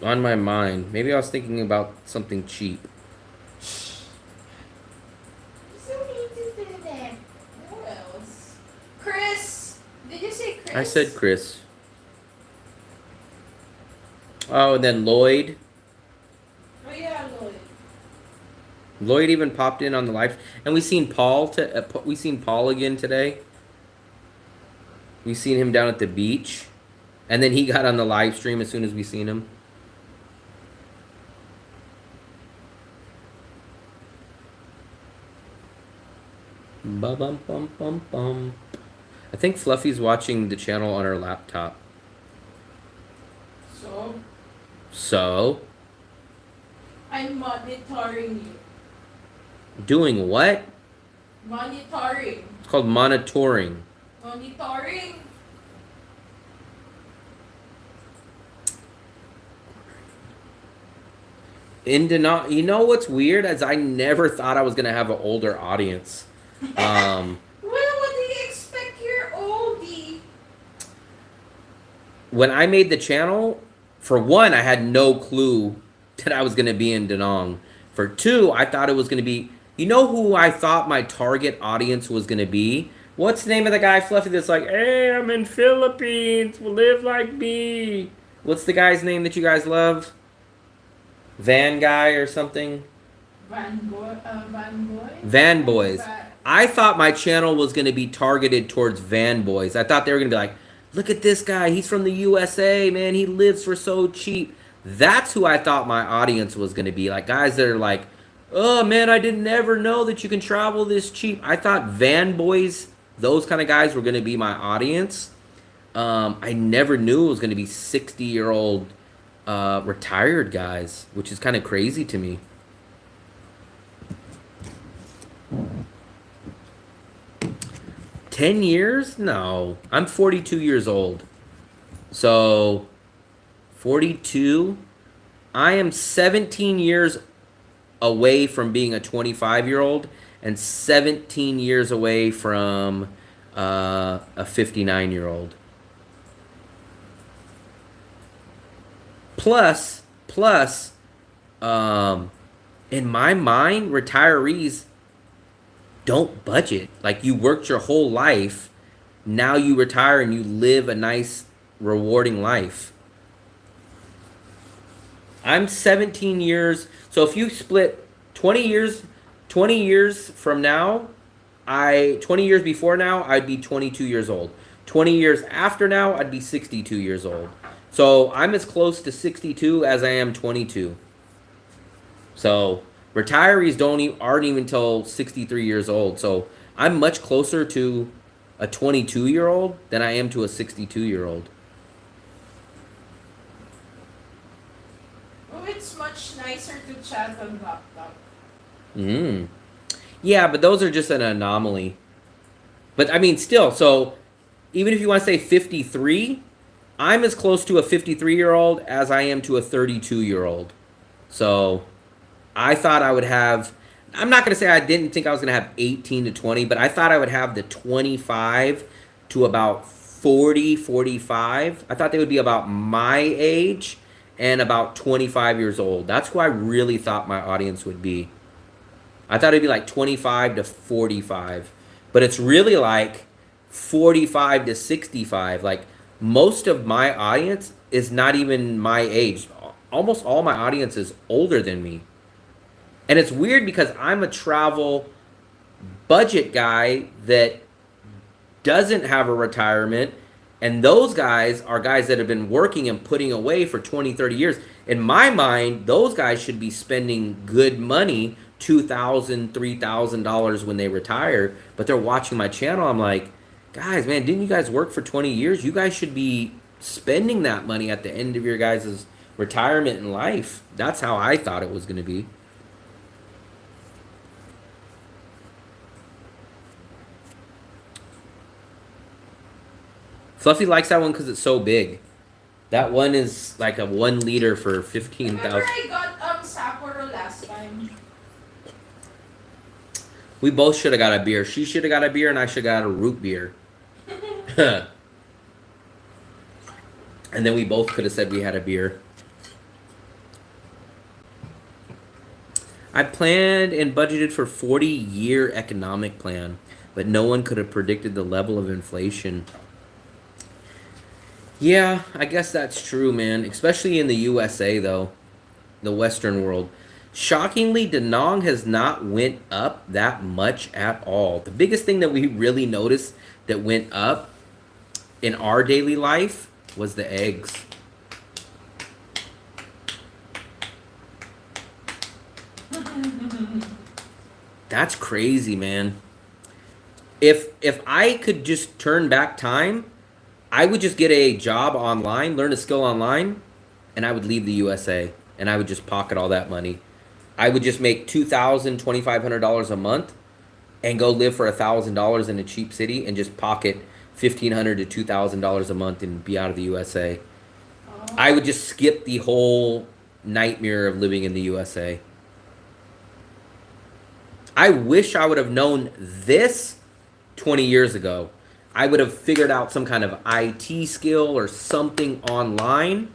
on my mind. Maybe I was thinking about something cheap. Who else? Chris. Did you say Chris? I said Chris. Oh, and then Lloyd. Oh yeah, Lloyd. Lloyd even popped in on the live, and we seen Paul. We seen Paul again today. We seen him down at the beach, and then he got on the live stream as soon as we seen him. Bum bum bum bum. I think Fluffy's watching the channel on her laptop. So? I'm monitoring you. Doing what? Monitoring. It's called monitoring. Monitoring. You know what's weird? As I never thought I was gonna have an older audience. Well, what do you expect? You're oldie. When I made the channel, for one, I had no clue that I was gonna be in Danong. For two, I thought it was gonna be. You know who I thought my target audience was gonna be? What's the name of the guy, Fluffy, that's like, hey, I'm in Philippines, live like me. What's the guy's name that you guys love? Van Guy or something? Van Boy. Van Boys. I thought my channel was going to be targeted towards van boys. I thought they were going to be like, look at this guy. He's from the USA, man. He lives for so cheap. That's who I thought my audience was going to be. Like guys that are like, oh, man, I didn't ever know that you can travel this cheap. I thought van boys, those kind of guys were going to be my audience. I never knew it was going to be 60-year-old retired guys, which is kind of crazy to me. $10 years? No. I'm 42 years old. So, 42. I am 17 years away from being a 25-year-old and 17 years away from a 59-year-old. Plus, in my mind, retirees don't budget. Like, you worked your whole life, now you retire and you live a nice, rewarding life. I'm 17 years, so if you split 20 years from now, 20 years before now, I'd be 22 years old. 20 years after now, I'd be 62 years old. So I'm as close to 62 as I am 22. So retirees aren't even till 63 years old. So I'm much closer to a 22-year-old than I am to a 62-year-old. Oh, it's much nicer to chat on laptop. Yeah, but those are just an anomaly. But I mean, still, so even if you want to say 53, I'm as close to a 53-year-old as I am to a 32-year-old. So I thought I would have, I'm not going to say I didn't think I was going to have 18 to 20, but I thought I would have the 25 to about 40, 45. I thought they would be about my age and about 25 years old. That's who I really thought my audience would be. I thought it'd be like 25 to 45, but it's really like 45 to 65. Like, most of my audience is not even my age. Almost all my audience is older than me. And it's weird because I'm a travel budget guy that doesn't have a retirement, and those guys are guys that have been working and putting away for 20, 30 years. In my mind, those guys should be spending good money, $2,000, $3,000 when they retire, but they're watching my channel. I'm like, guys, man, didn't you guys work for 20 years? You guys should be spending that money at the end of your guys' retirement in life. That's how I thought it was going to be. Fluffy likes that one because it's so big. That one is like a 1 liter for 15,000. Remember I got Sapporo last time. We both should have got a beer. She should have got a beer and I should have got a root beer. And then we both could have said we had a beer. I planned and budgeted for 40-year economic plan, but no one could have predicted the level of inflation. Yeah, I guess that's true, man. Especially in the USA, though. The Western world. Shockingly, Da Nang has not went up that much at all. The biggest thing that we really noticed that went up in our daily life was the eggs. That's crazy, man. If I could just turn back time, I would just get a job online, learn a skill online, and I would leave the USA, and I would just pocket all that money. I would just make $2,000, $2,500 a month and go live for $1,000 in a cheap city and just pocket $1,500 to $2,000 a month and be out of the USA. I would just skip the whole nightmare of living in the USA. I wish I would have known this 20 years ago. I would have figured out some kind of IT skill or something online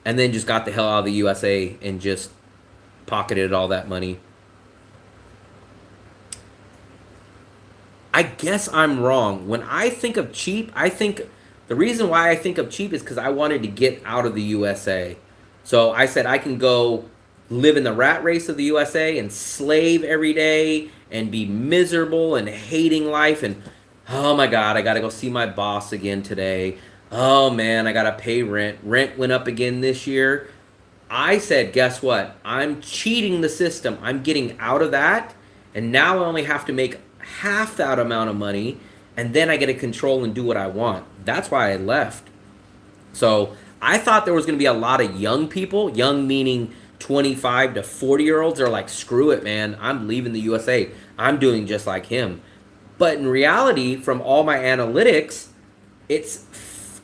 and then just got the hell out of the USA and just pocketed all that money. I guess I'm wrong. When I think of cheap, I think the reason why I think of cheap is because I wanted to get out of the USA. So I said I can go live in the rat race of the USA and slave every day and be miserable and hating life and, oh my God, I got to go see my boss again today. Oh man, I got to pay rent. Rent went up again this year. I said, guess what? I'm cheating the system. I'm getting out of that. And now I only have to make half that amount of money. And then I get to control and do what I want. That's why I left. So I thought there was going to be a lot of young people, young meaning 25 to 40-year-olds are like, screw it, man. I'm leaving the USA. I'm doing just like him. But in reality, from all my analytics, it's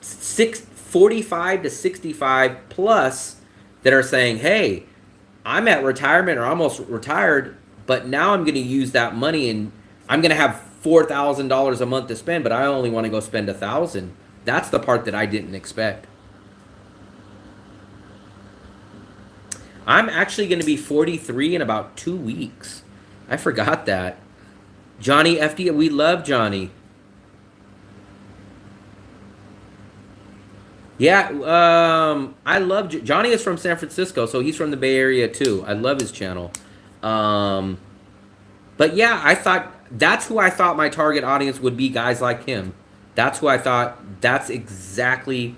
45 to 65 plus that are saying, hey, I'm at retirement or almost retired, but now I'm going to use that money and I'm going to have $4,000 a month to spend, but I only want to go spend $1,000. That's the part that I didn't expect. I'm actually going to be 43 in about 2 weeks. I forgot that. Johnny FD, we love Johnny. Yeah, I love Johnny is from San Francisco, so he's from the Bay Area too. I love his channel. But yeah, I thought that's who I thought my target audience would be, guys like him. That's who I thought, that's exactly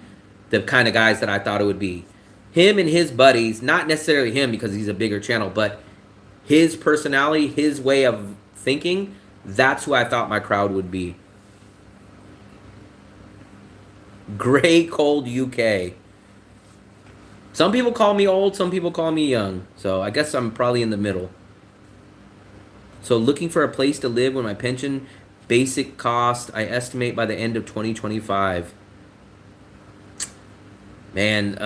the kind of guys that I thought it would be. Him and his buddies, not necessarily him because he's a bigger channel, but his personality, his way of thinking, that's who I thought my crowd would be. Gray Cold UK. Some people call me old, some people call me young. So I guess I'm probably in the middle. So looking for a place to live when my pension Basic cost, I estimate by the end of 2025. Man,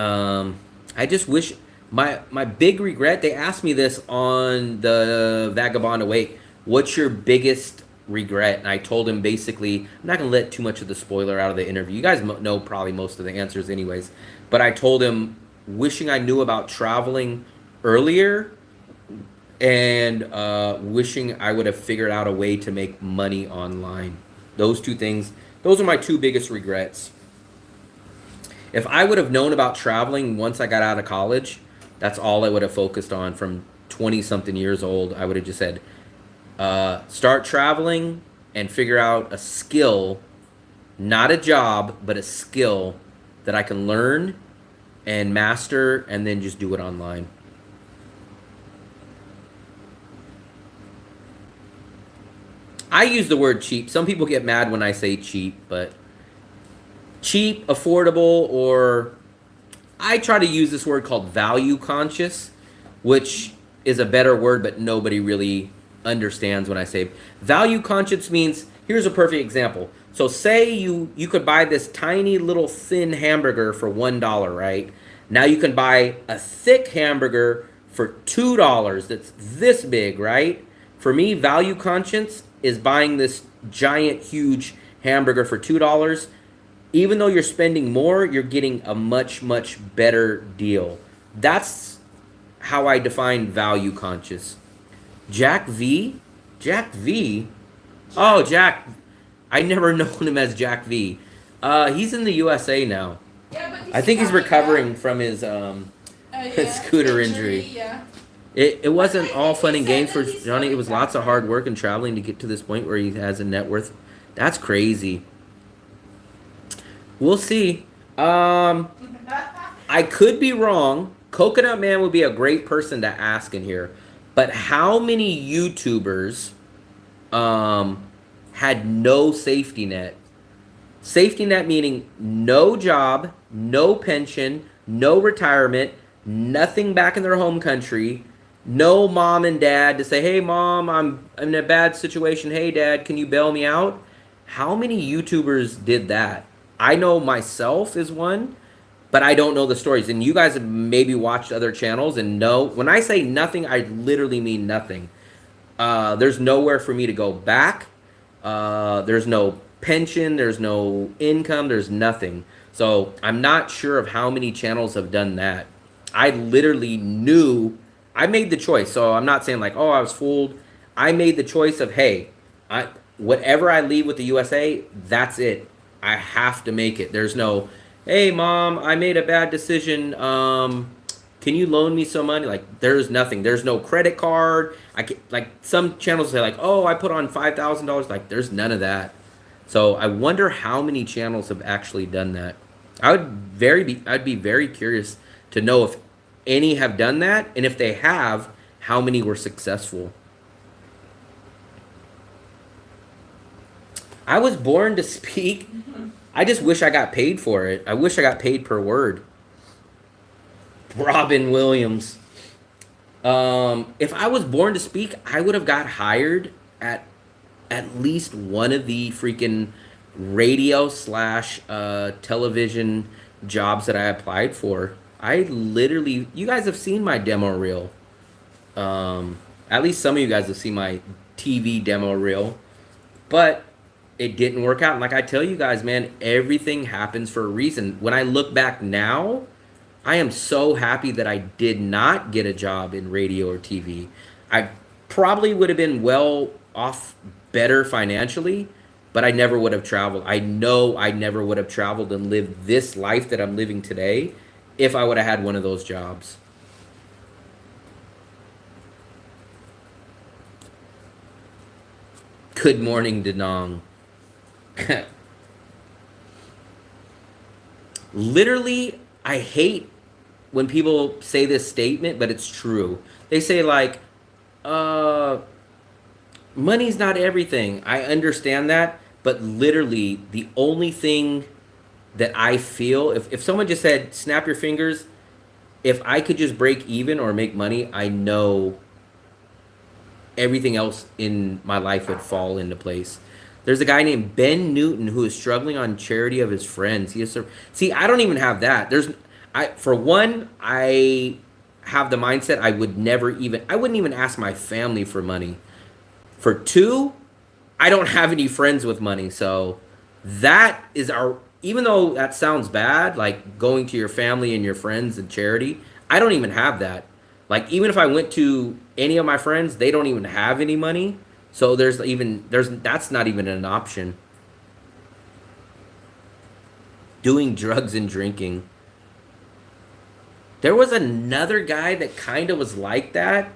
I just wish my big regret. They asked me this on the Vagabond Awake. What's your biggest regret? And I told him basically, I'm not gonna let too much of the spoiler out of the interview. You guys know probably most of the answers, anyways. But I told him wishing I knew about traveling earlier, and wishing I would have figured out a way to make money online. Those two things. Those are my two biggest regrets. If I would have known about traveling once I got out of college, that's all I would have focused on from 20-something years old. I would have just said, start traveling and figure out a skill, not a job, but a skill that I can learn and master, and then just do it online. I use the word cheap. Some people get mad when I say cheap, but cheap, affordable, or I try to use this word called value conscious, which is a better word, but nobody really understands when I say value conscious. Means, here's a perfect example. So say you could buy this tiny little thin hamburger for $1, right? Now you can buy a thick hamburger for $2 that's this big, right? For me, value conscious is buying this giant, huge hamburger for $2. Even though you're spending more, you're getting a much, much better deal. That's how I define value conscious. Jack V? Jack V? Oh, Jack. I never known him as Jack V. He's in the USA now. Yeah, but I think he's recovering from his scooter injury. Yeah. It wasn't all fun and games for Johnny. It was lots of hard work and traveling to get to this point where he has a net worth. That's crazy. We'll see. I could be wrong. Coconut Man would be a great person to ask in here. But how many YouTubers had no safety net? Safety net meaning no job, no pension, no retirement, nothing back in their home country, no mom and dad to say, hey mom, I'm in a bad situation. Hey dad, can you bail me out? How many YouTubers did that? I know myself is one, but I don't know the stories. And you guys have maybe watched other channels and know, when I say nothing, I literally mean nothing. There's nowhere for me to go back. There's no pension. There's no income. There's nothing. So I'm not sure of how many channels have done that. I literally knew, I made the choice. So I'm not saying like, oh, I was fooled. I made the choice of, hey, whatever I leave with the USA, that's it. I have to make it. There's no, hey mom, I made a bad decision. Can you loan me some money? Like, there's nothing. There's no credit card. I can, like, some channels say like, oh, I put on $5,000. Like, there's none of that. So I wonder how many channels have actually done that. I'd be very curious to know if any have done that, and if they have, how many were successful. I was born to speak. I just wish I got paid for it. I wish I got paid per word. Robin Williams. If I was born to speak, I would have got hired at least one of the freaking radio / television jobs that I applied for. I literally, you guys have seen my demo reel. At least some of you guys have seen my TV demo reel. But it didn't work out. And like I tell you guys, man, everything happens for a reason. When I look back now, I am so happy that I did not get a job in radio or TV. I probably would have been well off better financially, but I never would have traveled. I know I never would have traveled and lived this life that I'm living today if I would have had one of those jobs. Good morning, Danong. Literally, I hate when people say this statement, but it's true. They say like, money's not everything. I understand that, but literally the only thing that I feel, if someone just said, snap your fingers, if I could just break even or make money, I know everything else in my life would fall into place. There's a guy named Ben Newton who is struggling on charity of his friends. He is see, I don't even have that. For one, I have the mindset I wouldn't even ask my family for money. For two, I don't have any friends with money. So that is even though that sounds bad, like going to your family and your friends and charity, I don't even have that. Like, even if I went to any of my friends, they don't even have any money. So that's not even an option. Doing drugs and drinking. There was another guy that kind of was like that.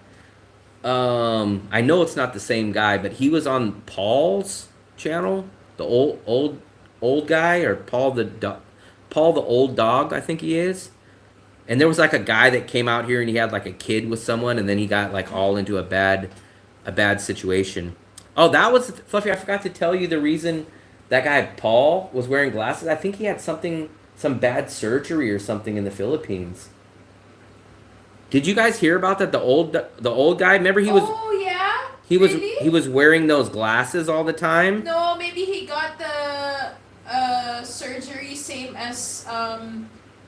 I know it's not the same guy, but he was on Paul's channel, the old guy, or Paul the old dog, I think he is. And there was like a guy that came out here and he had like a kid with someone, and then he got like all into a bad situation. Oh, that was Fluffy. I forgot to tell you the reason that guy Paul was wearing glasses. I think he had some bad surgery or something in the Philippines. Did you guys hear about that? The old guy. Remember he was. Oh yeah. He Really? he was wearing those glasses all the time. No, maybe he got the surgery same as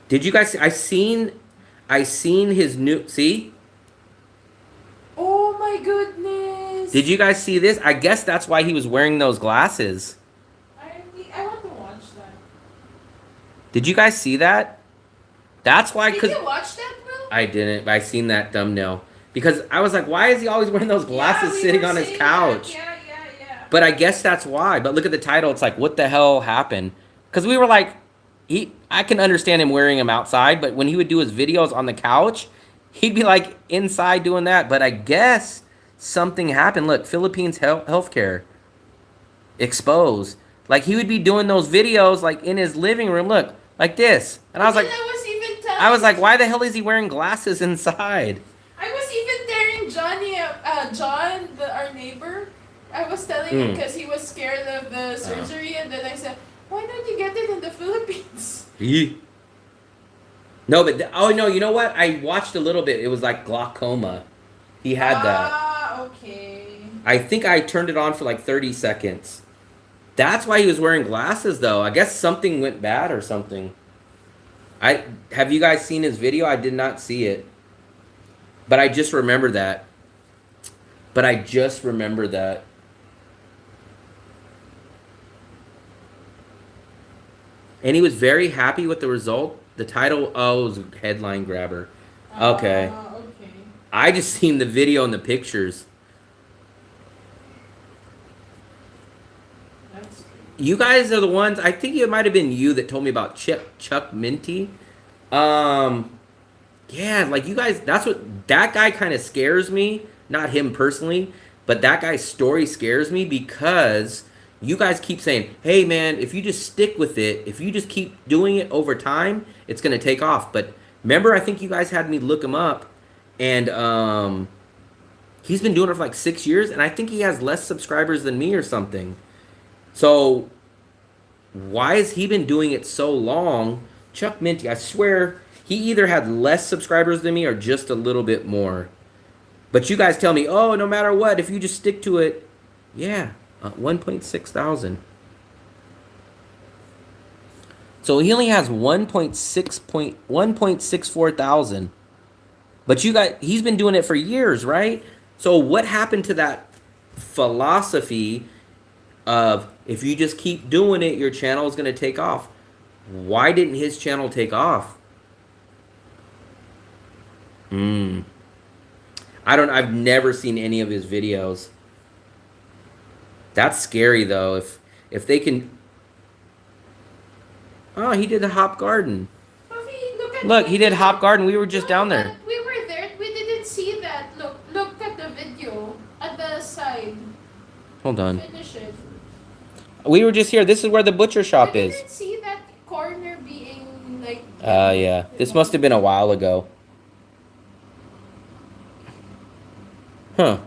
Did you guys? I seen his new. See. Oh my goodness. Did you guys see this? I guess that's why he was wearing those glasses. I want to watch that. Did you guys see that? That's why. Did you watch that, bro? I didn't. But I seen that thumbnail because I was like, why is he always wearing those glasses we sitting were on his saying couch? that. Yeah. But I guess that's why. But look at the title. It's like, what the hell happened? Because we were like, I can understand him wearing them outside, but when he would do his videos on the couch, he'd be like inside doing that. But I guess something happened. Look, Philippines healthcare exposed. Like, he would be doing those videos like in his living room. Look, like this. And I was like, I was like, why the hell is he wearing glasses inside? I was even telling John, our neighbor. I was telling him because he was scared of the surgery, and then I said, why don't you get it in the Philippines? No, but no, you know what? I watched a little bit. It was like glaucoma. He had that. Ah, okay. I think I turned it on for like 30 seconds. That's why he was wearing glasses, though. I guess something went bad or something. Have you guys seen his video? I did not see it. But I just remember that. And he was very happy with the result. The title, was a headline grabber. Okay. Okay. I just seen the video and the pictures. That's good. You guys are the ones, I think it might have been you that told me about Chuck Minty. Yeah, like you guys, that guy kind of scares me. Not him personally, but that guy's story scares me because you guys keep saying, hey man, if you just stick with it, if you just keep doing it over time, it's going to take off. But remember, I think you guys had me look him up, and he's been doing it for like 6 years, and I think he has less subscribers than me or something. So why has he been doing it so long? Chuck Minty, I swear, he either had less subscribers than me or just a little bit more. But you guys tell me, oh, no matter what, if you just stick to it, yeah, 1.6 thousand. So he only has 1.64 thousand. But you guys, he's been doing it for years, right? So what happened to that philosophy of if you just keep doing it, your channel is going to take off? Why didn't his channel take off? I've never seen any of his videos. That's scary though. If they can. Oh, he did the Hop Garden. Look, he did Hop Garden. We were just down there. We were there. We didn't see that. Look at the video at the side. Hold on. Finish it. We were just here. This is where the butcher shop We is. didn't see that corner being like. Yeah. This must have been a while ago. Huh.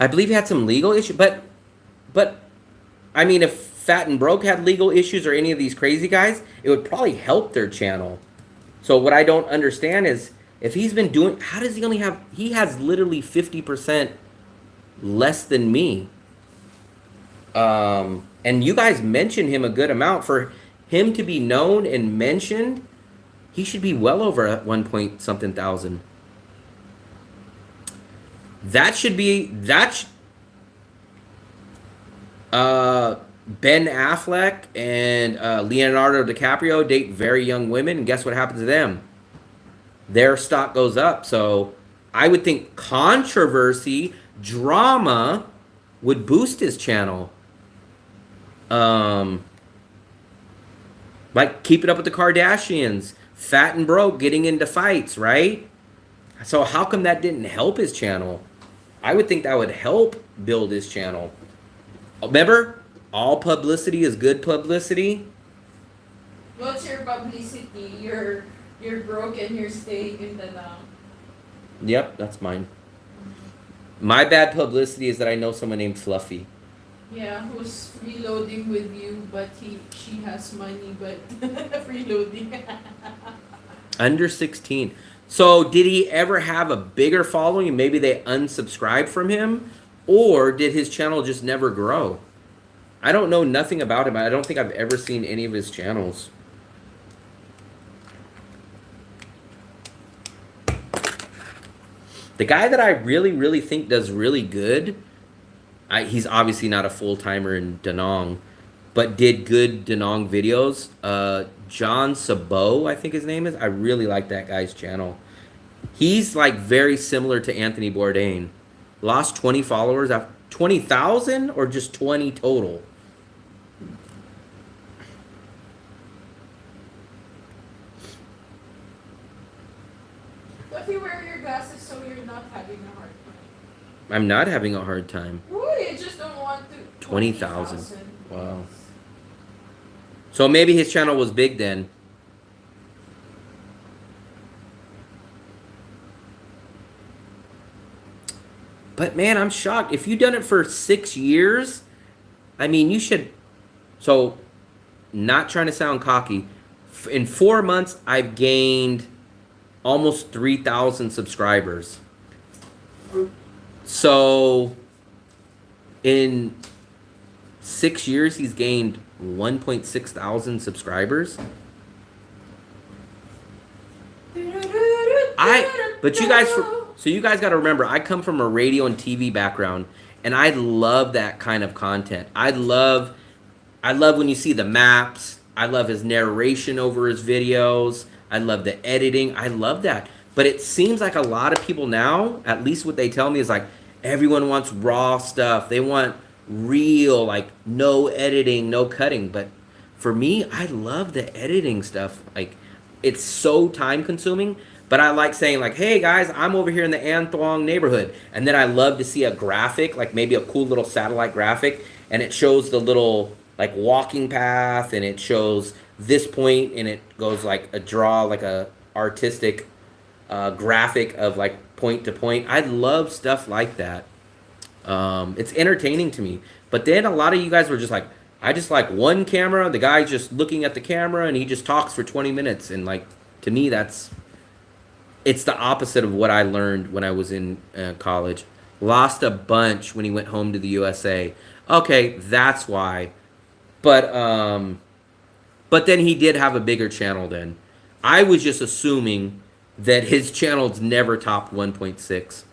I believe he had some legal issues, but I mean, if Fat and Broke had legal issues or any of these crazy guys, it would probably help their channel. So what I don't understand is if he's been doing, how does he only have? He has literally 50% less than me. And you guys mentioned him a good amount. For him to be known and mentioned, he should be well over at 1 point something thousand. That should be Ben Affleck and Leonardo DiCaprio date very young women, and guess what happens to them? Their stock goes up. So I would think controversy, drama would boost his channel. Like Keeping Up with the Kardashians, Fat and Broke, getting into fights, right? So how come that didn't help his channel? I would think that would help build his channel. Remember, all publicity is good publicity. What's your publicity? You're broke and you're staying in the now. Yep, that's mine. My bad publicity is that I know someone named Fluffy. Yeah, who's freeloading with you, but she has money, but freeloading. Under 16. So did he ever have a bigger following and maybe they unsubscribed from him? Or did his channel just never grow? I don't know nothing about him. I don't think I've ever seen any of his channels. The guy that I really, really think does really good, he's obviously not a full-timer in Danong, but did good Danong videos. John Sabo, I think his name is. I really like that guy's channel. He's like very similar to Anthony Bourdain. Lost 20 followers, 20,000 or just 20 total? But you wear your glasses so you're not having a hard time. I'm not having a hard time. Really, you just don't want to. 20,000. Wow. So maybe his channel was big then. But man, I'm shocked. If you've done it for 6 years, I mean, you should. So, not trying to sound cocky. In 4 months, I've gained almost 3,000 subscribers. So, in 6 years, he's gained 1.6 thousand subscribers. But you guys, so you guys got to remember, I come from a radio and TV background, and I love that kind of content. I love when you see the maps. I love his narration over his videos. I love the editing. I love that. But it seems like a lot of people now, at least what they tell me is like, everyone wants raw stuff. They want real, like no editing, no cutting. But for me, I love the editing stuff. Like, it's so time consuming. But I like saying like, hey guys, I'm over here in the An Thuong neighborhood. And then I love to see a graphic, like maybe a cool little satellite graphic. And it shows the little like walking path, and it shows this point, and it goes like a draw, like a artistic graphic of like point to point. I love stuff like that. It's entertaining to me. But then a lot of you guys were just like, I just like one camera. The guy's just looking at the camera and he just talks for 20 minutes. And like, to me, it's the opposite of what I learned when I was in college. Lost a bunch when he went home to the USA. Okay, that's why. But then he did have a bigger channel then. I was just assuming that his channel's never topped 1.6.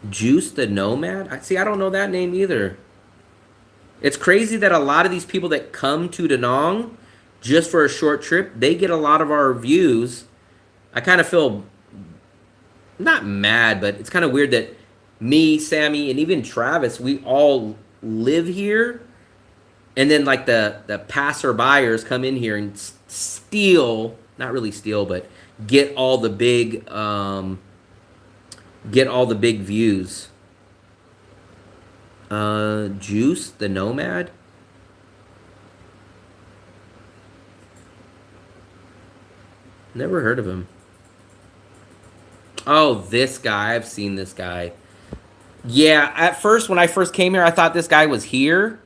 Juice the Nomad? See, I don't know that name either. It's crazy that a lot of these people that come to Da Nang just for a short trip, they get a lot of our views. I kind of feel not mad, but it's kind of weird that me, Sammy, and even Travis, we all live here. And then like the passerbyers come in here and steal, not really steal, but get all the big views. Juice the Nomad? Never heard of him. Oh, this guy. I've seen this guy. Yeah, at first, when I first came here, I thought this guy was here.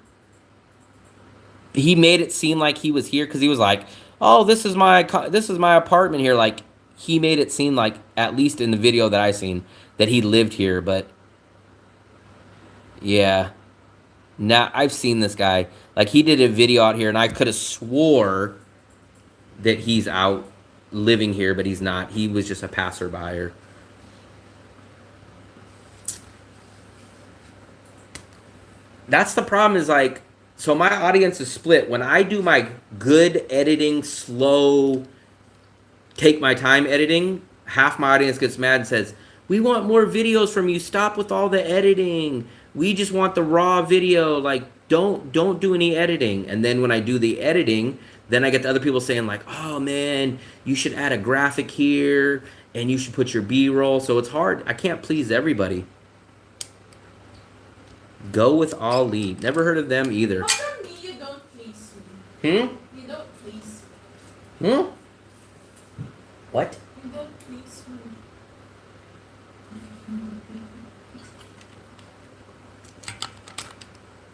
He made it seem like he was here because he was like, oh, this is my apartment here. Like, he made it seem like, at least in the video that I seen, that he lived here. But Yeah. Now I've seen this guy. Like he did a video out here, and I could have swore that he's out living here, but he's not. He was just a passerby. That's the problem. Is like, so my audience is split. When I do my good editing, slow, take my time editing, half my audience gets mad and says, "We want more videos from you. Stop with all the editing. We just want the raw video. Like, don't do any editing." And then when I do the editing, then I get the other people saying like, "Oh man, you should add a graphic here, and you should put your B-roll." So it's hard. I can't please everybody. Go with Ali. Never heard of them either. How come me you don't please me? Hmm? You don't please Hmm? What? me. You don't please me.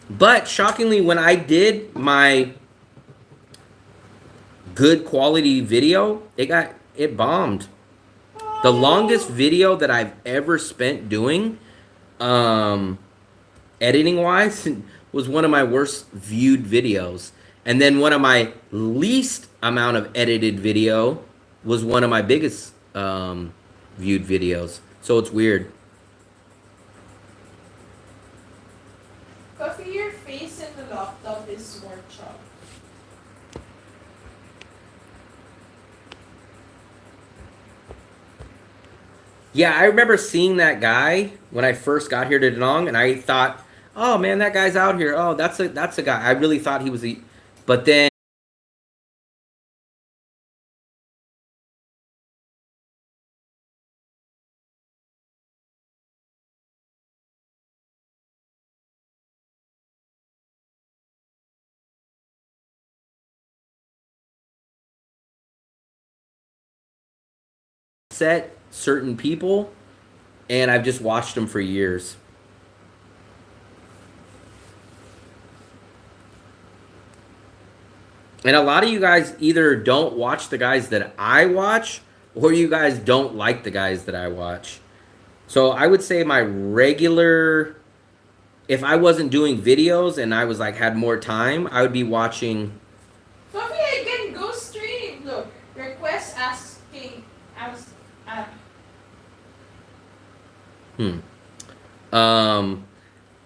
But shockingly, when I did my good quality video, it bombed. The longest video that I've ever spent doing, editing wise, was one of my worst viewed videos. And then one of my least amount of edited video was one of my biggest viewed videos. So it's weird. Coffee, your face in the laptop is more chopped. Yeah, I remember seeing that guy when I first got here to Danong, and I thought, "Oh man, that guy's out here. Oh, that's a guy." I really thought he was the, but then set certain people, and I've just watched them for years. And a lot of you guys either don't watch the guys that I watch, or you guys don't like the guys that I watch. So I would say my regular, if I wasn't doing videos and I was like had more time, I would be watching. Coffee, I can go stream. Look, request asking.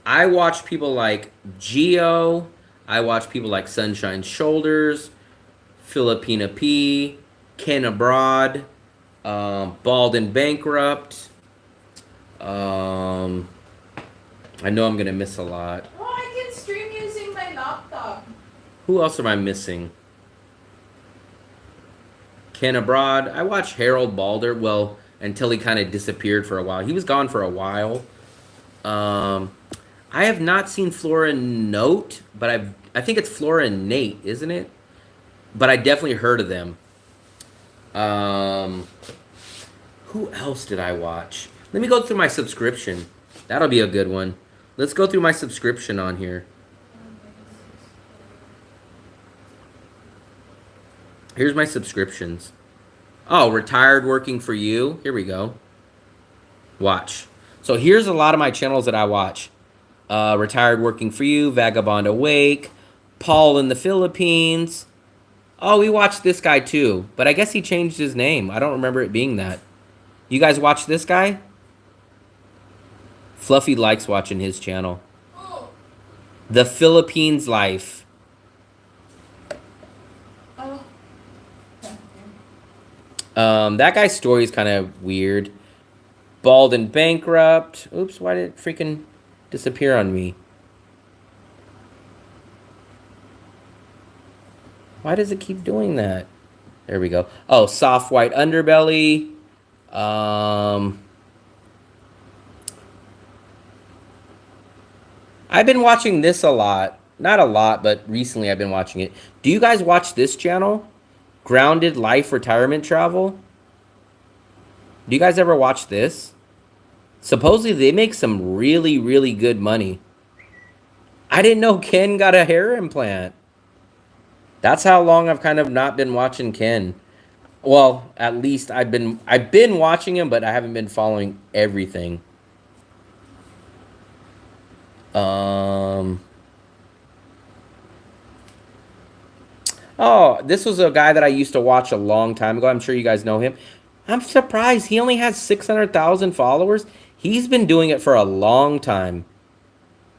I watch people like Geo. I watch people like Sunshine Shoulders, Filipina P, Ken Abroad, Bald and Bankrupt. I know I'm gonna miss a lot. Oh, I can stream using my laptop. Who else am I missing? Ken Abroad. I watched Harold Balder. Well, until he kind of disappeared for a while. He was gone for a while. I have not seen Flora Note, but I think it's Flora and Nate, isn't it? But I definitely heard of them. Who else did I watch? Let me go through my subscription. That'll be a good one. Let's go through my subscription on here. Here's my subscriptions. Oh, retired working for you. Here we go. Watch. So here's a lot of my channels that I watch. Retired working for you, Vagabond Awake, Paul in the Philippines. Oh, we watched this guy too, but I guess he changed his name. I don't remember it being that. You guys watch this guy? Fluffy likes watching his channel. Oh. The Philippines Life. Oh. That guy's story is kind of weird. Bald and Bankrupt. Oops, why did it freaking disappear on me? Why does it keep doing that? There we go. Oh, Soft White Underbelly. I've been watching this a lot. Not a lot, but recently I've been watching it. Do you guys watch this channel? Grounded Life Retirement Travel? Do you guys ever watch this? Supposedly they make some really, really good money. I didn't know Ken got a hair implant. That's how long I've kind of not been watching Ken. Well, at least I've been watching him, but I haven't been following everything. Um. Oh, this was a guy that I used to watch a long time ago. I'm sure you guys know him. I'm surprised he only has 600,000 followers. He's been doing it for a long time.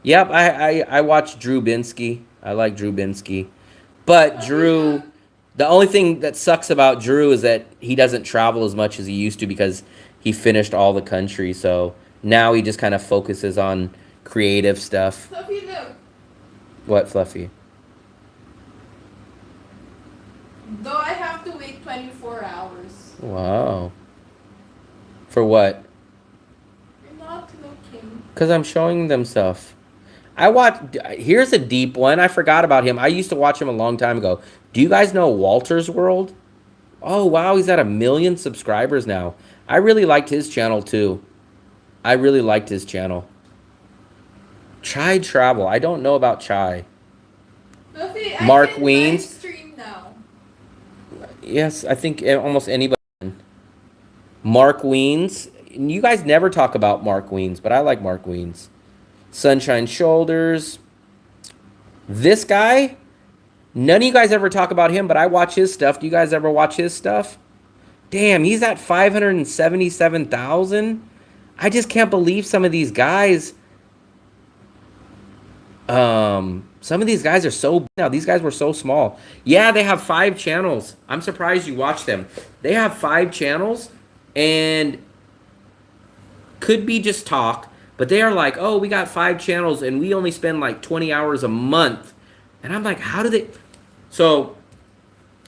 Yep, I watch Drew Binsky. I like Drew Binsky. But Drew, the only thing that sucks about Drew is that he doesn't travel as much as he used to because he finished all the country. So now he just kind of focuses on creative stuff. Fluffy, look. What, Fluffy? Though I have to wait 24 hours. Wow. For what? You're not looking. Because I'm showing them stuff. I watch. Here's a deep one. I forgot about him. I used to watch him a long time ago. Do you guys know Walter's World? Oh, wow. He's at 1 million subscribers now. I really liked his channel, too. I really liked his channel. Chai Travel. I don't know about Chai. Fluffy, Mark I can Weens. live stream now. Yes, I think almost anybody can. Mark Weens. You guys never talk about Mark Weens, but I like Mark Weens. Sunshine Shoulders. This guy, none of you guys ever talk about him, but I watch his stuff. Do you guys ever watch his stuff? Damn, he's at 577,000. I just can't believe some of these guys. Some of these guys are so now. These guys were so small. Yeah, they have 5 channels. I'm surprised you watch them. They have 5 channels, and could be just talk. But they are like, oh, we got 5 channels and we only spend like 20 hours a month. And I'm like, how do they? So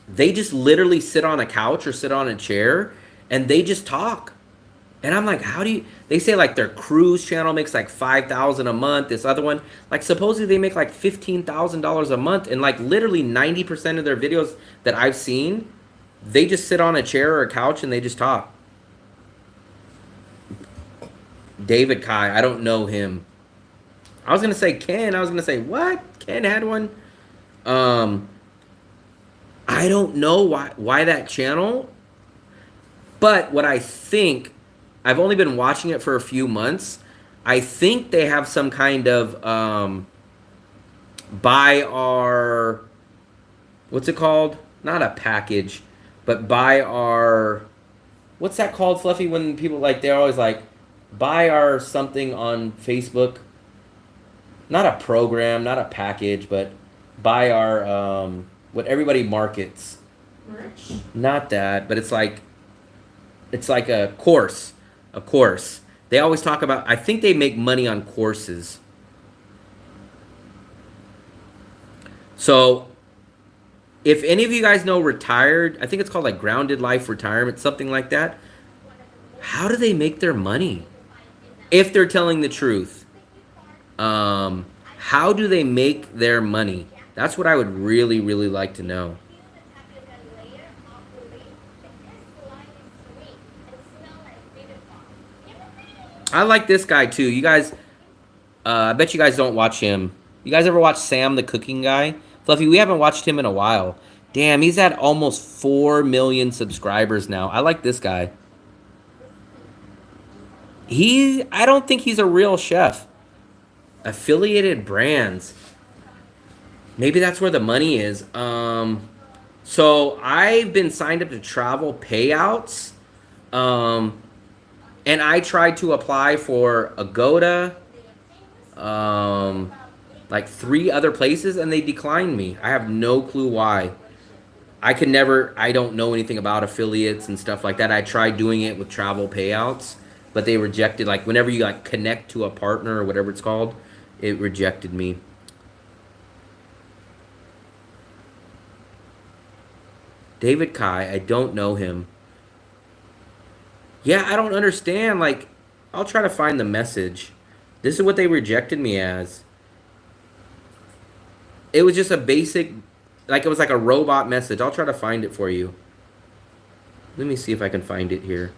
they just literally sit on a couch or sit on a chair and they just talk. And I'm like, how do you? They say like their cruise channel makes like 5,000 a month. This other one, like supposedly they make like $15,000 a month. And like literally 90% of their videos that I've seen, they just sit on a chair or a couch and they just talk. David Kai, I don't know him. I was gonna say Ken. I was gonna say what? Ken had one. I don't know why that channel. But what I think, I've only been watching it for a few months. I think they have some kind of buy our, what's it called? Not a package, but buy our, what's that called, Fluffy? When people like, they're always like, buy our something on Facebook. Not a program, not a package, but buy our what everybody markets. Merch. Not that, but it's like a course. A course. They always talk about, I think they make money on courses. So if any of you guys know Retired, I think it's called like Grounded Life Retirement, something like that. How do they make their money? If they're telling the truth. How do they make their money? That's what I would really, really like to know. I like this guy too. You guys, I bet you guys don't watch him. You guys ever watch Sam the cooking guy? Fluffy, we haven't watched him in a while. Damn, he's at almost 4 million subscribers now. I like this guy. I don't think he's a real chef. Affiliated brands. Maybe that's where the money is. So I've been signed up to travel payouts. And I tried to apply for Agoda, like 3 other places, and they declined me. I have no clue why. I don't know anything about affiliates and stuff like that. I tried doing it with travel payouts, but they rejected, like whenever you like connect to a partner or whatever it's called, it rejected me. David Kai, I don't know him. Yeah, I don't understand. Like, I'll try to find the message. This is what they rejected me as. It was just a basic, like it was like a robot message. I'll try to find it for you. Let me see if I can find it here.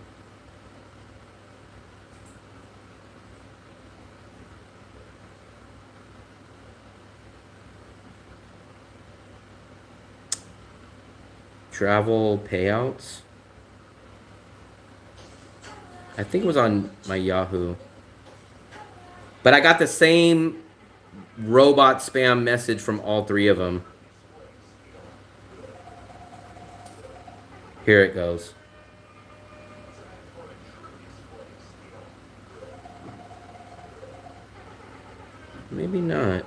Travel payouts. I think it was on my Yahoo. But I got the same robot spam message from all three of them. Here it goes. Maybe not.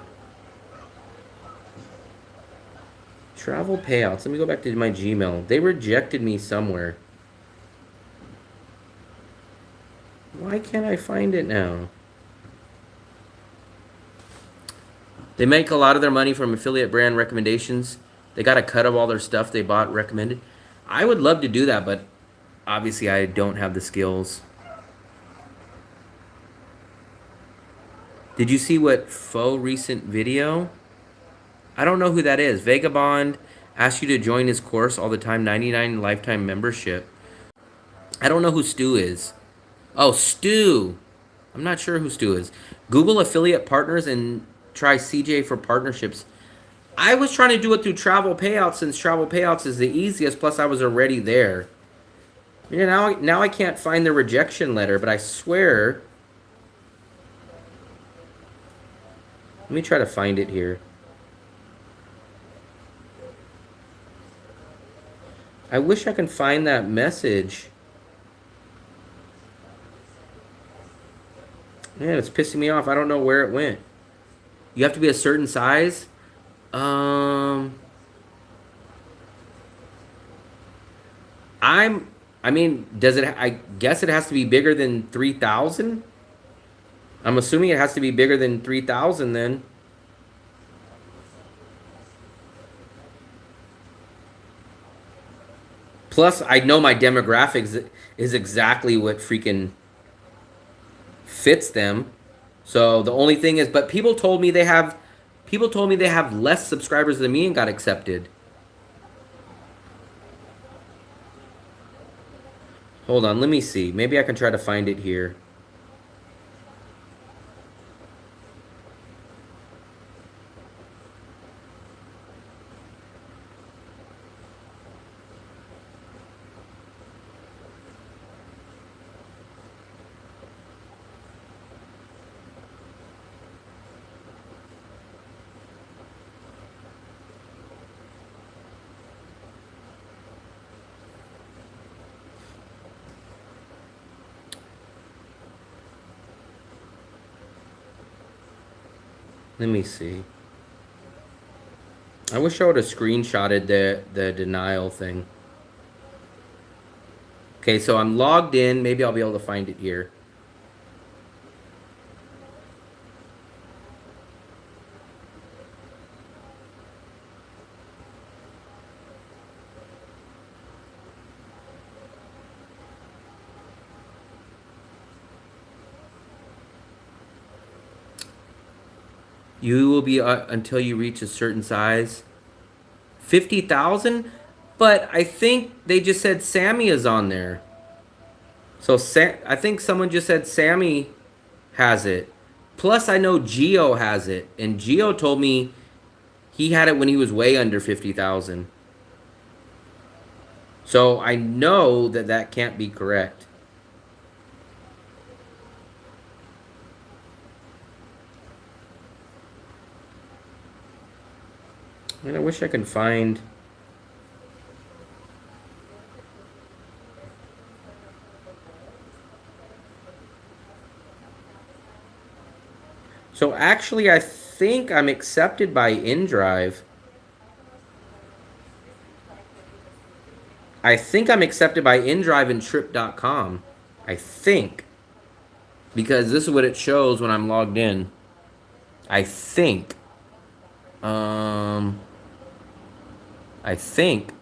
Travel payouts. Let me go back to my Gmail. They rejected me somewhere. Why can't I find it now? They make a lot of their money from affiliate brand recommendations. They got a cut of all their stuff they bought recommended. I would love to do that, but obviously I don't have the skills. Did you see what faux recent video? I don't know who that is. Vagabond asks you to join his course all the time, 99 lifetime membership. I don't know who Stu is. Oh, Stu. I'm not sure who Stu is. Google affiliate partners and try CJ for partnerships. I was trying to do it through travel payouts since travel payouts is the easiest, plus I was already there. You know, now I can't find the rejection letter, but I swear. Let me try to find it here. I wish I can find that message. Man, it's pissing me off. I don't know where it went. You have to be a certain size. I mean, does it? I guess it has to be bigger than 3,000. I'm assuming it has to be bigger than 3,000 then. Plus, I know my demographics is exactly what freaking fits them. So the only thing is, but people told me they have less subscribers than me and got accepted. Hold on, let me see. Maybe I can try to find it here. Let me see. I wish I would have screenshotted the denial thing. Okay, so I'm logged in. Maybe I'll be able to find it here. You will be until you reach a certain size. 50,000? But I think they just said Sammy is on there. So I think someone just said Sammy has it. Plus I know Geo has it. And Geo told me he had it when he was way under 50,000. So I know that that can't be correct. And I wish I could find. So actually, I think I'm accepted by InDrive. I think I'm accepted by InDrive and Trip.com. I think. Because this is what it shows when I'm logged in. I think. I think.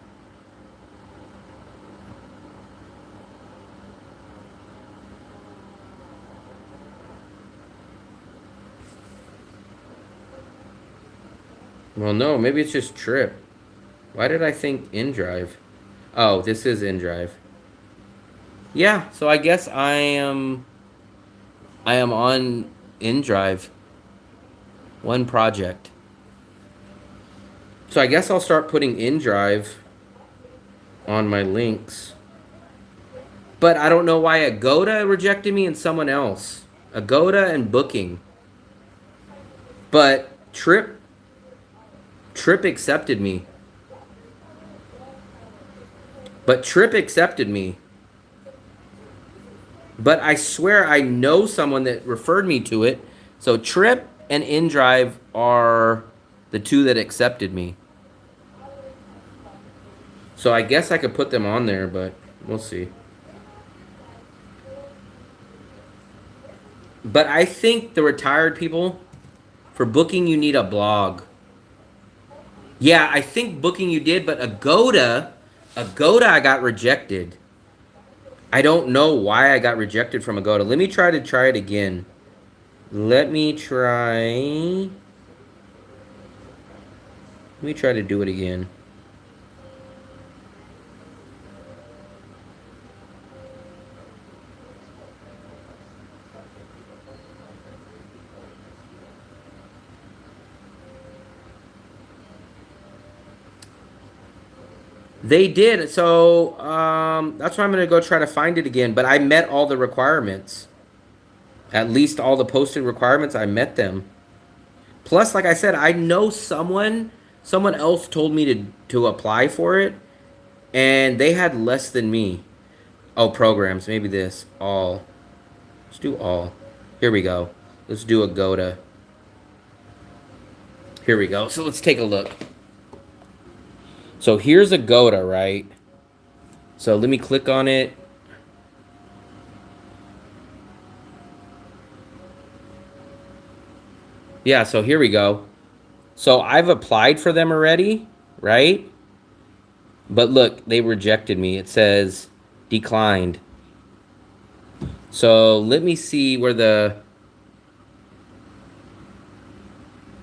Well, no, maybe it's just Trip. Why did I think InDrive? Oh, this is InDrive. Yeah, so I guess I am on InDrive. One project. So I guess I'll start putting InDrive on my links. But I don't know why Agoda rejected me and someone else. Agoda and Booking. But Trip accepted me. But I swear I know someone that referred me to it. So Trip and InDrive are the two that accepted me. So I guess I could put them on there, but we'll see. But I think the retired people, for booking, you need a blog. Yeah, I think booking you did, but Agoda I got rejected. I don't know why I got rejected from Agoda. Let me try it again. Let me try to do it again. They did. So that's why I'm going to go try to find it again. But I met all the requirements. At least all the posted requirements, I met them. Plus, like I said, I know someone else told me to apply for it, and they had less than me. Oh, programs. Maybe this. All. Let's do all. Here we go. Let's do Agoda. Here we go. So let's take a look. So here's Agoda, right? So let me click on it. Yeah, so here we go. So I've applied for them already, right? But look, they rejected me. It says declined. So let me see where the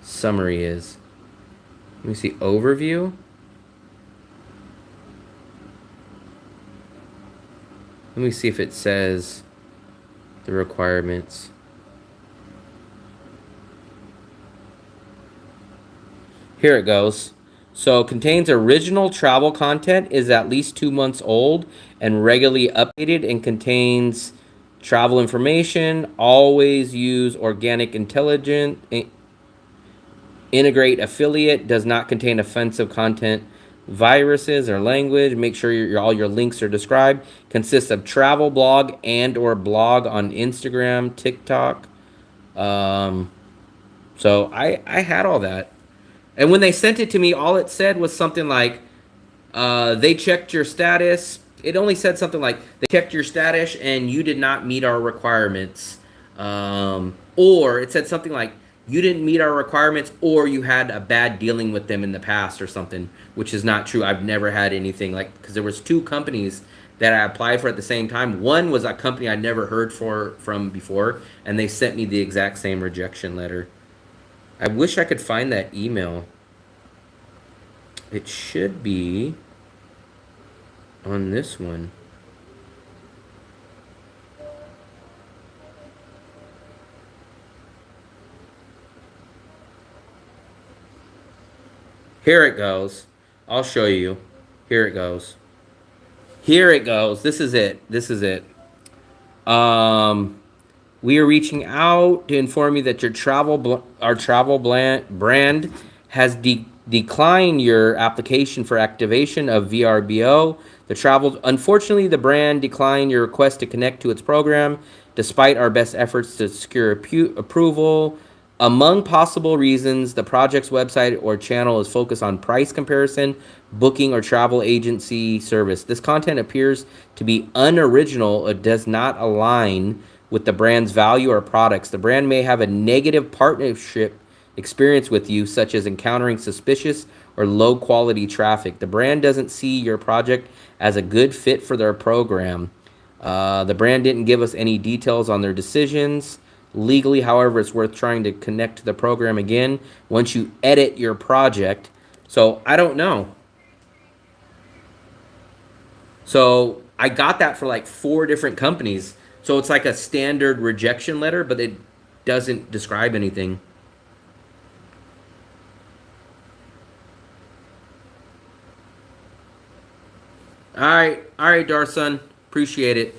summary is. Let me see overview. Let me see if it says the requirements. Here it goes. So contains original travel content, is at least 2 months old and regularly updated, and contains travel information. Always use organic intelligent. Integrate affiliate. Does not contain offensive content, viruses, or language. Make sure all your links are described. Consists of travel blog and or blog on Instagram, TikTok. So I had all that. And when they sent it to me, all it said was something like, they checked your status. It only said something like, they checked your status and you did not meet our requirements. Or it said something like, you didn't meet our requirements, or you had a bad dealing with them in the past or something, which is not true. I've never had anything like, because there was 2 companies that I applied for at the same time. One was a company I'd never heard from before, and they sent me the exact same rejection letter. I wish I could find that email. It should be on this one. Here it goes. I'll show you. Here it goes. Here it goes. This is it. This is it. We are reaching out to inform you that your our travel brand has declined your application for activation of VRBO. Unfortunately, the brand declined your request to connect to its program, despite our best efforts to secure approval. Among possible reasons, the project's website or channel is focused on price comparison, booking, or travel agency service. This content appears to be unoriginal or does not align with the brand's value or products. The brand may have a negative partnership experience with you, such as encountering suspicious or low-quality traffic. The brand doesn't see your project as a good fit for their program. The brand didn't give us any details on their decisions. Legally, however, it's worth trying to connect to the program again once you edit your project. So I don't know. So I got that for like 4 different companies. So it's like a standard rejection letter, but it doesn't describe anything. All right, Darson, appreciate it.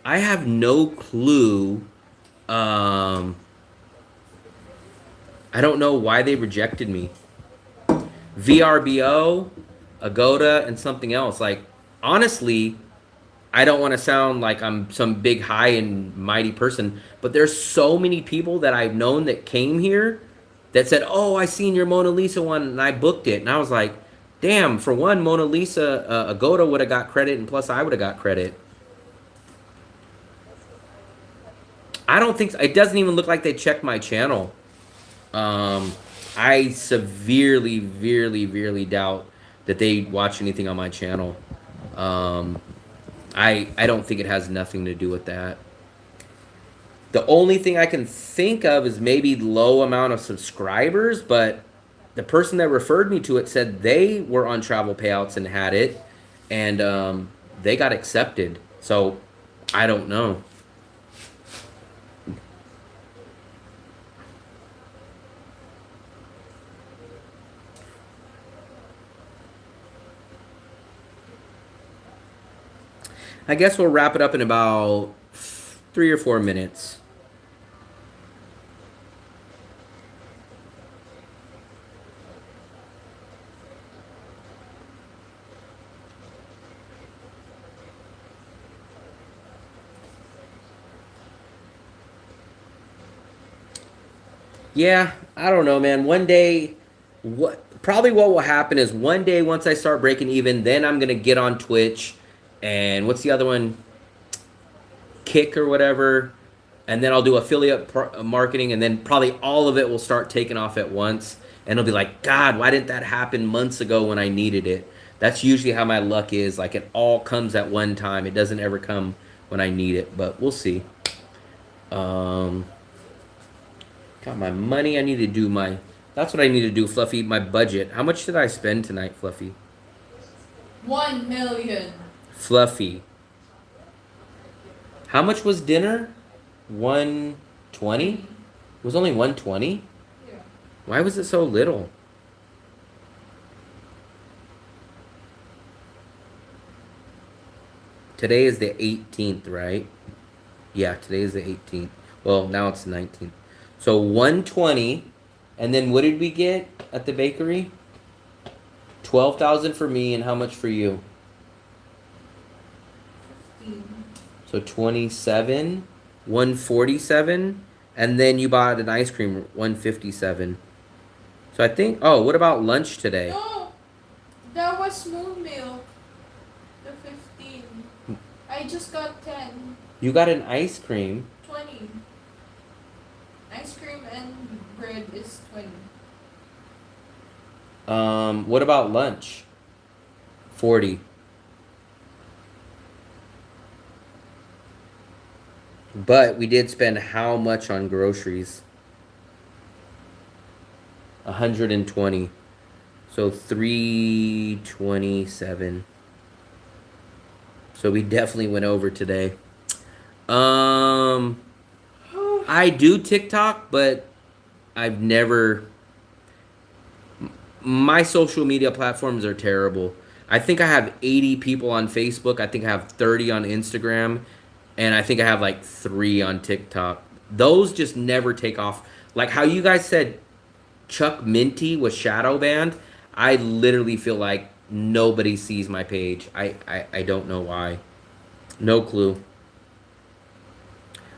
I have no clue I don't know why they rejected me. VRBO, Agoda, and something else. Like, honestly, I don't want to sound like I'm some big high and mighty person, but there's so many people that I've known that came here that said, "Oh, I seen your Mona Lisa one and I booked it." And I was like, "Damn, for one, Mona Lisa, Agoda would have got credit, and plus I would have got credit." I don't think so. It doesn't even look like they checked my channel. I severely, severely doubt that they watch anything on my channel. I don't think it has nothing to do with that. The only thing I can think of is maybe low amount of subscribers, but the person that referred me to it said they were on travel payouts and had it, and they got accepted. So I don't know. I guess we'll wrap it up in about 3 or 4 minutes. Yeah, I don't know, man. One day, what will happen is one day once I start breaking even, then I'm gonna get on Twitch, and what's the other one? Kick or whatever, and then I'll do affiliate marketing, and then probably all of it will start taking off at once, and it'll be like, God, why didn't that happen months ago when I needed it? That's usually how my luck is. Like, it all comes at one time. It doesn't ever come when I need it, but we'll see. Got my money. I need to do my... That's what I need to do, Fluffy. My budget. How much did I spend tonight, Fluffy? 1 million. Fluffy. How much was dinner? 120? It was only 120? Yeah. Why was it so little? Today is the 18th, right? Yeah, today is the 18th. Well, now it's the 19th. So 120, and then what did we get at the bakery? 12,000 for me, and how much for you? 15. So 27, 147, and then you bought an ice cream, 157. So I think, oh, what about lunch today? No, that was moon milk. The 15. I just got 10. You got an ice cream. 20. Ice cream and bread is 20. What about lunch? 40. But we did spend how much on groceries? 120. So 327. So we definitely went over today. I do TikTok, but I've never... My social media platforms are terrible. I think I have 80 people on Facebook. I think I have 30 on Instagram. And I think I have like 3 on TikTok. Those just never take off. Like how you guys said Chuck Minty was shadow banned. I literally feel like nobody sees my page. I don't know why. No clue.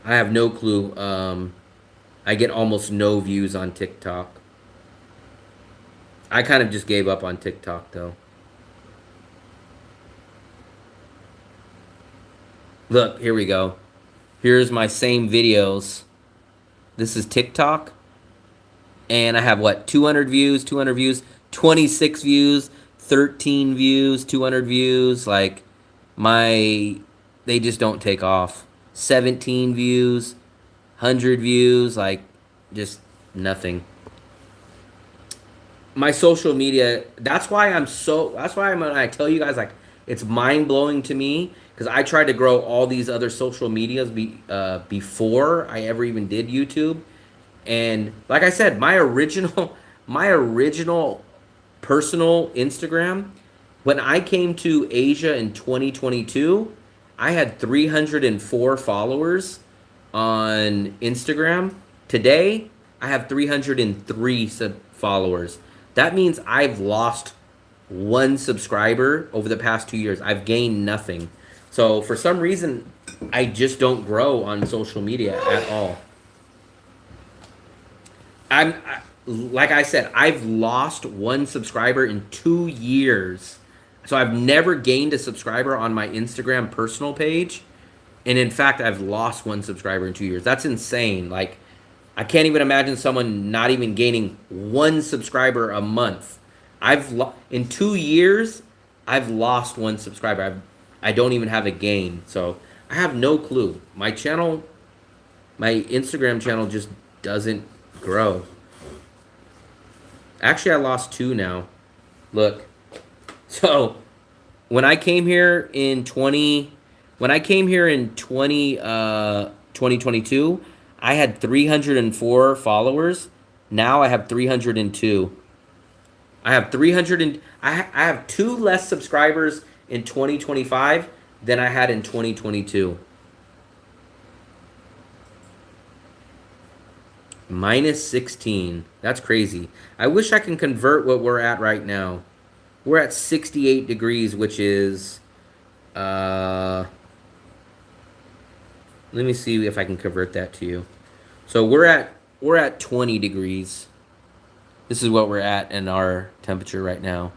I have no clue. I get almost no views on TikTok. I kind of just gave up on TikTok though. Look, here we go. Here's my same videos. This is TikTok. And I have what? 200 views, 26 views, 13 views, 200 views. Like, they just don't take off. 17 views, 100 views, like, just nothing. My social media, that's why when I tell you guys, like, it's mind-blowing to me, because I tried to grow all these other social medias before I ever even did YouTube. And like I said, my original personal Instagram, when I came to Asia in 2022, I had 304 followers on Instagram. Today, I have 303 followers. That means I've lost one subscriber over the past 2 years. I've gained nothing. So for some reason, I just don't grow on social media at all. Like I said, I've lost one subscriber in 2 years. So I've never gained a subscriber on my Instagram personal page. And in fact, I've lost one subscriber in 2 years. That's insane. Like, I can't even imagine someone not even gaining one subscriber a month. In 2 years, I've lost one subscriber. I don't even have a gain. So I have no clue. My channel, my Instagram channel just doesn't grow. Actually, I lost 2 now. Look. So when I came here in 2022, I had 304 followers. Now I have 302. I have 2 less subscribers in 2025 than I had in 2022. Minus 16. That's crazy. I wish I can convert what we're at right now. We're at 68 degrees, which is let me see if I can convert that to you. So we're at 20 degrees. This is what we're at in our temperature right now.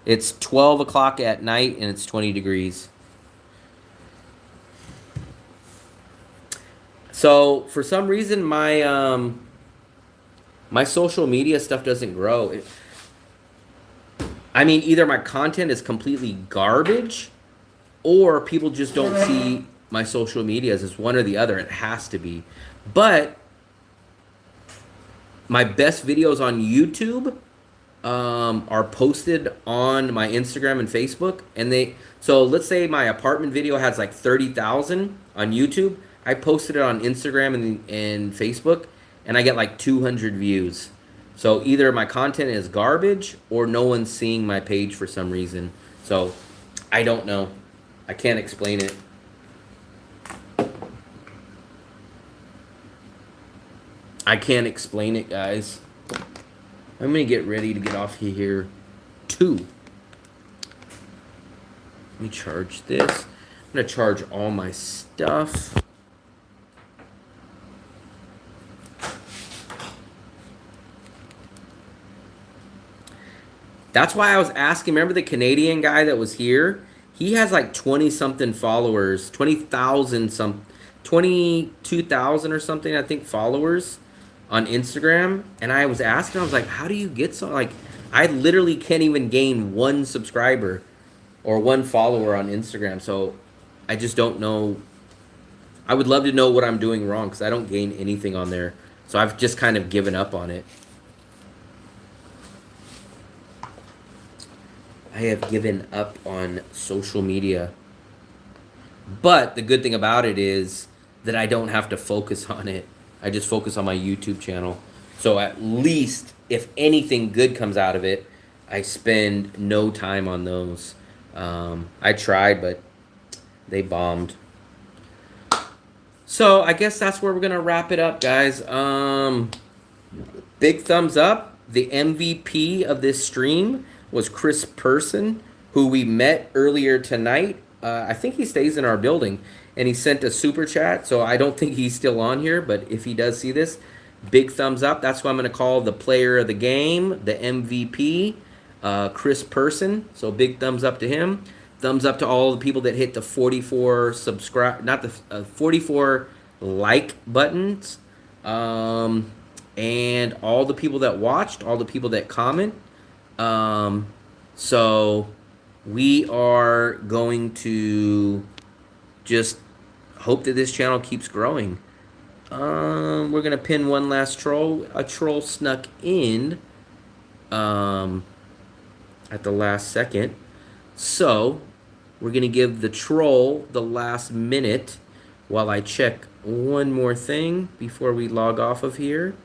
It's 12 o'clock at night and it's 20 degrees. So for some reason my my social media stuff doesn't grow. I mean, either my content is completely garbage or people just don't see my social medias. It's one or the other. It has to be. But my best videos on YouTube are posted on my Instagram and Facebook. And so let's say my apartment video has like 30,000 on YouTube. I posted it on Instagram and Facebook, and I get like 200 views. So either my content is garbage or no one's seeing my page for some reason. So I don't know. I can't explain it. I can't explain it, guys. I'm gonna get ready to get off here too. Let me charge this. I'm gonna charge all my stuff. That's why I was asking, remember the Canadian guy that was here? He has like 20 something followers, 22,000 or something, I think, followers on Instagram. And I was asking, I was like, how do you get so, like, I literally can't even gain one subscriber or one follower on Instagram. So I just don't know. I would love to know what I'm doing wrong because I don't gain anything on there. So I've just kind of given up on it. I have given up on social media. But the good thing about it is that I don't have to focus on it. I just focus on my YouTube channel. So at least if anything good comes out of it, I spend no time on those. I tried, but they bombed. So I guess that's where we're going to wrap it up, guys. Big thumbs up. The MVP of this stream was Chris Person, who we met earlier tonight. I think he stays in our building, and he sent a super chat, so I don't think he's still on here, but if he does see this, big thumbs up. That's what I'm going to call the player of the game, the MVP, Chris Person. So big thumbs up to him. Thumbs up to all the people that hit the 44 44 like buttons, and all the people that watched, all the people that comment. So we are going to just hope that this channel keeps growing. We're going to pin one last troll. A troll snuck in at the last second. So we're going to give the troll the last minute while I check one more thing before we log off of here.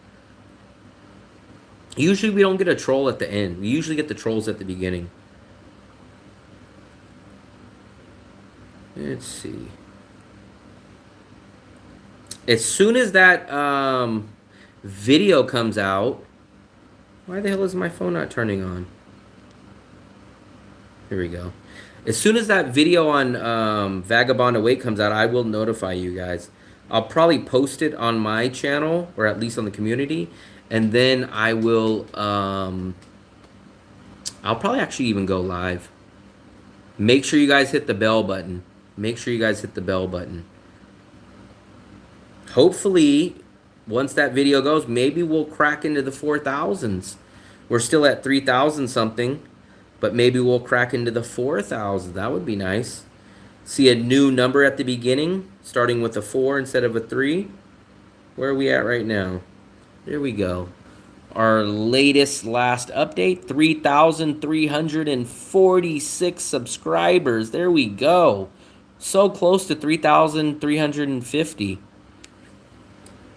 Usually we don't get a troll at the end. We usually get the trolls at the beginning. Let's see. As soon as that video comes out. Why the hell is my phone not turning on? Here we go. As soon as that video on Vagabond Awake comes out, I will notify you guys. I'll probably post it on my channel, or at least on the community, and then I will, I'll probably actually even go live. Make sure you guys hit the bell button. Make sure you guys hit the bell button. Hopefully, once that video goes, maybe we'll crack into the 4,000s. We're still at 3,000 something, but maybe we'll crack into the 4,000. That would be nice. See a new number at the beginning, starting with a 4 instead of a 3. Where are we at right now? There we go. Our last update, 3,346 subscribers. There we go. So close to 3,350.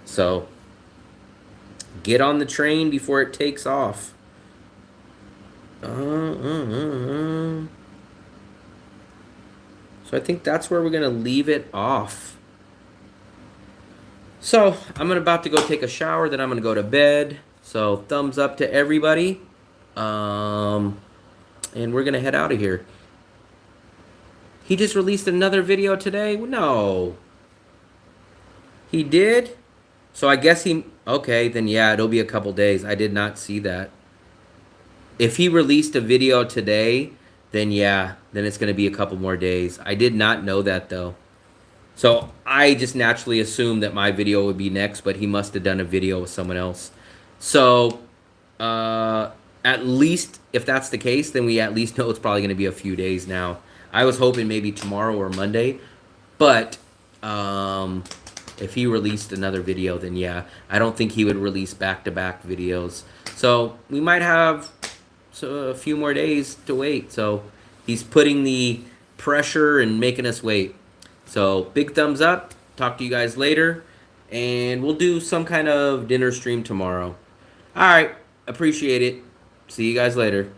So, get on the train before it takes off. So I think that's where we're going to leave it off. So, I'm about to go take a shower, then I'm going to go to bed. So, thumbs up to everybody. And we're going to head out of here. He just released another video today? No. He did? So I guess okay, then yeah, it'll be a couple days. I did not see that. If he released a video today, then yeah, then it's going to be a couple more days. I did not know that though. So I just naturally assumed that my video would be next, but he must have done a video with someone else. So at least if that's the case, then we at least know it's probably going to be a few days now. I was hoping maybe tomorrow or Monday, but if he released another video, then yeah, I don't think he would release back-to-back videos. So we might have a few more days to wait. So he's putting the pressure and making us wait. So big thumbs up. Talk to you guys later. And we'll do some kind of dinner stream tomorrow. All right. Appreciate it. See you guys later.